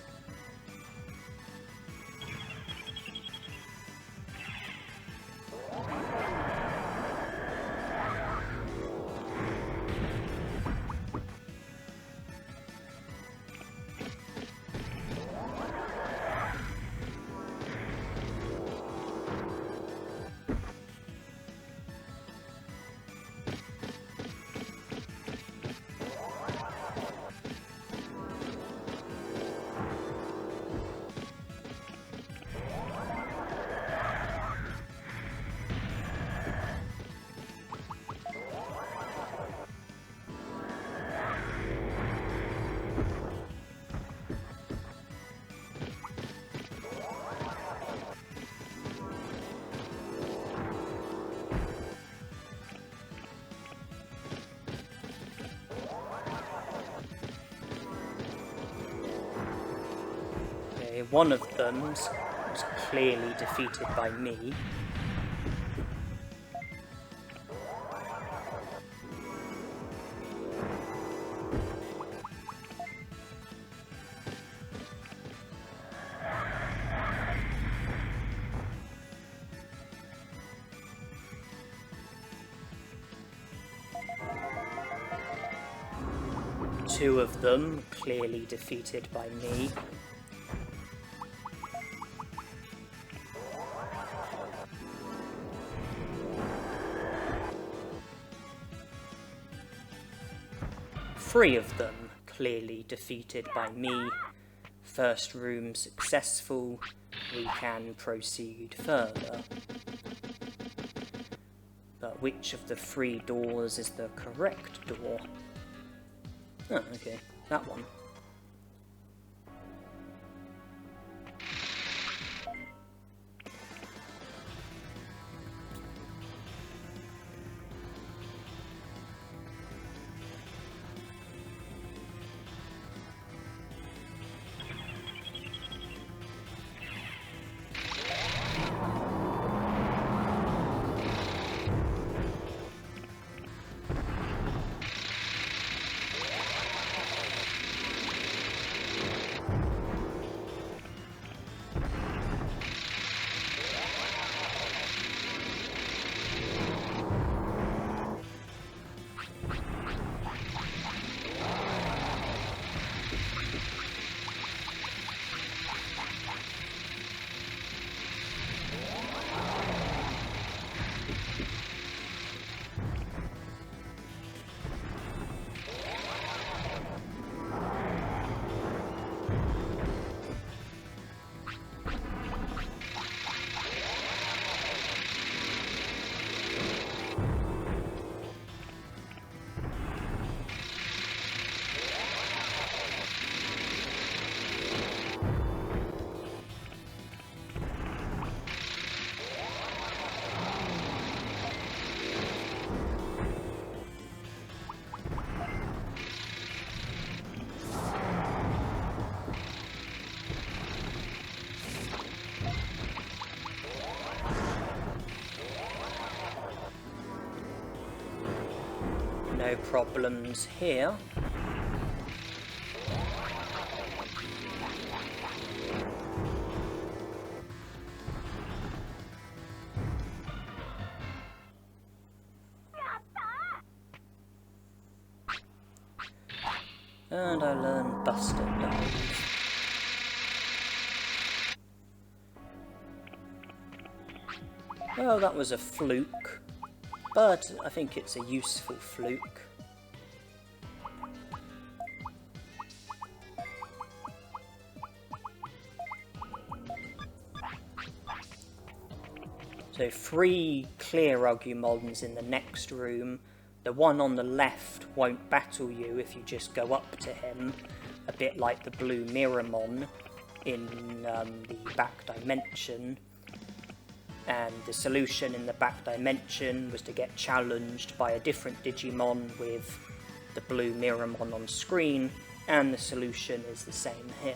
One of them was clearly defeated by me. 2 of them clearly defeated by me. Three of them clearly defeated by me. First room successful. We can proceed further. But which of the 3 doors is the correct door? Oh, okay. That one. No problems here. And I learned Buster Dive. Well, that was a fluke, but I think it's a useful fluke. So 3 clear Agumons in the next room. The one on the left won't battle you if you just go up to him, a bit like the blue Miramon in the back dimension. And the solution in the back dimension was to get challenged by a different Digimon with the blue Miramon on screen, and the solution is the same here.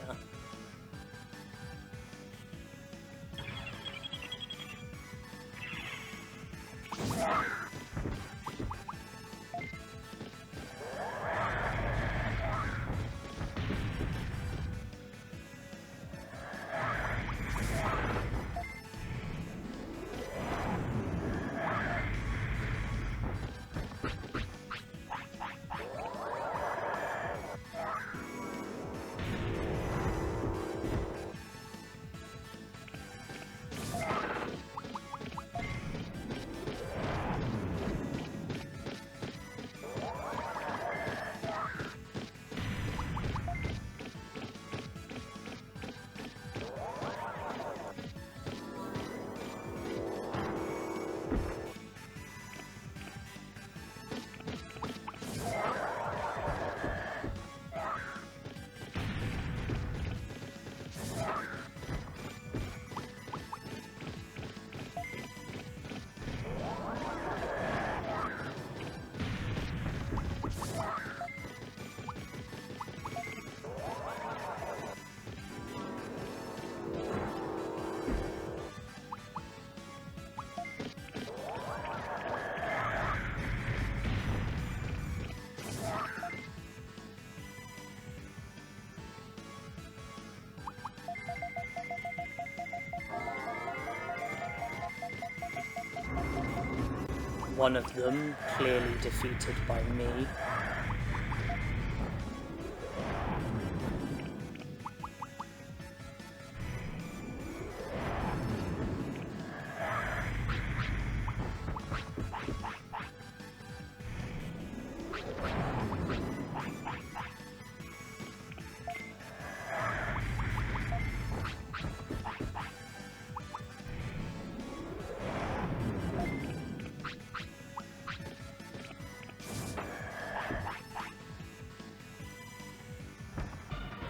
One of them clearly defeated by me.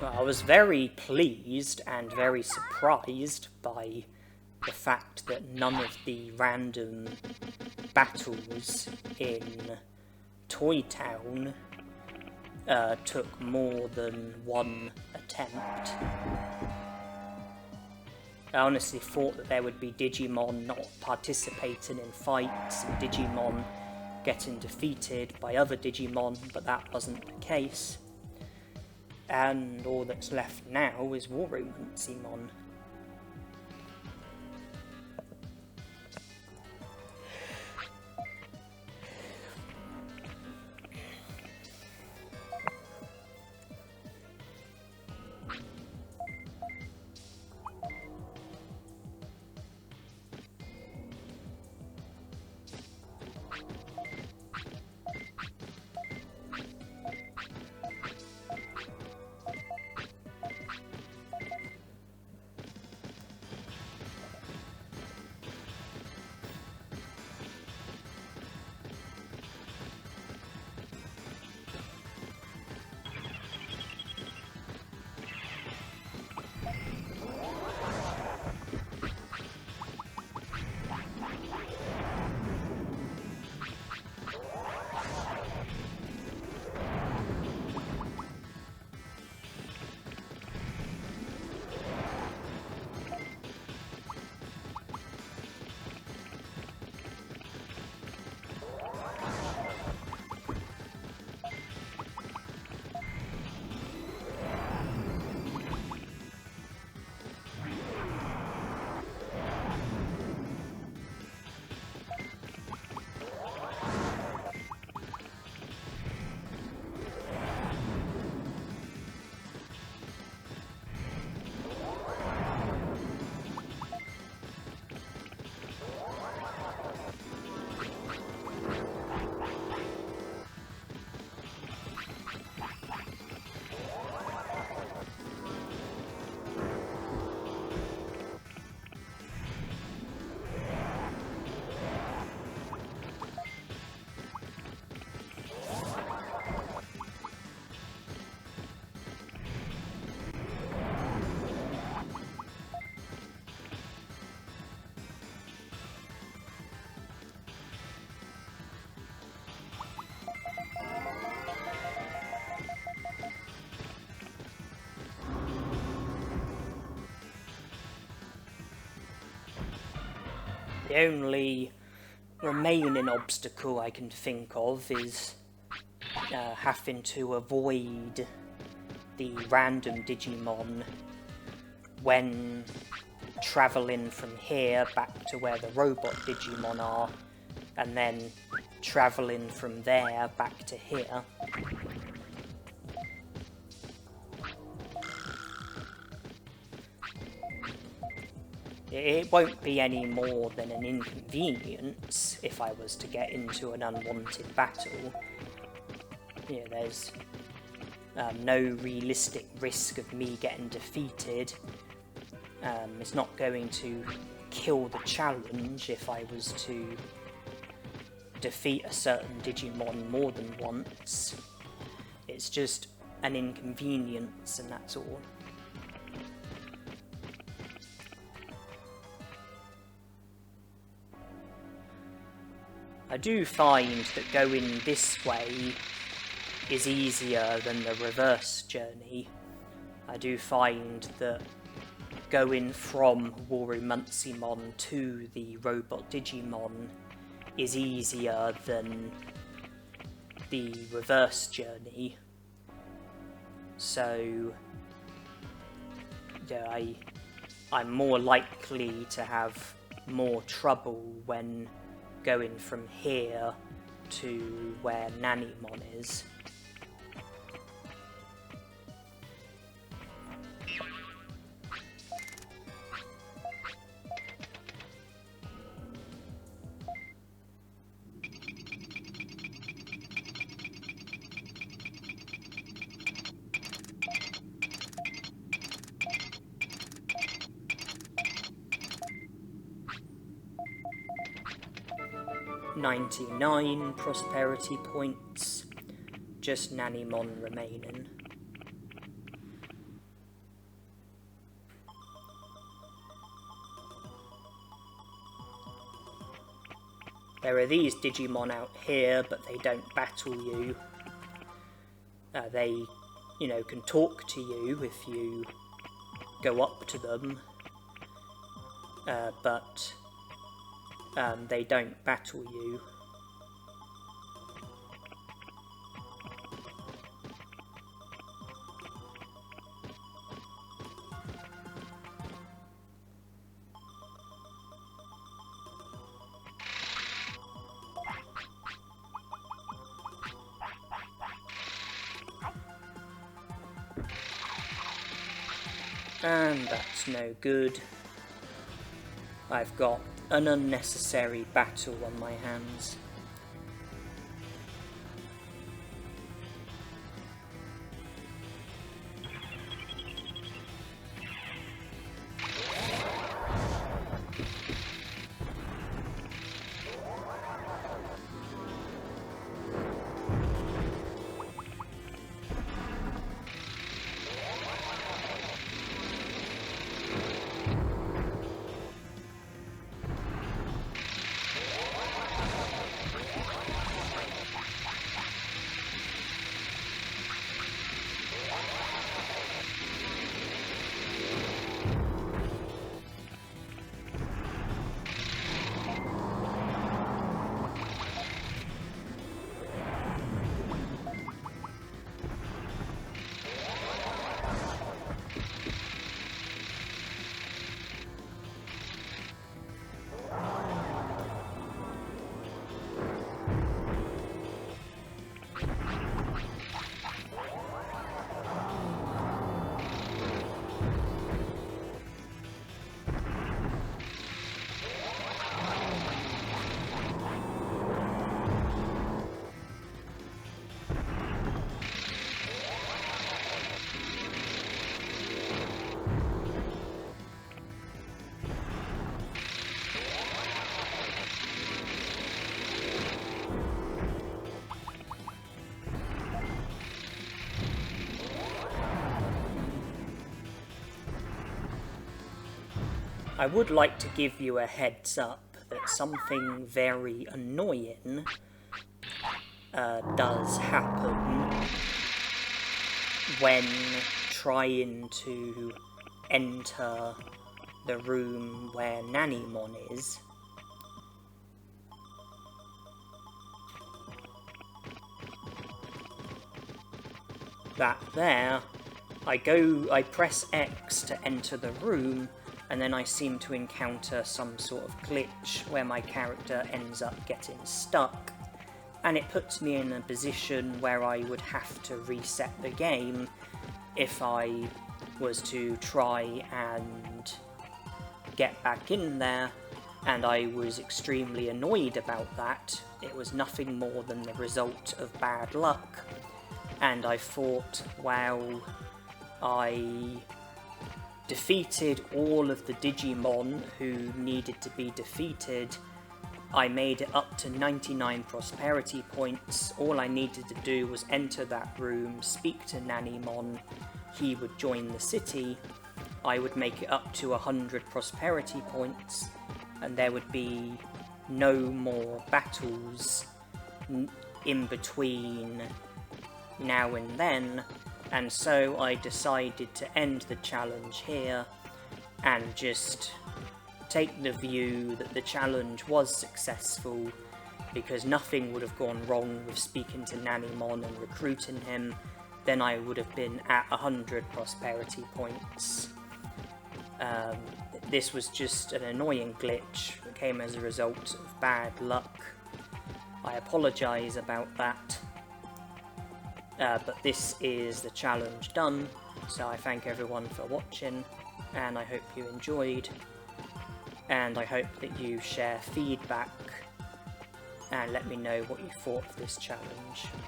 Well, I was very pleased and very surprised by the fact that none of the random battles in Toy Town took more than one attempt. I honestly thought that there would be Digimon not participating in fights and Digimon getting defeated by other Digimon, but that wasn't the case. And all that's left now is World Maximum. The only remaining obstacle I can think of is having to avoid the random Digimon when travelling from here back to where the robot Digimon are, and then travelling from there back to here. It won't be any more than an inconvenience if I was to get into an unwanted battle. Yeah, there's no realistic risk of me getting defeated. It's not going to kill the challenge if I was to defeat a certain Digimon more than once. It's just an inconvenience, and that's all. I do find that going this way is easier than the reverse journey. I do find that going from World Maximum to the robot Digimon is easier than the reverse journey. So yeah, I'm more likely to have more trouble when going from here to where Nannymon is. $99 prosperity points, just Nannymon remaining. There are these Digimon out here, but they don't battle you. They, you know, can talk to you if you go up to them, but they don't battle you. And that's no good. I've got an unnecessary battle on my hands. I would like to give you a heads up that something very annoying does happen when trying to enter the room where Nannymon is. That there, I press X to enter the room, and then I seem to encounter some sort of glitch where my character ends up getting stuck, and it puts me in a position where I would have to reset the game if I was to try and get back in there, and I was extremely annoyed about that. It was nothing more than the result of bad luck, and I thought, wow, I defeated all of the Digimon who needed to be defeated. I made it up to 99 prosperity points. All I needed to do was enter that room, speak to Nannymon, he would join the city, I would make it up to 100 prosperity points, and there would be no more battles in between now and then. And so I decided to end the challenge here and just take the view that the challenge was successful, because nothing would have gone wrong with speaking to Nannymon and recruiting him. Then I would have been at 100 prosperity points. This was just an annoying glitch that came as a result of bad luck. I apologise about that. But this is the challenge done, so I thank everyone for watching, and I hope you enjoyed, and I hope that you share feedback and let me know what you thought of this challenge.